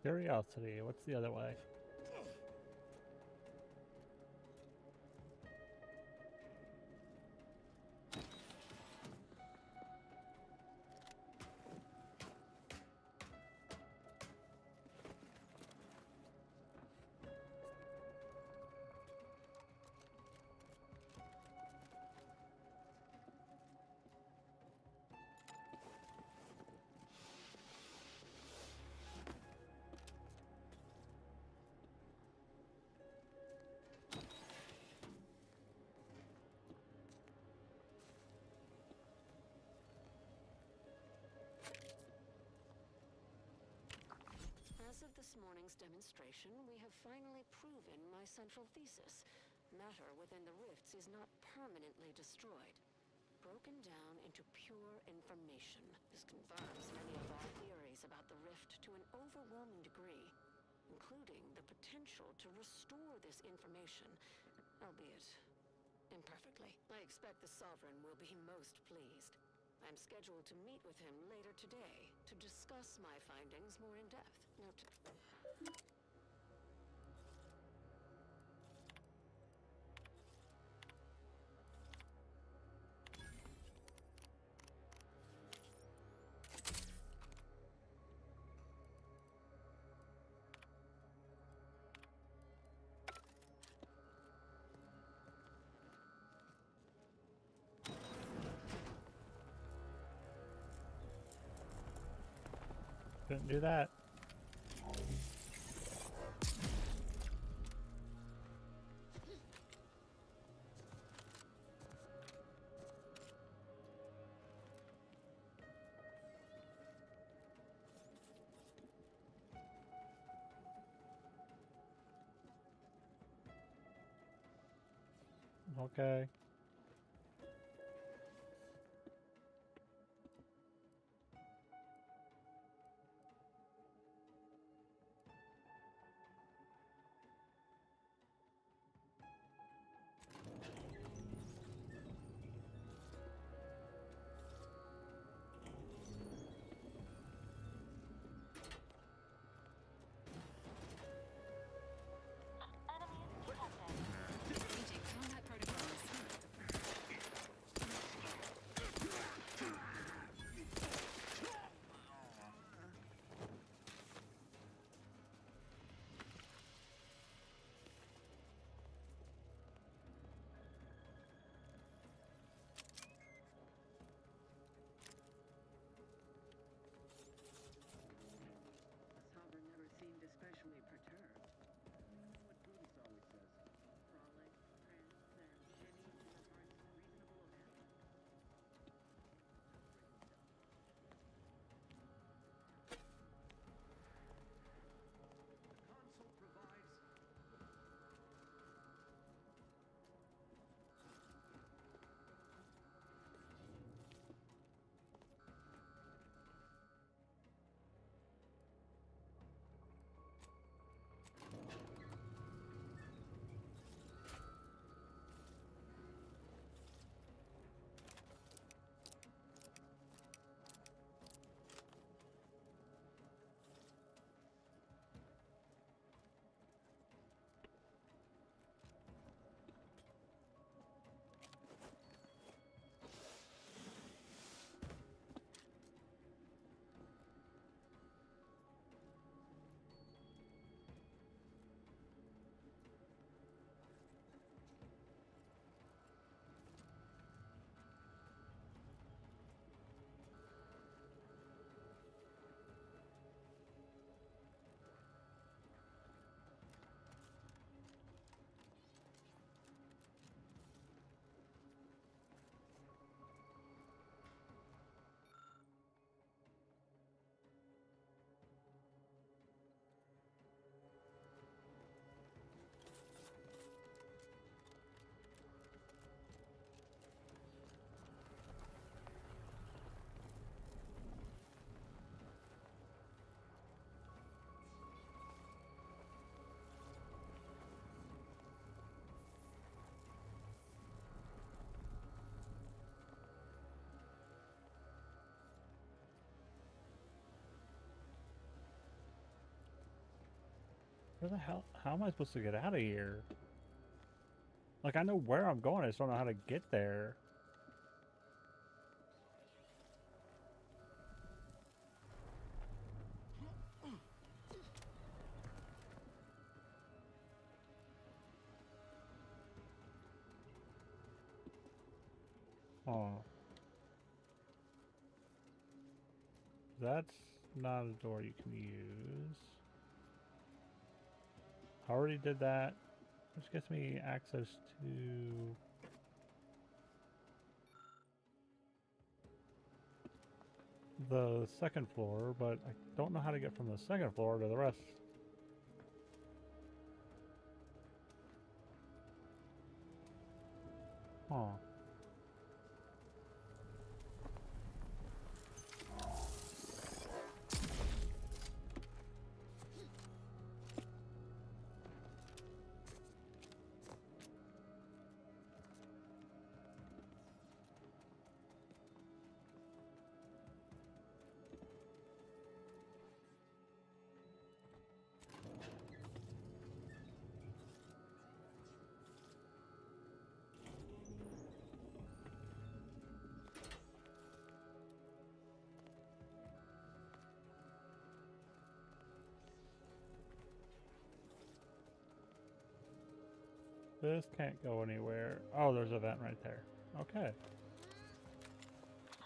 Curiosity. What's the other way? As of this morning's demonstration, we have finally proven my central thesis. Matter within the rifts is not permanently destroyed. Broken down into pure information. This confirms many of our theories about the rift to an overwhelming degree, including the potential to restore this information, albeit imperfectly. I expect the Sovereign will be most pleased. I'm scheduled to meet with him later today to discuss my findings more in depth. Note. Couldn't do that. Okay. Changing combat protocols. Where the hell? How am I supposed to get out of here? Like, I know where I'm going, I just don't know how to get there. Oh. That's not a door you can use. I already did that, which gets me access to... the second floor, but I don't know how to get from the second floor to the rest. Huh. This can't go anywhere. Oh, there's a vent right there. Okay.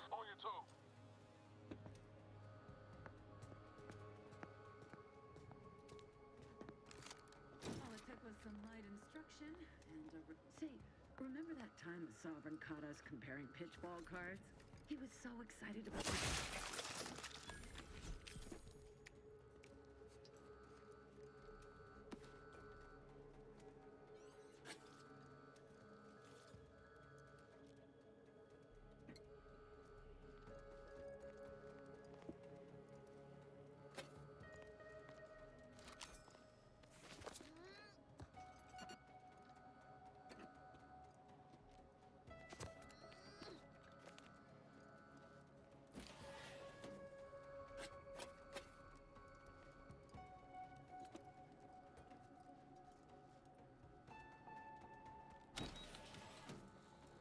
On your toe. All it took was some light instruction and a... Say, remember that time the Sovereign caught us comparing pitchball cards? He was so excited about it.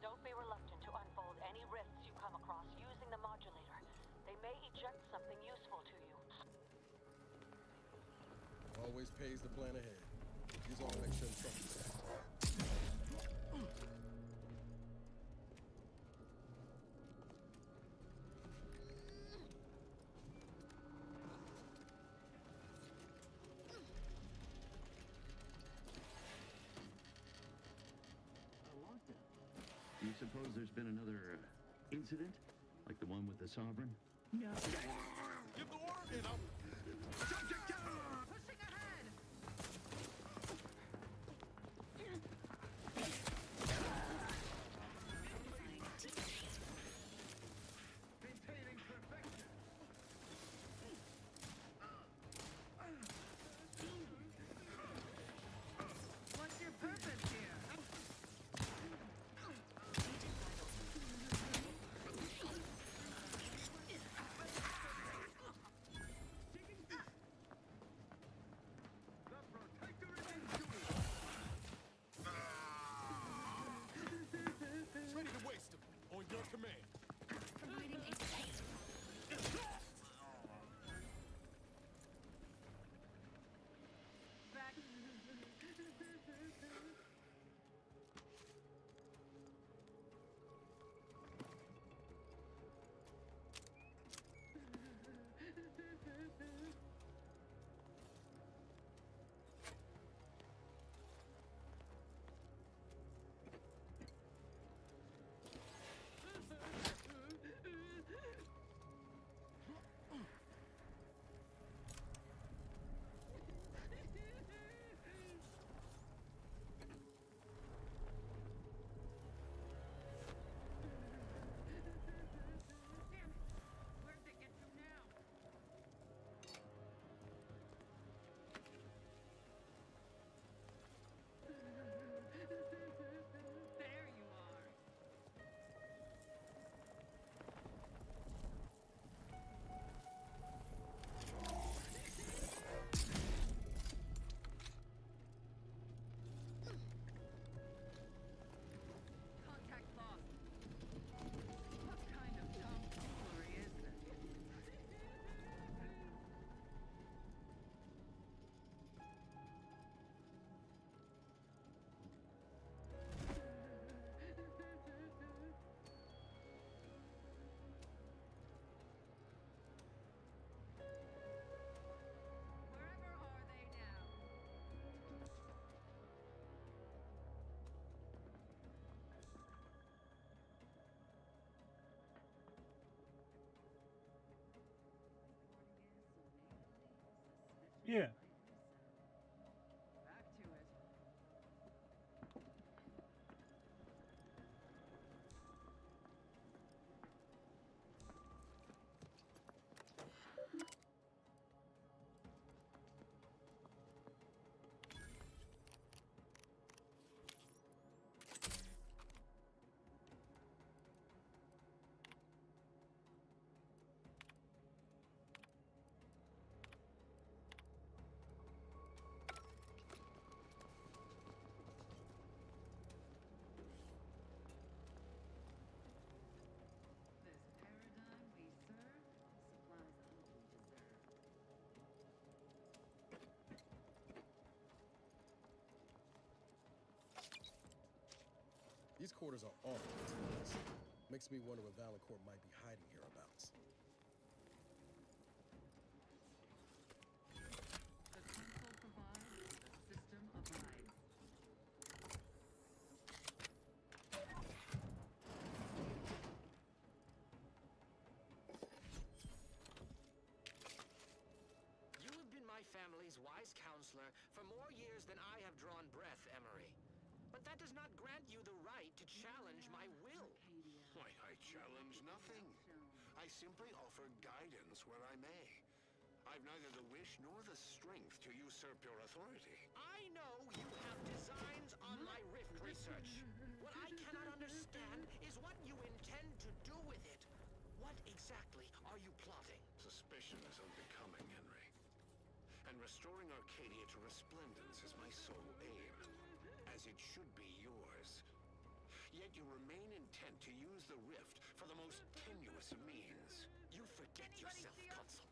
Don't be reluctant to unfold any rifts you come across using the modulator. They may eject something useful to you. Always pays to plan ahead. Use all extra instructions. Do you suppose there's been another incident? Like the one with the Sovereign? No. Give the word and I'll... Subject down! Pushing ahead! Maintaining perfection. What's your purpose here? Yeah. Back to it. This paradigm we serve supplies all we deserve. These quarters are awful intense. Makes me wonder what Valancourt might be hiding hereabouts. The console provides, the system abides. You have been my family's wise counselor for more years than I have drawn breath, Emery. But that does not grant you the right to challenge my will. Why, I challenge nothing. I simply offer guidance where I may. I've neither the wish nor the strength to usurp your authority. I know you have designs on my rift research. What I cannot understand is what you intend to do with it. What exactly are you plotting? Suspicion is unbecoming, Henry. And restoring Arcadia to resplendence is my sole aim, as it should be yours. Yet you remain intent to use the rift for the most tenuous of means. You forget yourself, Consul.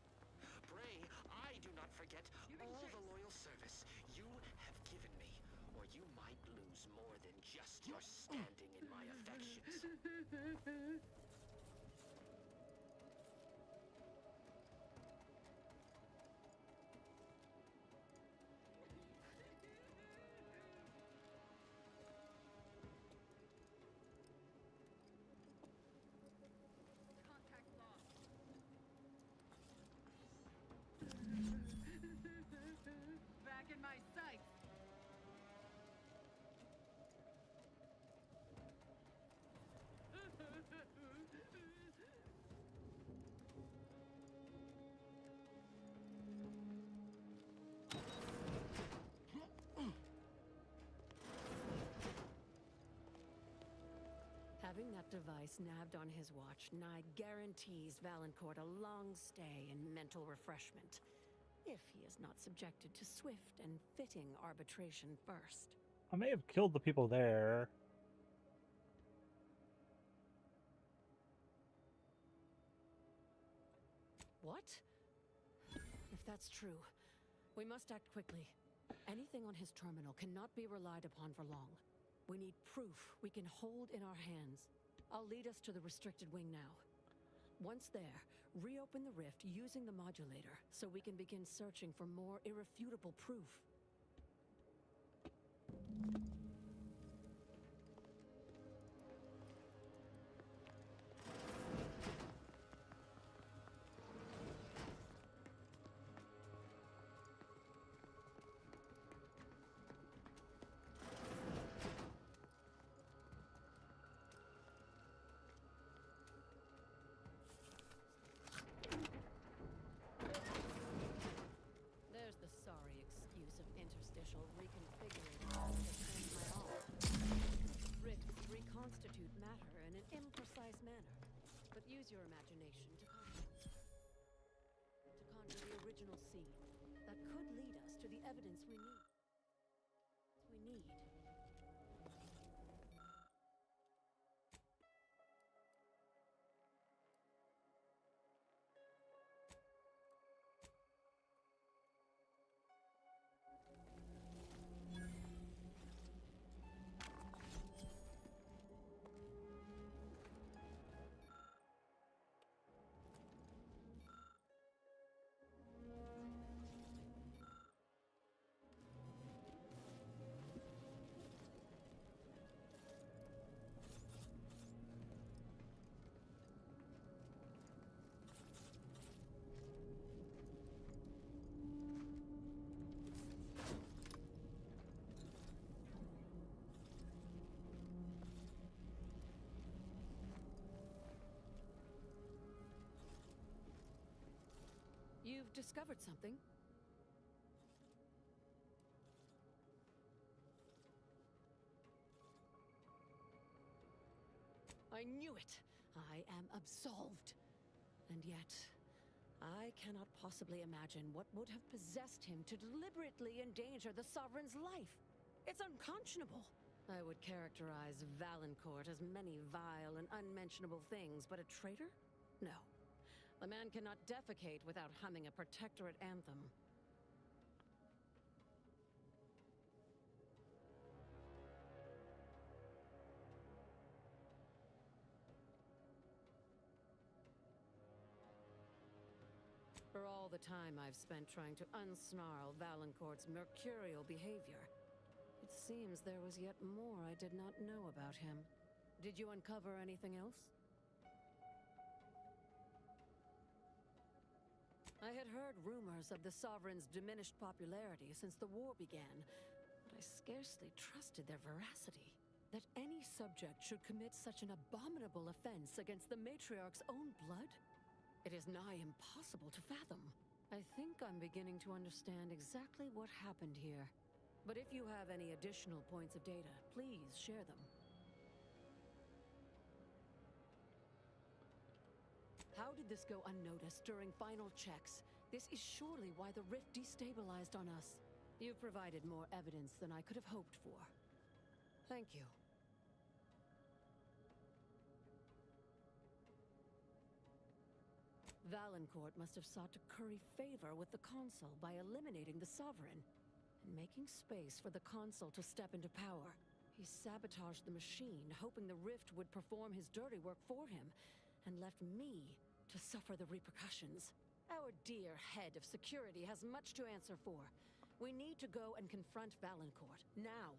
Pray, I do not forget all the loyal service you have given me, or you might lose more than just your standing in my affections. Contact lost. Back in my sights. Having that device nabbed on his watch nigh guarantees Valancourt a long stay and mental refreshment, if he is not subjected to swift and fitting arbitration first. I may have killed the people there. What? If that's true, we must act quickly. Anything on his terminal cannot be relied upon for long. We need proof we can hold in our hands. I'll lead us to the restricted wing now. Once there, reopen the rift using the modulator so we can begin searching for more irrefutable proof. There's the sorry excuse of interstitial reconfiguring all to turn my all. Rifts reconstitute matter in an imprecise manner, but use your imagination to conjure the original seed that could lead us to the evidence we need. have discovered something. I knew it! I am absolved. And yet, I cannot possibly imagine what would have possessed him to deliberately endanger the Sovereign's life. It's unconscionable. I would characterize Valancourt as many vile and unmentionable things, but a traitor? No. The man cannot defecate without humming a Protectorate anthem. For all the time I've spent trying to unsnarl Valancourt's mercurial behavior, it seems there was yet more I did not know about him. Did you uncover anything else? I had heard rumors of the Sovereign's diminished popularity since the war began, but I scarcely trusted their veracity. That any subject should commit such an abominable offense against the Matriarch's own blood? It is nigh impossible to fathom. I think I'm beginning to understand exactly what happened here. But if you have any additional points of data, please share them. How did this go unnoticed during final checks? This is surely why the rift destabilized on us. You've provided more evidence than I could have hoped for. Thank you. Valancourt must have sought to curry favor with the Consul by eliminating the Sovereign and making space for the Consul to step into power. He sabotaged the machine, hoping the rift would perform his dirty work for him, and left me to suffer the repercussions. Our dear head of security has much to answer for. We need to go and confront Valancourt, now.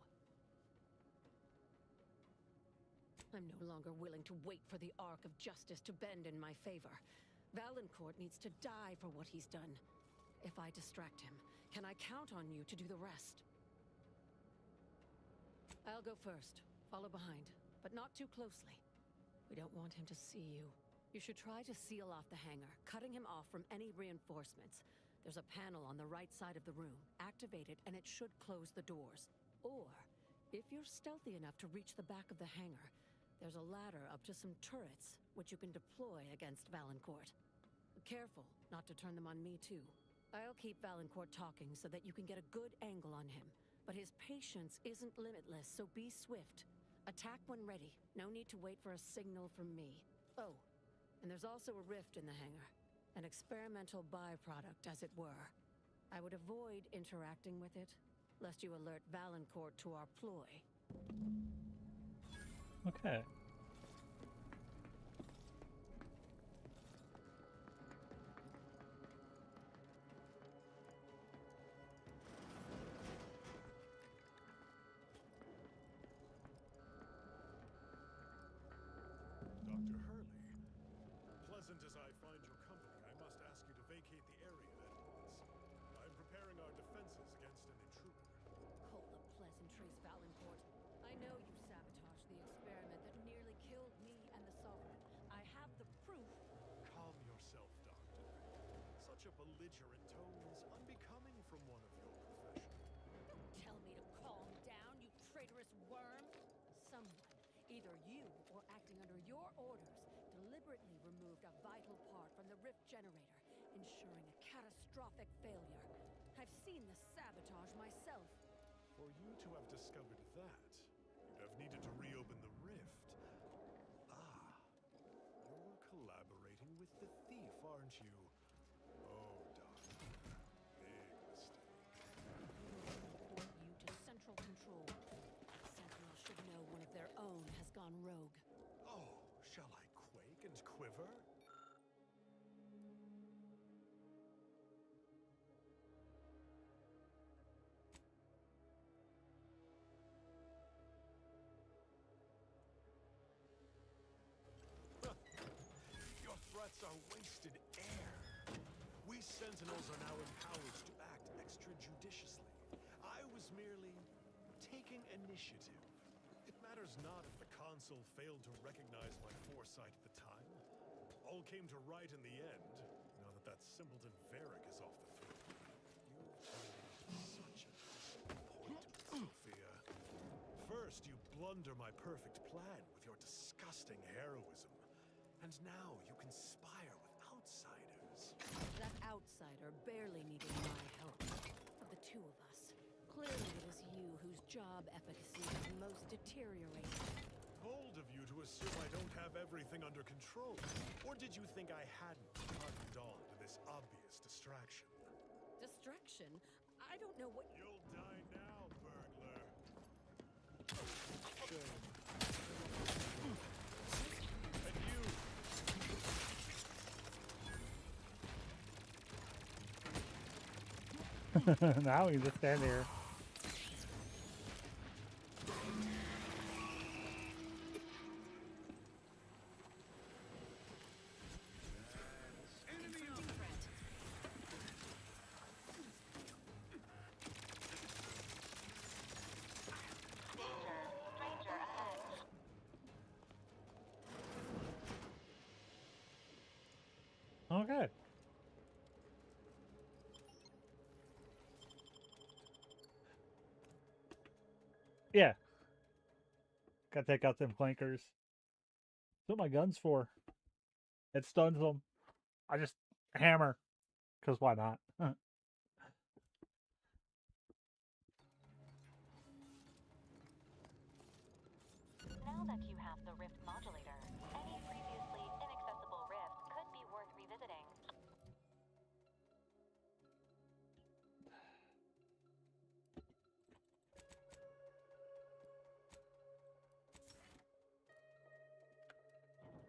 I'm no longer willing to wait for the arc of justice to bend in my favor. Valancourt needs to die for what he's done. If I distract him, can I count on you to do the rest? I'll go first, follow behind, but not too closely. We don't want him to see you. You should try to seal off the hangar, cutting him off from any reinforcements. There's a panel on the right side of the room. Activate it and it should close the doors. Or, if you're stealthy enough to reach the back of the hangar, there's a ladder up to some turrets, which you can deploy against Valancourt. Careful not to turn them on me, too. I'll keep Valancourt talking so that you can get a good angle on him. But his patience isn't limitless, so be swift. Attack when ready. No need to wait for a signal from me. Oh, and there's also a rift in the hangar. An experimental byproduct, as it were. I would avoid interacting with it, lest you alert Valancourt to our ploy. Okay. Dr. Hurley, pleasant as I find your company, I must ask you to vacate the area at once. I'm preparing our defenses against an intruder. Call the pleasantries, Valancourt. I know you sabotaged the experiment that nearly killed me and the Sovereign. I have the proof. Calm yourself, Doctor. Such a belligerent tone is unbecoming from one of your profession. Don't tell me to calm down, you traitorous worm. Someone, either you or acting under your orders, deliberately removed a vital part from the rift generator, ensuring a catastrophic failure. I've seen the sabotage myself. For you to have discovered that, you'd have needed to reopen the rift. Ah, you're collaborating with the thief, aren't you? Oh, Doctor, big mistake. Report you to Central Control. Sentinel should know one of their own has gone rogue. Oh, shall I quake and quiver? Your threats are wasted air. We Sentinels are now empowered to act extrajudiciously. I was merely taking initiative. It matters not if the Consul failed to recognize my foresight at the time. All came to right in the end, now that that that simpleton Varric is off the throne. You've turned into such a disappointment, Sophia. First, you blunder my perfect plan with your disgusting heroism. And now you conspire with outsiders. That outsider barely needed my help. Of the two of us, clearly it is you whose job efficacy is most deteriorated. Bold of you to assume I don't have everything under control. Or did you think I hadn't cottoned on to this obvious distraction? Distraction? I don't know what... You'll die now, burglar. Shame. And you... Now we just stand here. Okay. Yeah. Gotta take out them flankers. That's what my gun's for. It stuns them. I just hammer. Because why not? Now that you have the Rift modulator, any previously inaccessible rift could be worth revisiting.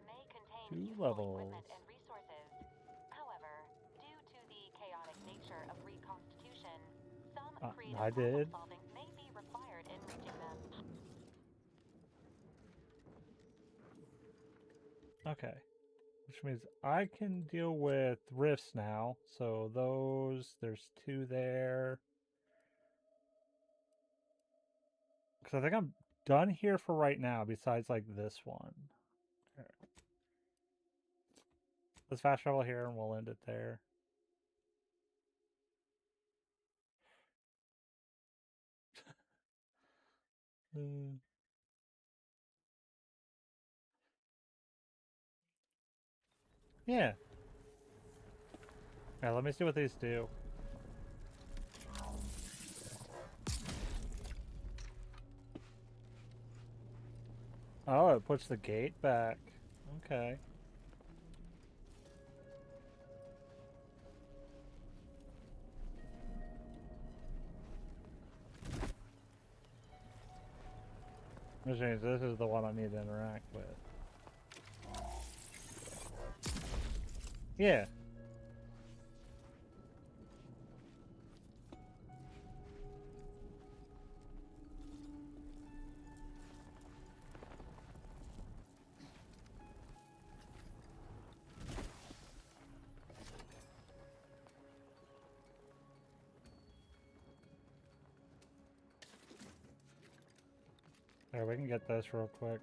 May contain Two useful levels. equipment and resources. However, due to the chaotic nature of reconstitution, some creative I did. problem solving may be required in reaching them. Okay. Which means I can deal with rifts now. So those, there's two there. Because I think I'm done here for right now, besides like this one. All right. Let's fast travel here and we'll end it there. Yeah. Yeah, let me see what these do. Oh, it puts the gate back. Okay. Which means this is the one I need to interact with. Yeah. There, we can get this real quick.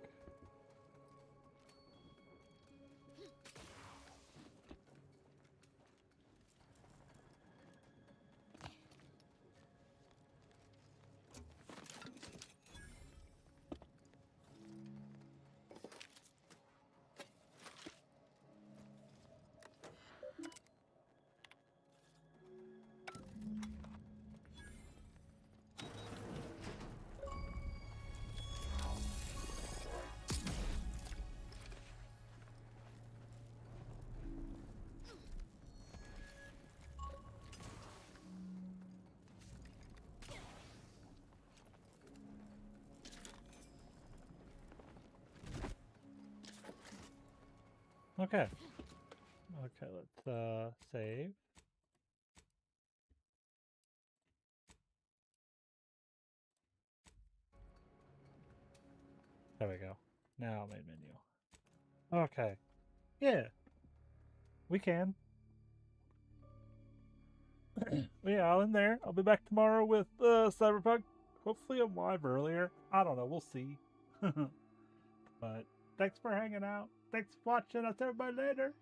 Okay. Okay, let's save. There we go. Now main menu. Okay. Yeah. We can. Yeah, I'll in there. I'll be back tomorrow with Cyberpunk. Hopefully I'm live earlier. I don't know. We'll see. But thanks for hanging out. Thanks for watching. I'll see everybody later.